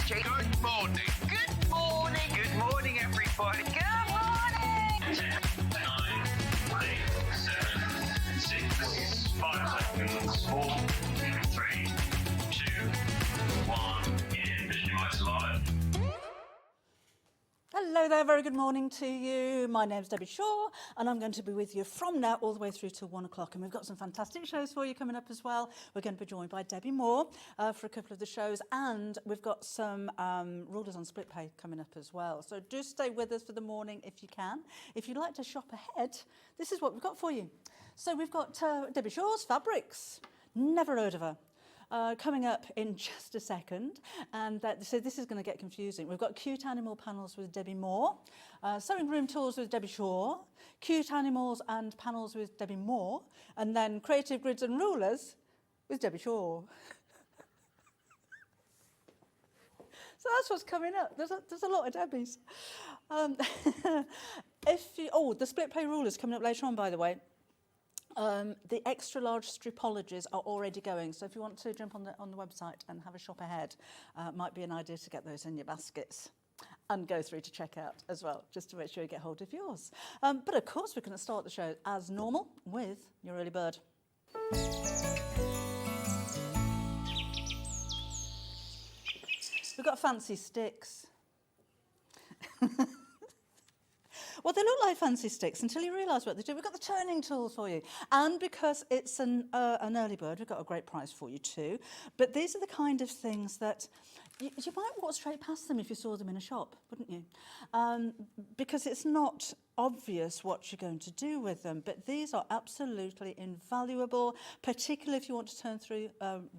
Good morning. Good morning. Good morning, everybody. Good morning. 10, 9, 8, 7, 6, 5 seconds, 4, 3, 2, 1, and visualize live. Hello there, very good morning to you. My name's Debbie Shaw, and I'm going to be with you from now all the way through to 1 o'clock. And we've got some fantastic shows for you coming up as well. We're going to be joined by Debbi Moore for a couple of the shows, and we've got some rulers on split pay coming up as well. So do stay with us for the morning if you can. If you'd like to shop ahead, this is what we've got for you. So we've got Debbie Shaw's Fabrics. Never heard of her. Coming up in just a second, and so this is going to get confusing. We've got Cute Animal Panels with Debbi Moore, Sewing Room Tools with Debbie Shaw, Cute Animals and Panels with Debbi Moore, and then Creative Grids and Rulers with Debbie Shaw. So that's what's coming up. There's a lot of Debbies. The split pay rulers coming up later on, by the way. The extra large stripologies are already going, so if you want to jump on the website and have a shop ahead, might be an idea to get those in your baskets and go through to checkout as well, just to make sure you get hold of yours. But of course, we're going to start the show as normal with your early bird. We've got fancy sticks. Well, they look like fancy sticks until you realise what they do. We've got the turning tools for you. And because it's an early bird, we've got a great price for you too. But these are the kind of things that you might walk straight past them if you saw them in a shop, wouldn't you? Because it's not obvious what you're going to do with them. But these are absolutely invaluable, particularly if you want to turn through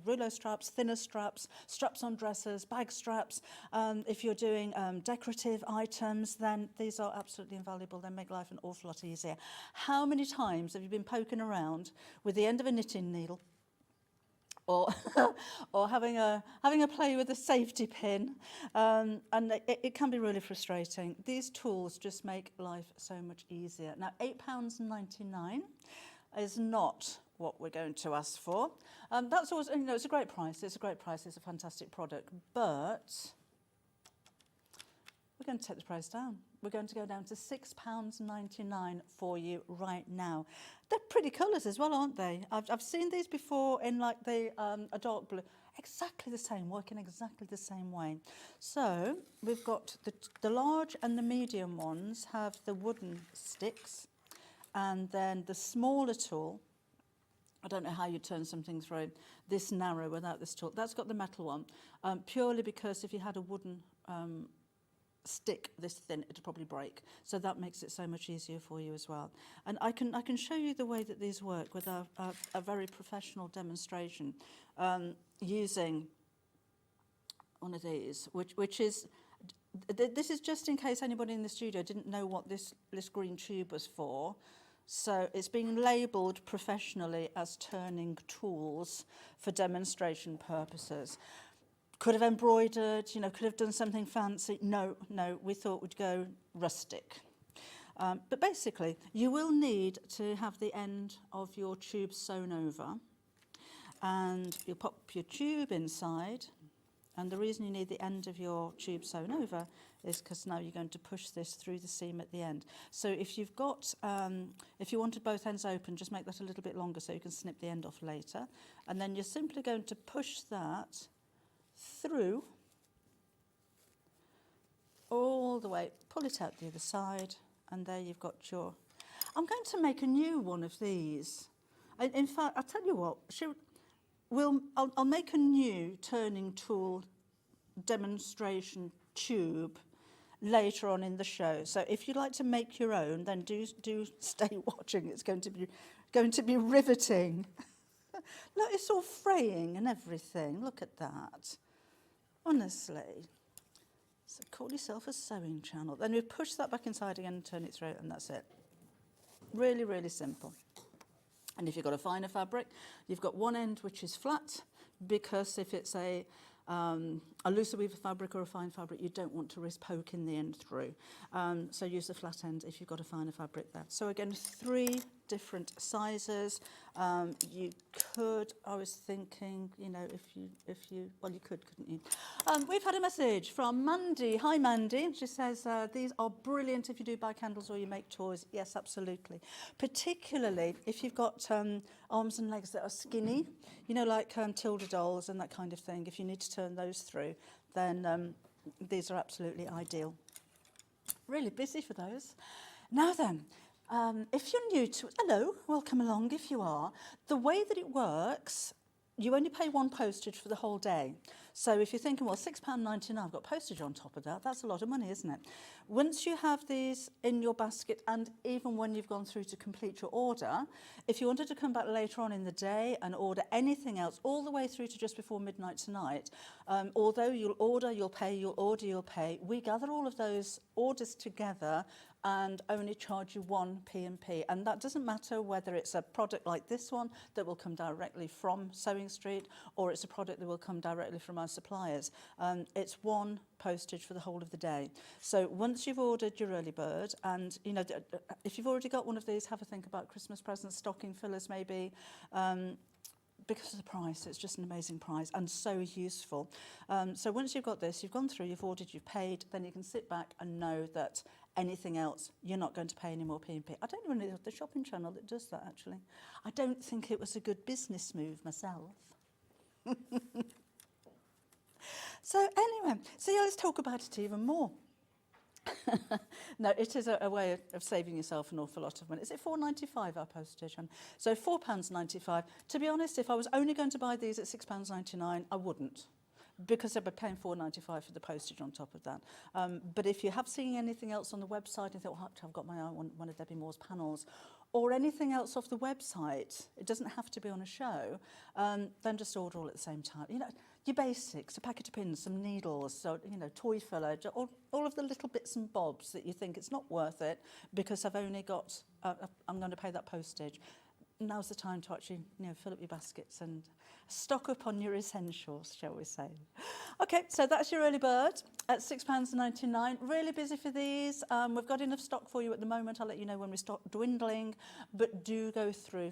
rouleau straps, thinner straps, straps on dressers, bag straps. If you're doing decorative items, then these are absolutely invaluable. They make life an awful lot easier. How many times have you been poking around with the end of a knitting needle, or or having a play with a safety pin, and it can be really frustrating. These tools just make life so much easier. Now, £8.99 is not what we're going to ask for. That's always, it's a great price. It's a great price. It's a fantastic product, but we're going to take the price down. We're going to go down to £6.99 for you right now. They're pretty colours as well, aren't they? I've seen these before in like a dark blue, exactly the same, working exactly the same way. So we've got the large and the medium ones have the wooden sticks, and then the smaller tool, I don't know how you turn something through this narrow without this tool. That's got the metal one, purely because if you had a wooden stick this thin, it'll probably break. So that makes it so much easier for you as well. And I can show you the way that these work with a very professional demonstration using one of these, which is, this is just in case anybody in the studio didn't know what this green tube was for. So it's being labelled professionally as turning tools for demonstration purposes. Could have embroidered, could have done something fancy. No, we thought we'd go rustic. But basically, you will need to have the end of your tube sewn over, and you'll pop your tube inside. And the reason you need the end of your tube sewn over is because now you're going to push this through the seam at the end. So if you've got, if you wanted both ends open, just make that a little bit longer so you can snip the end off later. And then you're simply going to push that through all the way, pull it out the other side, and there you've got your... I'm going to make a new one of these. In fact, I'll tell you what, I'll make a new turning tool demonstration tube later on in the show. So if you'd like to make your own, then do stay watching. It's going to be riveting. Look, it's all fraying and everything. Look at that. Honestly. So call yourself a sewing channel. Then we push that back inside again and turn it through, and that's it. Really, really simple. And if you've got a finer fabric, you've got one end which is flat, because if it's a looser weave fabric or a fine fabric, you don't want to risk poking the end through. So use the flat end if you've got a finer fabric there. So again, 3 different sizes. You could, I was thinking, you know, well, you could, couldn't you? We've had a message from Mandy. Hi, Mandy. She says, these are brilliant if you do buy candles or you make toys. Yes, absolutely. Particularly if you've got arms and legs that are skinny, you know, like Tilda dolls and that kind of thing. If you need to turn those through, then these are absolutely ideal. Really busy for those. Now then, if you're new to, hello, welcome along if you are. The way that it works, you only pay one postage for the whole day. So if you're thinking, well, £6.99, I've got postage on top of that, that's a lot of money, isn't it? Once you have these in your basket, and even when you've gone through to complete your order, if you wanted to come back later on in the day and order anything else, all the way through to just before midnight tonight, although you'll order, you'll pay, you'll order, you'll pay, we gather all of those orders together and only charge you one P&P. And that doesn't matter whether it's a product like this one that will come directly from Sewing Street or it's a product that will come directly from our suppliers. It's one postage for the whole of the day. So once you've ordered your early bird, and you know, if you've already got one of these, have a think about Christmas presents, stocking fillers maybe, because of the price. It's just an amazing price and so useful. So once you've got this, you've gone through, you've ordered, you've paid, then you can sit back and know that anything else, you're not going to pay any more P&P. I don't even know the shopping channel that does that, actually. I don't think it was a good business move myself. So anyway, so yeah, let's talk about it even more. No, it is a way of saving yourself an awful lot of money. Is it £4.95 our postage? So £4.95. To be honest, if I was only going to buy these at £6.99, I wouldn't, because I'd be paying £4.95 for the postage on top of that. But if you have seen anything else on the website and thought, oh, I've got my eye on one of Debbi Moore's panels, or anything else off the website, it doesn't have to be on a show, then just order all at the same time. You know, your basics, a packet of pins, some needles, so, you know, toy filler, all of the little bits and bobs that you think it's not worth it because I've only got, I'm going to pay that postage. Now's the time to actually, you know, fill up your baskets and stock up on your essentials, shall we say. Okay, so that's your early bird at £6.99. Really busy for these. We've got enough stock for you at the moment. I'll let you know when we start dwindling, but do go through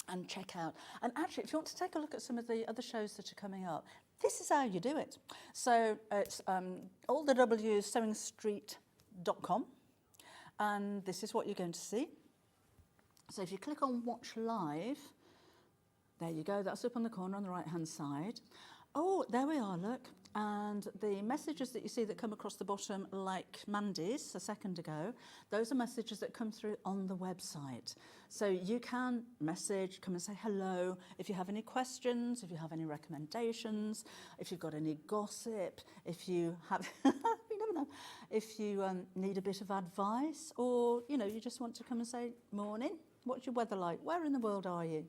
and check out. And actually, if you want to take a look at some of the other shows that are coming up, this is how you do it. So it's all the W's, sewingstreet.com, and this is what you're going to see. So if you click on Watch Live, there you go, that's up on the corner on the right-hand side. Oh, there we are, look. And the messages that you see that come across the bottom, like Mandy's a second ago, those are messages that come through on the website. So you can message, come and say hello. If you have any questions, if you have any recommendations, if you've got any gossip, if you have, you never know, if you need a bit of advice, or, you know, you just want to come and say, morning, what's your weather like? Where in the world are you?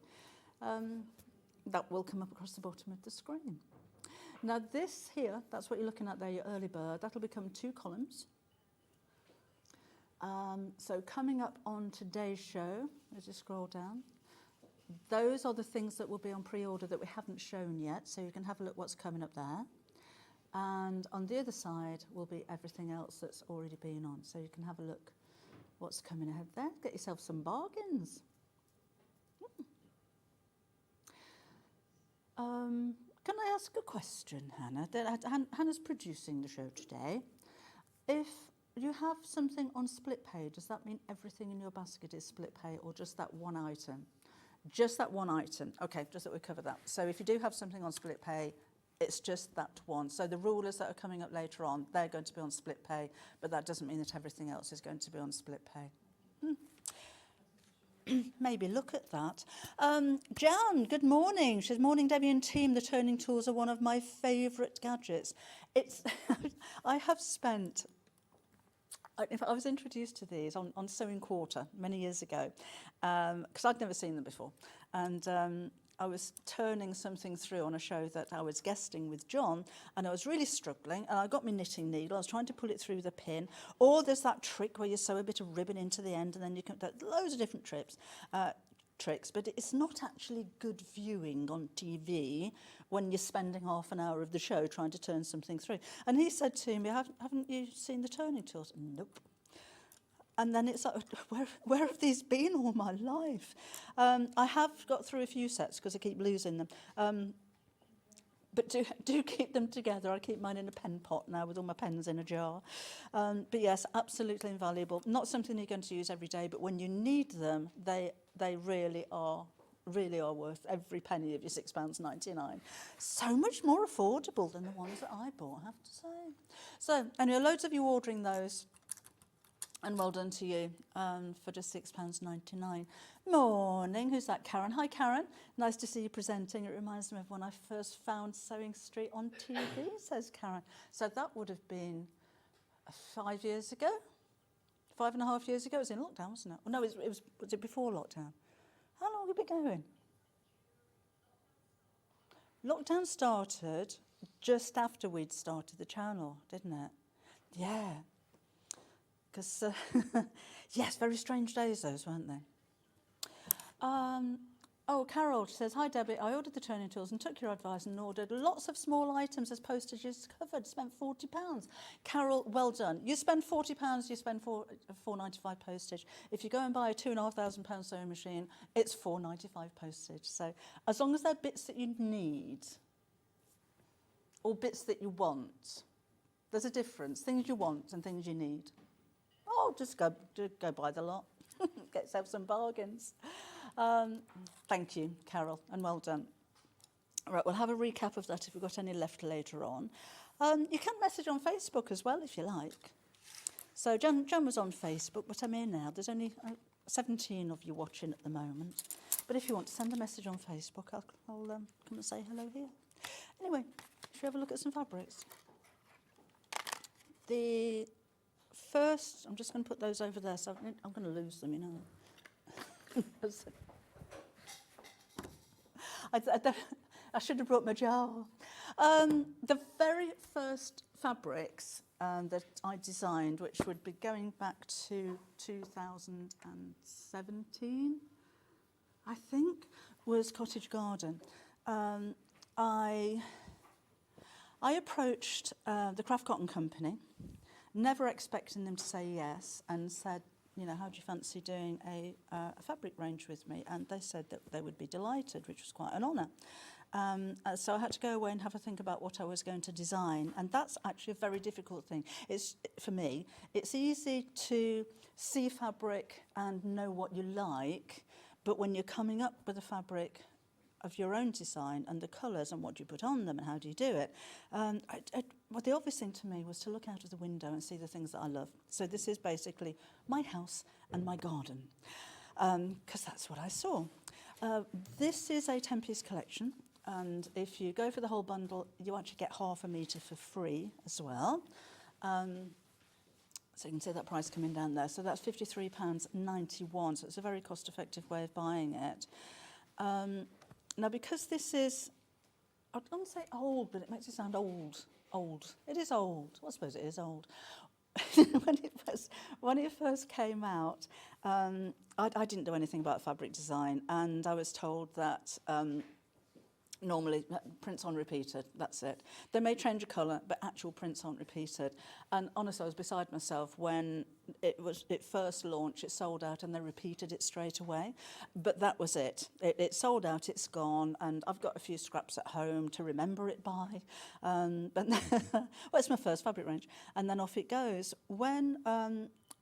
That will come up across the bottom of the screen. Now this here, that's what you're looking at there, your early bird, that'll become 2 columns. So coming up on today's show, as you scroll down, those are the things that will be on pre-order that we haven't shown yet, so you can have a look what's coming up there. And on the other side will be everything else that's already been on, so you can have a look what's coming ahead there. Get yourself some bargains. Can I ask a question, Hannah? Hannah's producing the show today. If you have something on split pay, does that mean everything in your basket is split pay, or just that one item? Just that one item. Okay, just that we cover that. So if you do have something on split pay, it's just that one. So the rulers that are coming up later on, they're going to be on split pay, but that doesn't mean that everything else is going to be on split pay. Maybe look at that. Jan, good morning. She says, morning, Debbie and team. The turning tools are one of my favourite gadgets. It's, I have spent, in fact, I was introduced to these on Sewing Quarter many years ago, because I'd never seen them before. And I was turning something through on a show that I was guesting with John, and I was really struggling, and I got my knitting needle. I was trying to pull it through the pin. Or there's that trick where you sew a bit of ribbon into the end, and then you can, loads of different tricks, but it's not actually good viewing on TV when you're spending half an hour of the show trying to turn something through. And he said to me, haven't you seen the turning tools? Nope. and then it's like, where have these been all my life? I have got through a few sets because I keep losing them. But do keep them together. I keep mine in a pen pot now with all my pens in a jar. But yes, absolutely invaluable. Not something you're going to use every day, but when you need them, they really are worth every penny of your £6.99. So much more affordable than the ones that I bought, I have to say. So, anyway, loads of you ordering those. And well done to you for just £6.99. Morning, who's that? Karen. Hi, Karen. Nice to see you presenting. It reminds me of when I first found Sewing Street on TV, says Karen. So that would have been 5 years ago? 5.5 years ago? It was in lockdown, wasn't it? Oh, no, was it before lockdown? How long have we been going? Lockdown started just after we'd started the channel, didn't it? Yeah. Because, yes, very strange days those, weren't they? Oh, Carol says, hi, Debbie. I ordered the turning tools and took your advice and ordered lots of small items as postage is covered. Spent £40. Carol, well done. You spend £40, you spend £4.95 postage. If you go and buy a £2,500 sewing machine, it's £4.95 postage. So as long as they're bits that you need or bits that you want, there's a difference. Things you want and things you need. Oh, just go buy the lot. Get yourself some bargains. Thank you, Carol, and well done. Right, we'll have a recap of that if we've got any left later on. You can message on Facebook as well, if you like. So Jan was on Facebook, but I'm here now. There's only 17 of you watching at the moment. But if you want to send a message on Facebook, I'll come and say hello here. Anyway, should we have a look at some fabrics? The first, I'm just going to put those over there, so I'm going to lose them, you know. I should have brought my jar. The very first fabrics that I designed, which would be going back to 2017, I think, was Cottage Garden. I approached the Craft Cotton Company, never expecting them to say yes, and said, you know, how do you fancy doing a fabric range with me? And they said that they would be delighted, which was quite an honour. So I had to go away and have a think about what I was going to design. And that's actually a very difficult thing. For me, it's easy to see fabric and know what you like, but when you're coming up with a fabric of your own design and the colours and what do you put on them and how do you do it, well, the obvious thing to me was to look out of the window and see the things that I love. So this is basically my house and my garden, because that's what I saw. This is a 10-piece collection, and if you go for the whole bundle, you actually get half a metre for free as well. So you can see that price coming down there. So that's £53.91, so it's a very cost-effective way of buying it. Now, because this is, I don't say old, but it makes it sound old. Old. It is old. Well, I suppose it is old. when it first came out, I didn't do anything about fabric design, and I was told that normally prints on repeated, that's it. They may change a colour, but actual prints aren't repeated. And honestly, I was beside myself when it first launched, it sold out and they repeated it straight away. But that was it. It sold out, it's gone, and I've got a few scraps at home to remember it by. But well, it's my first fabric range. And then off it goes. When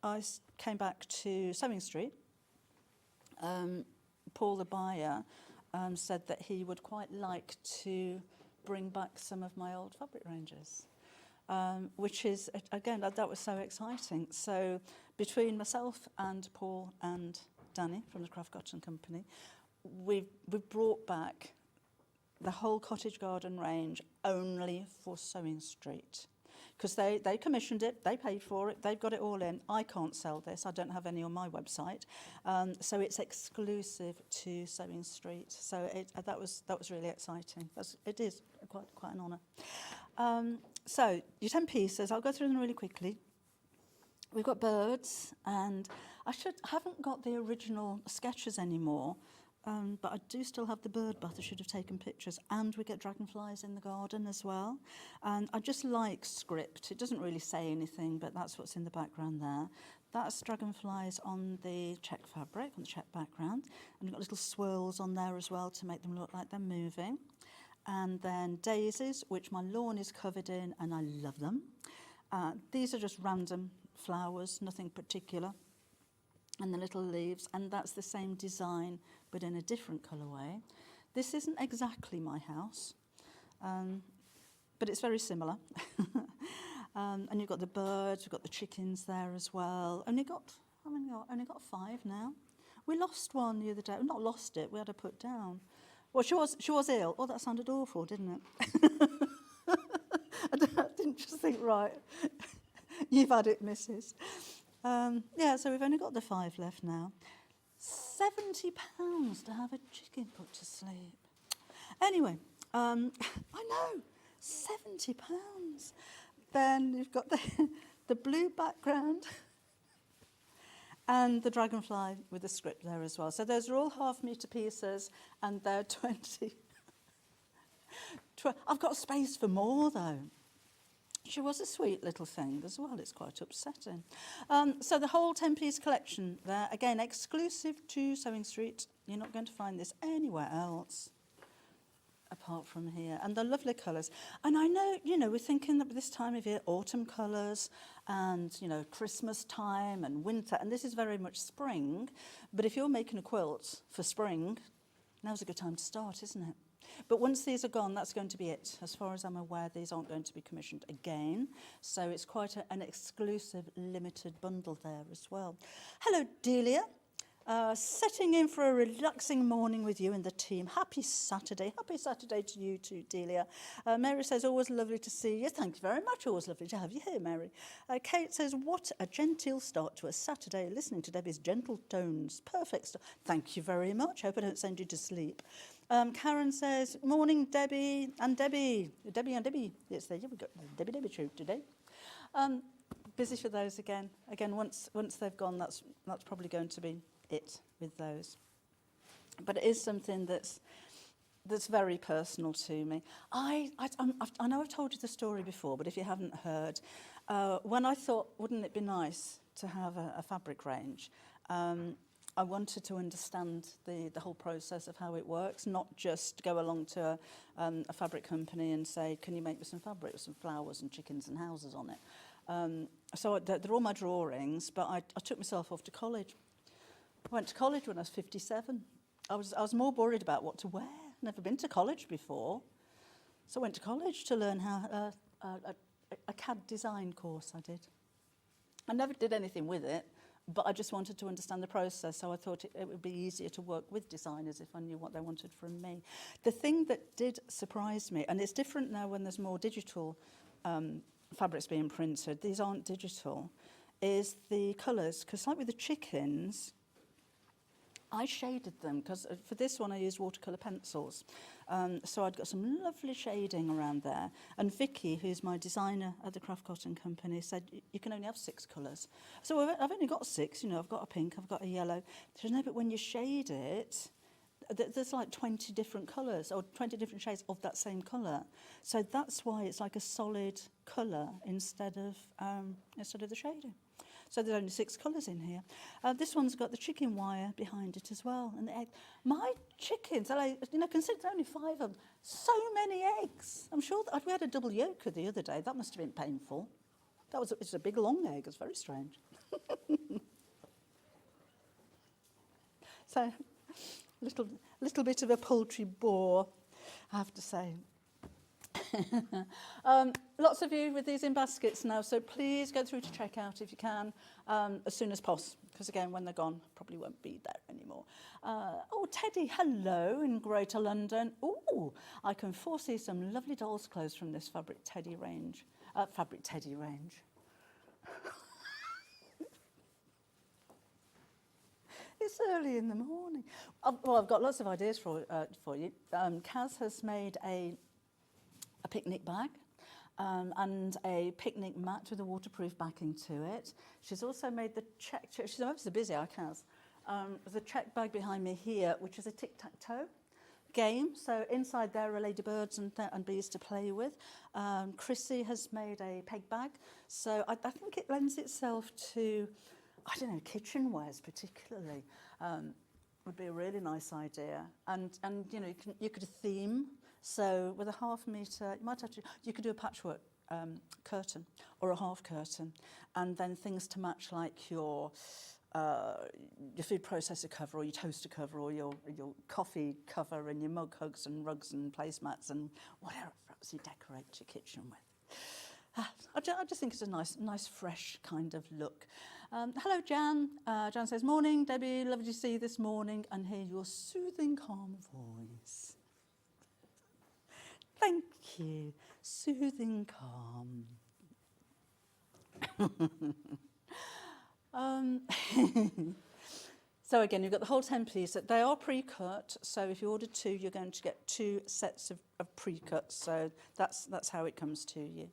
I came back to Sewing Street, Paul, the buyer, said that he would quite like to bring back some of my old fabric ranges, which is, again, that was so exciting. So between myself and Paul and Danny from the Craft Cotton Company, we've brought back the whole Cottage Garden range only for Sewing Street. Because they commissioned it, they paid for it, they've got it all in. I can't sell this, I don't have any on my website. So it's exclusive to Sewing Street. So that was really exciting. It is quite an honour. So your 10 pieces, I'll go through them really quickly. We've got birds, and I haven't got the original sketches anymore. But I do still have the bird bath. I should have taken pictures. And we get dragonflies in the garden as well. And I just like script. It doesn't really say anything, but that's what's in the background there. That's dragonflies on the check fabric, on the check background. And we've got little swirls on there as well to make them look like they're moving. And then daisies, which my lawn is covered in, and I love them. These are just random flowers, nothing particular. And the little leaves, and that's the same design, but in a different colourway. This isn't exactly my house, but it's very similar. And you've got the birds, we've got the chickens there as well. Only got 5 now. We lost one the other day. Not lost it, we had her put down. Well, she was ill. Oh, that sounded awful, didn't it? I didn't just think, right, you've had it, missus. Yeah, so we've only got the 5 left now. £70 to have a chicken put to sleep. Anyway, I know, £70. Then you've got the blue background and the dragonfly with the script there as well. So those are all half-metre pieces, and they're 20. I've got space for more, though. She was a sweet little thing as well. It's quite upsetting. So the whole 10-piece collection there, again, exclusive to Sewing Street. You're not going to find this anywhere else apart from here. And they're lovely colours. And I know, we're thinking that this time of year, autumn colours and, Christmas time and winter. And this is very much spring. But if you're making a quilt for spring, now's a good time to start, isn't it? But once these are gone, that's going to be it. As far as I'm aware, these aren't going to be commissioned again. So it's quite an exclusive, limited bundle there as well. Hello, Delia. Setting in for a relaxing morning with you and the team. Happy Saturday. Happy Saturday to you too, Delia. Mary says, always lovely to see you. Thank you very much. Always lovely to have you here, Mary. Kate says, what a genteel start to a Saturday, listening to Debbie's gentle tones. Perfect start. Thank you very much. Hope I don't send you to sleep. Karen says, morning, Debbie and Debbie. Debbie and Debbie. Yes, there we go. Debbie True today. Busy for those again. Again, once they've gone, that's probably going to be it with those. But it is something that's very personal to me. I know I've told you the story before, but if you haven't heard, when I thought, wouldn't it be nice to have a fabric range, I wanted to understand the whole process of how it works, not just go along to a fabric company and say, can you make me some fabric with some flowers and chickens and houses on it? So they're all my drawings, but I took myself off to college. I went to college when I was 57. I was more worried about what to wear. Never been to college before. So I went to college to learn how a CAD design course I did. I never did anything with it, but I just wanted to understand the process, so I thought it would be easier to work with designers if I knew what they wanted from me. The thing that did surprise me, and it's different now when there's more digital fabrics being printed, these aren't digital, is the colours. Because like with the chickens, I shaded them, because for this one I used watercolour pencils. So I'd got some lovely shading around there. And Vicky, who's my designer at the Craft Cotton Company, said, you can only have 6 colours. So I've only got 6, I've got a pink, I've got a yellow. She said, no, but when you shade it, there's like 20 different colours, or 20 different shades of that same colour. So that's why it's like a solid colour instead of the shading. So there's only 6 colours in here. This one's got the chicken wire behind it as well, and the egg. My chickens, consider there only 5 of them. So many eggs. I'm sure we had a double yolker the other day. That must have been painful. It's a big long egg. It's very strange. So, little bit of a poultry bore, I have to say. Lots of you with these in baskets now, so please go through to checkout if you can, as soon as possible, because again, when they're gone, probably won't be there anymore. Oh, Teddy, hello in Greater London. Oh, I can foresee some lovely doll's clothes from this Fabric Teddy range. It's early in the morning. Well, I've got lots of ideas for you. Kaz has made a picnic bag and a picnic mat with a waterproof backing to it. She's also made the check. She's obviously busy, I can. There's a check bag behind me here, which is a tic-tac-toe game. So inside there are ladybirds and bees to play with. Chrissy has made a peg bag. So I think it lends itself to I don't know, kitchenwares particularly would be a really nice idea. And you know, you could theme. So with a ½ metre, you could do a patchwork curtain or a half curtain, and then things to match like your food processor cover or your toaster cover or your coffee cover and your mug hugs and rugs and placemats and whatever else you decorate your kitchen with. I just think it's a nice fresh kind of look. Hello, Jan. Jan says, morning, Debbie. Lovely to see you this morning and hear your soothing, calm voice. Thank you. Soothing, calm. So again, you've got the whole 10 piece. They are pre-cut, so if you order 2, you're going to get 2 sets of pre-cuts. So that's how it comes to you.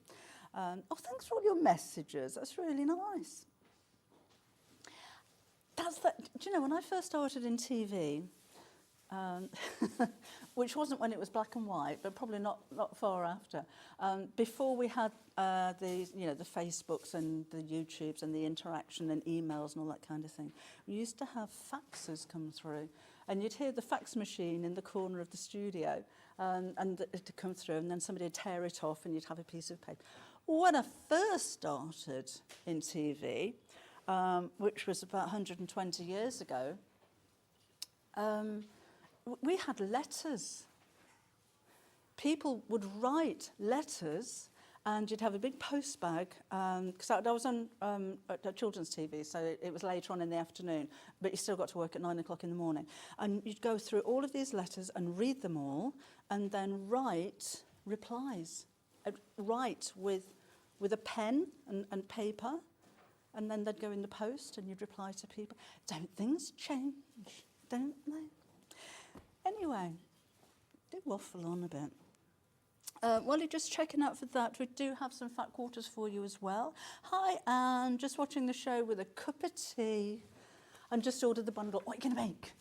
Oh, thanks for all your messages. That's really nice. Do you know, when I first started in TV, which wasn't when it was black and white, but probably not far after. Before we had the Facebooks and the YouTubes and the interaction and emails and all that kind of thing, we used to have faxes come through, and you'd hear the fax machine in the corner of the studio, and it'd come through, and then somebody would tear it off, and you'd have a piece of paper. When I first started in TV, which was about 120 years ago, we had letters. People would write letters, and you'd have a big post bag, because I was on children's TV, so it was later on in the afternoon, but you still got to work at 9 o'clock in the morning. And you'd go through all of these letters and read them all, and then write replies. Write with a pen and paper, and then they'd go in the post, and you'd reply to people. Don't things change, don't they? Anyway, do waffle on a bit. While you're just checking out for that, we do have some fat quarters for you as well. Hi, Anne, just watching the show with a cup of tea and just ordered the bundle. What are you going to make?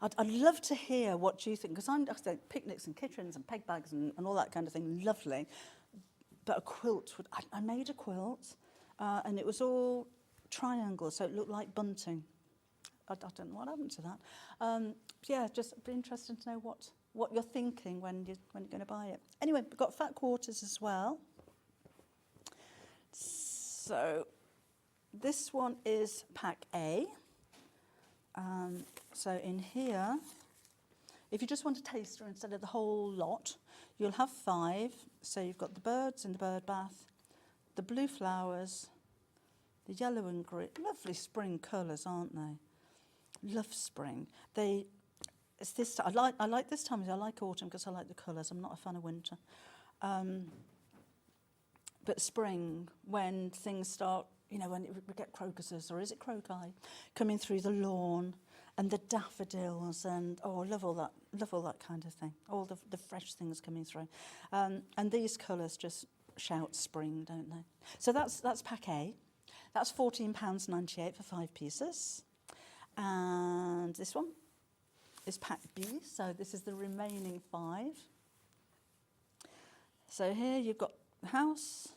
I'd love to hear what you think, because I say picnics and kitchens and peg bags and all that kind of thing, lovely. But a quilt, I made a quilt, and it was all triangle, so it looked like bunting. I don't know what happened to that. Yeah, just be interested to know what you're thinking when you're going to buy it. Anyway, we've got fat quarters as well. So this one is pack A. So in here, if you just want a taster instead of the whole lot, you'll have 5. So you've got the birds in the bird bath, the blue flowers, the yellow and green. Lovely spring colours, aren't they? Love spring. It's this. I like this time. I like autumn because I like the colours. I'm not a fan of winter. But spring, when things start, when we get crocuses, or is it crocus, coming through the lawn, and the daffodils, and I love all that kind of thing. All the fresh things coming through, and these colours just shout spring, don't they? So that's pack A. That's £14.98 for 5 pieces. And this one is pack B, so this is the remaining 5. So here you've got the house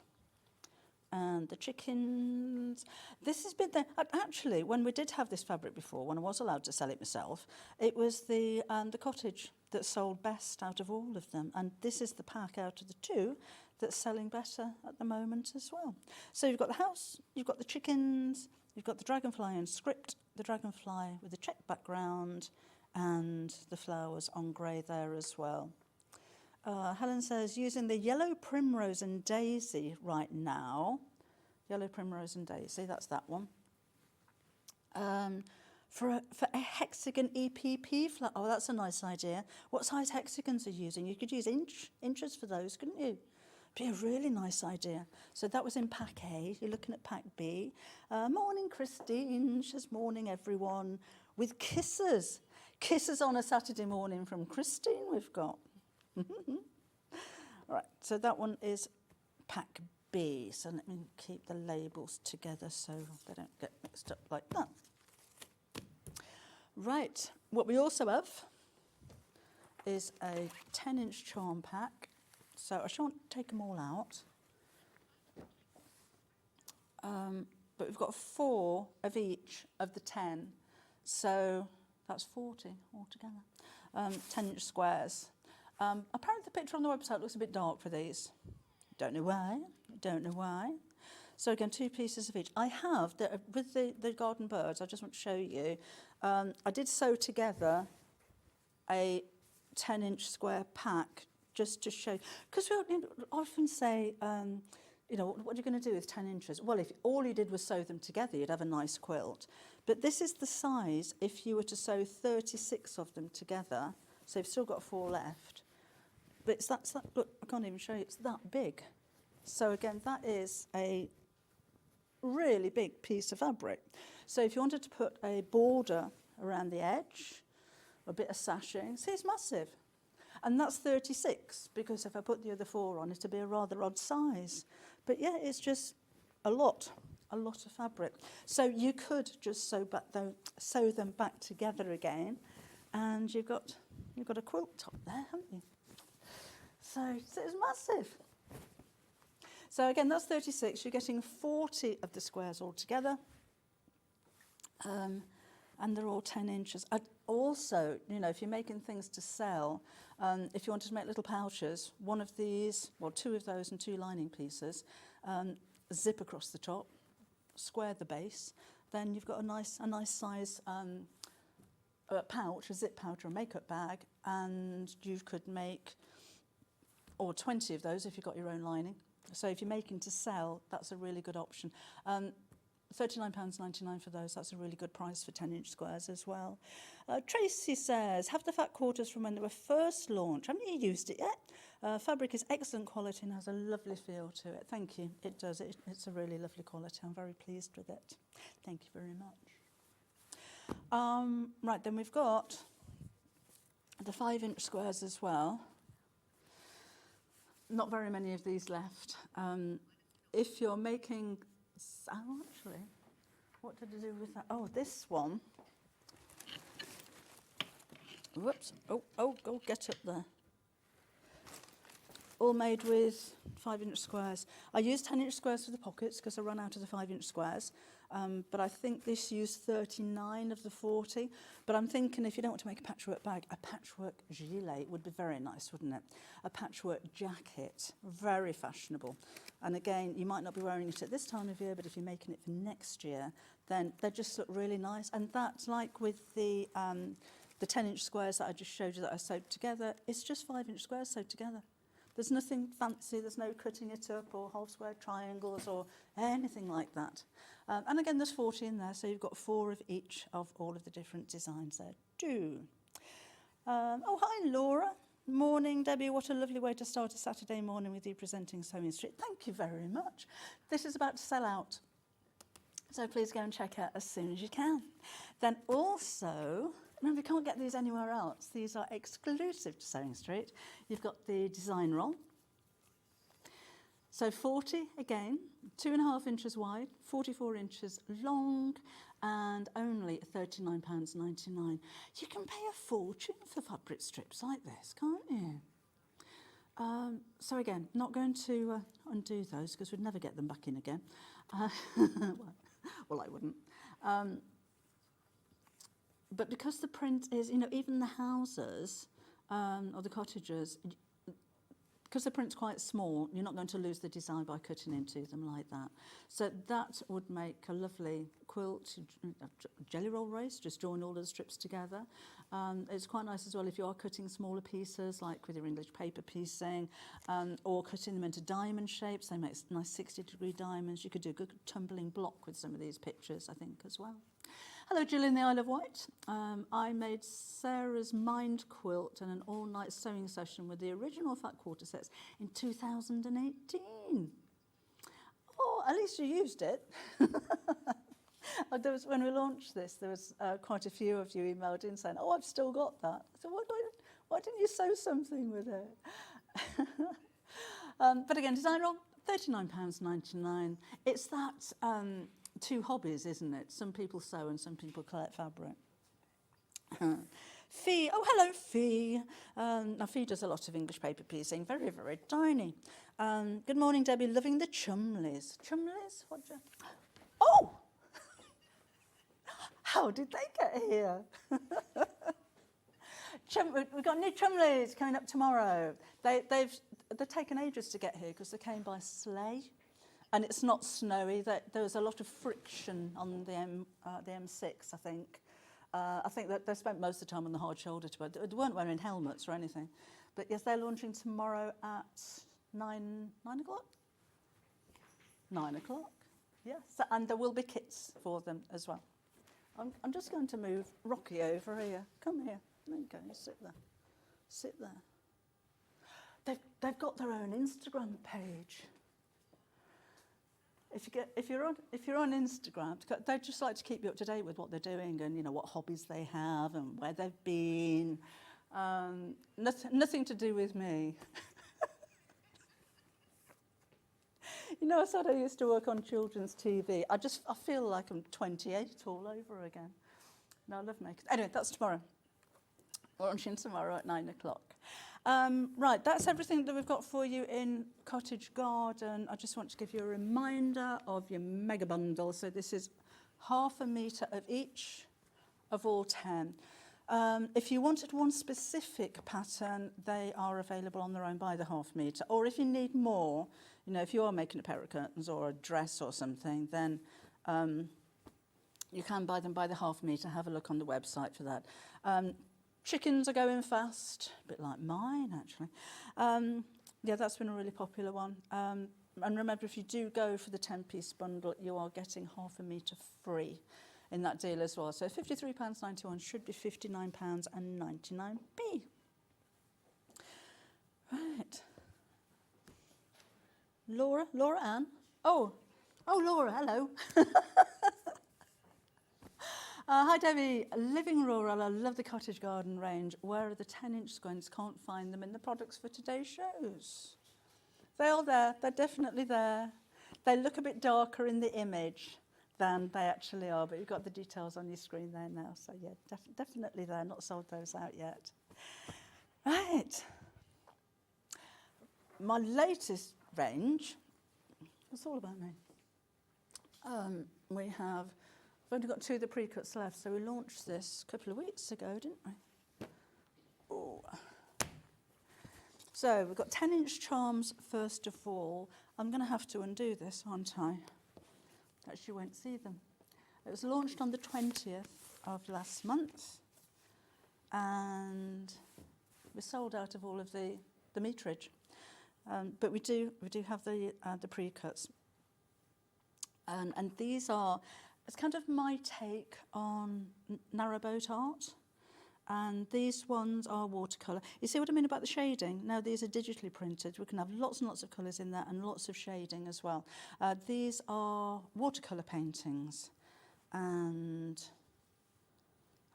and the chickens. This has been there. Actually, when we did have this fabric before, when I was allowed to sell it myself, it was the cottage that sold best out of all of them. And this is the pack out of the 2 that's selling better at the moment as well. So you've got the house, you've got the chickens, you've got the dragonfly in script, the dragonfly with the check background, and the flowers on grey there as well. Helen says, using the yellow primrose and daisy right now. Yellow primrose and daisy, that's that one. For a hexagon EPP flower, oh, that's a nice idea. What size hexagons are you using? You could use inches for those, couldn't you? Be a really nice idea. So that was in pack A. You're looking at pack B. Morning, Christine. She says, morning, everyone. With kisses. Kisses on a Saturday morning from Christine we've got. Right, so that one is pack B. So let me keep the labels together so they don't get mixed up like that. Right, what we also have is a 10-inch charm pack. So I shan't take them all out. but we've got 4 of each of the 10. So that's 40 altogether. 10-inch squares. Apparently the picture on the website looks a bit dark for these. Don't know why. Don't know why. So again, 2 pieces of each. I have, with the garden birds, I just want to show you, I did sew together a 10-inch square pack just to show, because we often say, you know, what are you going to do with 10 inches? Well, if all you did was sew them together, you'd have a nice quilt. But this is the size if you were to sew 36 of them together. So you've still got 4 left. But it's that, look, I can't even show you, it's that big. So again, that is a really big piece of fabric. So if you wanted to put a border around the edge, a bit of sashing, see, it's massive. And that's 36, because if I put the other 4 on, it'd be a rather odd size. But yeah, it's just a lot of fabric. So you could just sew them back together again, and you've got a quilt top there, haven't you? So it's massive. So again, that's 36. You're getting 40 of the squares altogether. And they're all 10 inches. Also, you know, if you're making things to sell, if you wanted to make little pouches, one of these, well, 2 of those and 2 lining pieces, zip across the top, square the base, then you've got a nice size pouch, a zip pouch or a makeup bag, and you could make, or 20 of those if you've got your own lining. So if you're making to sell, that's a really good option. £39.99 for those. That's a really good price for 10-inch squares as well. Tracy says, have the fat quarters from when they were first launched. Haven't you used it yet? Fabric is excellent quality and has a lovely feel to it. Thank you. It does. It's a really lovely quality. I'm very pleased with it. Thank you very much. Right, then we've got the 5-inch squares as well. Not very many of these left. If you're making... Oh, actually, what did I do with that? Oh, this one. Whoops. Oh, go get up there. All made with 5-inch squares. I used 10-inch squares for the pockets because I ran out of the 5-inch squares. But I think this used 39 of the 40. But I'm thinking if you don't want to make a patchwork bag, a patchwork gilet would be very nice, wouldn't it? A patchwork jacket, very fashionable. And again, you might not be wearing it at this time of year, but if you're making it for next year, then they just look really nice. And that's like with the 10-inch squares that I just showed you that I sewed together. It's just 5-inch squares sewed together. There's nothing fancy, there's no cutting it up or half square triangles or anything like that. And again, there's 40 in there, so you've got 4 of each of all of the different designs there too. Oh, hi, Laura. Morning, Debbie. What a lovely way to start a Saturday morning with you presenting Sewing Street. Thank you very much. This is about to sell out, so please go and check out as soon as you can. Then also, remember, you can't get these anywhere else. These are exclusive to Sewing Street. You've got the design roll. So 40, again, 2.5 inches wide, 44 inches long, and only £39.99. You can pay a fortune for fabric strips like this, can't you? So again, not going to undo those because we'd never get them back in again. Well, I wouldn't. But because the print is, you know, even the houses or the cottages, because the print's quite small, you're not going to lose the design by cutting into them like that. So that would make a lovely quilt, jelly roll race, just drawing all the strips together. It's quite nice as well if you are cutting smaller pieces, like with your English paper piecing, or cutting them into diamond shapes. They make nice 60-degree diamonds. You could do a good tumbling block with some of these pictures, I think, as well. Hello, Jill in the Isle of Wight. I made Sarah's mind quilt and an all-night sewing session with the original fat quarter sets in 2018. Oh, at least you used it. When we launched this, there was quite a few of you emailed in saying, oh, I've still got that. So why didn't you sew something with it? But again, design roll, £39.99. It's that... 2 hobbies, isn't it? Some people sew and some people collect fabric. Fee, oh hello Fee. Now Fee does a lot of English paper piecing, very, very tiny. Good morning Debbie, loving the Chumleys. Chumleys? What do you... Oh! How did they get here? We've got new Chumleys coming up tomorrow. They've taken ages to get here because they came by sleigh. And it's not snowy. There was a lot of friction on the M6, I think. I think that they spent most of the time on the hard shoulder tour. They weren't wearing helmets or anything. But yes, they're launching tomorrow at 9 o'clock? 9 o'clock, yes. And there will be kits for them as well. I'm just going to move Rocky over here. Come here. There you go. You sit there. Sit there. They've got their own Instagram page. If you're on Instagram, they just like to keep you up to date with what they're doing and, you know, what hobbies they have and where they've been. Nothing to do with me. You know, I said I used to work on children's TV. I feel like I'm 28 all over again. No, I love making... Anyway, that's tomorrow. Launching tomorrow at 9 o'clock. Right, that's everything that we've got for you in Cottage Garden. I just want to give you a reminder of your mega bundle. So this is 1/2 metre of each of all 10. If you wanted one specific pattern, they are available on their own by the 1/2 metre. Or if you need more, you know, if you are making a pair of curtains or a dress or something, then you can buy them by the 1/2 metre. Have a look on the website for that. Chickens are going fast, a bit like mine, actually. Yeah, that's been a really popular one. And remember, if you do go for the 10-piece bundle, you are getting 1/2 metre free in that deal as well. So £53.91 should be £59.99p. Right. Laura Ann. Oh, Laura, hello. Hi Debbie, living rural, I love the Cottage Garden range. Where are the 10-inch squints? Can't find them in the products for today's shows. They're all there, they're definitely there. They look a bit darker in the image than they actually are, but you've got the details on your screen there now. So yeah, definitely there, not sold those out yet. Right. My latest range, it's all about me. We've only got 2 of the pre-cuts left, so we launched this a couple of weeks ago, didn't we? Oh. So we've got 10-inch charms first of all. I'm going to have to undo this, aren't I? Actually, you won't see them. It was launched on the 20th of last month, and we sold out of all of the meterage. But we do have the pre-cuts, and these are. It's kind of my take on narrowboat art, and these ones are watercolour. You see what I mean about the shading? Now these are digitally printed. We can have lots and lots of colours in there and lots of shading as well. These are watercolour paintings, and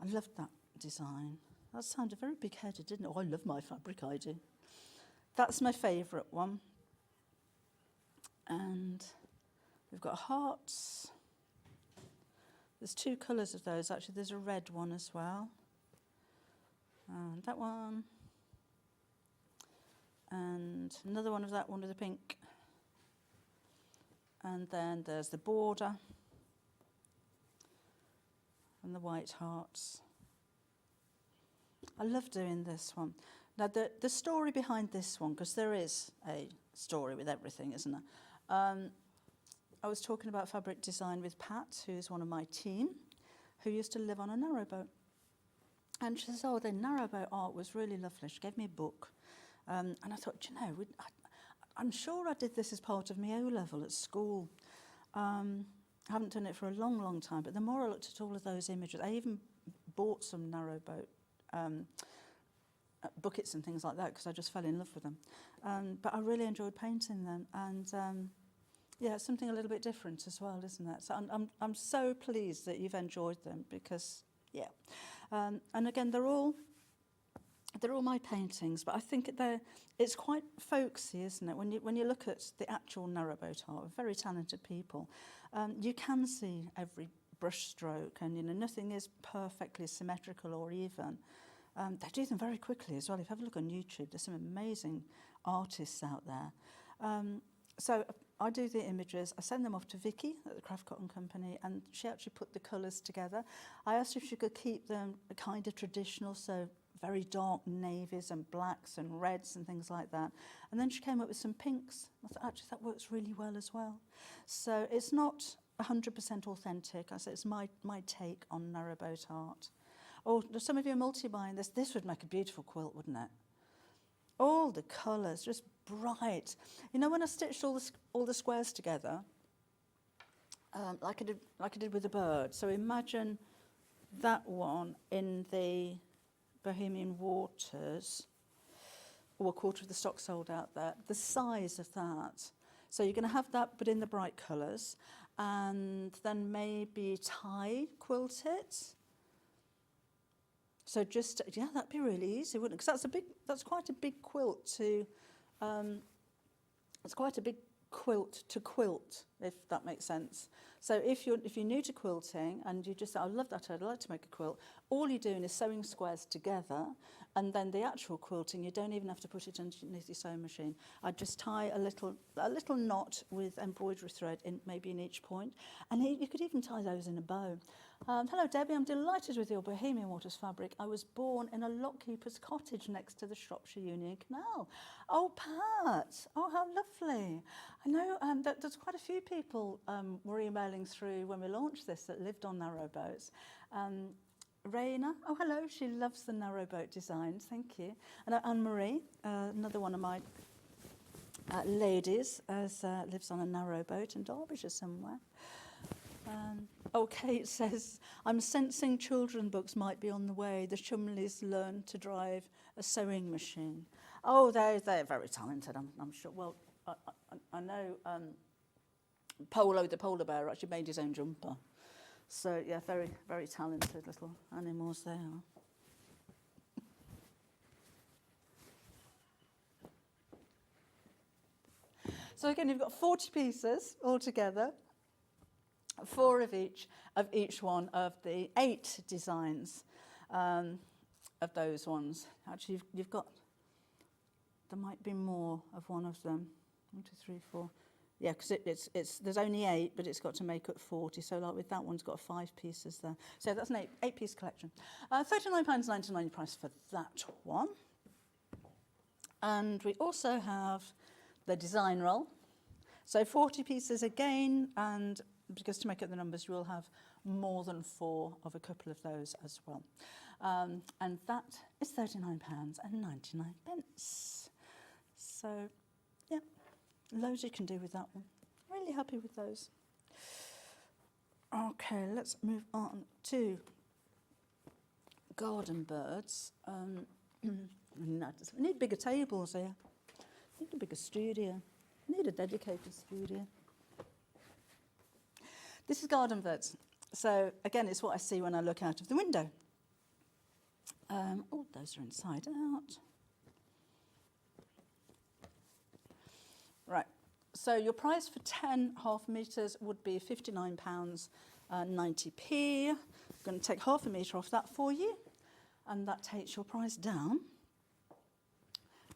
I loved that design. That sounded very big-headed, didn't it? Oh, I love my fabric, I do. That's my favourite one. And we've got hearts. There's 2 colours of those, actually. There's a red one as well. And that one. And another one of that one with the pink. And then there's the border. And the white hearts. I love doing this one. Now, the story behind this one, because there is a story with everything, isn't there? I was talking about fabric design with Pat, who's one of my team, who used to live on a narrowboat. And she says, oh, the narrowboat art was really lovely. She gave me a book. And I thought, you know, I'm sure I did this as part of my O-level at school. I haven't done it for a long, long time. But the more I looked at all of those images, I even bought some narrowboat buckets and things like that because I just fell in love with them. But I really enjoyed painting them. And yeah, it's something a little bit different as well, isn't it? So I'm so pleased that you've enjoyed them because, yeah. And again, they're all my paintings, but I think it's quite folksy, isn't it? When you look at the actual narrowboat art, very talented people, you can see every brush stroke, and you know nothing is perfectly symmetrical or even. They do them very quickly as well. If you have a look on YouTube, there's some amazing artists out there. So I do the images. I send them off to Vicky at the Craft Cotton Company, and she actually put the colours together. I asked if she could keep them kind of traditional, so very dark navies and blacks and reds and things like that. And then she came up with some pinks. I thought, actually, that works really well as well. So it's not 100% authentic. I said it's my take on narrowboat art. Oh, some of you are multi-buying this. This would make a beautiful quilt, wouldn't it? All the colours, just bright. You know, when I stitched all the squares together, like I did with the bird. So imagine that one in the Bohemian Waters, or a quarter of the stock sold out there. The size of that. So you're going to have that, but in the bright colours, and then maybe tie quilt it. So just, yeah, that'd be really easy, wouldn't it? Because that's quite a big quilt to, it's quite a big quilt to quilt, if that makes sense. So if you're new to quilting and you just say, I love that, I'd like to make a quilt, all you're doing is sewing squares together, and then the actual quilting, you don't even have to put it underneath your sewing machine. I'd just tie a little knot with embroidery thread maybe in each point, and you could even tie those in a bow. Hello Debbie, I'm delighted with your Bohemian Waters fabric. I was born in a lockkeeper's cottage next to the Shropshire Union Canal. Oh Pat, oh how lovely. I know that there's quite a few people were emailing through when we launched this that lived on narrowboats. Raina, oh hello, she loves the narrowboat designs, thank you. And Anne-Marie, another one of my ladies, lives on a narrowboat in Derbyshire somewhere. Kate says, I'm sensing children books might be on the way. The Chumleys learn to drive a sewing machine. Oh, they're very talented, I'm sure. Well, I know Polo, the polar bear, actually made his own jumper. So, yeah, very, very talented little animals they are. So again, you've got 40 pieces altogether. 4 of each one of the 8 designs of those ones. Actually, you've got, there might be more of one of them. 1, 2, 3, 4. Yeah, because it's there's only 8, but it's got to make up 40. So like with that one's got 5 pieces there. So that's an 8-piece collection. £39.99 price for that one. And we also have the design roll. So 40 pieces again, and because to make up the numbers, you will have more than 4 of a couple of those as well. And that is £39.99. So, yeah, loads you can do with that one. Really happy with those. Okay, let's move on to garden birds. We need bigger tables here. Need a bigger studio. Need a dedicated studio. This is garden birds. So again, it's what I see when I look out of the window. Oh, those are inside out. Right. So your price for 10 half metres would be £59.90. I'm going to take half a metre off that for you, and that takes your price down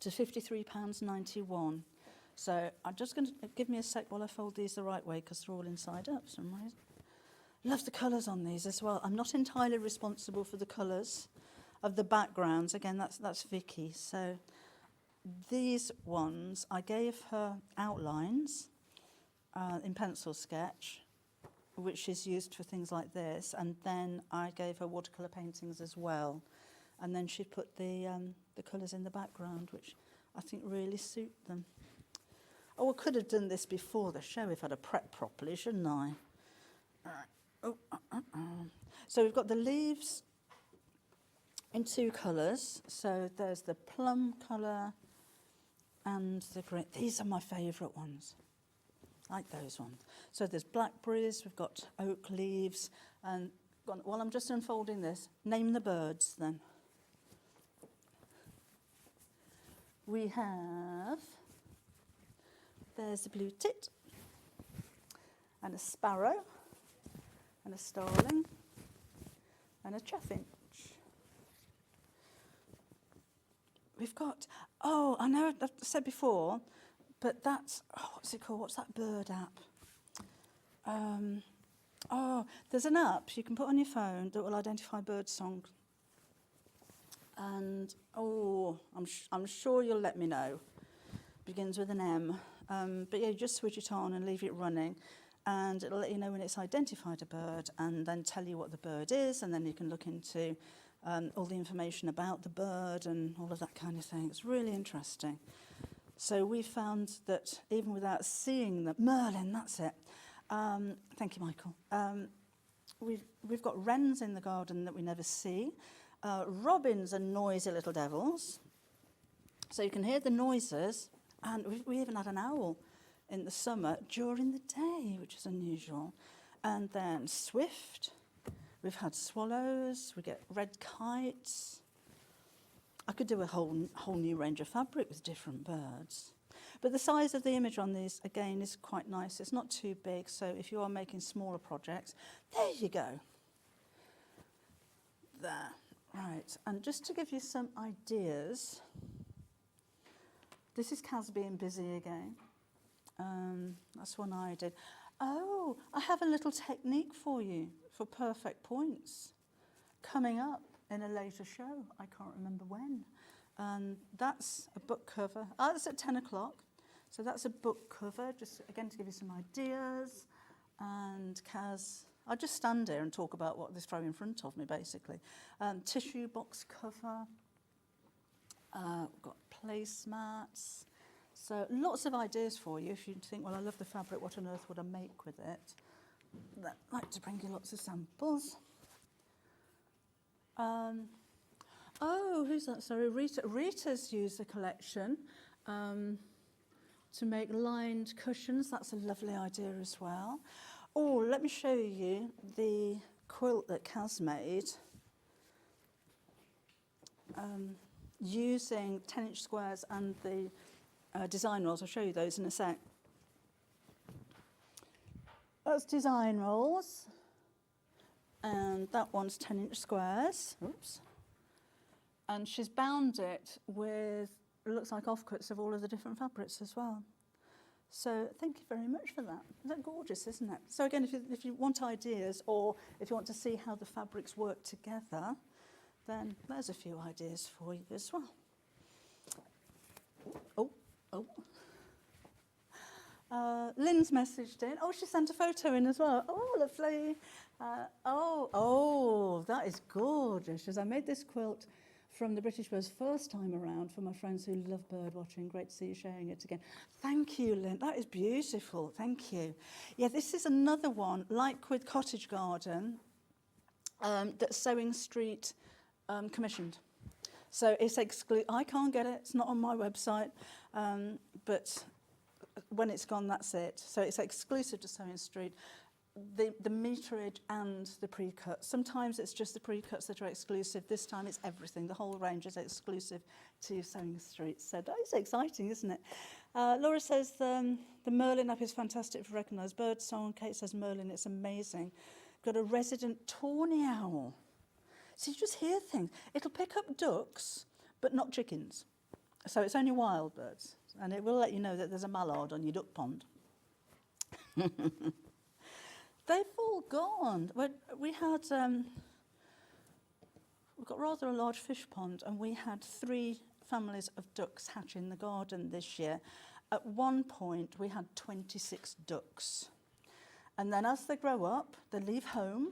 to £53.91. So I'm just going to give me a sec while I fold these the right way because they're all inside out for some reason. Love the colours on these as well. I'm not entirely responsible for the colours of the backgrounds. Again, that's Vicky. So these ones, I gave her outlines in pencil sketch, which is used for things like this. And then I gave her watercolour paintings as well. And then she put the colours in the background, which I think really suit them. Oh, I could have done this before the show if I'd have prepped properly, shouldn't I? So we've got the leaves in 2 colours. So there's the plum colour and the green. These are my favourite ones. I like those ones. So there's blackberries, we've got oak leaves, and while I'm just unfolding this, name the birds then. We have, there's a blue tit, and a sparrow, and a starling, and a chaffinch. we've got, oh, I know I've said before, but that's, oh, what's it called? What's that bird app? Oh, there's an app you can put on your phone that will identify bird song. And, oh, I'm sure you'll let me know. Begins with an M. But yeah, you just switch it on and leave it running, and it'll let you know when it's identified a bird and then tell you what the bird is, and then you can look into all the information about the bird and all of that kind of thing. It's really interesting. So we found that even without seeing the Merlin, that's it. Thank you, Michael. We've got wrens in the garden that we never see. Robins are noisy little devils. So you can hear the noises, and we even had an owl in the summer during the day, which is unusual. And then swift. We've had swallows. We get red kites. I could do a whole new range of fabric with different birds. But the size of the image on these, again, is quite nice. It's not too big, so if you are making smaller projects, there you go. There. Right, and just to give you some ideas, this is Kaz being busy again. That's one I did. Oh, I have a little technique for you for perfect points coming up in a later show. I can't remember when. That's a book cover. Oh, that's at 10 o'clock. So that's a book cover, just again to give you some ideas. And Kaz, I'll just stand here and talk about what they throw in front of me, basically. Tissue box cover. We've got placemats. So lots of ideas for you. If you think, well, I love the fabric, what on earth would I make with it? I'd like to bring you lots of samples. Oh, who's that? Sorry, Rita. Rita's used the collection to make lined cushions. That's a lovely idea as well. Oh, let me show you the quilt that Kaz made using 10-inch squares and the design rolls. I'll show you those in a sec. That's design rolls, and that one's 10-inch squares. Oops. And she's bound it with, it looks like offcuts of all of the different fabrics as well. So thank you very much for that. Isn't that gorgeous, isn't it? So again, if you want ideas, or if you want to see how the fabrics work together, then there's a few ideas for you as well. Lynn's messaged in. Oh, she sent a photo in as well. Oh, lovely. That is gorgeous. As I made this quilt from the British Birds first time around for my friends who love bird watching. Great to see you sharing it again. Thank you, Lynn. That is beautiful. Thank you. Yeah, this is another one, like with Cottage Garden, that Sewing Street commissioned. So it's exclusive. I can't get it. It's not on my website. But when it's gone, that's it. So it's exclusive to Sewing Street. The meterage and the pre-cut. Sometimes it's just the pre-cuts that are exclusive. This time it's everything. The whole range is exclusive to Sewing Street. So that is exciting, isn't it? Laura says the Merlin app is fantastic for recognised bird song. Kate says Merlin, it's amazing. Got a resident tawny owl. So you just hear things. It'll pick up ducks, but not chickens. So it's only wild birds. And it will let you know that there's a mallard on your duck pond. They've all gone. We had, we've got rather a large fish pond, and we had 3 families of ducks hatch in the garden this year. At one point, we had 26 ducks. And then as they grow up, they leave home,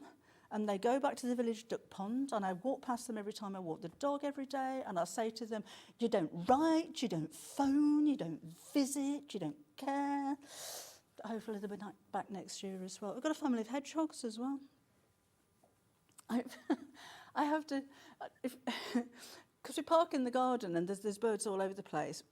and they go back to the village duck pond, and I walk past them every time I walk the dog every day, and I say to them, you don't write, you don't phone, you don't visit, you don't care. Hopefully they'll be back next year as well. We've got a family of hedgehogs as well. I have to, because we park in the garden and there's birds all over the place.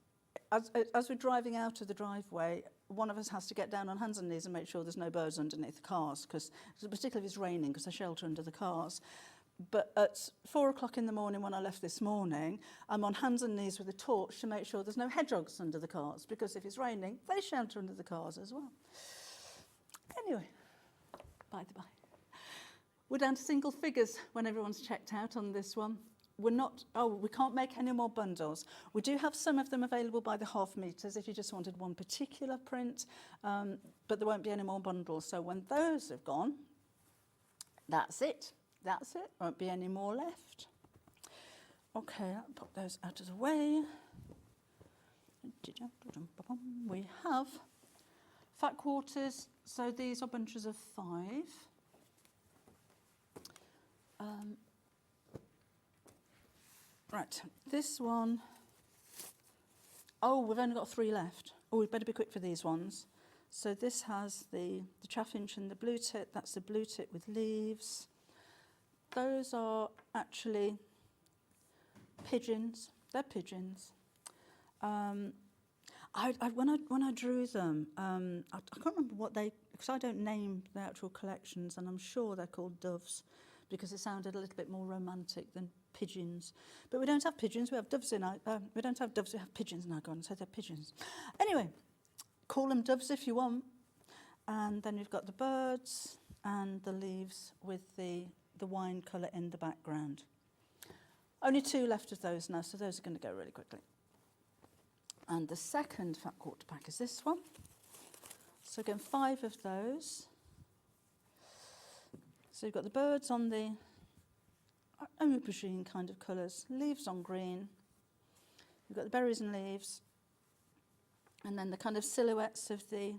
As we're driving out of the driveway, one of us has to get down on hands and knees and make sure there's no birds underneath the cars, because particularly if it's raining, because they shelter under the cars. But at 4 o'clock in the morning when I left this morning, I'm on hands and knees with a torch to make sure there's no hedgehogs under the cars, because if it's raining, they shelter under the cars as well. Anyway, by the by. We're down to single figures when everyone's checked out on this one. we're not, oh, we can't make any more bundles. We do have some of them available by the half meters if you just wanted one particular print, but there won't be any more bundles. So when those have gone, that's it. That's it. Won't be any more left. Okay, I'll pop those out of the way. We have fat quarters. So these are bunches of 5. Right, this one. Oh, we've only got 3 left. Oh, we'd better be quick for these ones. So this has the chaffinch and the blue tit. That's the blue tit with leaves. Those are actually pigeons. They're pigeons. When I drew them, I can't remember what they, because I don't name the actual collections, and I'm sure they're called doves, because it sounded a little bit more romantic than pigeons. But we don't have pigeons, we have doves in our, we don't have doves, we have pigeons now, go on, so they're pigeons. Anyway, call them doves if you want. And then you've got the birds and the leaves with the wine colour in the background. Only 2 left of those now, so those are going to go really quickly. And the second fat quarter pack is this one. So again, 5 of those. So you've got the birds on the aubergine kind of colours, leaves on green. You've got the berries and leaves. And then the kind of silhouettes of the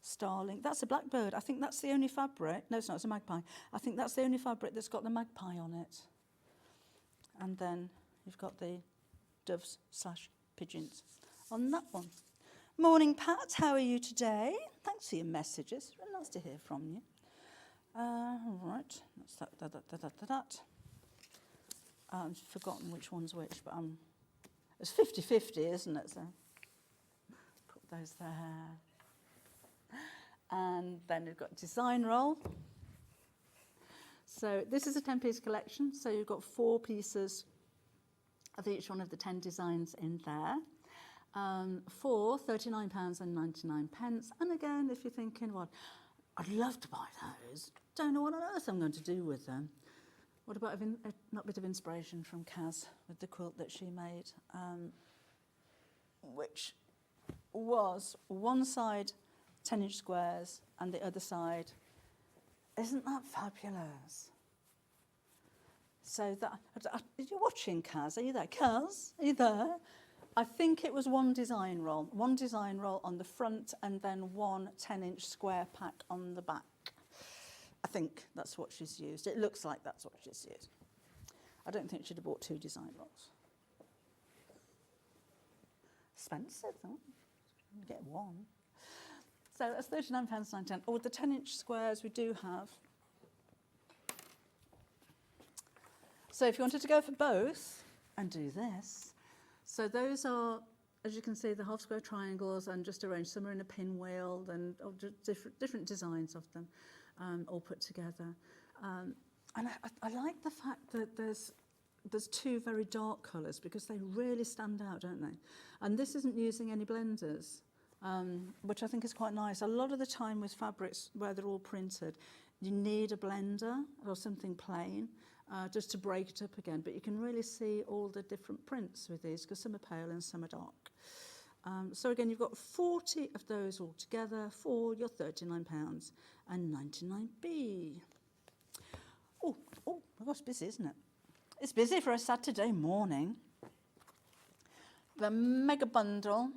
starling. That's a blackbird. I think that's the only fabric. No, it's not, it's a magpie. I think that's the only fabric that's got the magpie on it. And then you've got the doves / pigeons on that one. Morning, Pat. How are you today? Thanks for your messages. Really nice to hear from you. Right, that's that. I've forgotten which one's which, but it's 50-50, isn't it? So put those there. And then we've got design roll. So this is a 10-piece collection. So you've got 4 pieces of each one of the 10 designs in there. For £39.99. And again, if you're thinking, well, I'd love to buy those, don't know what on earth I'm going to do with them. What about a bit of inspiration from Kaz with the quilt that she made, which was one side 10-inch squares and the other side. Isn't that fabulous? So that, you're watching, Kaz, are you there? Kaz, are you there? I think it was one design roll on the front and then one 10-inch square pack on the back. I think that's what she's used. It looks like that's what she's used. I don't think she'd have bought 2 design rolls. Expensive, though. You get one. So that's £39.99. Oh, the 10-inch squares we do have. So if you wanted to go for both and do this, so those are, as you can see, the half square triangles and just arranged. Some are in a pinwheel and different designs of them, all put together. And I like the fact that there's 2 very dark colours because they really stand out, don't they? And this isn't using any blenders, which I think is quite nice. A lot of the time with fabrics where they're all printed, you need a blender or something plain just to break it up again. But you can really see all the different prints with these because some are pale and some are dark. So again, you've got 40 of those all together for your £39.99. Oh, my gosh, busy, isn't it? It's busy for a Saturday morning. The mega bundle.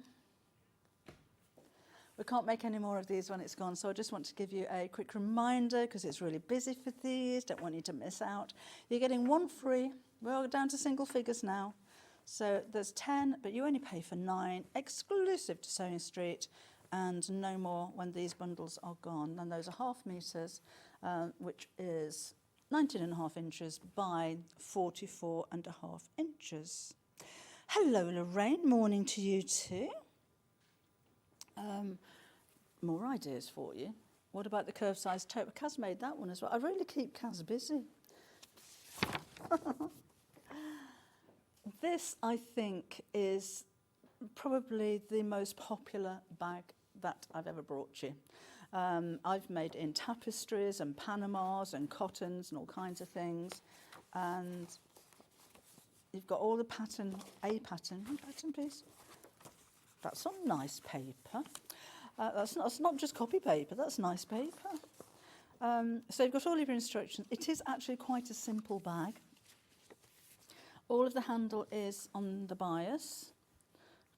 We can't make any more of these when it's gone, so I just want to give you a quick reminder because it's really busy for these. Don't want you to miss out. You're getting 1 free. We're down to single figures now. So there's 10, but you only pay for 9, exclusive to Sewing Street, and no more when these bundles are gone. And those are half meters, which is 19.5 inches by 44.5 inches. Hello, Lorraine. Morning to you too. More ideas for you. What about the curve size tote? Kaz made that one as well. I really keep Kaz busy. This, I think, is probably the most popular bag that I've ever brought you. I've made in tapestries and Panamas and cottons and all kinds of things. And you've got all the pattern, pattern piece. That's some nice paper. That's not just copy paper, that's nice paper. So you've got all of your instructions. It is actually quite a simple bag. All of the handle is on the bias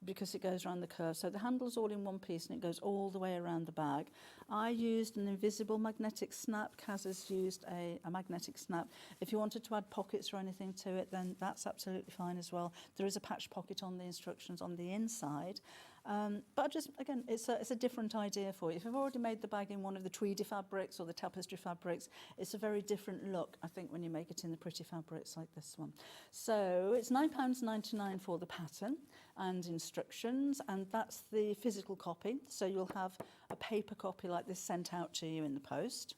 because it goes around the curve. So the handle's all in one piece and it goes all the way around the bag. I used an invisible magnetic snap. Kaz has used a magnetic snap. If you wanted to add pockets or anything to it, then that's absolutely fine as well. There is a patch pocket on the instructions on the inside. But just, again, it's a different idea for you. If you've already made the bag in one of the tweedy fabrics or the tapestry fabrics, it's a very different look, I think, when you make it in the pretty fabrics like this one. So it's £9.99 for the pattern and instructions, and that's the physical copy. So you'll have a paper copy like this sent out to you in the post.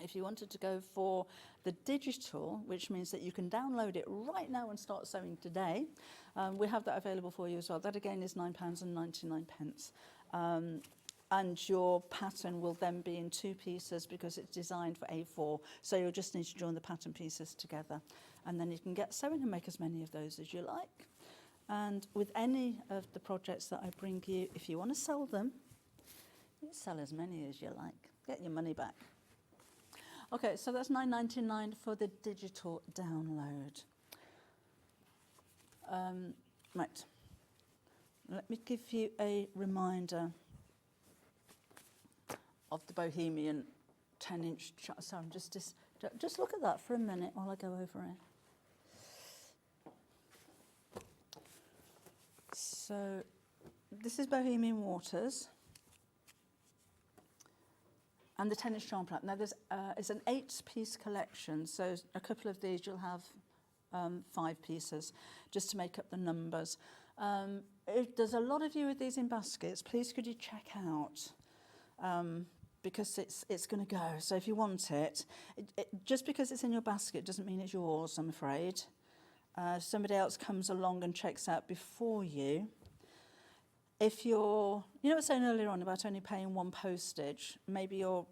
If you wanted to go for the digital, which means that you can download it right now and start sewing today, we have that available for you as well. That again is £9.99. And your pattern will then be in 2 pieces because it's designed for A4. So you'll just need to join the pattern pieces together. And then you can get sewing and make as many of those as you like. And with any of the projects that I bring you, if you want to sell them, you sell as many as you like. Get your money back. Okay, so that's £9.99 for the digital download. Right, let me give you a reminder of the Bohemian 10-inch chart. So I'm just look at that for a minute while I go over it. So this is Bohemian Waters. And the 10-inch charm plait. Now, it's an 8-piece collection, so a couple of these you'll have 5 pieces, just to make up the numbers. If there's a lot of you with these in baskets, please could you check out, because it's going to go. So if you want it, just because it's in your basket doesn't mean it's yours, I'm afraid. Somebody else comes along and checks out before you. If you're, you know what I was saying earlier on about only paying 1 postage, maybe you're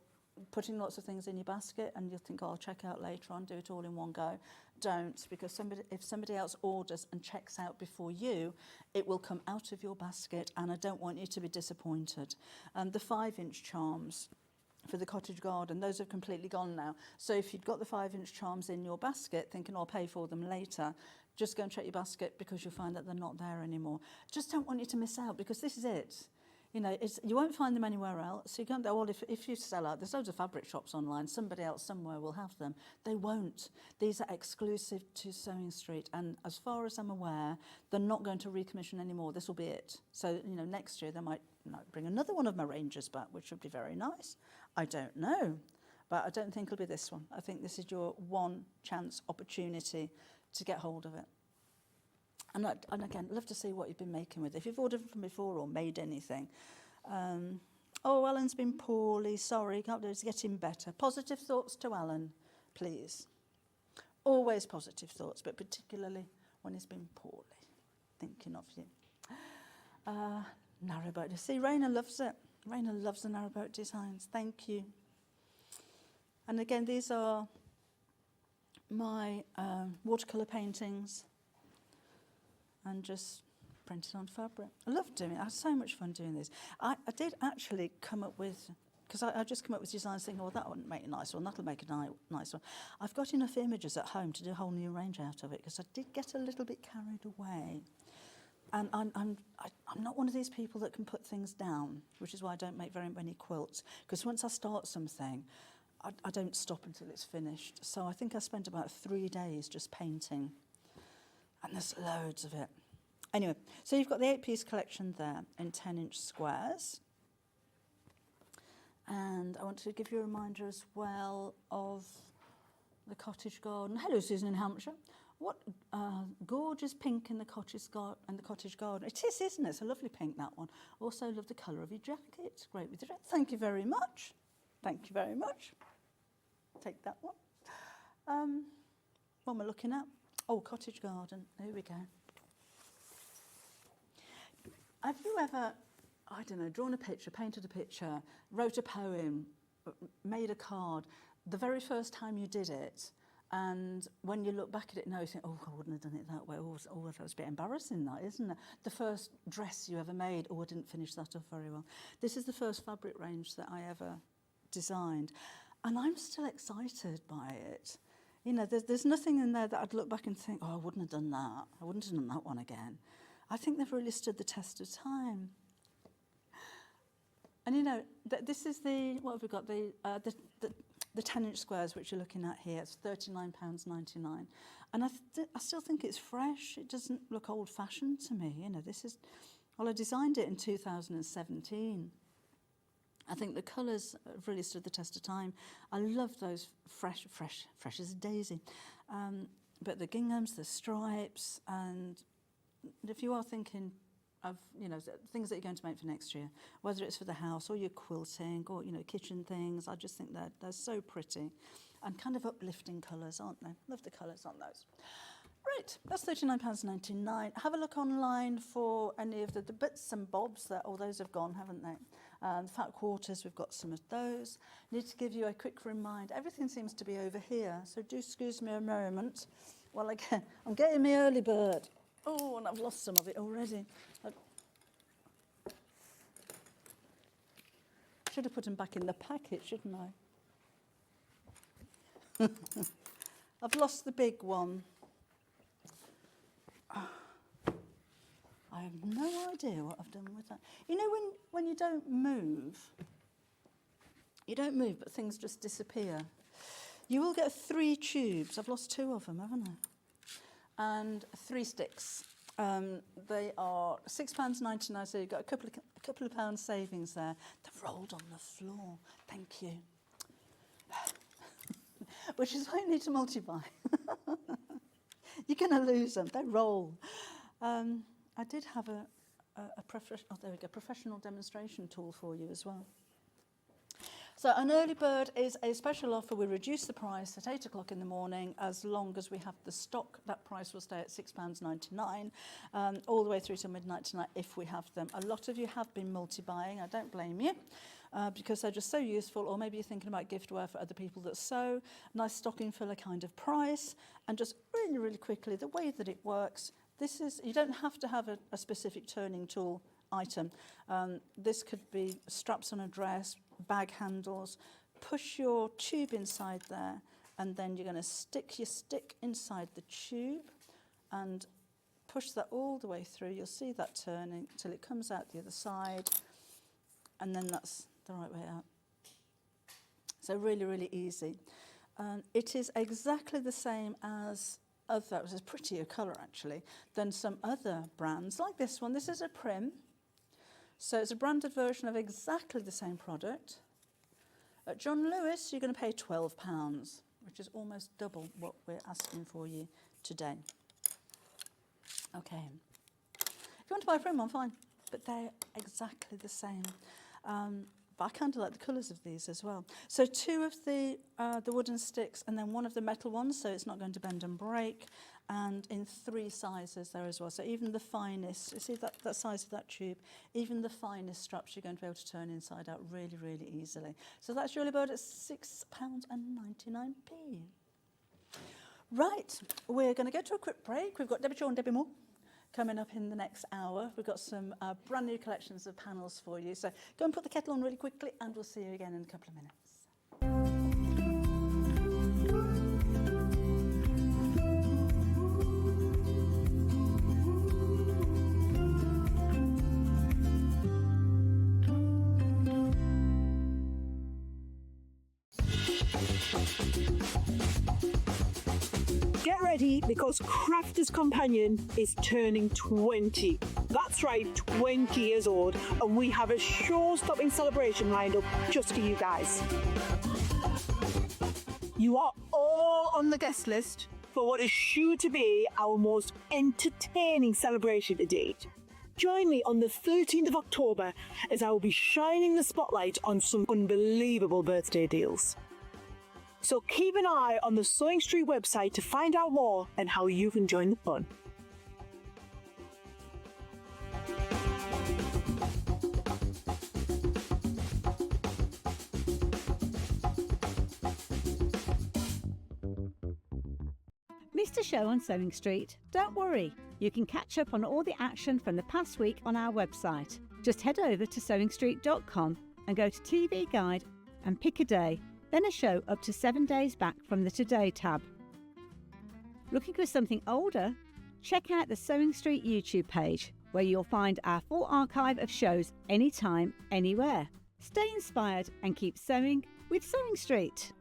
putting lots of things in your basket and you'll think, oh, I'll check out later on, do it all in one go. Don't, because if somebody else orders and checks out before you, it will come out of your basket, and I don't want you to be disappointed. The 5-inch charms for the cottage garden, those have completely gone now. So if you've got the 5-inch charms in your basket thinking, I'll pay for them later, just go and check your basket because you'll find that they're not there anymore. Just don't want you to miss out, because this is it. You know, you won't find them anywhere else. So you can't go, well, if you sell out, there's loads of fabric shops online, somebody else somewhere will have them. They won't. These are exclusive to Sewing Street, and as far as I'm aware, they're not going to recommission anymore. This will be it. So, you know, next year they might bring another one of my ranges back, which would be very nice. I don't know, but I don't think it'll be this one. I think this is your one chance opportunity to get hold of it. And again, love to see what you've been making with it. If you've ordered from before or made anything. Oh, Alan's been poorly. Sorry, can't do it. It's getting better. Positive thoughts to Alan, please. Always positive thoughts, but particularly when he's been poorly. Thinking of you. Narrowboat. See, Raina loves it. Raina loves the narrowboat designs. Thank you. And again, these are my watercolour paintings. And just printed on fabric. I love doing it. I had so much fun doing this. I did actually come up with, because I just come up with designs thinking, well, that wouldn't make a nice one, that'll make a nice one. I've got enough images at home to do a whole new range out of it, because I did get a little bit carried away. And I'm not one of these people that can put things down, which is why I don't make very many quilts, because once I start something, I don't stop until it's finished. So I think I spent about 3 days just painting. And there's loads of it. Anyway, so you've got the 8-piece collection there in 10-inch squares. And I want to give you a reminder as well of the cottage garden. Hello, Susan in Hampshire. What gorgeous pink in the cottage garden. It is, isn't it? It's a lovely pink, that one. Also love the colour of your jacket. It's great with your jacket. Thank you very much. Thank you very much. Take that one. What am I looking at? Oh, cottage garden. There we go. Have you ever, I don't know, drawn a picture, painted a picture, wrote a poem, made a card? The very first time you did it, And when you look back at it now, you think, oh, I wouldn't have done it that way. Oh, that was a bit embarrassing, that, isn't it? The first dress you ever made, oh, I didn't finish that off very well. This is the first fabric range that I ever designed. And I'm still excited by it. You know, there's nothing in there that I'd look back and think, oh, I wouldn't have done that. I wouldn't have done that one again. I think they've really stood the test of time. And, you know, this is what have we got? The 10-inch squares, which you're looking at here, it's £39.99. And I still think it's fresh. It doesn't look old-fashioned to me. You know, I designed it in 2017. I think the colours have really stood the test of time. I love those fresh as a daisy. But the ginghams, the stripes, and if you are thinking of, you know, things that you're going to make for next year, whether it's for the house or your quilting or, you know, kitchen things, I just think they're so pretty and kind of uplifting colours, aren't they? Love the colours on those. Right, that's £39.99. Have a look online for any of the bits and bobs all those have gone, haven't they? Fat quarters, we've got some of those. Need to give you a quick reminder. Everything seems to be over here, so do excuse me a moment. Well, again, I'm getting my early bird. Oh, and I've lost some of it already. I should have put them back in the packet, shouldn't I? I've lost the big one. I have no idea what I've done with that. You know, when you don't move, but things just disappear. You will get 3 tubes. I've lost 2 of them, haven't I? And 3 sticks. They are £6.99, so you've got a couple of pounds savings there. They've rolled on the floor. Thank you. Which is why you need to multi-buy. You're going to lose them. They roll. I did have a professional demonstration tool for you as well. So an early bird is a special offer. We reduce the price at 8 o'clock in the morning as long as we have the stock. That price will stay at £6.99 all the way through to midnight tonight if we have them. A lot of you have been multi-buying. I don't blame you because they're just so useful, or maybe you're thinking about giftware for other people that sew. Nice stocking filler kind of price. And just really, really quickly, the way that it works, you don't have to have a specific turning tool item. This could be straps on a dress, bag handles. Push your tube inside there, and then you're going to stick your stick inside the tube and push that all the way through. You'll see that turning till it comes out the other side, and then that's the right way out. So really, really easy. It is exactly the same as other, it's a prettier colour actually, than some other brands like this one. This is a Prim. So it's a branded version of exactly the same product. At John Lewis, you're going to pay £12, which is almost double what we're asking for you today. Okay. If you want to buy a Prim one, fine, but they're exactly the same. But I kind of like the colours of these as well. So 2 of the wooden sticks and then 1 of the metal ones, so it's not going to bend and break, and in 3 sizes there as well. So even the finest, you see that size of that tube, even the finest straps you're going to be able to turn inside out really, really easily. So that's your early bird at £6.99. Right, we're going to go to a quick break. We've got Debbi and Debbi Moore coming up in the next hour. We've got some brand new collections of panels for you. So go and put the kettle on really quickly, and we'll see you again in a couple of minutes. Get ready, because Crafters Companion is turning 20. That's right, 20 years old, and we have a show-stopping celebration lined up just for you guys. You are all on the guest list for what is sure to be our most entertaining celebration to date. Join me on the 13th of October as I will be shining the spotlight on some unbelievable birthday deals. So keep an eye on the Sewing Street website to find out more and how you can join the fun. missed a show on Sewing Street? Don't worry, you can catch up on all the action from the past week on our website. Just head over to sewingstreet.com and go to TV Guide and pick a day, then a show up to 7 days back from the Today tab. Looking for something older? Check out the Sewing Street YouTube page, where you'll find our full archive of shows anytime, anywhere. Stay inspired and keep sewing with Sewing Street.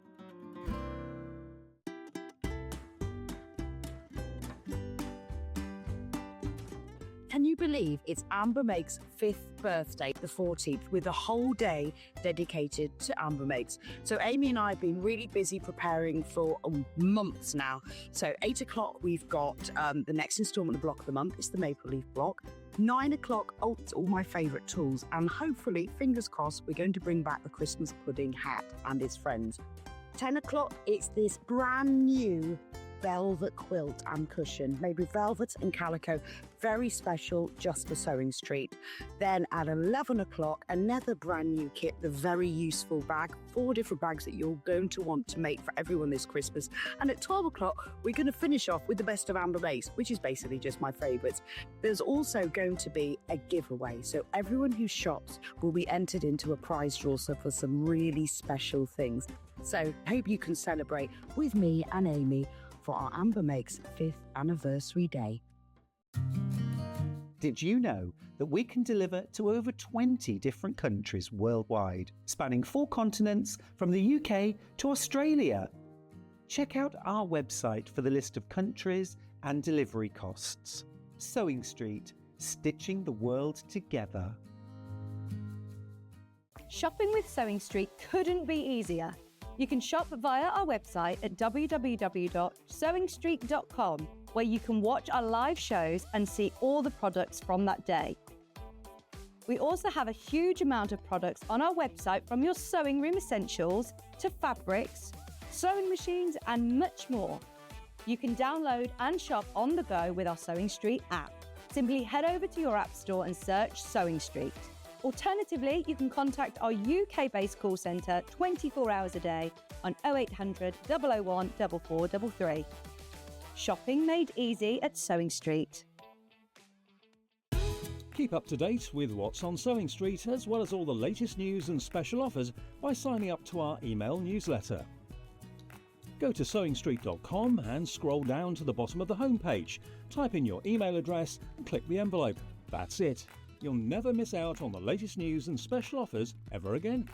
Can you believe it's Amber Make's 5th birthday, the 14th, with a whole day dedicated to Amber Makes? So Amy and I have been really busy preparing for months now. So 8 o'clock, we've got the next instalment of Block of the Month. It's the Maple Leaf Block. 9 o'clock, it's all my favourite tools. And hopefully, fingers crossed, we're going to bring back the Christmas pudding hat and his friends. 10 o'clock, it's this brand new velvet quilt and cushion made with velvet and calico, very special just for Sewing Street. Then at 11 o'clock, another brand new kit, the very useful bag, 4 different bags that you're going to want to make for everyone this Christmas. And at 12 o'clock, we're going to finish off with the best of Amber Makes, which is basically just my favourites. There's also going to be a giveaway, so everyone who shops will be entered into a prize draw for some really special things. So hope you can celebrate with me and Amy for our Amber Makes 5th anniversary day. Did you know that we can deliver to over 20 different countries worldwide, spanning 4 continents from the UK to Australia? Check out our website for the list of countries and delivery costs. Sewing Street, stitching the world together. Shopping with Sewing Street couldn't be easier. You can shop via our website at www.sewingstreet.com, where you can watch our live shows and see all the products from that day. We also have a huge amount of products on our website, from your sewing room essentials to fabrics, sewing machines and much more. You can download and shop on the go with our Sewing Street app. Simply head over to your app store and search Sewing Street. Alternatively, you can contact our UK-based call centre 24 hours a day on 0800 001 4433. Shopping made easy at Sewing Street. Keep up to date with what's on Sewing Street, as well as all the latest news and special offers, by signing up to our email newsletter. Go to sewingstreet.com and scroll down to the bottom of the homepage. Type in your email address and click the envelope. That's it. You'll never miss out on the latest news and special offers ever again.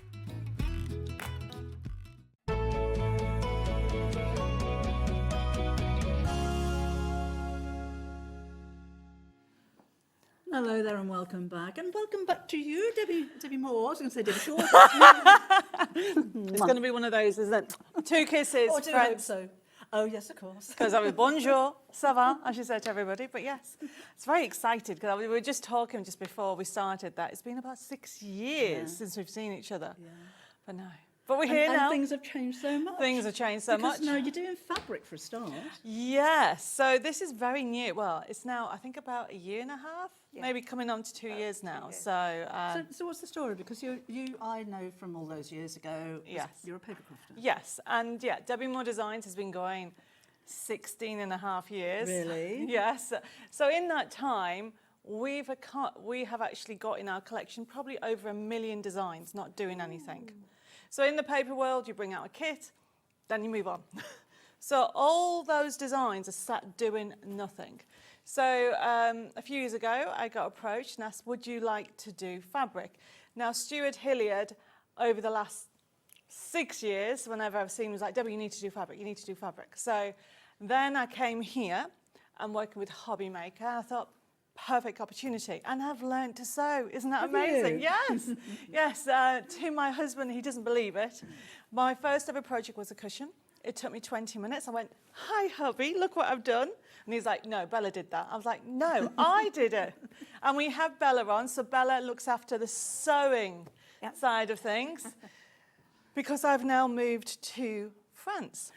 Hello there and welcome back. And welcome back to you, Debbi Moore. I was going to say Debbie Shaw. It's going to be one of those, isn't it? 2 kisses, Oh, I do hope friends. so. Oh, yes, of course. Because I was bonjour, ça va, I should say to everybody. But yes, it's very excited because we were just talking just before we started that it's been about 6 years since we've seen each other. Yeah. But no. But we're here now. And things have changed so much. Things have changed so much. Because now you're doing fabric for a start. Yes. So this is very new. Well, it's now, I think, about a year and a half, maybe coming on to 2 years now. So what's the story? Because you I know from all those years ago, yes, you're a paper crafter. Yes. And yeah, Debbi Moore Designs has been going 16 and a half years. Really? Yes. So in that time, we have actually got in our collection probably over 1 million designs not doing anything. So in the paper world, you bring out a kit, then you move on. So all those designs are sat doing nothing. So a few years ago, I got approached and asked, would you like to do fabric? Now, Stuart Hilliard, over the last 6 years, whenever I've seen him, was like, Debbie, you need to do fabric, you need to do fabric. So then I came here and working with Hobby Maker. I thought, perfect opportunity, and I've learned to sew. Isn't that amazing? Yes, yes. To my husband, he doesn't believe it. My first ever project was a cushion. It took me 20 minutes. I went, hi, hubby, look what I've done. And he's like, no, Bella did that. I was like, no, I did it. And we have Bella on, so Bella looks after the sewing side of things, because I've now moved to France.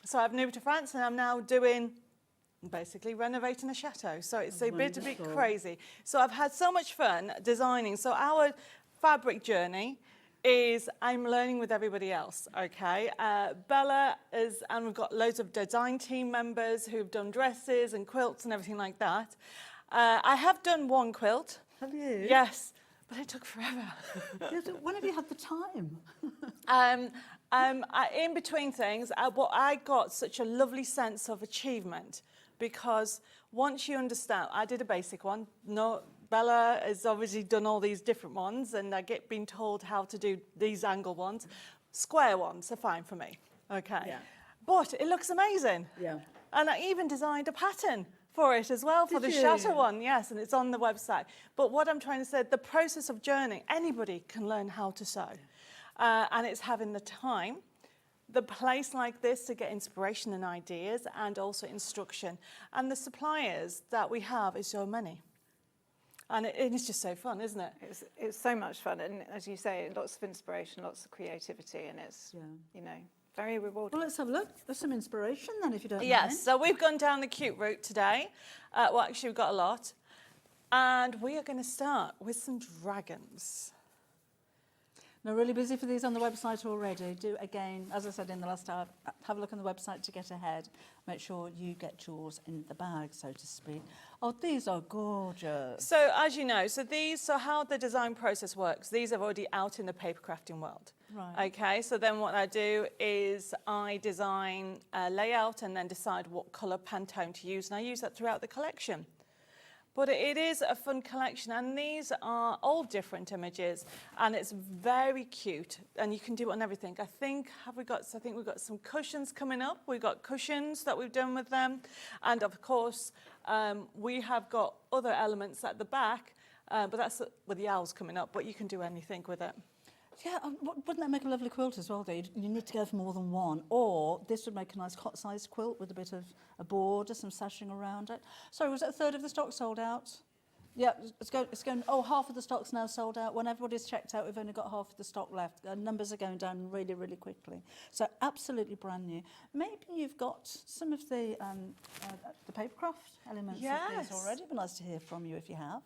So I've moved to France, and I'm now doing basically renovating a chateau. So it's a bit crazy. So I've had so much fun designing. So our fabric journey is I'm learning with everybody else, okay? Bella is, and we've got loads of design team members who've done dresses and quilts and everything like that. I have done one quilt. Have you? Yes, but it took forever. When have you had the time? In between things, I got such a lovely sense of achievement because once you understand, I did a basic one. No, Bella has obviously done all these different ones, and I get being told how to do these angle ones. Square ones are fine for me, okay? Yeah. But it looks amazing. Yeah. And I even designed a pattern for it as well, for Did the you? shatter one, yes, and it's on the website. But what I'm trying to say, the process of journeying, anybody can learn how to sew. And it's having the time, the place like this to get inspiration and ideas, and also instruction. And the suppliers that we have is so many. And it's just so fun, isn't it? It's so much fun, and as you say, lots of inspiration, lots of creativity, and it's, you know, very rewarding. Well, let's have a look. There's some inspiration then, if you don't mind. Yes, so we've gone down the cute route today. Well, actually, we've got a lot. And we are going to start with some dragons. Now, really busy for these on the website already. Do, again, as I said in the last hour, have a look on the website to get ahead. Make sure you get yours in the bag, so to speak. Oh, these are gorgeous. So, as you know, so how the design process works, these are already out in the paper crafting world. Right. Okay, so then what I do is I design a layout and then decide what colour Pantone to use, and I use that throughout the collection. But it is a fun collection, and these are all different images, and it's very cute, and you can do it on everything. I think we've got some cushions coming up. We've got cushions that we've done with them, and of course we have got other elements at the back, but that's with the owls coming up. But you can do anything with it. Yeah, wouldn't that make a lovely quilt as well, though? You need to go for more than one. Or this would make a nice cot-sized quilt with a bit of a border, some sashing around it. Sorry, was it a third of the stock sold out? Yeah, it's going, oh, half of the stock's now sold out. When everybody's checked out, we've only got half of the stock left. Numbers are going down really, really quickly. So absolutely brand new. Maybe you've got some of the papercraft elements of these already. It'd be nice to hear from you if you have.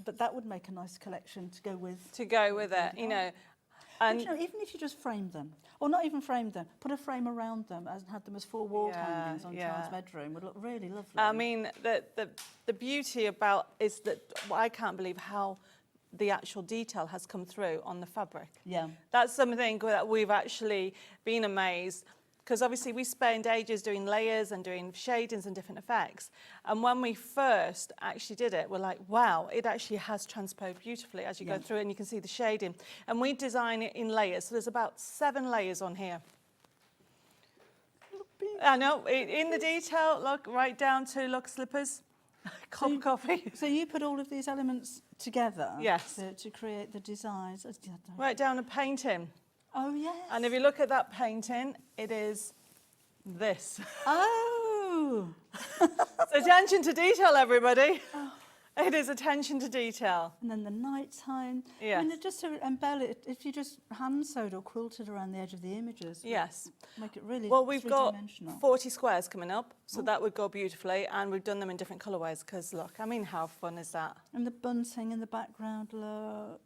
But that would make a nice collection to go with. You know. And but, you know, even if you just frame them, or not even frame them, put a frame around them and had them as four wall hangings on Charles' bedroom, would look really lovely. I mean, the beauty about is that I can't believe how the actual detail has come through on the fabric. Yeah. That's something that we've actually been amazed, because obviously we spend ages doing layers and doing shadings and different effects. And when we first actually did it, we're like, wow, it actually has transposed beautifully as you go through it, and you can see the shading. And we design it in layers. So there's about 7 layers on here. I know, in the detail, look, right down to, look, slippers, coffee. So you put all of these elements together Yes. to create the designs. Right down to painting. Oh, yes. And if you look at that painting, it is this. Oh! It's attention to detail, everybody. Oh. It is attention to detail. And then the nighttime. Yes. I mean, just to embellish it, if you just hand-sewed or quilted around the edge of the images. Yes. Make it really Well, we've got three-dimensional. 40 squares coming up, so that would go beautifully, and we've done them in different colourways, because, look, I mean, how fun is that? And the bunting in the background, look.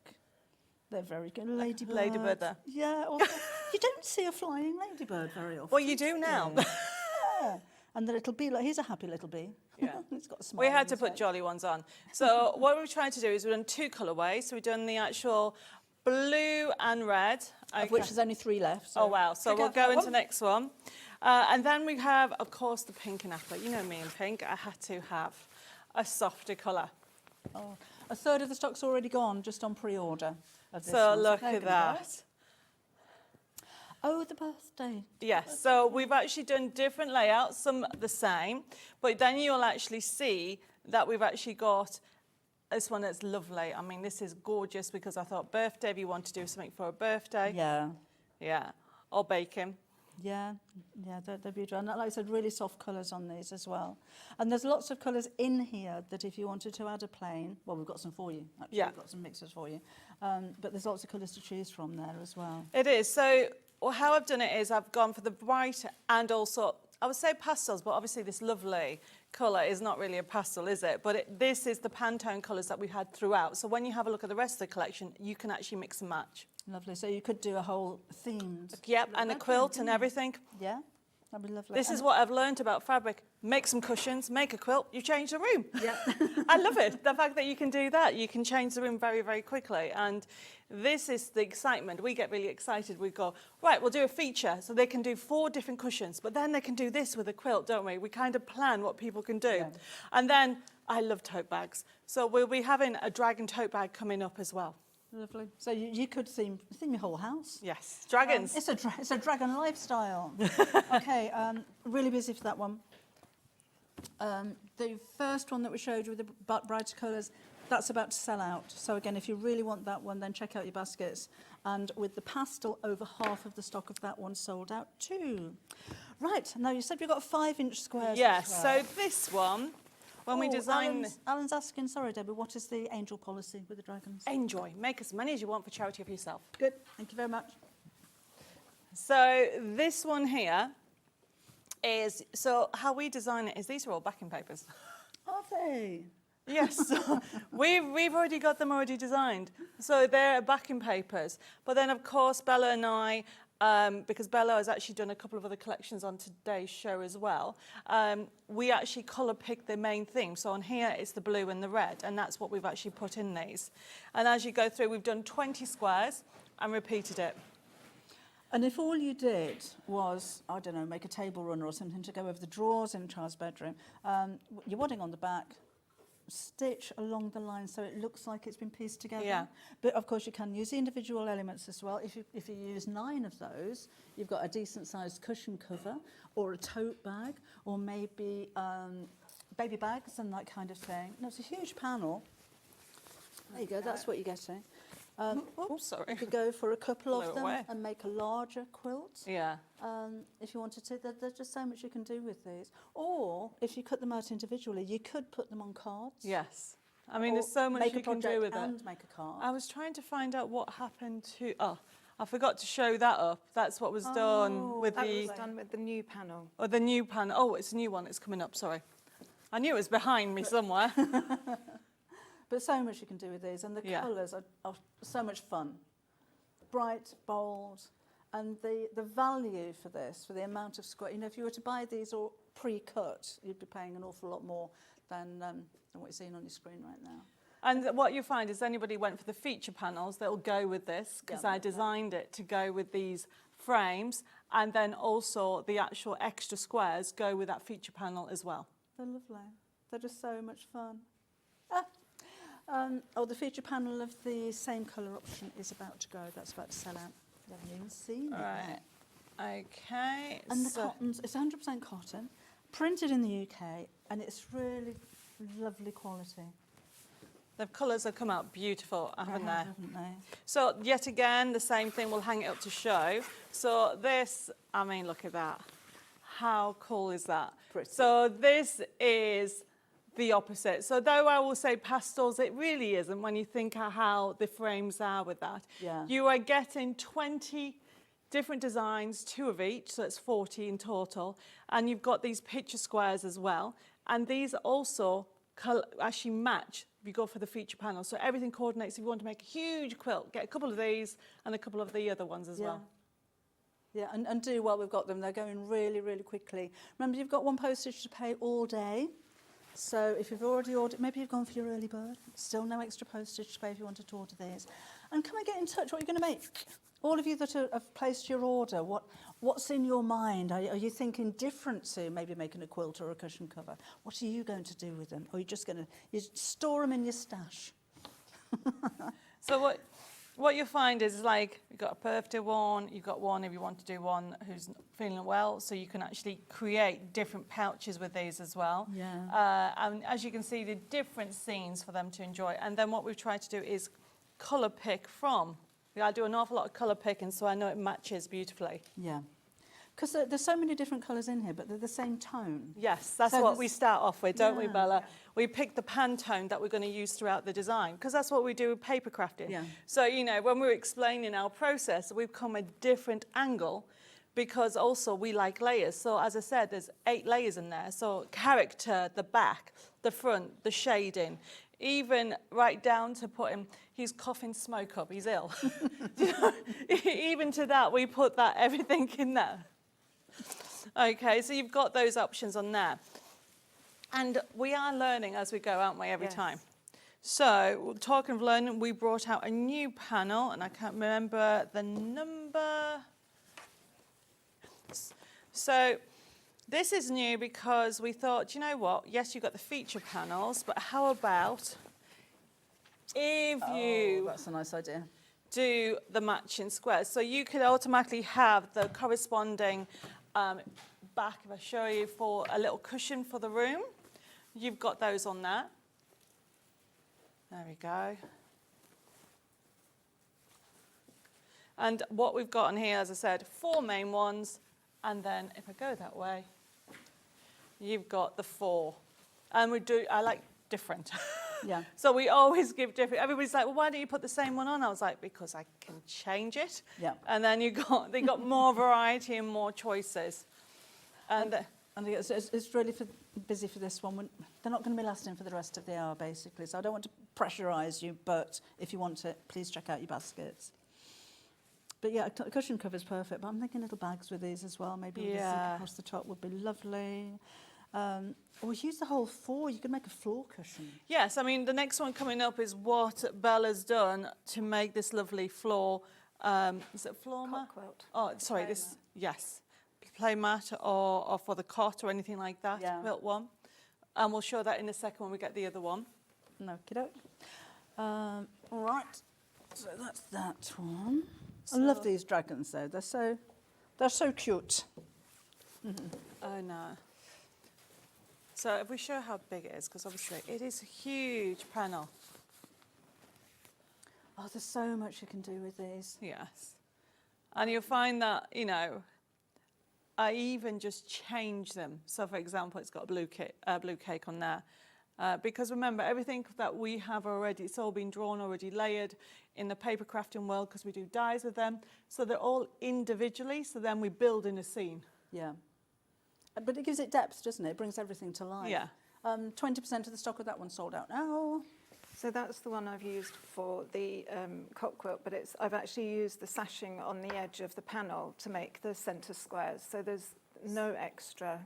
They're very good. Ladybird. Ladybird there. Yeah. Also, you don't see a flying ladybird very often. Well, you do now. Yeah. And the little bee, like, he's a happy little bee. Yeah. It's got a smile We on had to his put face. jolly ones on. So what we're trying to do is we've done 2 colourways. So we've done the actual blue and red. Of which there's only 3 left. Oh, wow. So check we'll out go that into one. the next one. And then we have, of course, the pink and aqua. You know me and pink. I had to have a softer colour. Oh, a third of the stock's already gone, just on pre-order of this So one. look there at you go. that. Oh, the birthday. Yes, so we've actually done different layouts, some the same, but then you'll actually see that we've actually got this one that's lovely. I mean, this is gorgeous, because I thought birthday, if you want to do something for a birthday. Yeah. Yeah, or baking. Yeah, they're beautiful. And like I said, really soft colours on these as well. And there's lots of colours in here that if you wanted to add a plain, well, we've got some for you, actually. Yeah. We've got some mixes for you. But there's lots of colours to choose from there as well. It is. So how I've done it is I've gone for the bright and also I would say pastels, but obviously this lovely colour is not really a pastel, is it? But this is the Pantone colours that we've had throughout. So when you have a look at the rest of the collection, you can actually mix and match. Lovely. So you could do a whole themed. Yep, and a quilt and everything. Yeah, that'd be lovely. This is what I've learned about fabric. Make some cushions, make a quilt, you change the room. Yeah. I love it. The fact that you can do that, you can change the room very, very quickly. And this is the excitement. We get really excited. We go, right, we'll do a feature. So they can do 4 different cushions, but then they can do this with a quilt, don't we? We kind of plan what people can do. Yeah. And then I love tote bags. So we'll be having a dragon tote bag coming up as well. Lovely. So you could theme your whole house. Yes, dragons. It's a dragon lifestyle. Okay, really busy for that one. The first one that we showed with the brighter colours, that's about to sell out. So again, if you really want that one, then check out your baskets. And with the pastel, over half of the stock of that one sold out too. Right, now you said we've got 5-inch squares. Yes, as well. so this one, when we design... Alan's asking, sorry Debbie, what is the angel policy with the dragons? Enjoy. Make as many as you want for charity of yourself. Good, thank you very much. So this one here is, so how we design it is these are all backing papers. Are they? Yes, so we've already got them already designed. So they're backing papers. But then, of course, Bella and I, because Bella has actually done a couple of other collections on today's show as well, we actually colour pick the main theme. So on here, it's the blue and the red, and that's what we've actually put in these. And as you go through, we've done 20 squares and repeated it. And if all you did was, I don't know, make a table runner or something to go over the drawers in Charles' bedroom, your wadding on the back, stitch along the line so it looks like it's been pieced together. Yeah. But of course you can use the individual elements as well. If you use 9 of those, you've got a decent sized cushion cover or a tote bag or maybe baby bags and that kind of thing. No, it's a huge panel. There you go, that's what you're getting. Oops, sorry. You could go for a couple of them away. and make a larger quilt. Yeah. If you wanted to, there's just so much you can do with these. Or if you cut them out individually, you could put them on cards. Yes. I mean, there's so much you can do with it. And make a card. I was trying to find out what happened to... Oh, I forgot to show that up. That's what was done with that the... was done with the new panel. Oh, the new panel. Oh, it's a new one. It's coming up, sorry. I knew it was behind me somewhere. But so much you can do with these. And the colours are so much fun. Bright, bold. And the value for this, for the amount of square... You know, if you were to buy these all pre-cut, you'd be paying an awful lot more than what you're seeing on your screen right now. And what you find is anybody went for the feature panels, they'll go with this, because I designed it to go with these frames, and then also the actual extra squares go with that feature panel as well. They're lovely. They're just so much fun. The feature panel of the same colour option is about to go. That's about to sell out. You haven't even seen it yet. Okay. And the cotton's, it's 100% cotton, printed in the UK, and it's really lovely quality. The colours have come out beautiful, haven't they? Haven't they? So yet again, the same thing, we'll hang it up to show. So this, I mean, look at that. How cool is that? Pretty. So this is the opposite. So though I will say pastels, it really isn't when you think of how the frames are with that. Yeah. You are getting 20 different designs, 2 of each, so it's 40 in total. And you've got these picture squares as well. And these also actually match if you go for the feature panel. So everything coordinates. If you want to make a huge quilt, get a couple of these and a couple of the other ones as well. Yeah, and do while we've got them. They're going really, really quickly. Remember, you've got one postage to pay all day. So if you've already ordered, maybe you've gone for your early bird, still no extra postage to pay if you wanted to order these. And come and get in touch. What are you going to make? All of you that have placed your order, what's in your mind? Are you thinking different to maybe making a quilt or a cushion cover? What are you going to do with them? Or are you just going to store them in your stash? So what you'll find is, like, you've got a birthday one, you've got one if you want to do one who's feeling well, so you can actually create different pouches with these as well. Yeah. And as you can see, the different scenes for them to enjoy. And then what we've tried to do is colour pick from. I do an awful lot of colour picking, so I know it matches beautifully. Yeah. Because there's so many different colours in here, but they're the same tone. Yes, that's what we start off with, don't we, Bella? We pick the Pantone that we're going to use throughout the design, because that's what we do with paper crafting. Yeah. So, you know, when we're explaining our process, we've come a different angle because also we like layers. So as I said, there's 8 layers in there. So character, the back, the front, the shading, even right down to putting, he's coughing smoke up, he's ill. You know, even to that, we put that everything in there. Okay, so you've got those options on there. And we are learning as we go, aren't we, every time? So, talking of learning, we brought out a new panel, and I can't remember the number. So, this is new because we thought, you know what, yes, you've got the feature panels, but how about if you... that's a nice idea. Do the matching squares. So you could automatically have the corresponding back, if I show you, for a little cushion for the room. You've got those on there. There we go. And what we've got on here, as I said, 4 main ones. And then if I go that way, you've got the 4. And I like different. Yeah. So we always give different. Everybody's like, well, why don't you put the same one on? I was like, because I can change it. Yeah. And then they got more variety and more choices. And it's really busy for this one. They're not going to be lasting for the rest of the hour, basically. So I don't want to pressurise you, but if you want it, please check out your baskets. But yeah, a cushion cover is perfect. But I'm thinking little bags with these as well. Maybe with a zip across the top would be lovely. Or use the whole 4. You could make a floor cushion. Yes, I mean, the next one coming up is what Bella's done to make this lovely floor. Is it floor mat? Quilt. Oh, sorry, yes. Play mat or for the cot or anything like that, quilt one. And we'll show that in a second when we get the other one. Okey-doke. All right, so that's that one. I love these dragons though. They're so cute. Oh no. So if we show how big it is, because obviously it is a huge panel. Oh, there's so much you can do with these. Yes. And you'll find that, you know, I even just change them. So for example, it's got a blue cake on there. Because remember, everything that we have already, it's all been drawn already, layered in the paper crafting world, because we do dies with them. So they're all individually, so then we build in a scene. Yeah. But it gives it depth, doesn't it? It brings everything to life. Yeah. 20% of the stock of that one sold out now. So that's the one I've used for the cot quilt, but I've actually used the sashing on the edge of the panel to make the centre squares. So there's no extra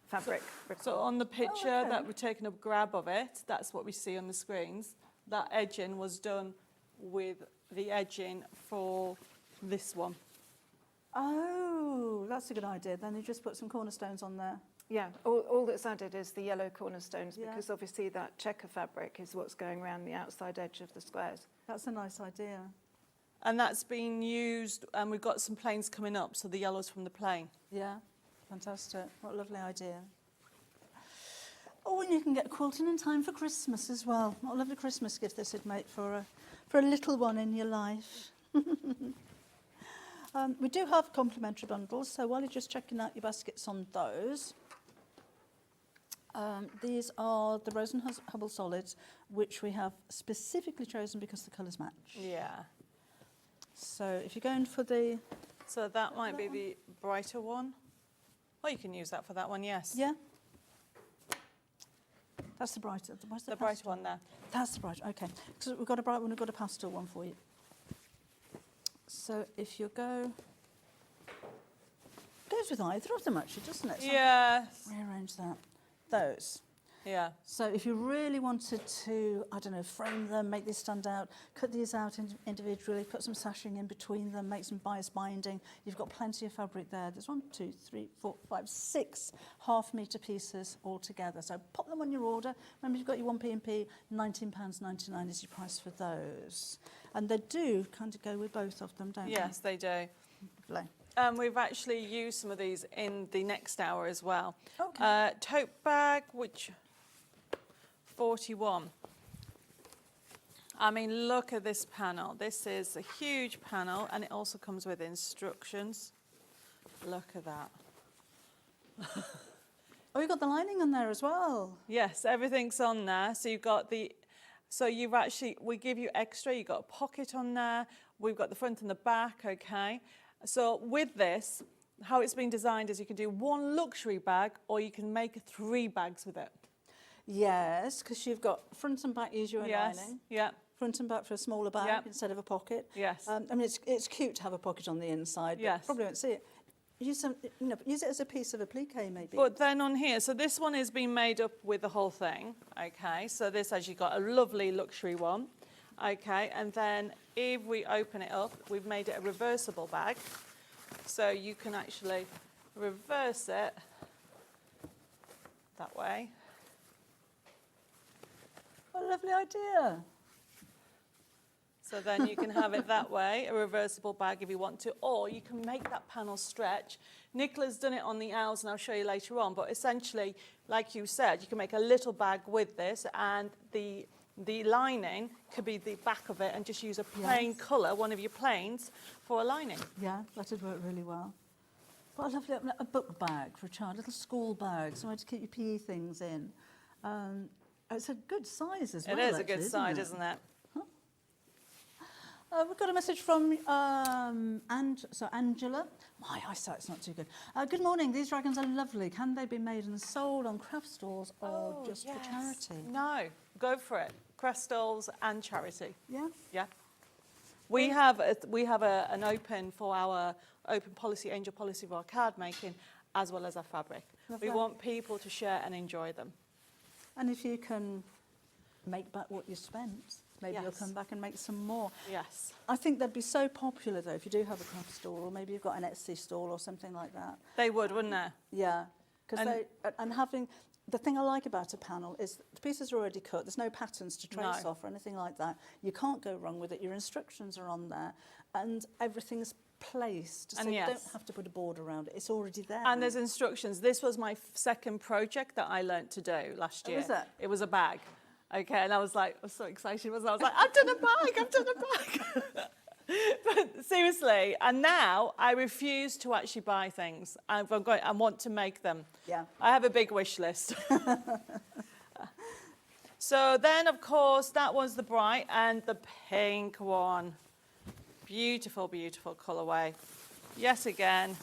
fabric. So on the picture that we're taking a grab of it, that's what we see on the screens. That edging was done with the edging for this one. Oh, that's a good idea. Then you just put some cornerstones on there. Yeah, all that's added is the yellow cornerstones, because obviously that checker fabric is what's going around the outside edge of the squares. That's a nice idea. And that's been used, and we've got some planes coming up, so the yellow's from the plane. Yeah, fantastic. What a lovely idea. Oh, and you can get quilting in time for Christmas as well. What a lovely Christmas gift this would make for a little one in your life. We do have complimentary bundles, so while you're just checking out your baskets on those, these are the Rose and Hubble Solids, which we have specifically chosen because the colours match. Yeah. So if you're going for the... So that might be the brighter one. Oh, you can use that for that one, yes. Yeah. That's the brighter. Where's the brighter one there. That's the brighter, okay. So we've got a bright one, we've got a pastel one for you. So if you go... Goes with either of them actually, doesn't it? So yes. Rearrange that. Those. Yeah. So if you really wanted to, I don't know, frame them, make these stand out, cut these out individually, put some sashing in between them, make some bias binding, you've got plenty of fabric there. There's 1, 2, 3, 4, 5, 6 half-metre pieces all together. So pop them on your order. Remember, you've got your 1p&p, £19.99 is your price for those. And they do kind of go with both of them, don't they? Yes, they do. Lovely. We've actually used some of these in the next hour as well. Okay. Tote bag, which 41. I mean, look at this panel. This is a huge panel, and it also comes with instructions. Look at that. Oh, you've got the lining on there as well. Yes, everything's on there. So you've got the, so you've actually, we give you extra. You've got a pocket on there. We've got the front and the back, okay. So with this, how it's been designed is you can do one luxury bag or you can make 3 bags with it. Yes, because you've got front and back user lining. Yeah. Front and back for a smaller bag Yep. instead of a pocket. Yes. I mean, it's cute to have a pocket on the inside, but Yes. probably won't see it. Use use it as a piece of applique maybe. But then on here, so this one is being made up with the whole thing. Okay, so this has you got a lovely luxury one. Okay, and then if we open it up, we've made it a reversible bag. So you can actually reverse it that way. What a lovely idea. So then you can have it that way, a reversible bag if you want to, or you can make that panel stretch. Nicola's done it on the owls, and I'll show you later on, but essentially, like you said, you can make a little bag with this, and the lining could be the back of it, and just use a plain colour, one of your plains, for a lining. Yeah, that would work really well. What a lovely a book bag for a child, a little school bag, somewhere to keep your PE things in. It's a good size as well. It is a good size, isn't it? We've got a message from Angela. My eyesight's not too good. Good morning. These dragons are lovely. Can they be made and sold on craft stalls or just for charity? No, go for it. Craft stalls and charity. Yeah. Yeah. We have an open for our open policy, angel policy for our card making, as well as our fabric. Lovely. We want people to share and enjoy them. And if you can make back what you spent, maybe you'll come back and make some more. Yes. I think they'd be so popular though if you do have a craft store, or maybe you've got an Etsy store or something like that. They would, wouldn't they? Yeah, because and having the thing I like about a panel is the pieces are already cut. There's no patterns to trace off or anything like that. You can't go wrong with it. Your instructions are on there, and everything's placed, so you don't have to put a board around it. It's already there. And there's instructions. This was my second project that I learnt to do last year. Was it? It was a bag. Okay, and I was so excited. I was like, I've done a bag, I've done a bag. But seriously, and now I refuse to actually buy things. I want to make them. Yeah. I have a big wish list. So then, of course, that was the bright and the pink one. Beautiful, beautiful colourway. Yet again,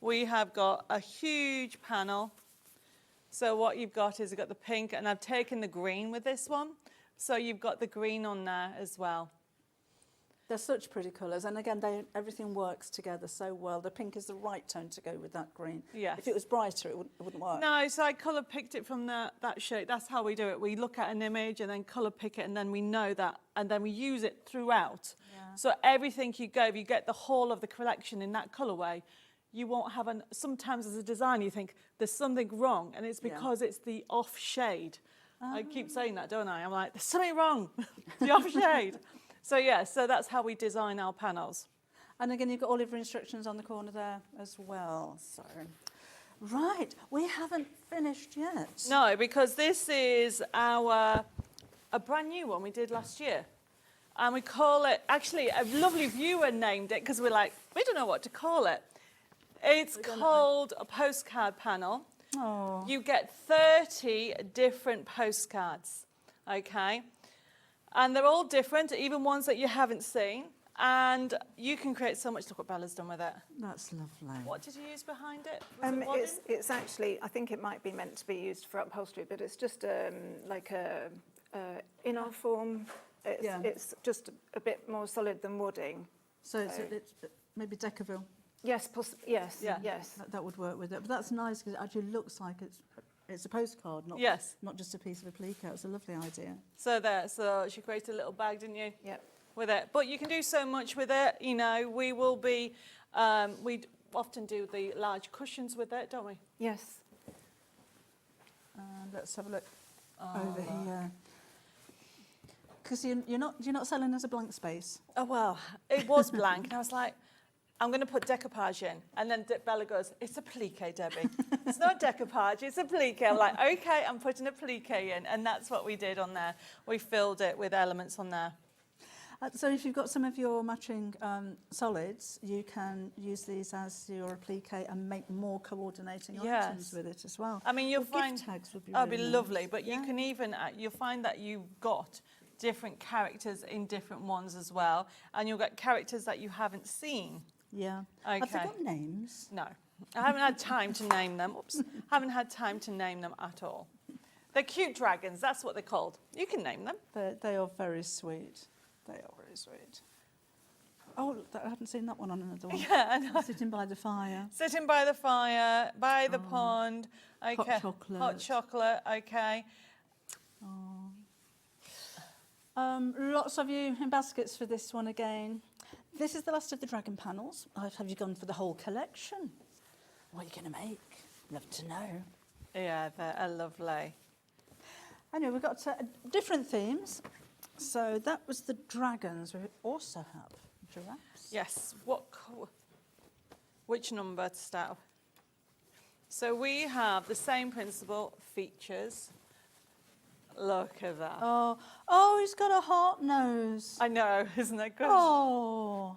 we have got a huge panel. So what you've got is you've got the pink, and I've taken the green with this one. So you've got the green on there as well. They're such pretty colours, and again, everything works together so well. The pink is the right tone to go with that green. Yes. If it was brighter, it wouldn't work. No, so I colour picked it from that shade. That's how we do it. We look at an image and then colour pick it, and then we know that, and then we use it throughout. Yeah. So everything you go, if you get the whole of the collection in that colourway, you won't have sometimes as a designer you think there's something wrong, and it's because it's the off shade. I keep saying that, don't I? I'm like, there's something wrong, the off shade. So yeah, so that's how we design our panels. And again, you've got all of your instructions on the corner there as well. So, right, we haven't finished yet. No, because this is a brand new one we did last year. And we call it, actually, a lovely viewer named it, because we're like, we don't know what to call it. It's called a postcard panel. Oh. You get 30 different postcards, okay? And they're all different, even ones that you haven't seen. And you can create so much. Look what Bella's done with it. That's lovely. What did you use behind it? Was it wadding? It's actually, I think it might be meant to be used for upholstery, but it's just like a in-art form. It's just a bit more solid than wooding. So it's maybe Decaville. Yes, yes, Yeah. yes. That would work with it. But that's nice because it actually looks like it's a postcard, not just a piece of applique. It's a lovely idea. So she created a little bag, didn't you? Yep. With it. But you can do so much with it. You know, we will be, we often do the large cushions with it, don't we? Yes. And let's have a look over here. Because you're not selling as a blank space. Oh, well, it was blank. And I was like, I'm going to put decoupage in. And then Bella goes, it's applique, Debbie. It's not decoupage, it's applique. I'm like, OK, I'm putting applique in. And that's what we did on there. We filled it with elements on there. So if you've got some of your matching solids, you can use these as your applique and make more coordinating items with it as well. I mean, you'll find gift tags would be that'd really be nice. lovely. But you can even you'll find that you've got different characters in different ones as well, and you'll get characters that you haven't seen Yeah. Okay. Have they got names? No, I haven't had time to name them. Oops, haven't had time to name them at all. They're cute dragons. That's what they're called. You can name them. They are very sweet. They are very sweet. Oh, I haven't seen that one on another one. Yeah, I know. Sitting by the fire. Sitting by the fire, by the pond. Okay. Hot chocolate. Hot chocolate. Okay. Lots of you in baskets for this one again. This is the last of the dragon panels. Have you gone for the whole collection? What are you going to make? Love to know. Yeah, they're lovely. Anyway, we've got different themes. So that was the dragons. We also have giraffes. Yes. Which number to start with? So we have the same principle, features. Look at that. Oh, he's got a heart nose. I know, isn't that good? Oh,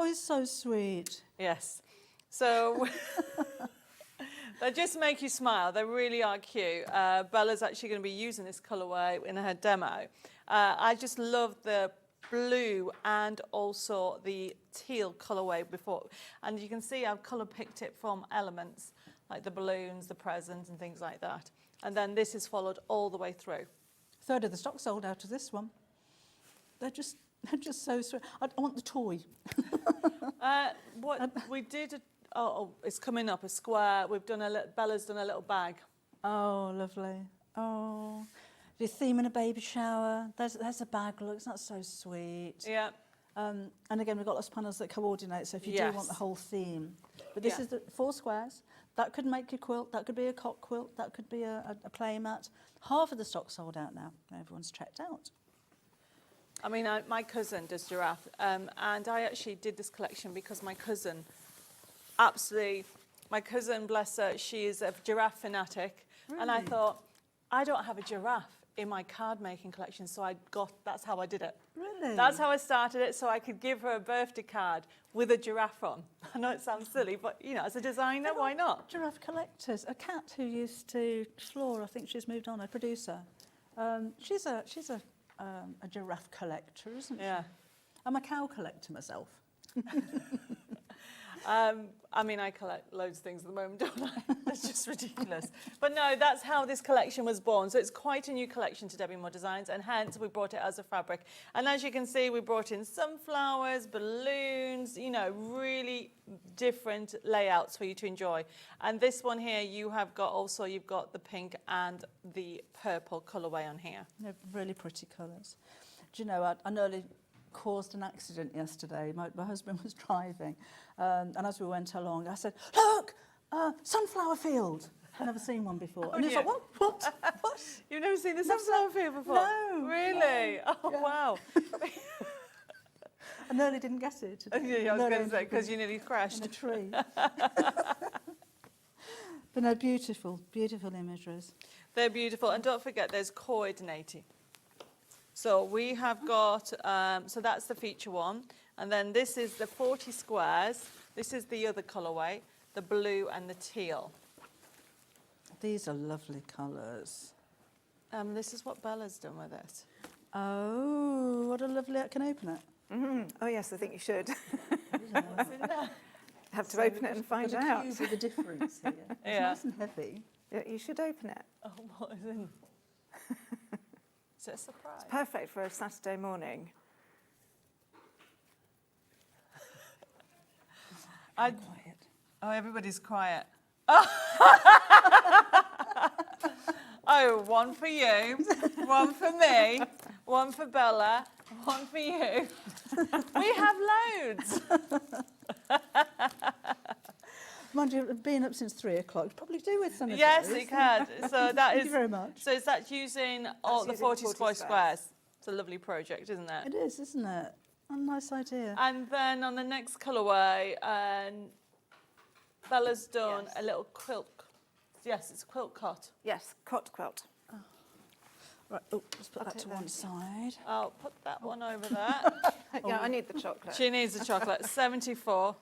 he's so sweet. Yes. So they just make you smile. They really are cute. Bella's actually going to be using this colourway in her demo. I just love the blue and also the teal colourway before. And you can see I've colour picked it from elements like the balloons, the presents and things like that. And then this is followed all the way through. Third of the stock sold out of this one. They're just so sweet. I want the toy. What we did, it's coming up, a square. We've done Bella's done a little bag. Oh, lovely. Oh, the theme in a baby shower. There's a bag. Look, it's not so sweet. Yeah. And again, we've got lots of panels that coordinate. So if you do want the whole theme, but this is the 4 squares. That could make a quilt. That could be a cock quilt. That could be a play mat. Half of the stock sold out now. Everyone's checked out. I mean, my cousin does giraffe, and I actually did this collection because my cousin, bless her, she is a giraffe fanatic, and I thought, I don't have a giraffe in my card making collection, so that's how I did it. Really? That's how I started it, so I could give her a birthday card with a giraffe on. I know it sounds silly, but as a designer, why not? Giraffe collectors. A cat who used to Flora, I think she's moved on, a producer. She's a giraffe collector, isn't she? Yeah. I'm a cow collector myself. I mean, I collect loads of things at the moment, don't I? It's just ridiculous. But no, that's how this collection was born. So it's quite a new collection to Debbi Moore Designs, and hence we brought it as a fabric. And as you can see, we brought in sunflowers, balloons, really different layouts for you to enjoy. And this one here, you've got the pink and the purple colourway on here. They're really pretty colours. Do you know, I nearly caused an accident yesterday. My husband was driving, and as we went along, I said, "Look, sunflower field." I've never seen one before. And he's like, "What? You've never seen a sunflower field before? No. Really? No. Oh, Yeah. Wow. I nearly didn't get it. I was going to say, because you nearly crashed. In a tree. But no, beautiful, beautiful images. They're beautiful. And don't forget, there's coordinating. So we have got, so that's the feature one. And then this is the 40 squares. This is the other colourway, the blue and the teal. These are lovely colours. This is what Bella's done with it. Oh, what a lovely, I can open it. Oh, yes, I think you should. What's in there? Have to open it and find Got a out. cube with a difference here. It's Yeah. nice and heavy. Yeah, you should open it. Oh, what is in? Is it a surprise? Perfect for a Saturday morning. Quiet. Oh, everybody's quiet. Oh, one for you, one for me, one for Bella, one for you. We have loads. Mind you, being up since 3 o'clock, you'd probably do with some of Yes, those. it can. So that Thank is. you very much. So is that using all the using 40 40 squares? It's a lovely project, isn't it? It is, isn't it? A nice idea. And then on the next colourway, Bella's done Yes. a little quilt. Yes, it's a quilt cot. Yes, cot quilt. Right, oh, let's put that take to that. one side. I'll put that one over there. Yeah, I need the chocolate. She needs the chocolate. 74.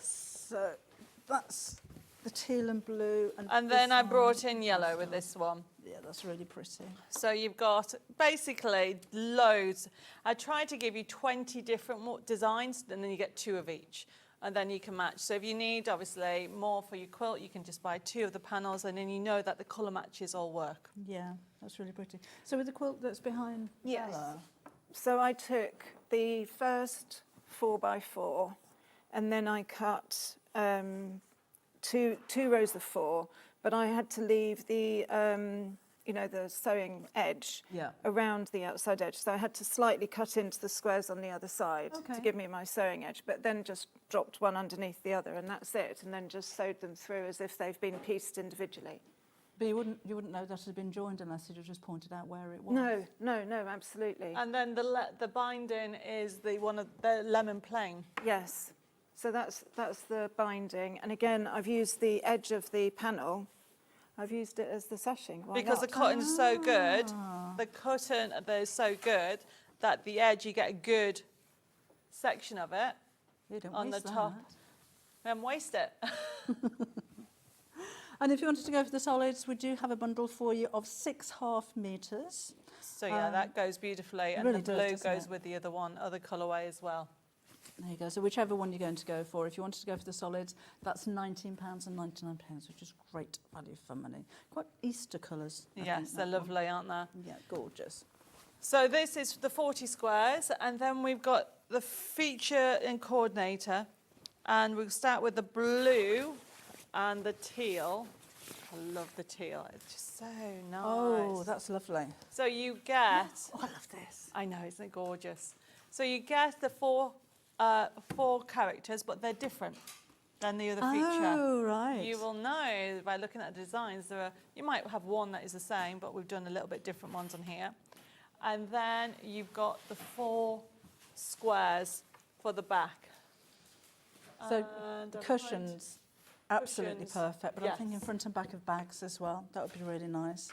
So that's the teal and blue. And then I brought in yellow with this one. Yeah, that's really pretty. So you've got basically loads. I tried to give you 20 different designs, and then you get 2 of each, and then you can match. So if you need, obviously, more for your quilt, you can just buy 2 of the panels, and then you know that the colour matches all work. Yeah, that's really pretty. So with the quilt that's behind Bella, So I took the first 4x4, and then I cut two rows of 4, but I had to leave the, you know, the sewing edge around the outside edge. So I had to slightly cut into the squares on the other side to give me my sewing edge, but then just dropped one underneath the other, and that's it. And then just sewed them through as if they've been pieced individually. but you wouldn't know that it had been joined unless you'd have just pointed out where it was. No, absolutely. And then the binding is the one of the lemon plain. Yes. So that's the binding. And again, I've used the edge of the panel. I've used it as the sashing. Why Because the not? cotton's so good, the cotton is so good that the edge, you get a good section of it You don't on the waste top. that. And waste it. And if you wanted to go for the solids, we do have a bundle for you of 6 half meters. So yeah, that goes beautifully. And really the does, blue doesn't goes it? with the other colourway as well. There you go. So whichever one you're going to go for. If you wanted to go for the solids, that's £19.99, which is great value for money. Quite Easter colours. I Yes, think, they're that one. lovely, aren't they? Yeah, gorgeous. So this is the 40 squares, and then we've got the feature and coordinator, and we'll start with the blue and the teal. I love the teal. It's just so nice. Oh, that's lovely. So you get... Oh, I love this. I know, isn't it gorgeous? So you get the four characters, but they're different than the other feature. Oh, right. You will know by looking at the designs. You might have one that is the same, but we've done a little bit different ones on here. And then you've got the 4 squares for the back. So And a cushions, absolutely Cushions, perfect. But I'm thinking yes. front and back of bags as well. That would be really nice.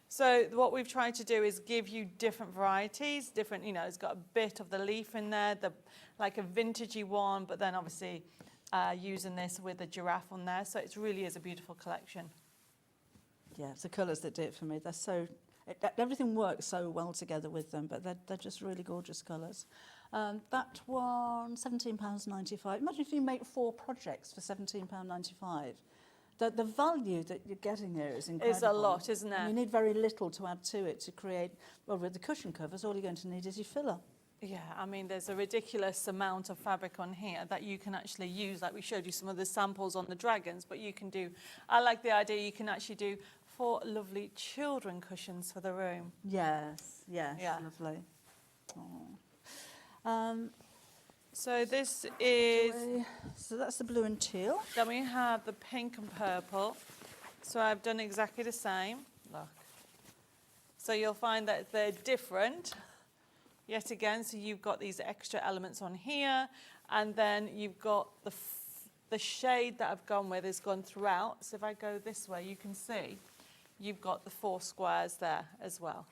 So what we've tried to do is give you different varieties, different, you know, it's got a bit of the leaf in there, like a vintagey one, but then obviously using this with a giraffe on there. So it really is a beautiful collection. Yeah, it's the colours that do it for me. They're so... everything works so well together with them, but they're just really gorgeous colours. That one, £17.95. Imagine if you make 4 projects for £17.95. The value that you're getting here is incredible. It's a lot, isn't it? And you need very little to add to it to create... Well, with the cushion covers, all you're going to need is your filler. Yeah, I mean, there's a ridiculous amount of fabric on here that you can actually use. Like we showed you some of the samples on the dragons, but you can do... I like the idea you can actually do 4 lovely children cushions for the room. Yes, yes, Yeah. lovely. Oh. So this is... So that's the blue and teal. Then we have the pink and purple. So I've done exactly the same. Look. So you'll find that they're different. Yet again, so you've got these extra elements on here. And then you've got the shade that I've gone with has gone throughout. So if I go this way, you can see you've got the 4 squares there as well.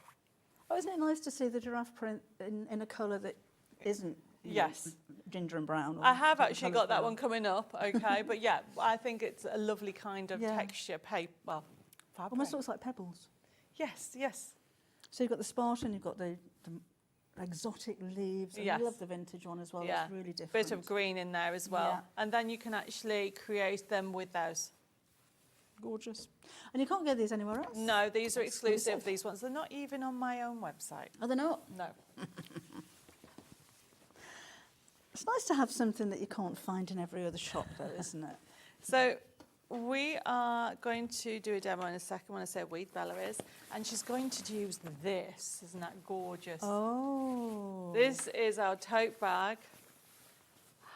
Oh, isn't it nice to see the giraffe print in a colour that isn't Yes. ginger and brown? Or I have different actually colours got that brown? one coming up, okay? But yeah, I think it's a lovely kind of texture, fabric. Almost looks like pebbles. Yes, yes. So you've got the Spartan, you've got the exotic leaves. And Yes. I love the vintage one as well. Yeah. It's really different. Bit of green in there as well. Yeah. And then you can actually create them with those. Gorgeous. And you can't get these anywhere else? No, these are exclusive, these ones. They're not even on my own website. Are they not? No. It's nice to have something that you can't find in every other shop, though, isn't it? So we are going to do a demo in a second when I say we, Bella is, and she's going to use this. Isn't that gorgeous? Oh. This is our tote bag.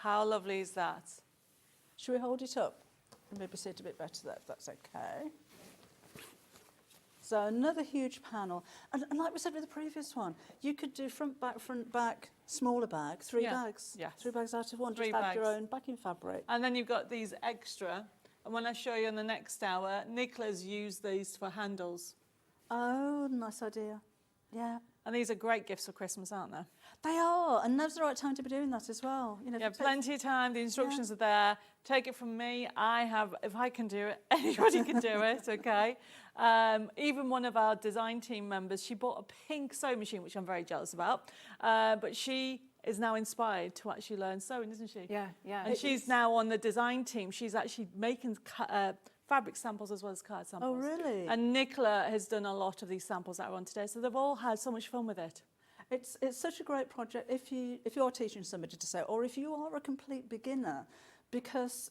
How lovely is that? Should we hold it up? Maybe see it a bit better there, if that's okay. So another huge panel. And like we said with the previous one, you could do front, back, smaller bag, 3 Yeah. bags. Yes. 3 bags out of one. 3 Just add your bags. own backing fabric. And then you've got these extra. And when I show you in the next hour, Nicola's used these for handles. Oh, nice idea. Yeah. And these are great gifts for Christmas, aren't they? They are, and now's the right time to be doing that as well. You know, Yeah, if it takes- plenty of time. The instructions are there. Take it from me. If I can do it, anybody can do it, okay? Even one of our design team members, she bought a pink sewing machine, which I'm very jealous about. But she is now inspired to actually learn sewing, isn't she? Yeah, yeah. And she's now on the design team. She's actually making fabric samples as well as card samples. Oh, really? And Nicola has done a lot of these samples that are on today. So they've all had so much fun with it. It's such a great project if you're teaching somebody to sew, or if you are a complete beginner, because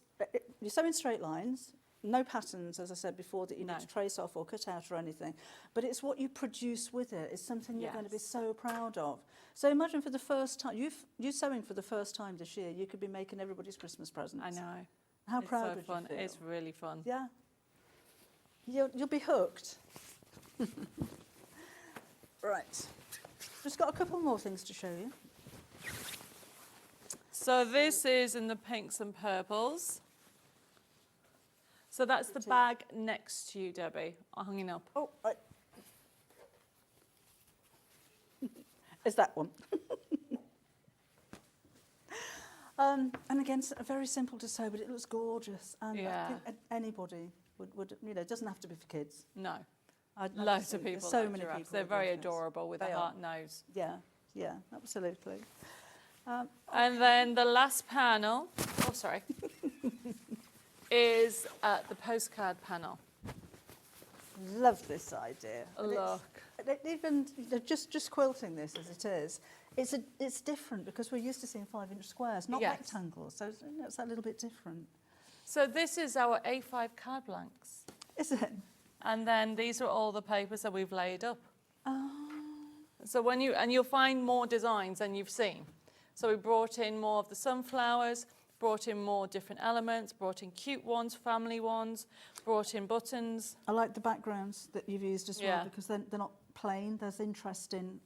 you sew in straight lines, no patterns, as I said before, that you need to trace off or cut out or anything, but it's what you produce with it. It's something you're going to be so proud of. So imagine for the first time, you sewing for the first time this year, you could be making everybody's Christmas presents. I know. How It's proud so would fun. you feel? It's really fun. Yeah. You'll be hooked. Right. Just got a couple more things to show you. So this is in the pinks and purples. So that's the bag next to you, Debbie, hanging up. Oh, is that one? And again, very simple to sew, but it looks gorgeous. And I think anybody would, you know, it doesn't have to be for kids. No. I'd Loads say of people. so like many giraffes. people. They're would very love this. adorable with They a are. heart nose. Yeah, yeah, absolutely. And then the last panel, oh, sorry, is the postcard panel. Love this idea. And Look. even you know, just quilting this as it is, it's different because we're used to seeing 5-inch squares, not rectangles. So you know, it's a little bit different. So this is our A5 card blanks. Is it? And then these are all the papers that we've laid up. Oh. So you'll find more designs than you've seen. So we brought in more of the sunflowers, brought in more different elements, brought in cute ones, family ones, brought in buttons. I like the backgrounds that you've used as well because they're not plain. There's interest in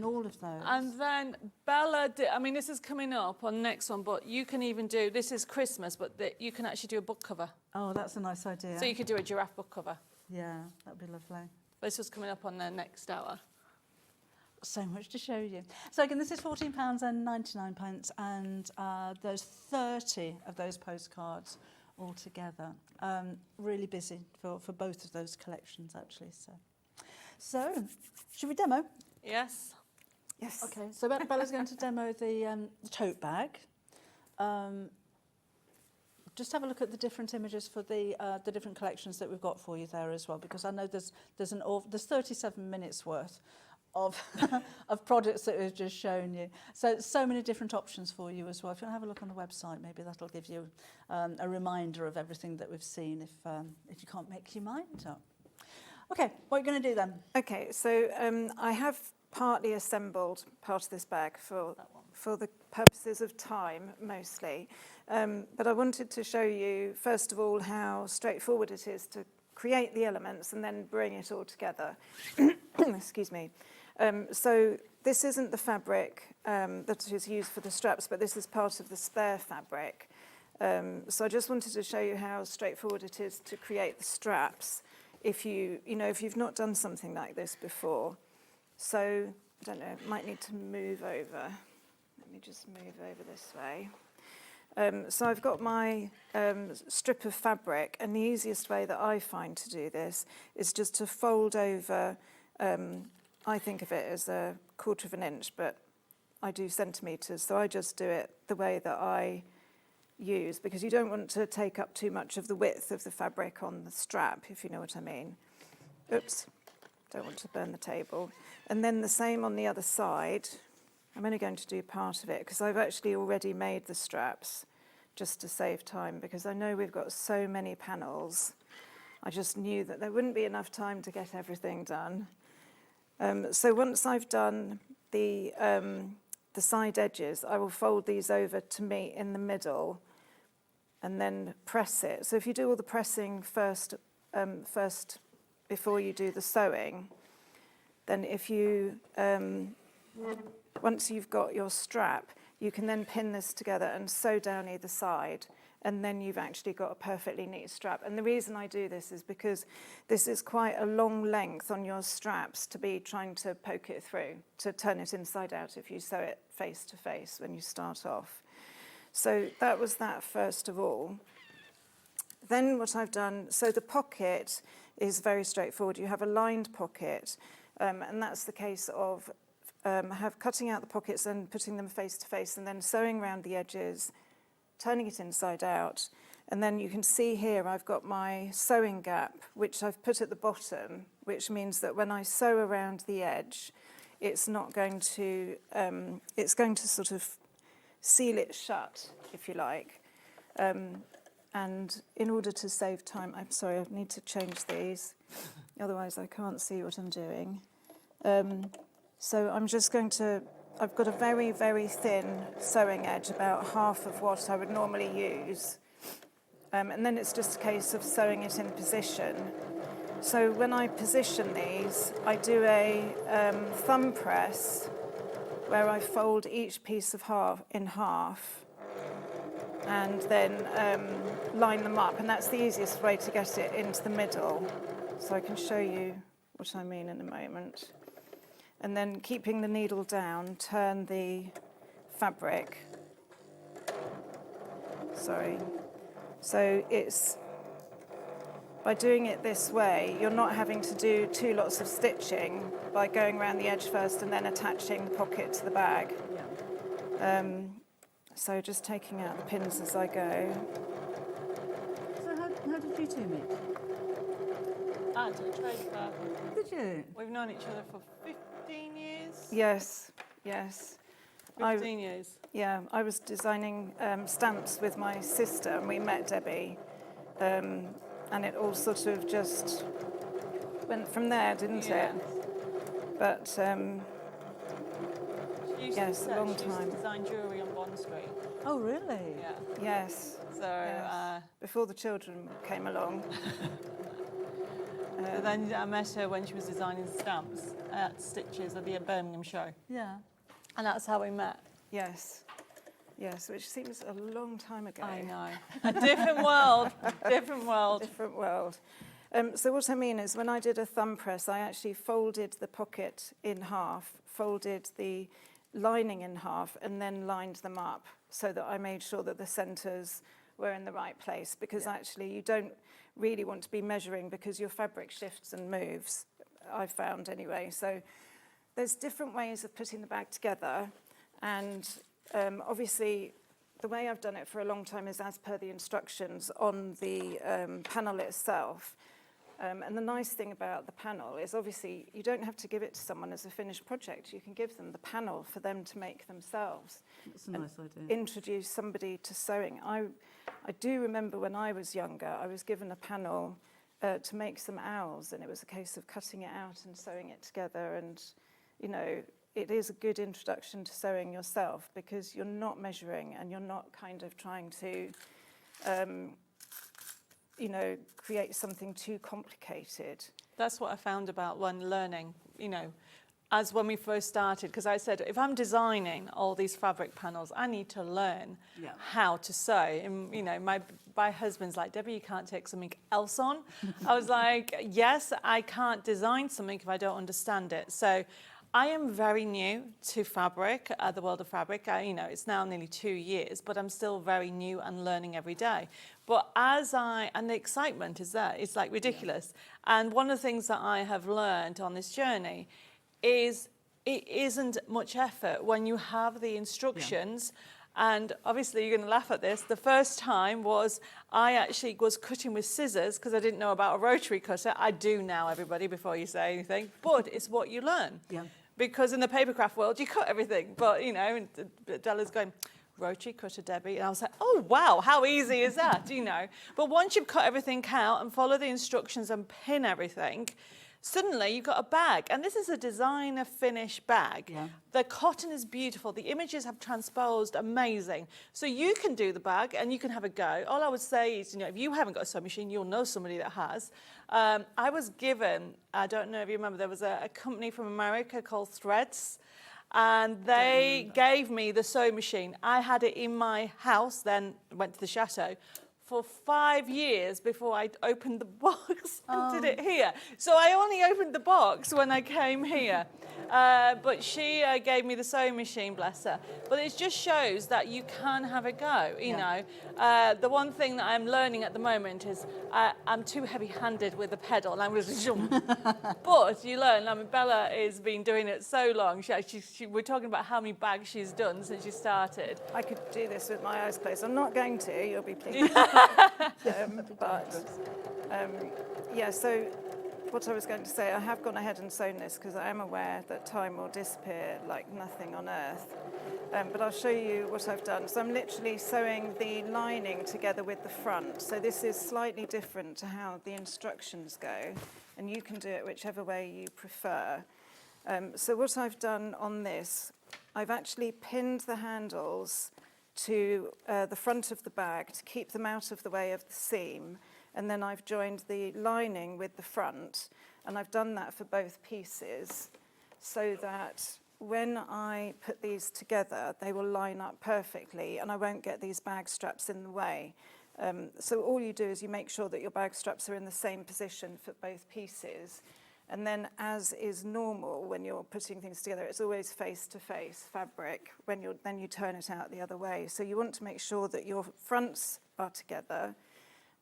all of those. And then Bella did, I mean, this is coming up on the next one, but you can even do, this is Christmas, but you can actually do a book cover. Oh, that's a nice idea. So you could do a giraffe book cover. Yeah, that'd be lovely. This was coming up on the next hour. So much to show you. So again, this is £14.99 and there's 30 of those postcards altogether. Really busy for both of those collections, actually. So should we demo? Yes. Yes. Okay, so Bella's going to demo the tote bag. Just have a look at the different images for the different collections that we've got for you there as well, because I know there's 37 minutes worth of of products that we've just shown you. So many different options for you as well. If you want to have a look on the website, maybe that'll give you a reminder of everything that we've seen if you can't make your mind up. Okay, what are you going to do then? Okay, so I have partly assembled part of this bag for the purposes of time, mostly. But I wanted to show you, first of all, how straightforward it is to create the elements and then bring it all together. Excuse me. So this isn't the fabric that is used for the straps, but this is part of the spare fabric. So I just wanted to show you how straightforward it is to create the straps if you've not done something like this before. So, I don't know, might need to move over. Let me just move over this way. So I've got my strip of fabric, and the easiest way that I find to do this is just to fold over, I think of it as 1/4 of an inch, but I do centimetres, so I just do it the way that I use, because you don't want to take up too much of the width of the fabric on the strap, if you know what I mean. Oops, don't want to burn the table. And then the same on the other side. I'm only going to do part of it because I've actually already made the straps just to save time, because I know we've got so many panels. I just knew that there wouldn't be enough time to get everything done. So once I've done the side edges, I will fold these over to meet in the middle and then press it. So if you do all the pressing first before you do the sewing, then if you, once you've got your strap, you can then pin this together and sew down either side, and then you've actually got a perfectly neat strap. And the reason I do this is because this is quite a long length on your straps to be trying to poke it through, to turn it inside out if you sew it face to face when you start off. So that was that first of all. Then what I've done, so the pocket is very straightforward. You have a lined pocket, and that's the case of cutting out the pockets and putting them face to face, and then sewing around the edges, turning it inside out. And then you can see here I've got my sewing gap, which I've put at the bottom, which means that when I sew around the edge, it's not going to, it's going to sort of seal it shut, if you like. And in order to save time, I'm sorry, I need to change these, otherwise I can't see what I'm doing. So I'm just going to, I've got a very, very thin sewing edge, about half of what I would normally use. And then it's just a case of sewing it in position. So when I position these, I do a thumb press where I fold each piece of in half and then line them up. And that's the easiest way to get it into the middle. So I can show you what I mean in a moment. And then keeping the needle down, turn the fabric. Sorry. So it's, by doing it this way, you're not having to do 2 lots of stitching by going around the edge first and then attaching the pocket to the bag. So just taking out the pins as I go. So how did you two meet? At a trade fair. Did you? We've known each other for 15 years. Yes, yes. 15 years. Yeah, I was designing stamps with my sister, and we met Debbie. And it all sort of just went from there, didn't it? But yes, a long She used time. to design jewellery on Bond Street. Oh, really? Yeah. Yes. So yes. Before the children came along. So then I met her when she was designing stamps at Stitches at the Birmingham show. Yeah. And that's how we met. Yes. Yes, which seems a long time ago. I know. A different world. Different world. Different world. So what I mean is when I did a thumb press, I actually folded the pocket in half, folded the lining in half, and then lined them up so that I made sure that the centres were in the right place, because actually you don't really want to be measuring because your fabric shifts and moves, I've found anyway. So there's different ways of putting the bag together, and obviously the way I've done it for a long time is as per the instructions on the panel itself. And the nice thing about the panel is obviously you don't have to give it to someone as a finished project. You can give them the panel for them to make themselves. That's a nice idea. Introduce somebody to sewing. I do remember when I was younger, I was given a panel to make some owls, and it was a case of cutting it out and sewing it together. And, you know, it is a good introduction to sewing yourself because you're not measuring and you're not kind of trying to you know, create something too complicated. That's what I found about when learning, you know, as when we first started, because I said, if I'm designing all these fabric panels, I need to learn how to sew. And, you know, my husband's like, Debbie, you can't take something else on. I was like, yes, I can't design something if I don't understand it. So I am very new to fabric, the world of fabric. You know, it's now nearly 2 years, but I'm still very new and learning every day. But and the excitement is there. It's like ridiculous. Yeah. And one of the things that I have learned on this journey is it isn't much effort when you have the instructions. Yeah. And obviously you're going to laugh at this. The first time was I actually was cutting with scissors because I didn't know about a rotary cutter. I do now, everybody, before you say anything. But it's what you learn. Yeah. Because in the papercraft world, you cut everything. But, you know, Della's going, rotary cutter, Debbie. And I was like, oh, wow, how easy is that, you know? But once you've cut everything out and follow the instructions and pin everything, suddenly you've got a bag. And this is a designer finish bag. Yeah. The cotton is beautiful. The images have transposed amazing. So you can do the bag and you can have a go. All I would say is, you know, if you haven't got a sewing machine, you'll know somebody that has. I was given, I don't know if you remember, there was a company from America called Threads. and they gave me the sewing machine. I had it in my house, then went to the chateau for 5 years before I opened the box and did it here. So I only opened the box when I came here. But she gave me the sewing machine, bless her. But it just shows that you can have a go, you know. The one thing that I'm learning at the moment is I'm too heavy-handed with the pedal. And I'm just, but you learn. I mean, Bella has been doing it so long. We're talking about how many bags she's done since she started. I could do this with my eyes closed. I'm not going to, you'll be pleased. Yeah, so what I was going to say, I have gone ahead and sewn this because I am aware that time will disappear like nothing on earth. But I'll show you what I've done. So I'm literally sewing the lining together with the front. So this is slightly different to how the instructions go, and you can do it whichever way you prefer. So what I've done on this, I've actually pinned the handles to the front of the bag to keep them out of the way of the seam, and then I've joined the lining with the front, and I've done that for both pieces so that when I put these together they will line up perfectly and I won't get these bag straps in the way. So all you do is you make sure that your bag straps are in the same position for both pieces. And then, as is normal when you're putting things together, it's always face-to-face fabric when then you turn it out the other way. So you want to make sure that your fronts are together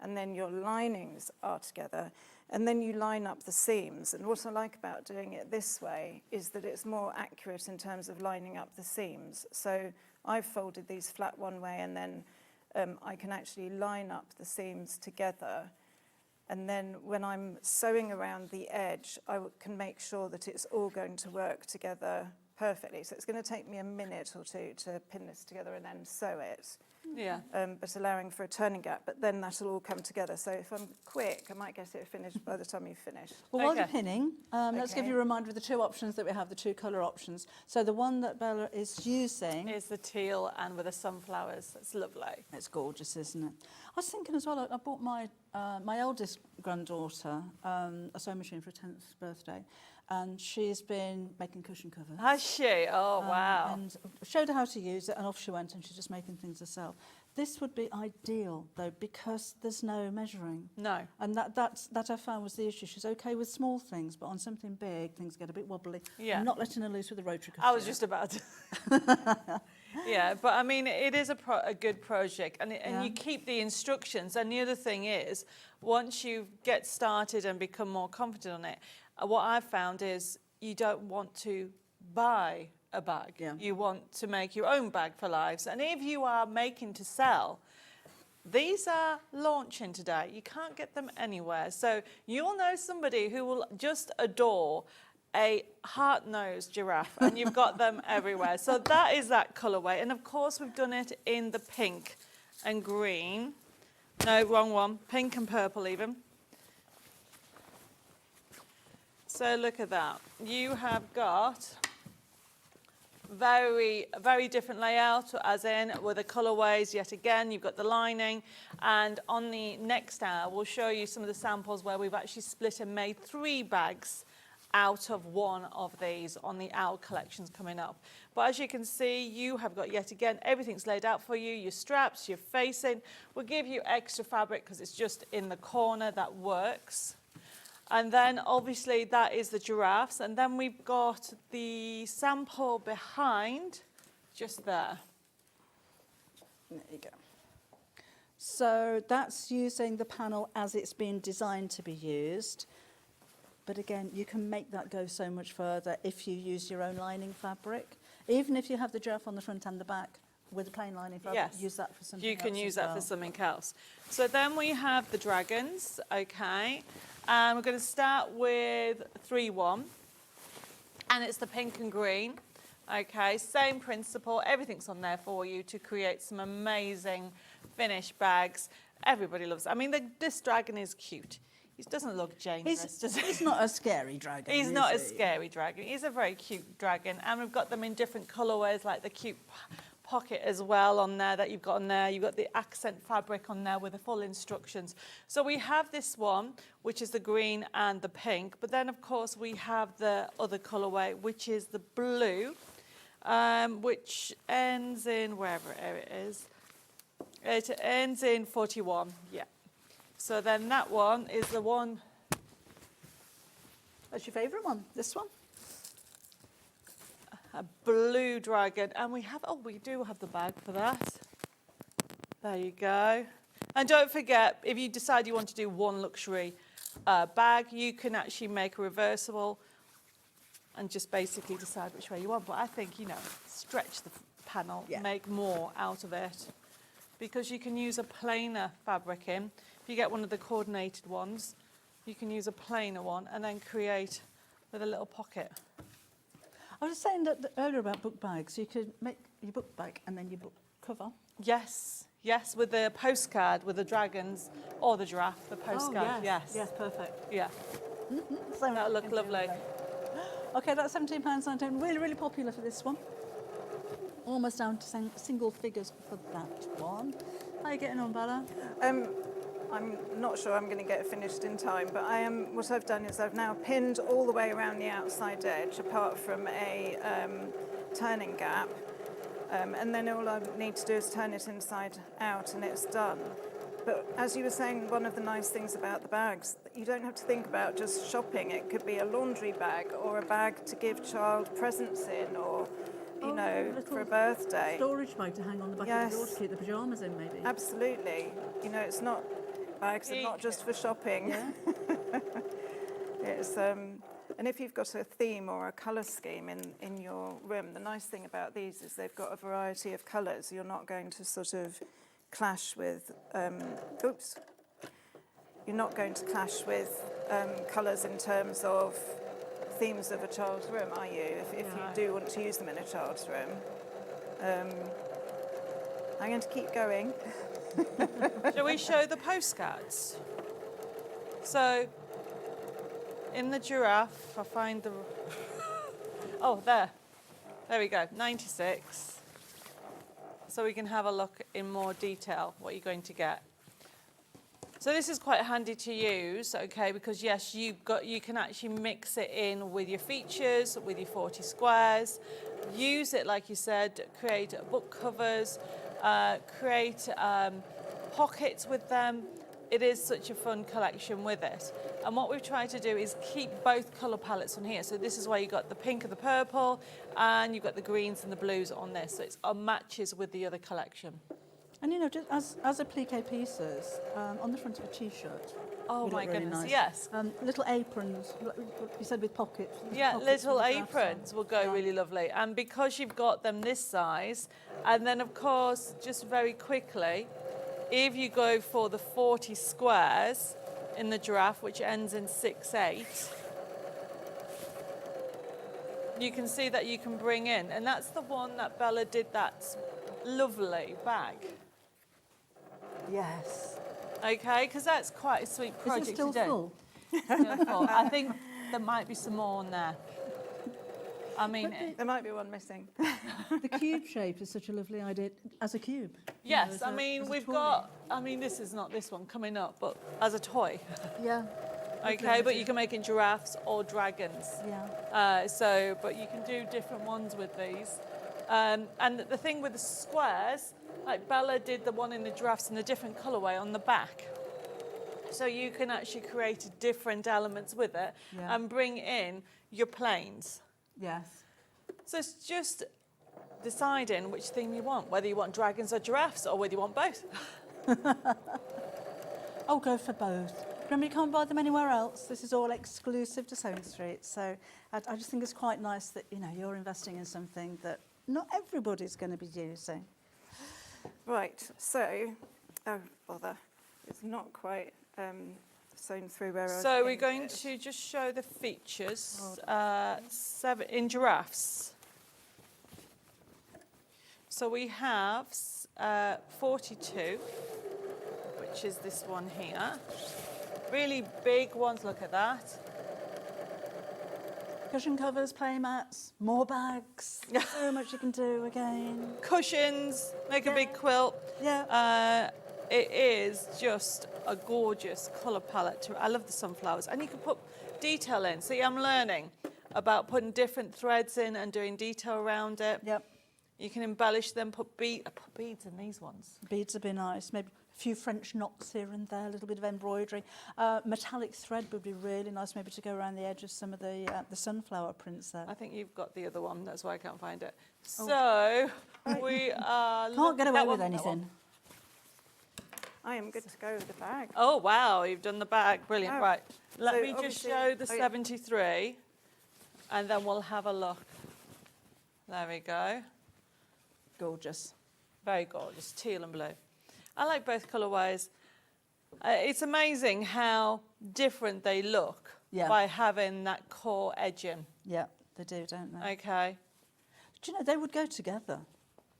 and then your linings are together, and then you line up the seams. And what I like about doing it this way is that it's more accurate in terms of lining up the seams. So I've folded these flat one way, and then I can actually line up the seams together. And then when I'm sewing around the edge, I can make sure that it's all going to work together perfectly. So it's going to take me a minute or two to pin this together and then sew it. Yeah. But allowing for a turning gap, but then that'll all come together. So if I'm quick, I might get it finished by the time you finish. Well, while you're pinning, let's give Okay. you a reminder of the two options that we have, the two colour options. So the one that Bella is using is the teal and with the sunflowers. It's lovely. It's gorgeous, isn't it? I was thinking as well, I bought my my eldest granddaughter a sewing machine for her 10th birthday, and she's been making cushion covers. Has she? Oh, wow. And showed her how to use it, and off she went, and she's just making things herself. This would be ideal, though, because there's no measuring. No. And that I found was the issue. She's okay with small things, but on something big, things get a bit wobbly. Yeah. I'm not letting her loose with the rotary cutter. I was just about to. Yeah, but I mean, it is a good project, and you keep the instructions. And the other thing is, once you get started and become more confident on it, what I've found is you don't want to buy a bag. Yeah. You want to make your own bag for lives. And if you are making to sell, these are launching today. You can't get them anywhere. So you'll know somebody who will just adore a heart-nosed giraffe, and you've got them everywhere. So that is that colourway. And of course, we've done it in the pink and green. No, wrong one. Pink and purple even. So look at that. You have got very different layout, as in with the colourways. Yet again, you've got the lining, and on the next hour we'll show you some of the samples where we've actually split and made 3 bags out of one of these on the Owl collections coming up. But as you can see, you have got, yet again, everything's laid out for you, your straps, your facing. We'll give you extra fabric because it's just in the corner that works. And then obviously that is the giraffes, and then we've got the sample behind, just there. There you go. So that's using the panel as it's been designed to be used. But again, you can make that go so much further if you use your own lining fabric. Even if you have the giraffe on the front and the back with a plain lining fabric, Yes. use that for something You can else use as that well. for something else. So then we have the dragons, okay. And we're going to start with 3-1. And it's the pink and green. Okay, same principle. Everything's on there for you to create some amazing finished bags. Everybody loves it. I mean, this dragon is cute. He doesn't look dangerous, does he? He's not a scary dragon. He's is not he? a scary dragon. He's a very cute dragon. And we've got them in different colourways, like the cute pocket as well on there that you've got on there. You've got the accent fabric on there with the full instructions. So we have this one, which is the green and the pink. But then, of course, we have the other colourway, which is the blue. which ends in wherever it is. It ends in 41, yeah. So then that one is the one. That's your favourite one, this one? A blue dragon. And we do have the bag for that. There you go. And don't forget, if you decide you want to do one luxury bag, you can actually make a reversible and just basically decide which way you want. But I think, you know, stretch the panel, make more out of it. Because you can use a plainer fabric in. If you get one of the coordinated ones, you can use a plainer one and then create with a little pocket. I was saying that earlier about book bags. You could make your book bag and then your book cover. Yes, yes, with the postcard with the dragons or the giraffe, the postcard. Oh, yes. Yes, perfect. Yeah. So That'll look lovely. Okay, that's £17.19. Really, really popular for this one. Almost down to single figures for that one. How are you getting on, Bella? I'm not sure I'm going to get it finished in time, but what I've done is I've now pinned all the way around the outside edge, apart from a turning gap. And then all I need to do is turn it inside out and it's done. But as you were saying, one of the nice things about the bags, you don't have to think about just shopping. It could be a laundry bag or a bag to give child presents in, or, you know, for a birthday. Storage bag to hang on the back of the door to keep the pyjamas in, maybe. Absolutely. You know, it's not, bags are not just for shopping. Yeah. It's, and if you've got a theme or a colour scheme in your room, the nice thing about these is they've got a variety of colours. You're not going to sort of clash with, you're not going to clash with colours in terms of themes of a child's room, are you? If you do want to use them in a child's room. I'm going to keep going. Shall we show the postcards? So, in the giraffe, I find the... Oh, there. There we go, 96. So we can have a look in more detail what you're going to get. So this is quite handy to use, okay, because yes, you can actually mix it in with your features, with your 40 squares, use it, like you said, create book covers, create pockets with them. It is such a fun collection with it. And what we've tried to do is keep both colour palettes on here. So this is why you've got the pink and the purple, and you've got the greens and the blues on this. So it matches with the other collection. And you know, just as applique pieces, on the front of a t-shirt. Oh my really goodness, nice. yes. Little aprons, like you said, with pockets. Yeah, pockets little with the graphs aprons on. will go Yeah. really lovely. And because you've got them this size, and then of course, just very quickly, if you go for the 40 squares in the giraffe, which ends in 6/8, you can see that you can bring in, and that's the one that Bella did that lovely bag. Yes. Okay, because that's quite a sweet project Is it still to do. full? Still full. I think there might be some more on there. I mean, There might be one missing. The cube shape is such a lovely idea as a cube. yes, as I a- mean, as a we've toy. got, I mean, this is not this one coming up, but as a toy. Yeah. Okay, but you can make it giraffes or dragons. Yeah. But you can do different ones with these. And the thing with the squares, like Bella did the one in the giraffes in a different colourway on the back. So you can actually create different elements with it and bring in your planes. Yes. So it's just deciding which theme you want, whether you want dragons or giraffes or whether you want both. Oh, go for both. Remember, you can't buy them anywhere else. This is all exclusive to Sewing Street. So I just think it's quite nice that, you know, you're investing in something that not everybody's going to be using. Right, so, oh, bother. It's not quite sewn through where I was So we're pinned going it. to just show the features in giraffes. So we have 42, which is this one here. Really big ones, look at that. Cushion covers, play mats, more bags. So much you can do again. Cushions, make a big quilt. Yeah. It is just a gorgeous colour palette. I love the sunflowers. And you can put detail in. See, I'm learning. about putting different threads in and doing detail around it. Yep. You can embellish them, put beads in these ones. Beads would be nice. Maybe a few French knots here and there, a little bit of embroidery. Metallic thread would be really nice, maybe to go around the edge of some of the sunflower prints there. I think you've got the other one, that's why I can't find it. Oh. So, we are... Can't get away that with one, that anything. one. I am good to go with the bag. Oh, wow, you've done the bag. Brilliant. Oh. Right, let So me just obviously- show the oh, yeah. 73, and then we'll have a look. There we go. Gorgeous. Very gorgeous, teal and blue. I like both colourways. It's amazing how different they look by having that core edging. Yeah, they do, don't they? Okay. Do you know, they would go together.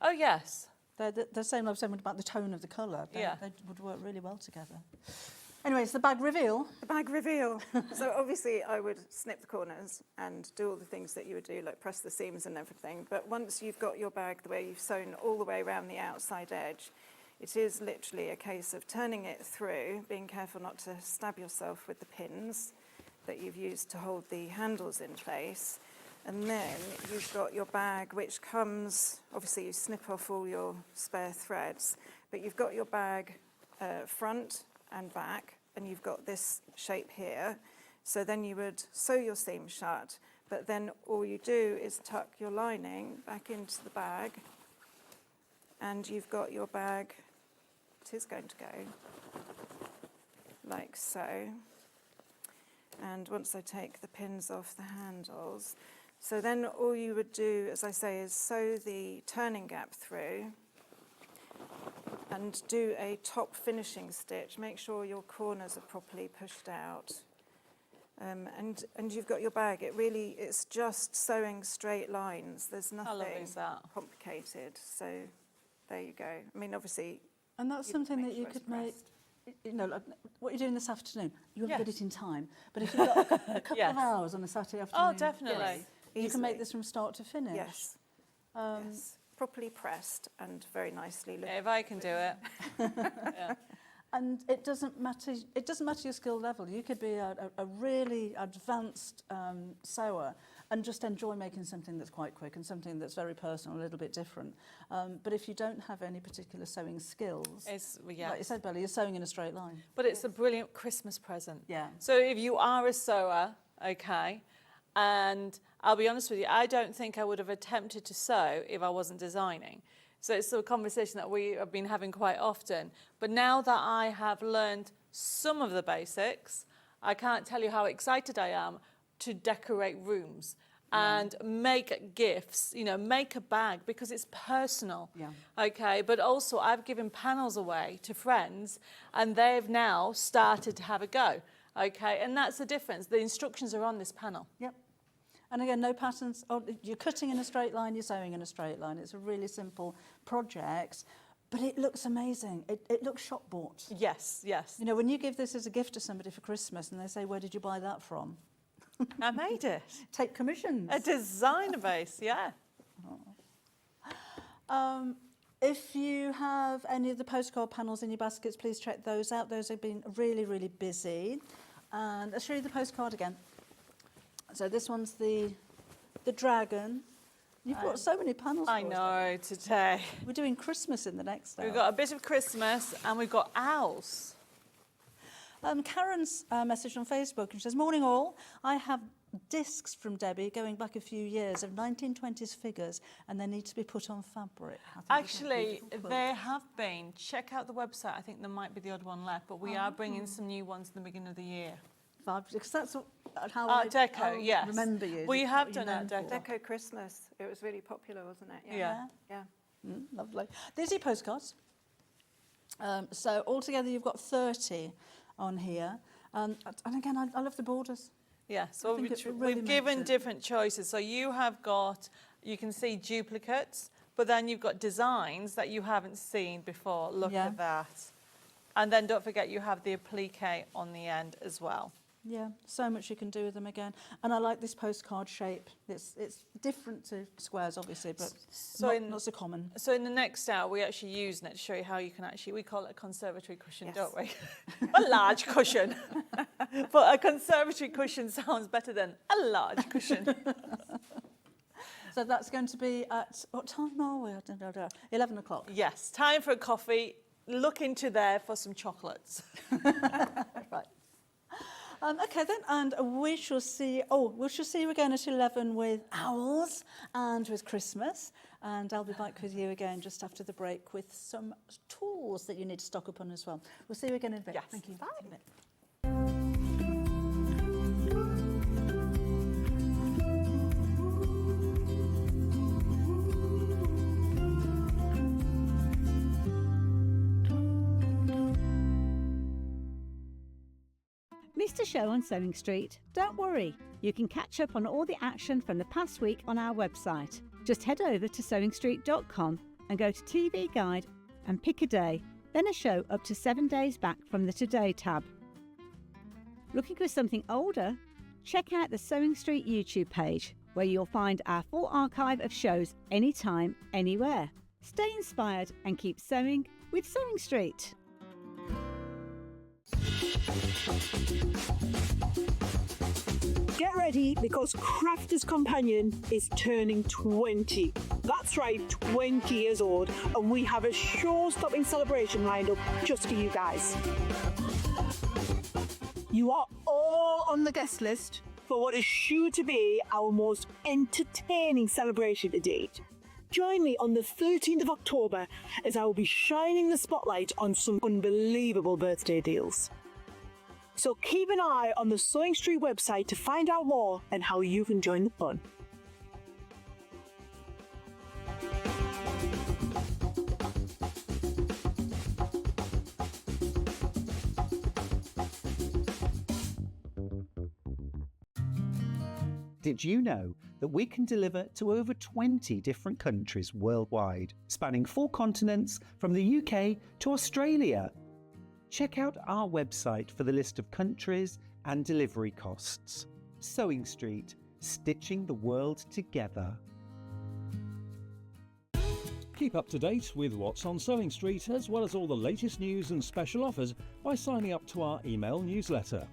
Oh, yes. They're the same I was saying about the tone of the colour. They would work really well together. Anyway, it's the bag reveal. The bag reveal. So obviously I would snip the corners and do all the things that you would do, like press the seams and everything. But once you've got your bag the way you've sewn all the way around the outside edge, it is literally a case of turning it through, being careful not to stab yourself with the pins that you've used to hold the handles in place. And then you've got your bag, which comes, obviously you snip off all your spare threads, but you've got your bag front and back, and you've got this shape here. So then you would sew your seam shut, but then all you do is tuck your lining back into the bag, and you've got your bag, it is going to go like so. And once I take the pins off the handles, so then all you would do, as I say, is sew the turning gap through and do a top finishing stitch. Make sure your corners are properly pushed out. And you've got your bag. It's just sewing straight lines. There's nothing complicated. So there you go. I mean, obviously... And that's something that you could make, you know, like what you're doing this afternoon, you won't get it in time. But if you've got a couple of hours on a Saturday afternoon... Oh, definitely. You can make this from start to finish. Yes. Yes. Properly pressed and very nicely looking. If I can do it. Yeah. And it doesn't matter your skill level. You could be a really advanced sewer and just enjoy making something that's quite quick and something that's very personal, a little bit different. But if you don't have any particular sewing skills, like you said, Bella, you're sewing in a straight line. But it's a brilliant Christmas present. Yeah. So if you are a sewer, okay, and I'll be honest with you, I don't think I would have attempted to sew if I wasn't designing. So it's a conversation that we have been having quite often. But now that I have learned some of the basics, I can't tell you how excited I am to decorate rooms and make gifts, you know, make a bag because it's personal. Yeah. Okay, but also I've given panels away to friends and they've now started to have a go. Okay, and that's the difference. The instructions are on this panel. Yep. And again, no patterns. Oh, you're cutting in a straight line, you're sewing in a straight line. It's a really simple project, but it looks amazing. It looks shop bought. Yes, yes. You know, when you give this as a gift to somebody for Christmas and they say, where did you buy that from? I made it. Take commissions. A designer base, yeah. If you have any of the postcard panels in your baskets, please check those out. Those have been really, really busy. And I'll show you the postcard again. So this one's the dragon. You've got so many panels. I know, today. We're doing Christmas in the next hour. We've got a bit of Christmas and we've got owls. Karen's messaged on Facebook and she says, morning all. I have discs from Debbie going back a few years of 1920s figures and they need to be put on fabric. Actually, there have been. Check out the website. I think there might be the odd one left, but we are bringing some new ones in the beginning of the year. Because that's how Art Deco, yes. remember you. We have done Art Deco. Deco Christmas. It was really popular, wasn't it? Yeah. Lovely. These are your postcards. So altogether you've got 30 on here. And again, I love the borders. Yeah, so really we've given makes it. different choices. So you have got, you can see duplicates, but then you've got designs that you haven't seen before. Look at that. And then don't forget you have the applique on the end as well. Yeah, so much you can do with them again. And I like this postcard shape. It's different to squares, obviously, but not so common. So in the next hour, we're actually using it to show you how you can actually, we call it a conservatory cushion, don't we? A large cushion. But a conservatory cushion sounds better than a large cushion. So that's going to be at, what time are we? I don't know. 11 o'clock. Yes, time for a coffee. Look into there for some chocolates. Right. Okay then, and we shall see you again at 11 with owls and with Christmas. And I'll be back with you again just after the break with some tools that you need to stock up on as well. We'll see you again in a bit. Yes. Thank you. Bye. See you in a bit. Missed a show on Sewing Street? Don't worry, you can catch up on all the action from the past week on our website. Just head over to sewingstreet.com and go to TV Guide and pick a day, then a show up to 7 days back from the Today tab. Looking for something older? Check out the Sewing Street YouTube page, where you'll find our full archive of shows anytime, anywhere. Stay inspired and keep sewing with Sewing Street. Get ready, because Crafters Companion is turning 20. That's right, 20 years old, and we have a show-stopping celebration lined up just for you guys. You are all on the guest list for what is sure to be our most entertaining celebration to date. Join me on the 13th of October as I will be shining the spotlight on some unbelievable birthday deals. So keep an eye on the Sewing Street website to find out more and how you can join the fun. Did you know that we can deliver to over 20 different countries worldwide, spanning 4 continents from the UK to Australia? Check out our website for the list of countries and delivery costs. Sewing Street, stitching the world together. Keep up to date with what's on Sewing Street, as well as all the latest news and special offers by signing up to our email newsletter.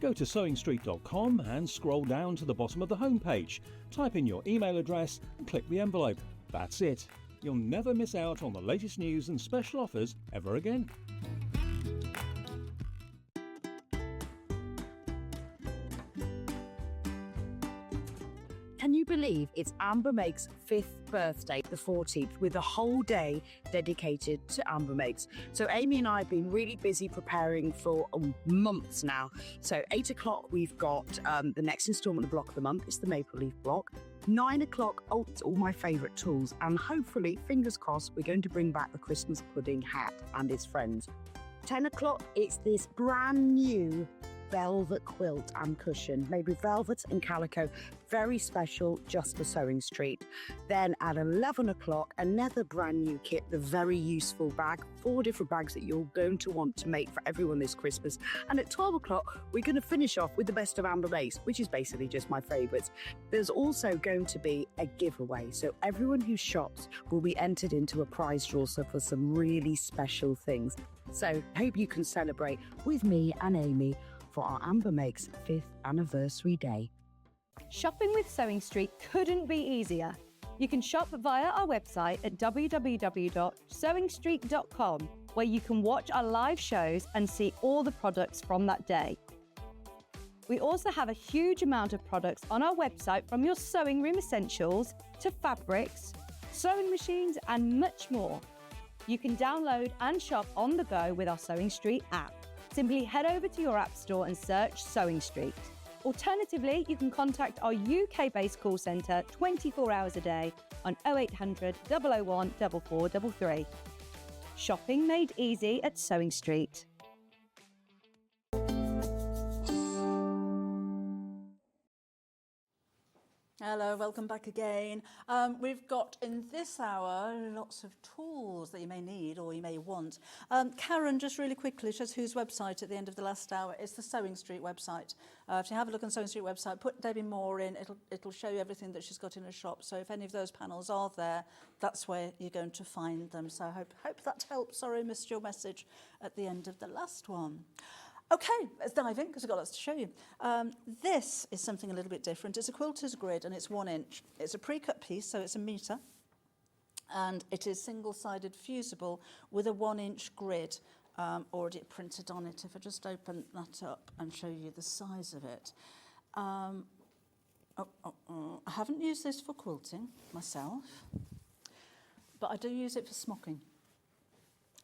Go to sewingstreet.com and scroll down to the bottom of the homepage. Type in your email address and click the envelope. That's it. You'll never miss out on the latest news and special offers ever again. Can you believe it's Amber Makes' 5th birthday, the 14th, with a whole day dedicated to Amber Makes? So Amy and I have been really busy preparing for months now. So 8 o'clock, we've got the next instalment of Block of the Month. It's the Maple Leaf Block. 9 o'clock, it's all my favourite tools. And hopefully, fingers crossed, we're going to bring back the Christmas pudding hat and his friends. 10 o'clock, it's this brand new velvet quilt and cushion made with velvet and calico, very special just for Sewing Street. Then at 11 o'clock, another brand new kit, the very useful bag, 4 different bags that you're going to want to make for everyone this Christmas. And at 12 o'clock, we're going to finish off with the best of Amber Lace, which is basically just my favourites. There's also going to be a giveaway, so everyone who shops will be entered into a prize draw for some really special things. So hope you can celebrate with me and Amy for our Amber Makes 5th anniversary day. Shopping with Sewing Street couldn't be easier. You can shop via our website at www.sewingstreet.com, where you can watch our live shows and see all the products from that day. We also have a huge amount of products on our website, from your sewing room essentials to fabrics, sewing machines and much more. You can download and shop on the go with our Sewing Street app. Simply head over to your app store and search Sewing Street. Alternatively, you can contact our UK-based call centre 24 hours a day on 0800 001 4433. Shopping made easy at Sewing Street. Hello, welcome back again. We've got in this hour lots of tools that you may need or you may want. Karen, just really quickly, shows whose website at the end of the last hour. It's the Sewing Street website. If you have a look on Sewing Street website, put Debbi Moore in, it'll show you everything that she's got in her shop. So if any of those panels are there, that's where you're going to find them. So I hope that helps. Sorry, I missed your message at the end of the last one. Okay, let's dive in because I've got lots to show you. This is something a little bit different. It's a quilter's grid and it's 1 inch. It's a pre-cut piece, so it's a metre. And it is single-sided fusible with a 1 inch grid already printed on it. If I just open that up and show you the size of it. I haven't used this for quilting myself, but I do use it for smocking.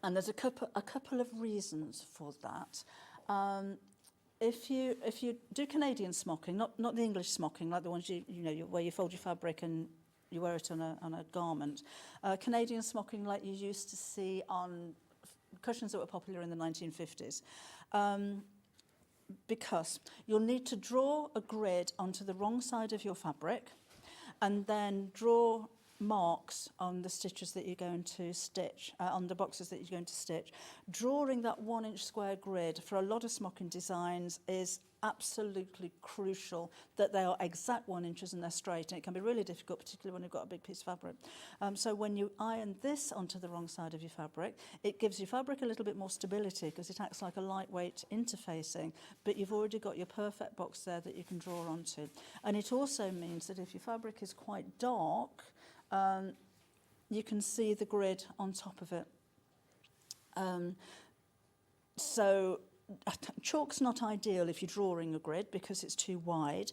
And there's a couple of reasons for that. If you do Canadian smocking, not the English smocking, like the ones where you fold your fabric and you wear it on a garment. Canadian smocking, like you used to see on cushions that were popular in the 1950s. Because you'll need to draw a grid onto the wrong side of your fabric and then draw marks on the stitches that you're going to stitch, on the boxes that you're going to stitch. Drawing that 1 inch square grid for a lot of smocking designs is absolutely crucial, that they are exact 1 inches and they're straight, and it can be really difficult, particularly when you've got a big piece of fabric. So when you iron this onto the wrong side of your fabric, it gives your fabric a little bit more stability because it acts like a lightweight interfacing, but you've already got your perfect box there that you can draw onto. And it also means that if your fabric is quite dark, you can see the grid on top of it. So chalk's not ideal if you're drawing a grid because it's too wide.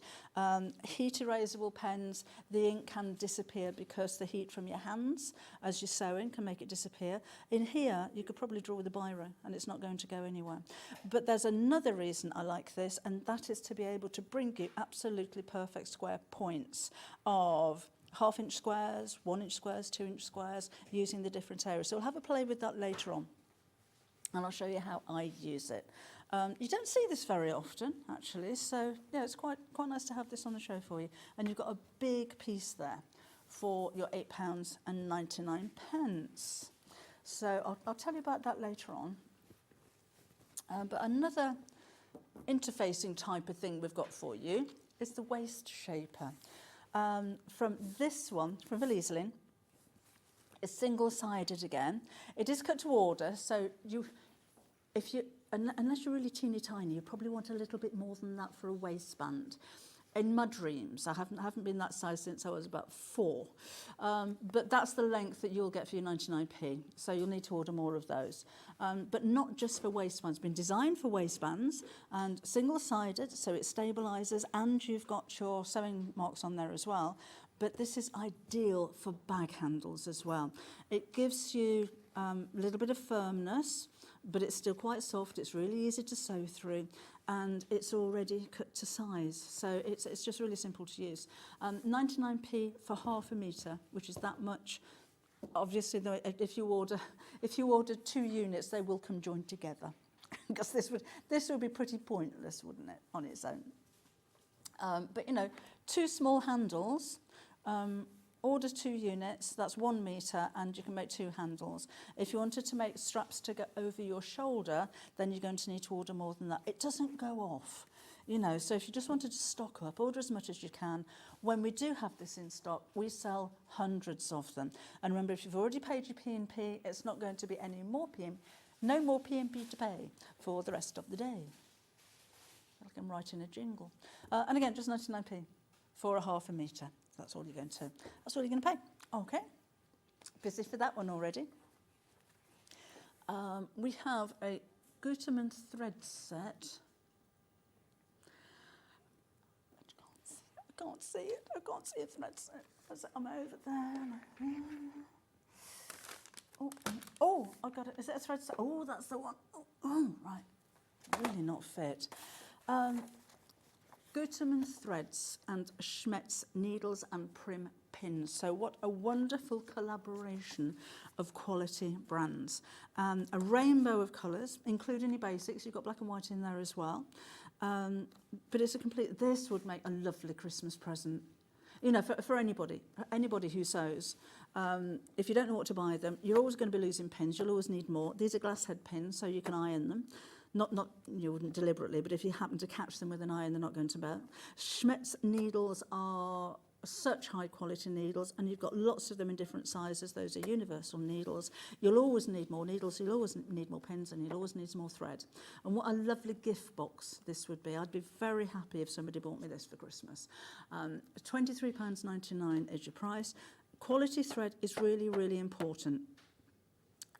Heat erasable pens, the ink can disappear because the heat from your hands as you're sewing can make it disappear. In here, you could probably draw with a biro and it's not going to go anywhere. But there's another reason I like this, and that is to be able to bring you absolutely perfect square points of 1/2 inch squares, 1 inch squares, 2 inch squares, using the different areas. So we'll have a play with that later on, and I'll show you how I use it. You don't see this very often, actually, so yeah, it's quite nice to have this on the show for you. And you've got a big piece there for your £8.99. So I'll tell you about that later on. But another interfacing type of thing we've got for you is the waist shaper. From this one, from Valaiselin, it's single-sided again. It is cut to order, so unless you're really teeny tiny, you probably want a little bit more than that for a waistband. In my dreams, I haven't been that size since I was about 4, but that's the length that you'll get for your 99p. So you'll need to order more of those, but not just for waistbands. It's been designed for waistbands and single-sided, so it stabilises, and you've got your sewing marks on there as well. But this is ideal for bag handles as well. It gives you a little bit of firmness, but it's still quite soft. It's really easy to sew through, and it's already cut to size. So it's just really simple to use. 99p for 1/2 metre, which is that much. Obviously, though, if you order 2 units, they will come joined together, because this would be pretty pointless, wouldn't it, on its own? But 2 small handles. Order 2 units, that's 1 metre, and you can make 2 handles. If you wanted to make straps to go over your shoulder, then you're going to need to order more than that. It doesn't go off, so if you just wanted to stock up, order as much as you can. When we do have this in stock, we sell hundreds of them. And remember, if you've already paid your P&P, it's not going to be no more P&P to pay for the rest of the day. I can write in a jingle. And again, just 99p for 1/2 metre. That's all you're going to pay. Okay. Busy for that one already. We have a Gutermann thread set. I can't see it. I can't see a thread set. I'm over there. Oh, I got it. Is it a thread set? Oh, that's the one. Oh, right. Really not fit. Gutermann threads and Schmetz needles and prim pins. So what a wonderful collaboration of quality brands. A rainbow of colours, including your basics. You've got black and white in there as well. But it's this would make a lovely Christmas present. For anybody who sews. If you don't know what to buy them, you're always going to be losing pins. You'll always need more. These are glass head pins, so you can iron them. Not you wouldn't deliberately, but if you happen to catch them with an iron, they're not going to melt. Schmetz needles are such high quality needles, and you've got lots of them in different sizes. Those are universal needles. You'll always need more needles, you'll always need more pins, and you'll always need more thread. And what a lovely gift box this would be. I'd be very happy if somebody bought me this for Christmas. £23.99 is your price. Quality thread is really, really important.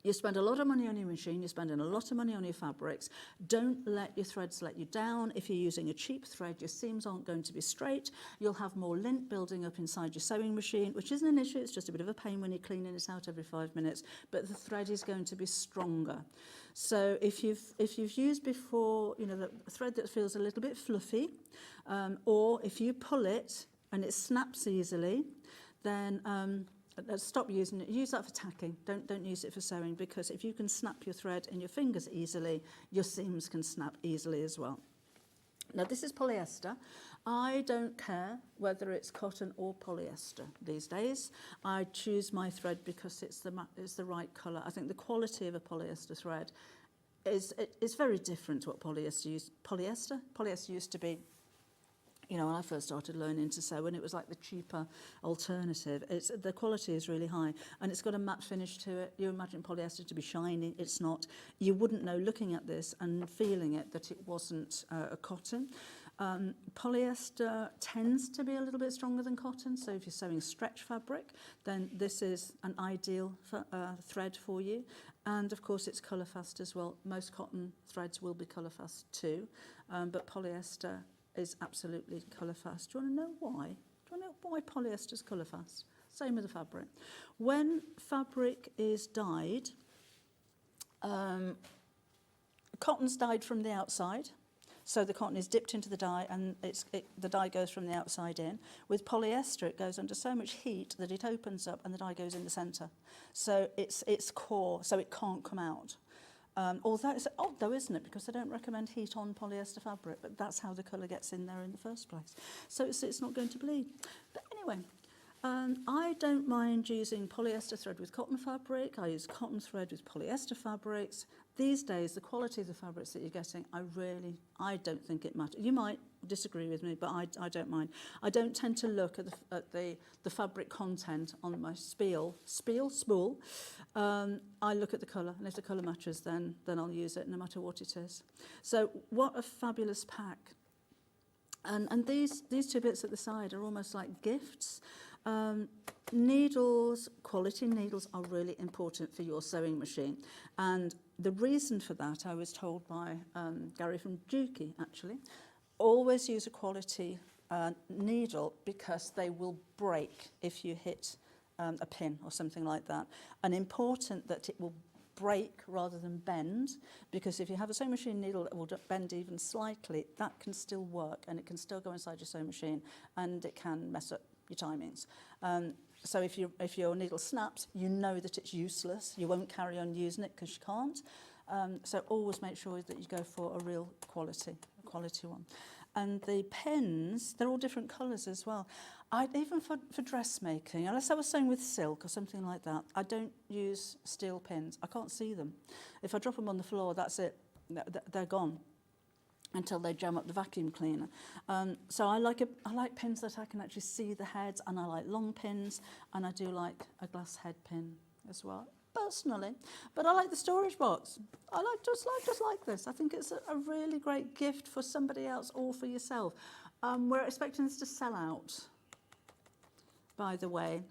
You spend a lot of money on your machine, you're spending a lot of money on your fabrics. Don't let your threads let you down. If you're using a cheap thread, your seams aren't going to be straight. You'll have more lint building up inside your sewing machine, which isn't an issue, it's just a bit of a pain when you're cleaning it out every 5 minutes, but the thread is going to be stronger. So if you've used before, you know, the thread that feels a little bit fluffy, or if you pull it and it snaps easily, then stop using it. Use that for tacking. Don't use it for sewing, because if you can snap your thread in your fingers easily, your seams can snap easily as well. Now this is polyester. I don't care whether it's cotton or polyester these days. I choose my thread because it's the right colour. I think the quality of a polyester thread is very different to what polyester used. Polyester used to be, you know, when I first started learning to sew, and it was like the cheaper alternative. The quality is really high, and it's got a matte finish to it. You imagine polyester to be shiny. It's not. You wouldn't know looking at this and feeling it that it wasn't a cotton. Polyester tends to be a little bit stronger than cotton, so if you're sewing stretch fabric, then this is an ideal thread for you. And of course it's colour fast as well. Most cotton threads will be colour fast too, but polyester is absolutely colour fast. Do you want to know why? Do you want to know why polyester is colour fast? Same with the fabric. When fabric is dyed, cotton's dyed from the outside, so the cotton is dipped into the dye, and the dye goes from the outside in. With polyester, it goes under so much heat that it opens up and the dye goes in the centre. So it's core, so it can't come out. Although it's odd though, isn't it? Because they don't recommend heat on polyester fabric, but that's how the colour gets in there in the first place. So it's not going to bleed. But anyway, I don't mind using polyester thread with cotton fabric. I use cotton thread with polyester fabrics. These days, the quality of the fabrics that you're getting, I don't think it matters. You might disagree with me, but I don't mind. I don't tend to look at the fabric content on my spool. I look at the colour, and if the colour matches, then I'll use it no matter what it is. So what a fabulous pack. And these two bits at the side are almost like gifts. Needles, quality needles are really important for your sewing machine. And the reason for that, I was told by Gary from Dukey, actually, always use a quality needle because they will break if you hit a pin or something like that. And important that it will break rather than bend, because if you have a sewing machine needle that will bend even slightly, that can still work and it can still go inside your sewing machine and it can mess up your timings. So if your needle snaps, you know that it's useless. You won't carry on using it because you can't. So always make sure that you go for a real quality one. And the pens, they're all different colours as well. Even for dressmaking, unless I was sewing with silk or something like that, I don't use steel pins. I can't see them. If I drop them on the floor, that's it. They're gone until they jam up the vacuum cleaner. So I like pins that I can actually see the heads, and I like long pins, and I do like a glass head pin as well, personally. But I like the storage box. I like just like this. I think it's a really great gift for somebody else or for yourself. We're expecting this to sell out, by the way.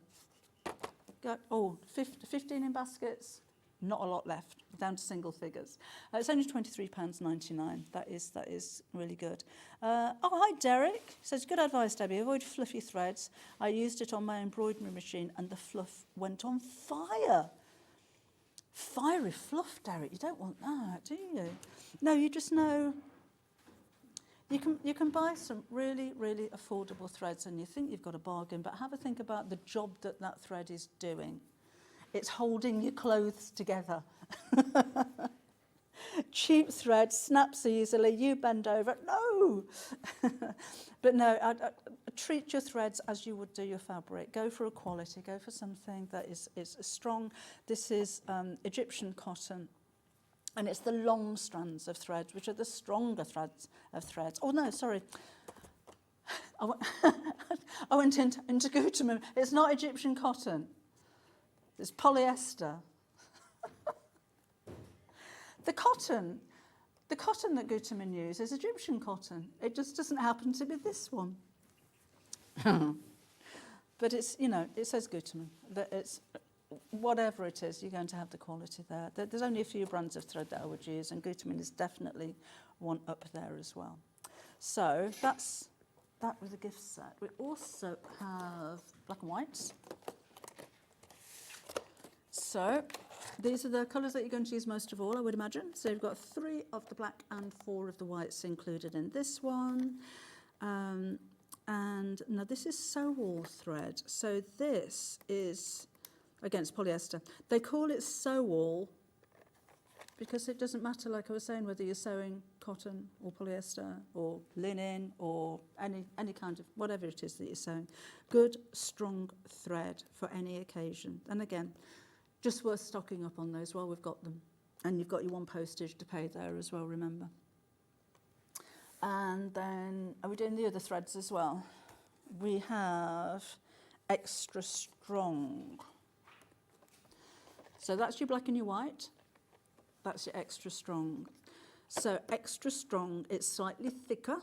15 in baskets. Not a lot left, down to single figures. It's only £23.99. That is really good. Hi, Derek. Says, good advice, Debbie. Avoid fluffy threads. I used it on my embroidery machine and the fluff went on fire. Fiery fluff, Derek. You don't want that, do you? No, you just know. You can buy some really, really affordable threads and you think you've got a bargain, but have a think about the job that thread is doing. It's holding your clothes together. Cheap thread snaps easily. You bend over. No! But no, treat your threads as you would do your fabric. Go for a quality. Go for something that is strong. This is Egyptian cotton. And it's the long strands of threads, which are the stronger threads of threads. Oh, no, sorry. I went into Gutermann. It's not Egyptian cotton. It's polyester. The cotton that Gutermann used is Egyptian cotton. It just doesn't happen to be this one. But it's, you know, it says Gutermann. That it's whatever it is, you're going to have the quality there. There's only a few brands of thread that I would use, and Gutermann is definitely one up there as well. So that's that with the gift set. We also have black and whites. So these are the colours that you're going to use most of all, I would imagine. So you've got 3 of the black and 4 of the whites included in this one. And now this is sew-all thread. So this is, again, it's polyester. They call it sew-all because it doesn't matter, like I was saying, whether you're sewing cotton or polyester or linen or any kind of, whatever it is that you're sewing. Good, strong thread for any occasion. And again, just worth stocking up on those while we've got them. And you've got your 1 postage to pay there as well, remember. And then, are we doing the other threads as well? We have extra strong. So that's your black and your white. That's your extra strong. So extra strong, it's slightly thicker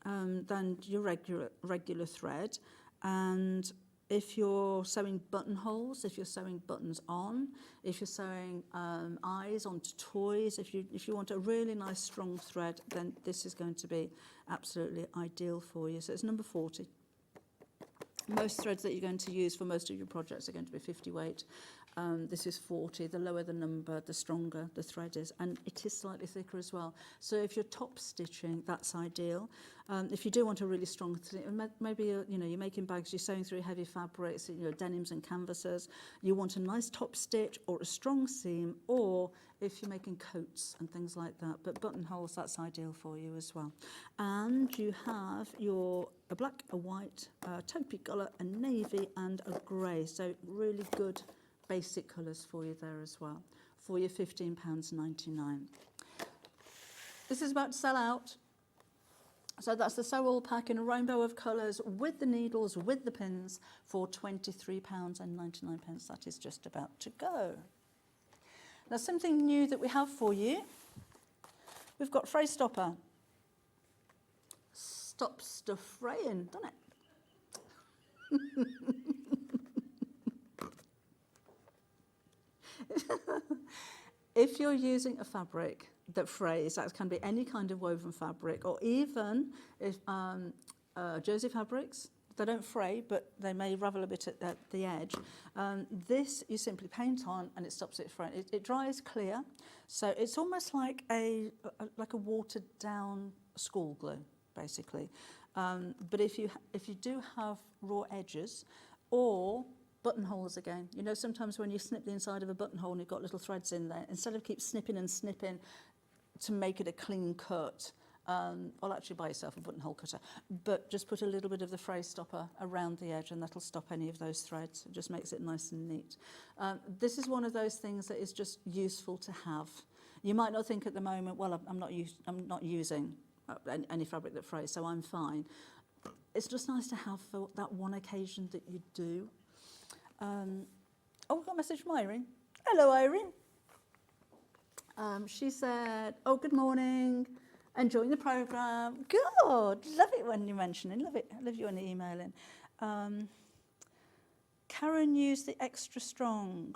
than your regular thread. And if you're sewing buttonholes, if you're sewing buttons on, if you're sewing eyes onto toys, if you want a really nice strong thread, then this is going to be absolutely ideal for you. So it's number 40. Most threads that you're going to use for most of your projects are going to be 50 weight. This is 40. The lower the number, the stronger the thread is, and it is slightly thicker as well. So if you're top stitching, that's ideal. If you do want a really strong, maybe you're making bags, you're sewing through heavy fabrics, denims and canvases. You want a nice top stitch or a strong seam, or if you're making coats and things like that. But buttonholes, that's ideal for you as well. And you have a black, a white, a taupey colour, a navy, and a grey. So really good basic colours for you there as well, for your £15.99. This is about to sell out. So that's the Sew All pack in a rainbow of colours with the needles, with the pins, for £23.99. That is just about to go. Now, something new that we have for you. We've got fray stopper. Stops stuff fraying, doesn't it? If you're using a fabric that frays, that can be any kind of woven fabric, or even if jersey fabrics, they don't fray, but they may ravel a bit at the edge. This you simply paint on and it stops it fraying. It dries clear, so it's almost like a watered down school glue, basically. But if you do have raw edges or buttonholes again. Sometimes when you snip the inside of a buttonhole and you've got little threads in there, instead of keep snipping and snipping to make it a clean cut, well, actually buy yourself a buttonhole cutter, but just put a little bit of the fray stopper around the edge and that'll stop any of those threads. It just makes it nice and neat. This is one of those things that is just useful to have. You might not think at the moment, well, I'm not using any fabric that frays, so I'm fine. It's just nice to have for that one occasion that you do. We've got a message from Irene. Hello, Irene. She said, good morning. Enjoying the programme. Good. Love it when you're mentioning. Love it. Love you when you're emailing. Karen used the extra strong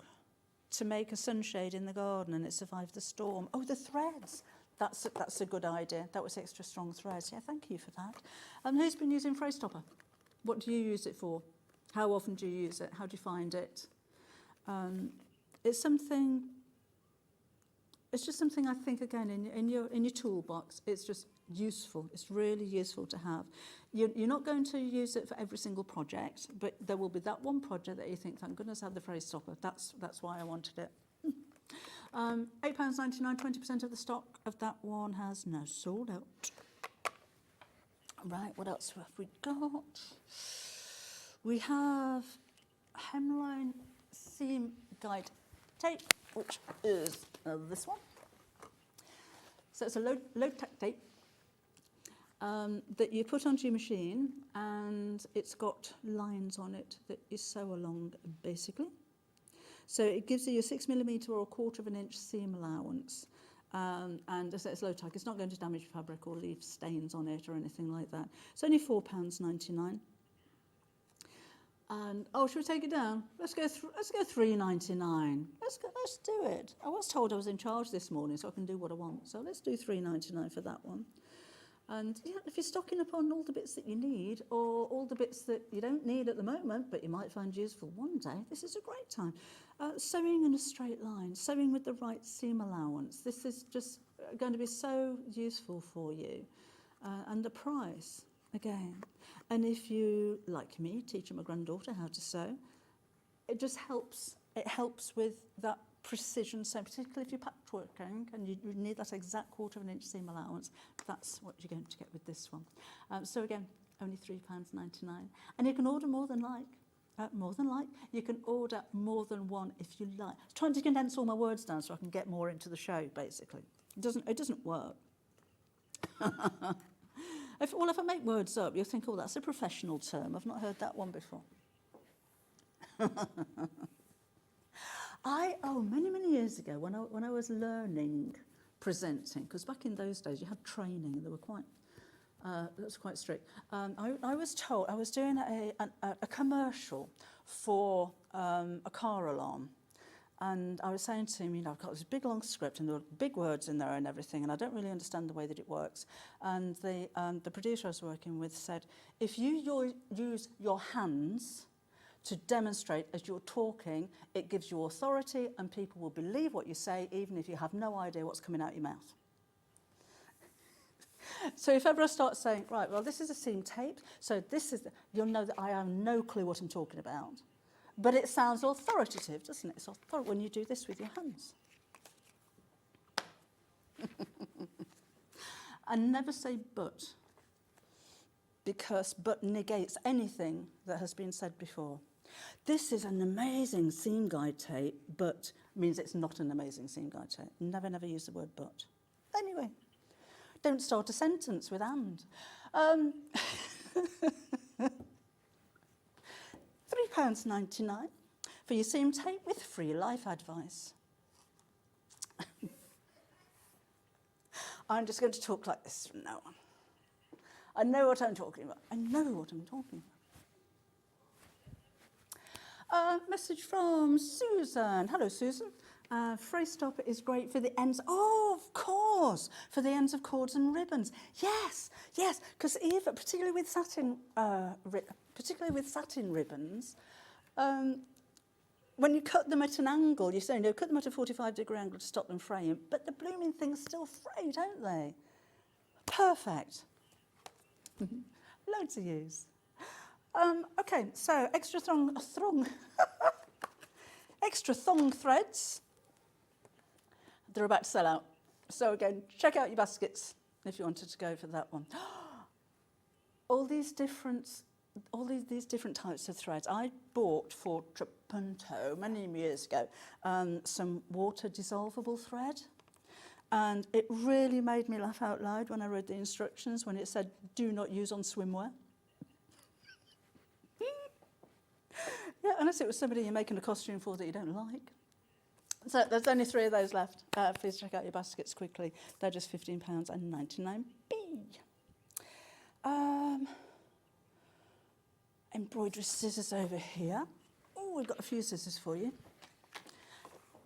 to make a sunshade in the garden and it survived the storm. Oh, the threads. That's a good idea. That was extra strong threads. Yeah, thank you for that. Who's been using fray stopper? What do you use it for? How often do you use it? How do you find it? It's just something I think, again, in your toolbox. It's just useful. It's really useful to have. You're not going to use it for every single project, but there will be that one project that you think, thank goodness I have the fray stopper. That's why I wanted it. £8.99, 20% of the stock of that one has now sold out. Right, what else have we got? We have hemline seam guide tape, which is this one. So it's a low tack tape. that you put onto your machine, and it's got lines on it that you sew along, basically. So it gives you a 6mm or a 1/4 of an inch seam allowance. And as I say, it's low tack. It's not going to damage fabric or leave stains on it or anything like that. It's only £4.99. And oh, should we take it down? Let's go £3.99. Let's do it. I was told I was in charge this morning, so I can do what I want. So let's do £3.99 for that one. And yeah, if you're stocking up on all the bits that you need, or all the bits that you don't need at the moment, but you might find useful one day, this is a great time. Sewing in a straight line, sewing with the right seam allowance. This is just going to be so useful for you. And the price, again. And if you, like me, teaching my granddaughter how to sew, it just helps. It helps with that precision, so particularly if you're patchworking and you need that exact 1/4 of an inch seam allowance, that's what you're going to get with this one. So again, only £3.99. And you can order more than like. You can order more than one if you like. I'm trying to condense all my words down so I can get more into the show, basically. It doesn't work. If I make words up, you'll think, oh, that's a professional term. I've not heard that one before. Many years ago, when I was learning presenting, because back in those days you had training, and they were quite that was quite strict. I was told I was doing a commercial for a car alarm, and I was saying to him, I've got this big long script and there were big words in there and everything, and I don't really understand the way that it works. And the producer I was working with said, if you use your hands to demonstrate as you're talking, it gives you authority and people will believe what you say even if you have no idea what's coming out your mouth. So if ever I start saying, right, well, this is a seam tape, so you'll know that I have no clue what I'm talking about. But it sounds authoritative, doesn't it? It's authoritative when you do this with your hands. And never say but, because but negates anything that has been said before. This is an amazing seam guide tape, but means it's not an amazing seam guide tape. Never use the word but. Anyway, don't start a sentence with and. £3.99 for your seam tape with free life advice. I'm just going to talk like this from now on. I know what I'm talking about. Message from Susan. Hello, Susan. Phrase stopper is great for the ends. Oh, of course, for the ends of cords and ribbons. Yes, because particularly with satin ribbons, when you cut them at an angle, you say, no, cut them at a 45-degree angle to stop them fraying, but the blooming things still fray, don't they? Perfect. Loads of use. Okay, so extra thong threads. They're about to sell out. So again, check out your baskets if you wanted to go for that one. All these different types of threads. I bought for Trapunto many years ago some water dissolvable thread. And it really made me laugh out loud when I read the instructions when it said, do not use on swimwear. Yeah, unless it was somebody you're making a costume for that you don't like. So there's only 3 of those left. Please check out your baskets quickly. They're just £15.99. Embroidery scissors over here. Oh, we've got a few scissors for you.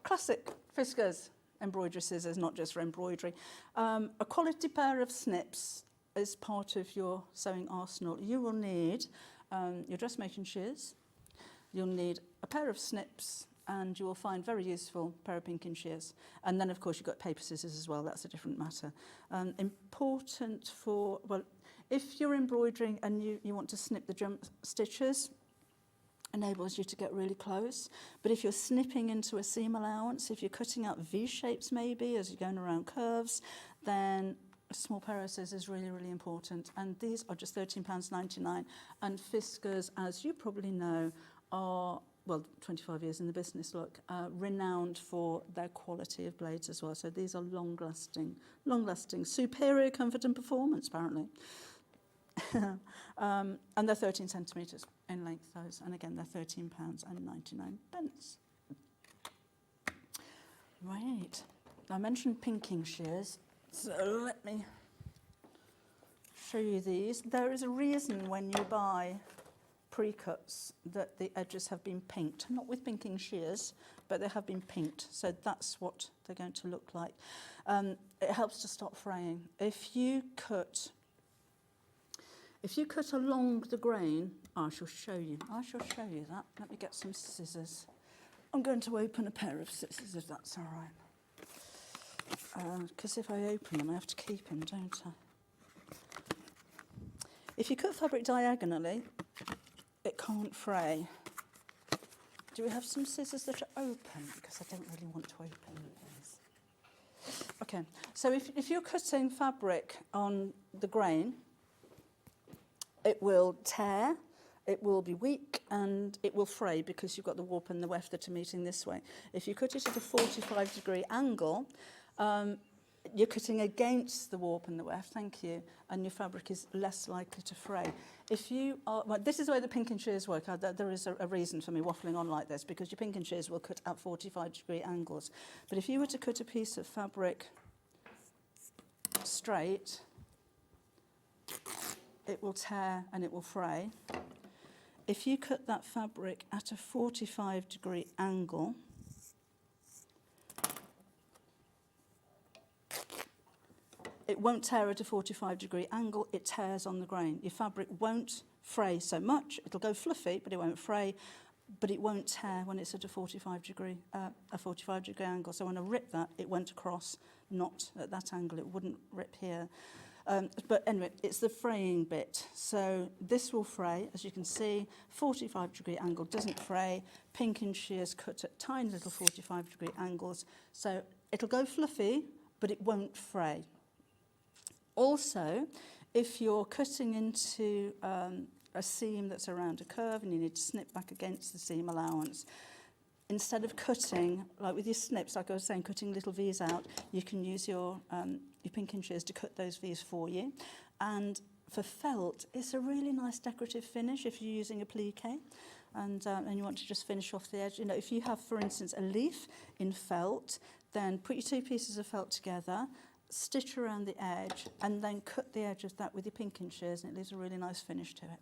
Classic Fiskars embroidery scissors, not just for embroidery. A quality pair of snips is part of your sewing arsenal. You will need your dressmaking shears. You'll need a pair of snips, and you will find very useful pair of pinking shears. And then, of course, you've got paper scissors as well. That's a different matter. Important for, well, if you're embroidering and you want to snip the jump stitches, enables you to get really close. But if you're snipping into a seam allowance, if you're cutting out V-shapes maybe as you're going around curves, then a small pair of scissors is really, really important. And these are just £13.99. And Fiskars, as you probably know, are well, 25 years in the business, look, renowned for their quality of blades as well. So these are long-lasting, superior comfort and performance, apparently. And they're 13 centimetres in length, those. And again, they're £13.99. Right. I mentioned pinking shears, so let me show you these. There is a reason when you buy pre-cuts that the edges have been pinked, not with pinking shears, but they have been pinked. So that's what they're going to look like. It helps to stop fraying. If you cut along the grain, I shall show you that. Let me get some scissors. I'm going to open a pair of scissors if that's all right. Because if I open them, I have to keep them, don't I? If you cut fabric diagonally, it can't fray. Do we have some scissors that are open? Because I don't really want to open these. Okay, so if you're cutting fabric on the grain, it will tear, it will be weak, and it will fray because you've got the warp and the weft that are meeting this way. If you cut it at a 45-degree angle, you're cutting against the warp and the weft, thank you, and your fabric is less likely to fray. If you are, well, this is the way the pinking shears work. There is a reason for me waffling on like this, because your pinking shears will cut at 45-degree angles. But if you were to cut a piece of fabric straight, it will tear and it will fray. If you cut that fabric at a 45-degree angle, it won't tear at a 45-degree angle, it tears on the grain. Your fabric won't fray so much. It'll go fluffy, but it won't fray, but it won't tear when it's at a 45-degree angle. So when I rip that, it went across, not at that angle. It wouldn't rip here. But anyway, it's the fraying bit. So this will fray, as you can see. 45-degree angle doesn't fray. Pinking shears cut at tiny little 45-degree angles. So it'll go fluffy, but it won't fray. Also, if you're cutting into a seam that's around a curve and you need to snip back against the seam allowance, instead of cutting, like with your snips, like I was saying, cutting little V's out, you can use your pinking shears to cut those V's for you. And for felt, it's a really nice decorative finish if you're using a plique and you want to just finish off the edge. You know, if you have, for instance, a leaf in felt, then put your two pieces of felt together, stitch around the edge, and then cut the edge of that with your pinking shears, and it leaves a really nice finish to it.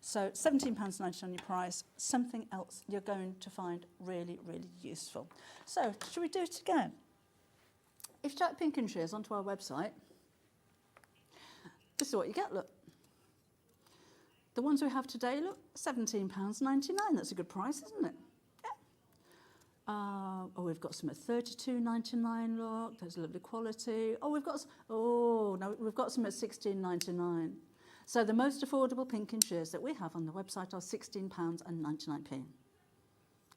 So £17.90 on your price, something else you're going to find really, really useful. So, should we do it again? If you type pinking shears onto our website, this is what you get, look. The ones we have today, look, £17.99. That's a good price, isn't it? Oh, we've got some at $32.99. Look, there's lovely quality. Oh, we've got some at $16.99. So the most affordable pinking shears that we have on the website are £16.99.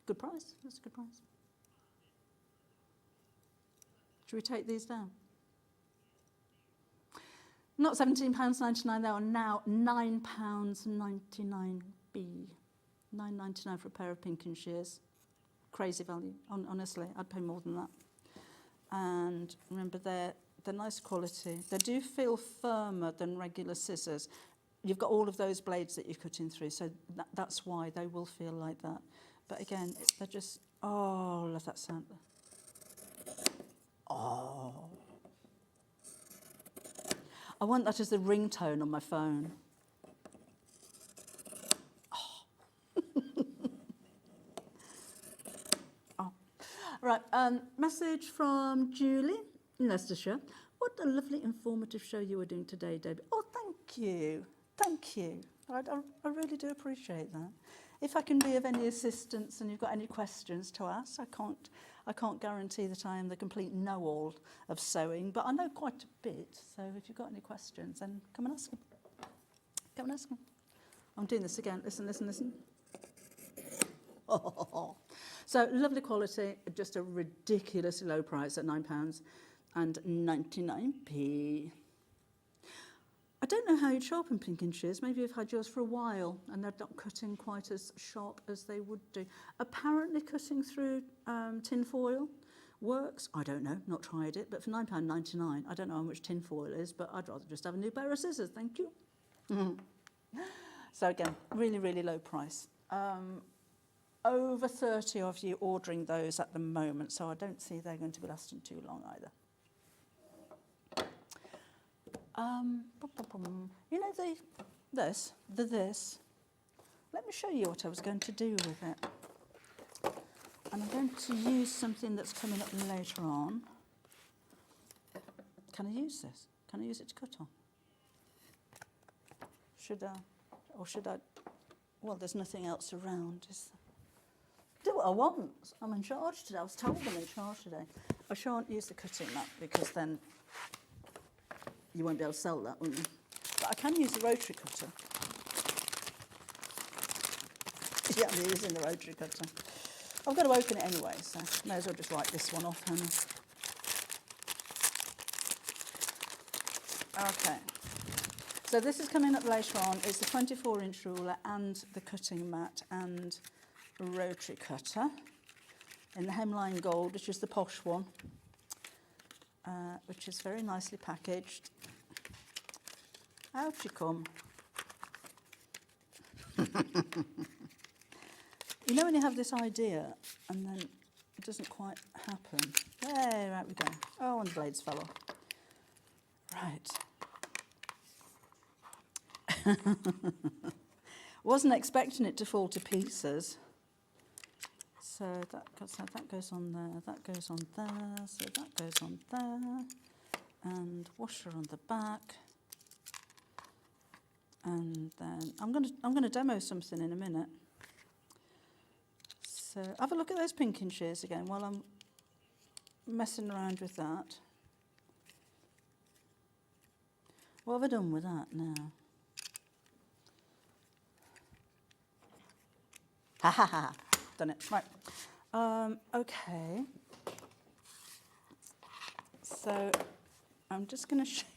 Good price. That's a good price. Should we take these down? Not £17.99. They are now £9.99. £9.99 for a pair of pinking shears. Crazy value, honestly. I'd pay more than that. And remember, they're nice quality. They do feel firmer than regular scissors. You've got all of those blades that you're cutting through, so that's why they will feel like that. But again, they're just, oh, I love that sound. Oh. I want that as the ringtone on my phone. Right, message from Julie in Leicestershire. What a lovely informative show you were doing today, Debbie. Oh, thank you. Thank you. I really do appreciate that. If I can be of any assistance and you've got any questions to ask, I can't guarantee that I am the complete know-all of sewing, but I know quite a bit. So if you've got any questions, then come and ask them. Come and ask them. I'm doing this again. Listen, listen, listen. Oh. So lovely quality, just a ridiculously low price at £9.99. I don't know how you'd sharpen pinking shears. Maybe you've had yours for a while and they're not cutting quite as sharp as they would do. Apparently cutting through tin foil works. I don't know, not tried it, but for £9.99, I don't know how much tin foil is, but I'd rather just have a new pair of scissors, thank you. So again, really, really low price. Over 30 of you ordering those at the moment, so I don't see they're going to be lasting too long either. You know this. Let me show you what I was going to do with it. And I'm going to use something that's coming up later on. Can I use this? Can I use it to cut on? Should I? Or should I? Well, there's nothing else around, is there? Do what I want. I'm in charge today. I was told I'm in charge today. I shan't use the cutting mat because then you won't be able to sell that, will you? But I can use the rotary cutter. Yeah, I'm using the rotary cutter. I've got to open it anyway, so may as well just write this one off, Hannah. Okay. So this is coming up later on. It's the 24-inch ruler and the cutting mat and rotary cutter in the hemline gold, which is the posh one, which is very nicely packaged. Out you come. You know when you have this idea and then it doesn't quite happen? There, out we go. Oh, and the blades fell off. Right. Wasn't expecting it to fall to pieces. So that goes on there, that goes on there, so that goes on there, and washer on the back. And then I'm going to demo something in a minute. So have a look at those pinking shears again while I'm messing around with that. What have I done with that now? Ha ha ha, done it, right. Okay. So I'm just going to show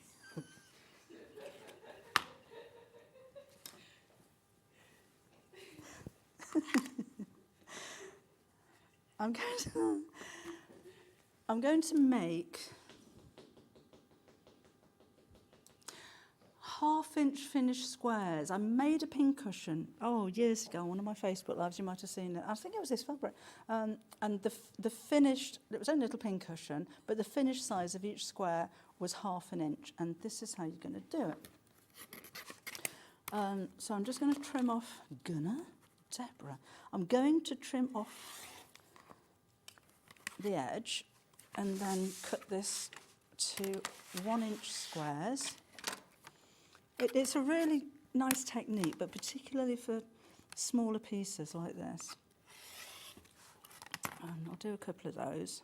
I'm going to make half-inch finished squares. I made a pincushion, years ago, on one of my Facebook lives, you might have seen it. I think it was this fabric. And the finished, it was only a little pincushion, but the finished size of each square was ½ an inch, and this is how you're going to do it. So I'm just going to trim off, Deborah. I'm going to trim off the edge and then cut this to 1-inch squares. It's a really nice technique, but particularly for smaller pieces like this. And I'll do a couple of those.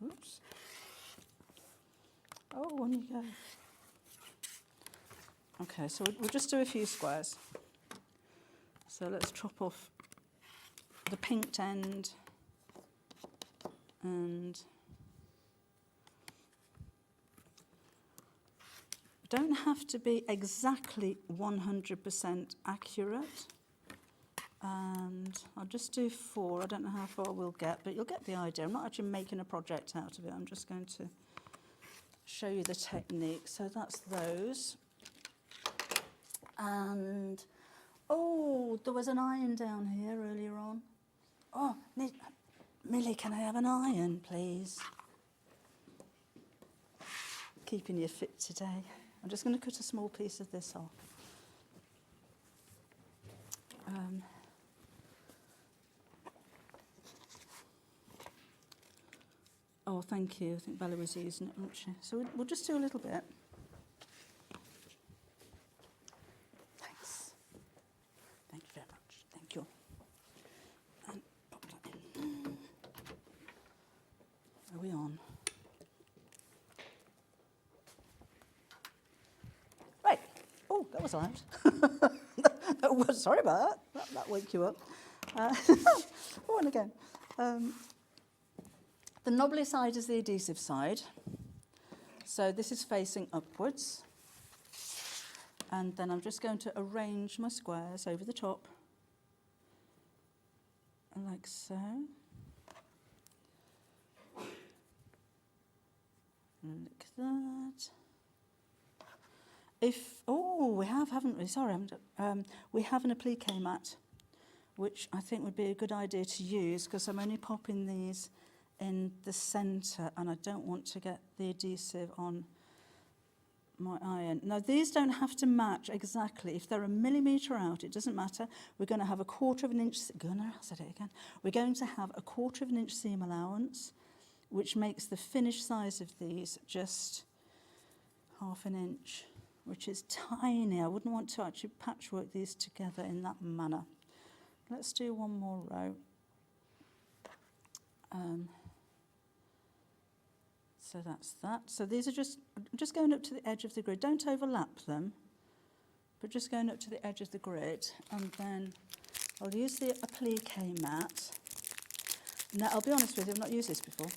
Oops. Oh, on you go. Okay, so we'll just do a few squares. So let's chop off the pinked end and don't have to be exactly 100% accurate. And I'll just do 4. I don't know how far we'll get, but you'll get the idea. I'm not actually making a project out of it. I'm just going to show you the technique. So that's those. And, there was an iron down here earlier on. Millie, can I have an iron, please? Keeping you fit today. I'm just going to cut a small piece of this off. Thank you. I think Bella was using it, wasn't she? So we'll just do a little bit. Thanks. Thank you very much. Thank you. And pop that in. Are we on? Right. Oh, that was loud. Sorry about that. That woke you up. And again. The knobbly side is the adhesive side. So this is facing upwards. And then I'm just going to arrange my squares over the top, like so. Like that. We have, haven't we? Sorry, we have an applique mat, which I think would be a good idea to use because I'm only popping these in the centre and I don't want to get the adhesive on my iron. Now, these don't have to match exactly. If they're a millimetre out, it doesn't matter. We're going to have a 1/4 inch, We're going to have a 1/4 inch seam allowance, which makes the finished size of these just 1/2 inch, which is tiny. I wouldn't want to actually patchwork these together in that manner. Let's do one more row. So that's that. So these are just going up to the edge of the grid. Don't overlap them, but just going up to the edge of the grid. And then I'll use the applique mat. Now, I'll be honest with you, I've not used this before.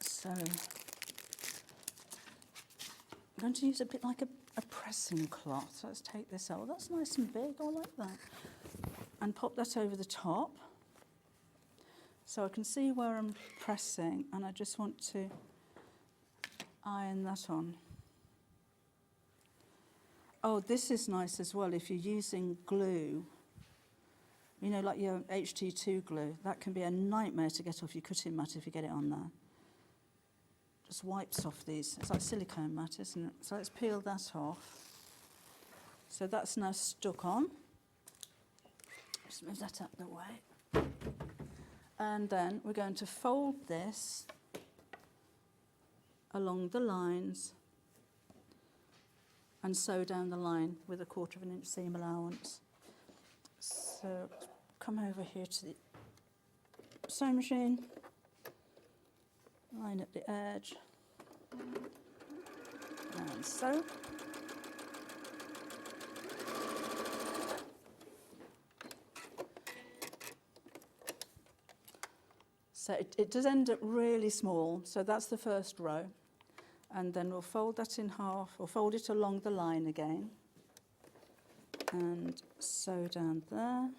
So I'm going to use a bit like a pressing cloth. So let's take this out. Well, that's nice and big. I like that. And pop that over the top. So I can see where I'm pressing, and I just want to iron that on. Oh, this is nice as well if you're using glue. You know, like your HT2 glue. That can be a nightmare to get off your cutting mat if you get it on there. Just wipes off these. It's like silicone mat, isn't it? So let's peel that off. So that's now stuck on. Just move that out of the way. And then we're going to fold this along the lines and sew down the line with a 1/4 inch seam allowance. So come over here to the sewing machine, line up the edge, and sew. So it does end up really small, so that's the first row. And then we'll fold that in half, or fold it along the line again. And sew down there.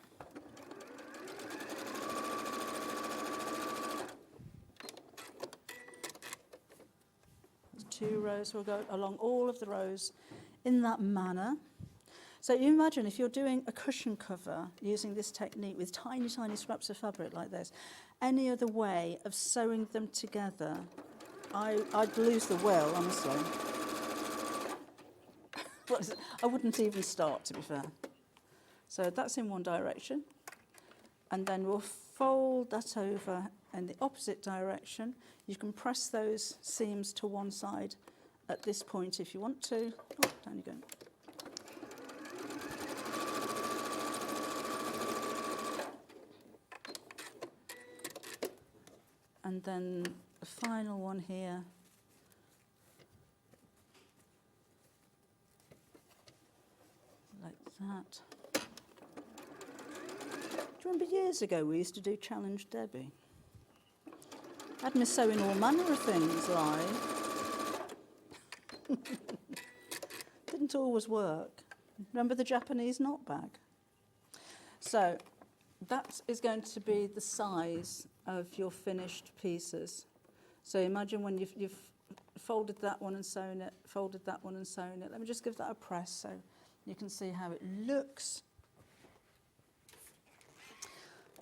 There's 2 rows, we'll go along all of the rows in that manner. So you imagine if you're doing a cushion cover using this technique with tiny, tiny scraps of fabric like this, any other way of sewing them together, I'd lose the will, honestly. I wouldn't even start, to be fair. So that's in one direction. And then we'll fold that over in the opposite direction. You can press those seams to one side at this point if you want to. Oh, down you go. And then the final one here. Like that. Do you remember years ago we used to do Challenge Debbie? Had me sewing all manner of things live. Didn't always work. Remember the Japanese knot bag? So that is going to be the size of your finished pieces. So imagine when you've folded that one and sewn it, folded that one and sewn it. Let me just give that a press so you can see how it looks.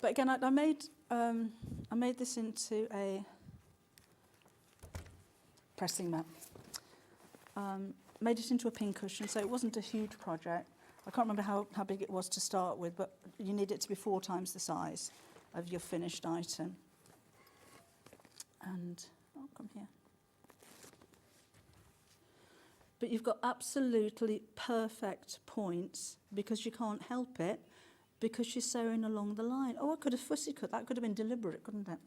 But again, I made this into a pressing mat. Made it into a pin cushion, so it wasn't a huge project. I can't remember how big it was to start with, but you need it to be 4 times the size of your finished item. And I'll come here. But you've got absolutely perfect points because you can't help it, because you're sewing along the line. Oh, I could have fussy cut. That could have been deliberate, couldn't it?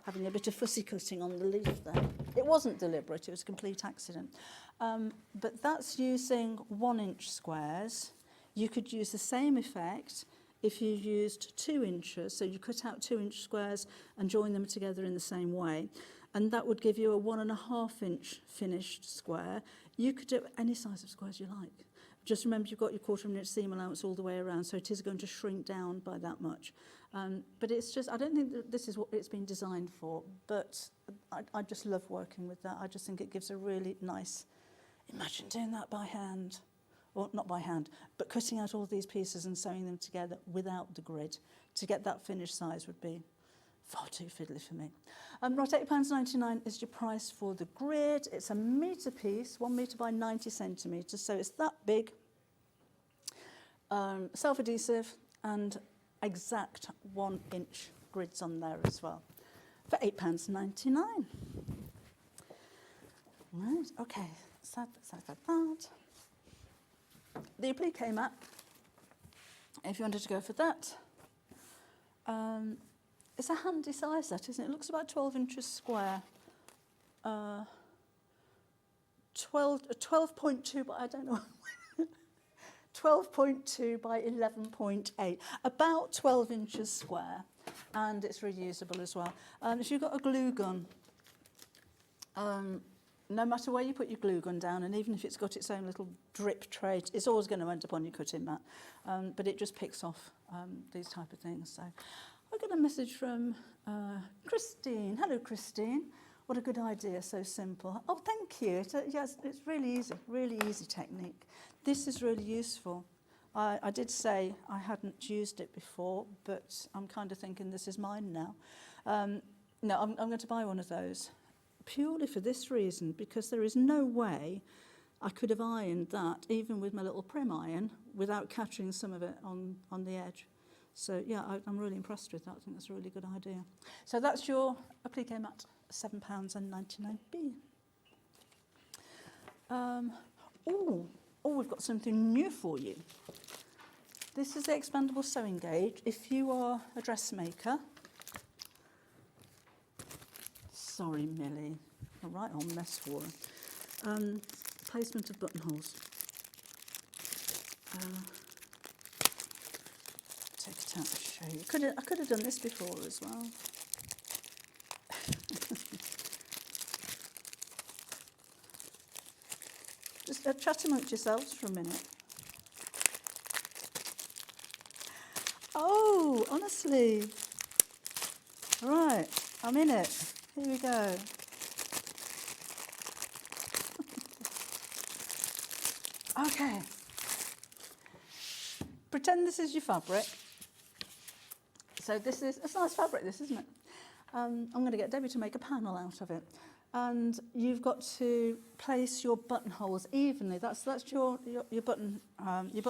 Having a bit of fussy cutting on the leaf there. It wasn't deliberate, it was a complete accident. But that's using 1 inch squares. You could use the same effect if you used 2 inches. So you cut out 2 inch squares and join them together in the same way. and that would give you a 1.5 inch finished square. You could do any size of squares you like. Just remember you've got your 1/4 inch seam allowance all the way around, so it is going to shrink down by that much. But it's just, I don't think that this is what it's been designed for, but I just love working with that. I just think it gives a really nice, imagine doing that by hand, or not by hand, but cutting out all these pieces and sewing them together without the grid. To get that finished size would be far too fiddly for me. Right, £8.99 is your price for the grid. It's a metre piece, 1 metre by 90 centimetres, so it's that big. Self-adhesive and exact 1 inch grids on there as well for £8.99. Right, okay, so that. The applique mat, if you wanted to go for that, it's a handy size, that, isn't it? It looks about 12 inches square. 12.2, but I don't know. 12.2 by 11.8, about 12 inches square, and it's reusable as well. If you've got a glue gun, no matter where you put your glue gun down, and even if it's got its own little drip tray, it's always going to end up on your cutting mat, but it just picks off these type of things. So I got a message from Christine. Hello, Christine. What a good idea, so simple. Oh, thank you. Yes, it's really easy technique. This is really useful. I did say I hadn't used it before, but I'm kind of thinking this is mine now. No, I'm going to buy one of those, purely for this reason, because there is no way I could have ironed that, even with my little prim iron, without catching some of it on the edge. So, yeah, I'm really impressed with that. I think that's a really good idea. So that's your applique mat. £7.99. We've got something new for you. This is the expandable sewing gauge. If you are a dressmaker, sorry, Millie, a right on mess for her. Placement of buttonholes. Take it out and show you. I could have done this before as well. Just chat amongst yourselves for a minute. Oh, honestly. Right, I'm in it. Here we go. Okay. Pretend this is your fabric. So it's nice fabric, this, isn't it? I'm going to get Debbie to make a panel out of it. And you've got to place your buttonholes evenly. That's your button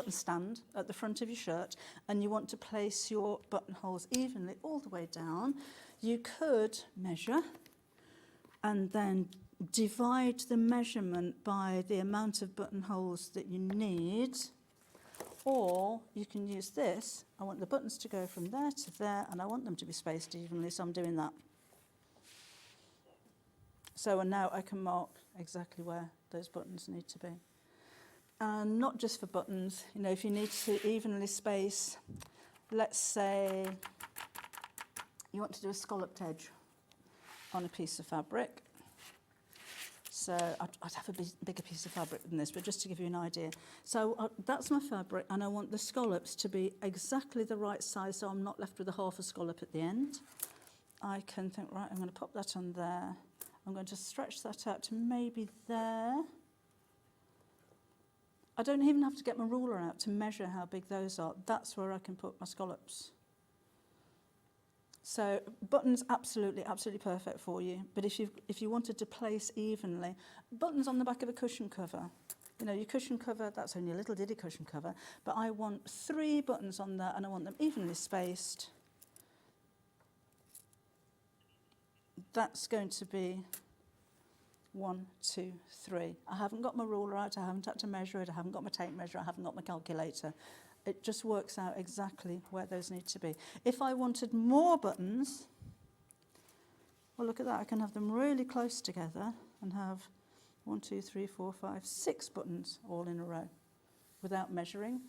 stand at the front of your shirt, and you want to place your buttonholes evenly all the way down. You could measure and then divide the measurement by the amount of buttonholes that you need, or you can use this. I want the buttons to go from there to there, and I want them to be spaced evenly, so I'm doing that. So now I can mark exactly where those buttons need to be. And not just for buttons, you know, if you need to evenly space, let's say you want to do a scalloped edge on a piece of fabric. So I'd have a bigger piece of fabric than this, but just to give you an idea. So that's my fabric, and I want the scallops to be exactly the right size, so I'm not left with a half a scallop at the end. I can think, right, I'm going to pop that on there. I'm going to stretch that out to maybe there. I don't even have to get my ruler out to measure how big those are. That's where I can put my scallops. So buttons, absolutely perfect for you. But if you wanted to place evenly, buttons on the back of a cushion cover. You know, your cushion cover, that's only a little diddy cushion cover, but I want 3 buttons on there, and I want them evenly spaced. That's going to be 1, 2, 3. I haven't got my ruler out, I haven't had to measure it, I haven't got my tape measure, I haven't got my calculator. It just works out exactly where those need to be. If I wanted more buttons, well, look at that, I can have them really close together and have 1, 2, 3, 4, 5, 6 buttons all in a row without measuring.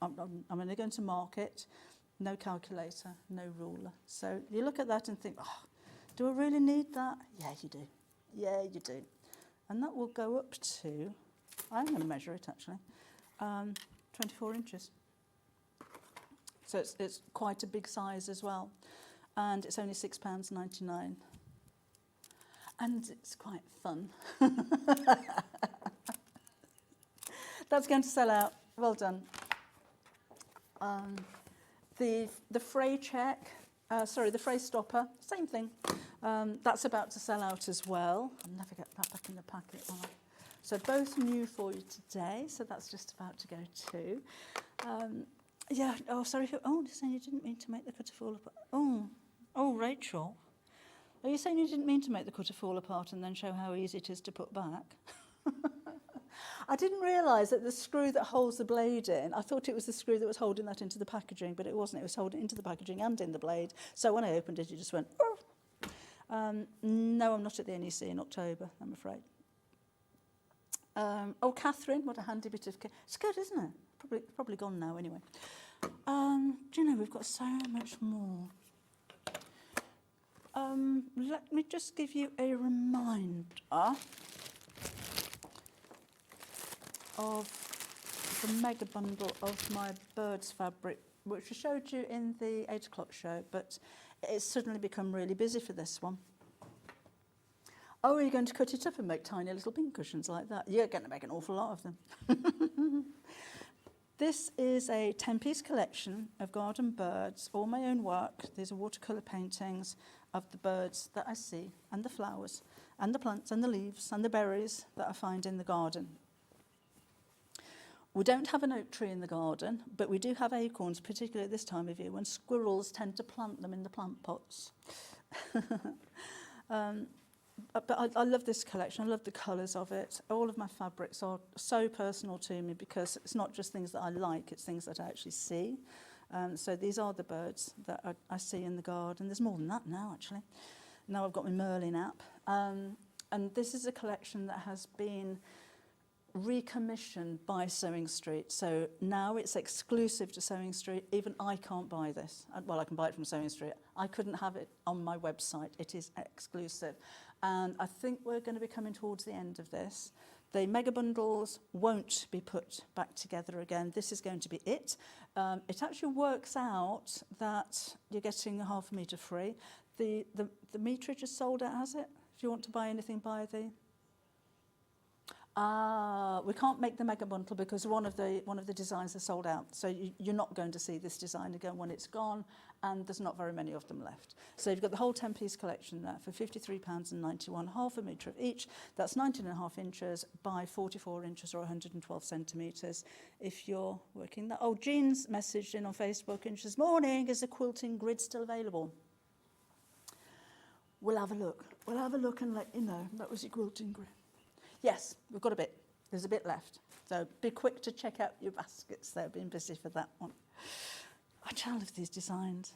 I'm only going to mark it, no calculator, no ruler. So you look at that and think, oh, Do I really need that? Yeah, you do. Yeah, you do. And that will go up to, I'm going to measure it actually, 24 inches. So it's quite a big size as well. And it's only £6.99. And it's quite fun. That's going to sell out. Well done. The fray check, the fray stopper, same thing. That's about to sell out as well. I'll never get that back in the packet. Will I? So both new for you today. So that's just about to go too. Yeah. Oh, sorry. Oh, you're saying you didn't mean to make the cutter fall apart. Oh, Rachel. Are you saying you didn't mean to make the cutter fall apart and then show how easy it is to put back? I didn't realise that the screw that holds the blade in, I thought it was the screw that was holding that into the packaging, but it wasn't. It was holding it into the packaging and in the blade. So when I opened it, it just went, oh. No, I'm not at the NEC in October, I'm afraid. Oh, Catherine, what a handy bit of... It's good, isn't it? Probably gone now anyway. Do you know, we've got so much more. Let me just give you a reminder of the mega bundle of my birds fabric, which I showed you in the 8 o'clock show, but it's suddenly become really busy for this one. Oh, are you going to cut it up and make tiny little pin cushions like that? You're going to make an awful lot of them. This is a 10-piece collection of garden birds, all my own work. These are watercolour paintings of the birds that I see, and the flowers, and the plants, and the leaves, and the berries that I find in the garden. We don't have an oak tree in the garden, but we do have acorns, particularly this time of year, when squirrels tend to plant them in the plant pots. But I love this collection. I love the colours of it. All of my fabrics are so personal to me because it's not just things that I like, it's things that I actually see. So these are the birds that I see in the garden. There's more than that now, actually. Now I've got my Merlin app. And this is a collection that has been recommissioned by Sewing Street. So now it's exclusive to Sewing Street. Even I can't buy this. Well, I can buy it from Sewing Street. I couldn't have it on my website. It is exclusive. And I think we're going to be coming towards the end of this. The mega bundles won't be put back together again. This is going to be it. It actually works out that you're getting a half a metre free. The meterage is sold out, has it? If you want to buy anything, buy the... we can't make the mega bundle because one of the designs are sold out. So you're not going to see this design again when it's gone, and there's not very many of them left. So you've got the whole 10-piece collection there for £53.91, half a metre of each. That's 19.5 inches by 44 inches or 112 centimetres. If you're working that. Oh, Jean's messaged in on Facebook and she says, morning, is the quilting grid still available? We'll have a look. We'll have a look and let you know. That was your quilting grid. Yes, we've got a bit. There's a bit left. So be quick to check out your baskets. They've been busy for that one. I love these designs.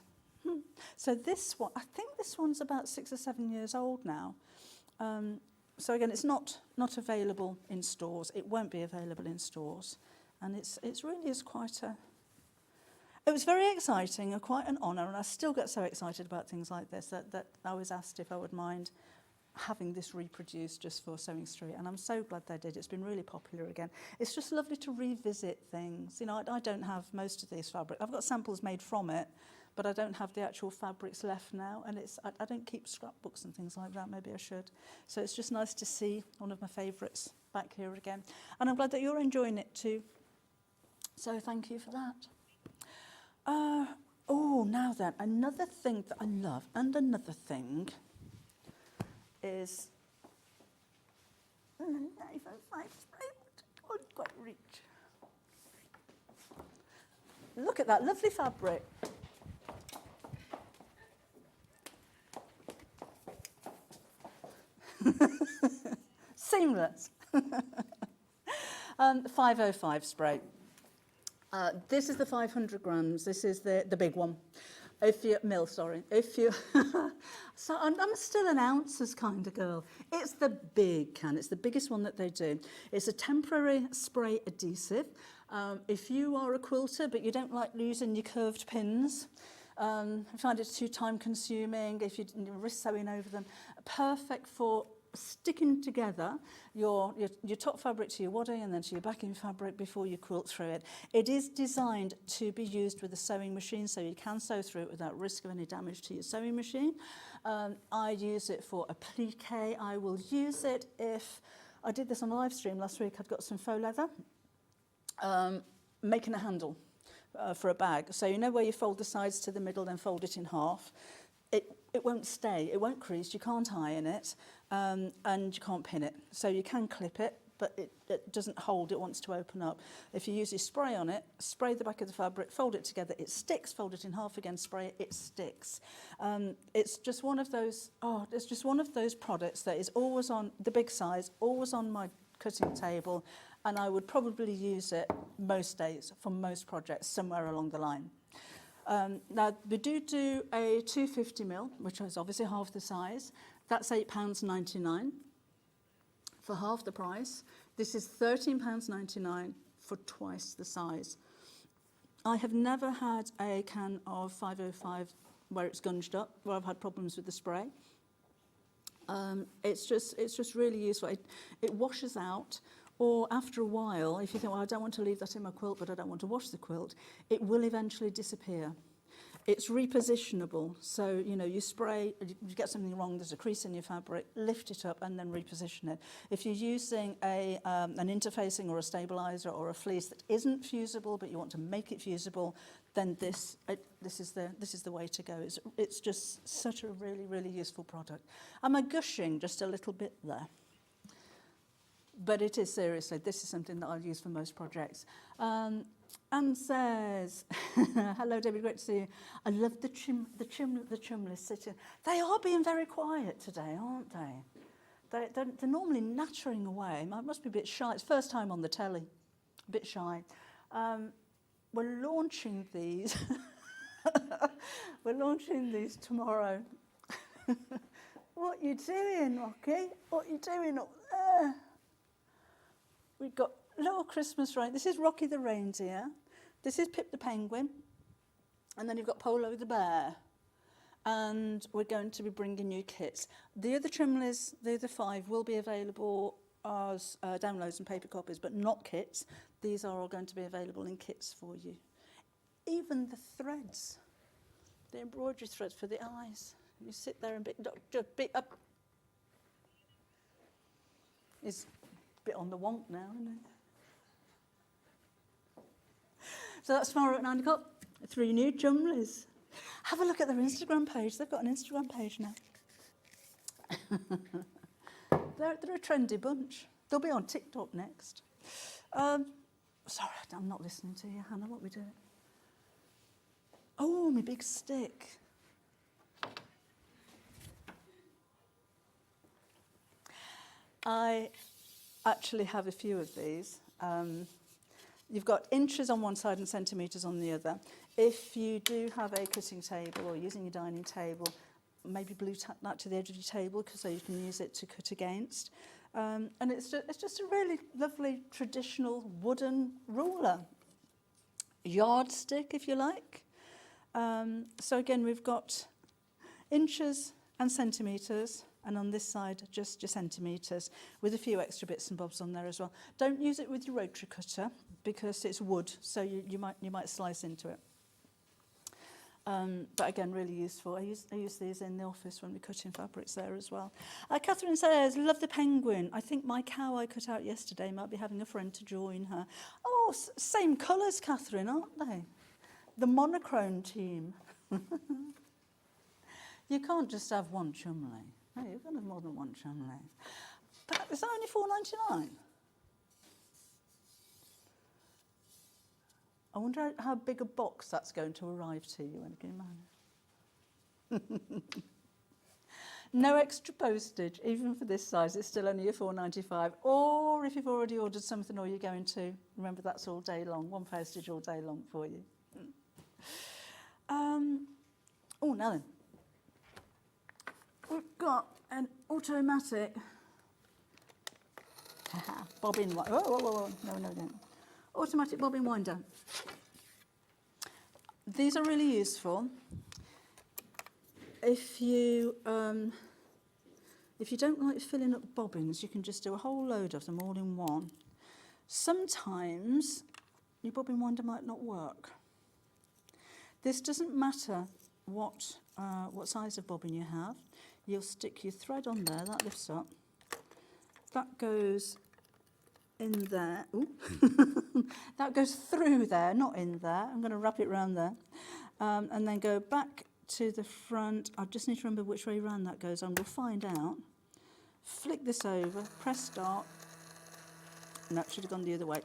So this one, I think this one's about 6 or 7 years old now. So again, it's not available in stores. It won't be available in stores. And it's really is quite a... It was very exciting and quite an honour, and I still get so excited about things like this that I was asked if I would mind having this reproduced just for Sewing Street, and I'm so glad they did. It's been really popular again. It's just lovely to revisit things. You know, I don't have most of these fabric. I've got samples made from it, but I don't have the actual fabrics left now, and I don't keep scrapbooks and things like that. Maybe I should. So it's just nice to see one of my favourites back here again, and I'm glad that you're enjoying it too. So thank you for that. Oh, now then, another thing that I love, and another thing is knife and five spray. I can't quite reach. Look at that lovely fabric. Seamless. 505 spray. This is the 500 grams. This is the big one. If you so I'm still an ounces kind of girl. It's the big can. It's the biggest one that they do. It's a temporary spray adhesive. If you are a quilter but you don't like using your curved pins, I find it too time consuming if you risk sewing over them. Perfect for sticking together your top fabric to your wadding and then to your backing fabric before you quilt through it. It is designed to be used with a sewing machine, so you can sew through it without risk of any damage to your sewing machine. I use it for applique. I will use it if, I did this on a live stream last week, I'd got some faux leather, making a handle for a bag. So you know where you fold the sides to the middle, then fold it in half. It won't stay, it won't crease, you can't iron it, and you can't pin it. So you can clip it, but it doesn't hold, it wants to open up. If you use your spray on it, spray the back of the fabric, fold it together, it sticks, fold it in half again, spray it, it sticks. It's just one of those, it's just one of those products that is always on, the big size, always on my cutting table, and I would probably use it most days for most projects somewhere along the line. Now, we do a 250mm, which is obviously half the size. That's £8.99 for half the price. This is £13.99 for twice the size. I have never had a can of 505 where it's gunged up, where I've had problems with the spray. It's just really useful. It washes out. Or after a while, if you think, well, I don't want to leave that in my quilt, but I don't want to wash the quilt, it will eventually disappear. It's repositionable. So, you know, you spray, you get something wrong, there's a crease in your fabric, lift it up and then reposition it. If you're using an interfacing or a stabilizer or a fleece that isn't fusible, but you want to make it fusible, then this is the way to go. It's just such a really, really useful product. Am I gushing just a little bit there? But it is, seriously, this is something that I'll use for most projects. Anne says, hello Debbie, great to see you. I love the chumless sitting. They are being very quiet today, aren't they? They're normally nattering away. I must be a bit shy. It's first time on the telly, a bit shy. We're launching these. We're launching these tomorrow. What you doing, Rocky? What you doing up there? We've got little Christmas rain. This is Rocky the reindeer. This is Pip the penguin. And then you've got Polo the bear. And we're going to be bringing you kits. The other trimless, the other 5 will be available as downloads and paper copies, but not kits. These are all going to be available in kits for you. Even the threads, the embroidery threads for the eyes. You sit there and bit up. It's a bit on the wonk now, isn't it? So that's tomorrow at 9 o'clock. 3 new chumleys. Have a look at their Instagram page. They've got an Instagram page now. They're a trendy bunch. They'll be on TikTok next. Sorry, I'm not listening to you, Hannah. What are we doing? Oh, my big stick. I actually have a few of these. You've got inches on one side and centimetres on the other. If you do have a cutting table or using your dining table, maybe blue tack that to the edge of your table so you can use it to cut against. And it's just a really lovely traditional wooden ruler. Yardstick, if you like. So again, we've got inches and centimetres, and on this side, just your centimetres, with a few extra bits and bobs on there as well. Don't use it with your rotary cutter because it's wood, so you might slice into it. But again, really useful. I use these in the office when we're cutting fabrics there as well. Catherine says, love the penguin. I think my cow I cut out yesterday might be having a friend to join her. Oh, same colours, Catherine, aren't they? The monochrome team. You can't just have one chumley. No, you've got to have more than one chumley. But is that only $4.99? I wonder how big a box that's going to arrive to you when you imagine. No extra postage, even for this size. It's still only a $4.95. Or if you've already ordered something or you're going to, remember that's all day long. One postage all day long for you. Oh, now then. We've got an automatic bobbin. Whoa. No, don't. Automatic bobbin winder. These are really useful if you don't like filling up bobbins, you can just do a whole load of them all in one. Sometimes your bobbin winder might not work. This doesn't matter what size of bobbin you have. You'll stick your thread on there, that lifts up. That goes in there. Ooh. That goes through there, not in there. I'm going to wrap it around there. And then go back to the front. I just need to remember which way round that goes on. We'll find out. Flick this over, press start. No, it should have gone the other way.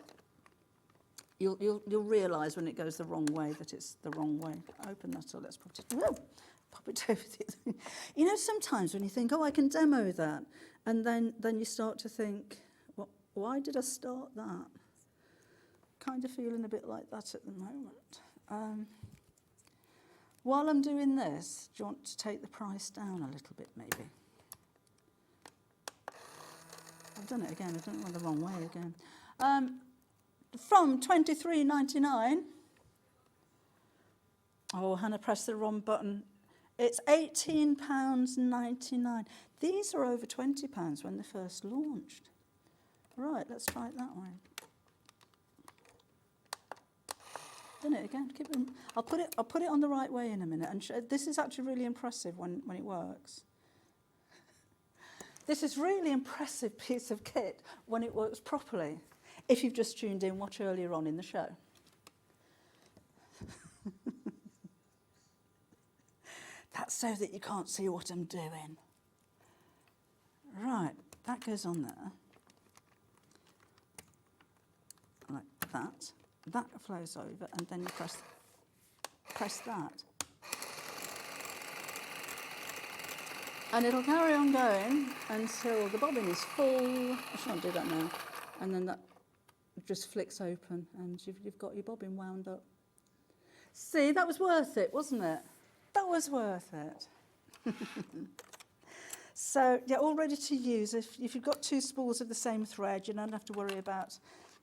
You'll realise when it goes the wrong way that it's the wrong way. Open that up, let's pop it over the other. You know, sometimes when you think, oh, I can demo that, and then you start to think, well, why did I start that? Kind of feeling a bit like that at the moment. While I'm doing this, do you want to take the price down a little bit, maybe? I've done it again, I've done it the wrong way again. From $23.99. Oh, Hannah pressed the wrong button. It's £18.99. These are over £20 when they first launched. Right, let's try it that way. Done it again. I'll put it on the right way in a minute. And this is actually really impressive when it works. This is really impressive piece of kit when it works properly. If you've just tuned in, watch earlier on in the show. That's so that you can't see what I'm doing. Right, that goes on there. Like that. That flows over, and then you press that. And it'll carry on going until the bobbin is full. I shan't do that now. And then that just flicks open, and you've got your bobbin wound up. See, that was worth it, wasn't it? That was worth it. So, yeah, all ready to use. If you've got two spools of the same thread, you don't have to worry about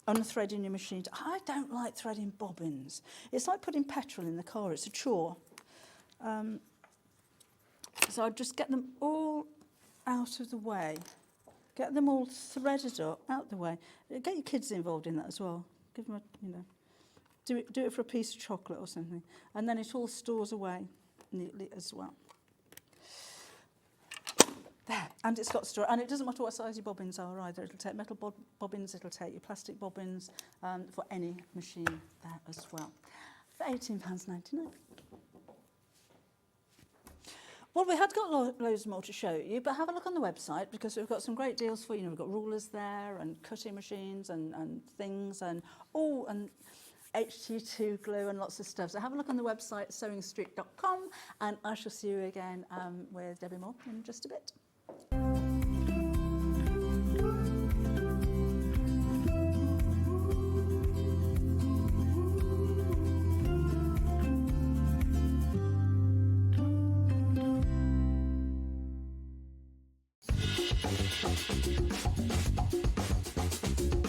unthreading your machine. I don't like threading bobbins. It's like putting petrol in the car. It's a chore. So I just get them all out of the way. Get them all threaded up, out the way. Get your kids involved in that as well. Give them do it for a piece of chocolate or something. And then it all stores away neatly as well. There, and it's got store, and it doesn't matter what size your bobbins are either. It'll take metal bobbins, it'll take your plastic bobbins, for any machine there as well. For £18.99. Well, we had got loads more to show you, but have a look on the website because we've got some great deals for you. We've got rulers there and cutting machines and things and HT2 glue and lots of stuff. So have a look on the website, sewingstreet.com, and I shall see you again with Debbi Moore in just a bit.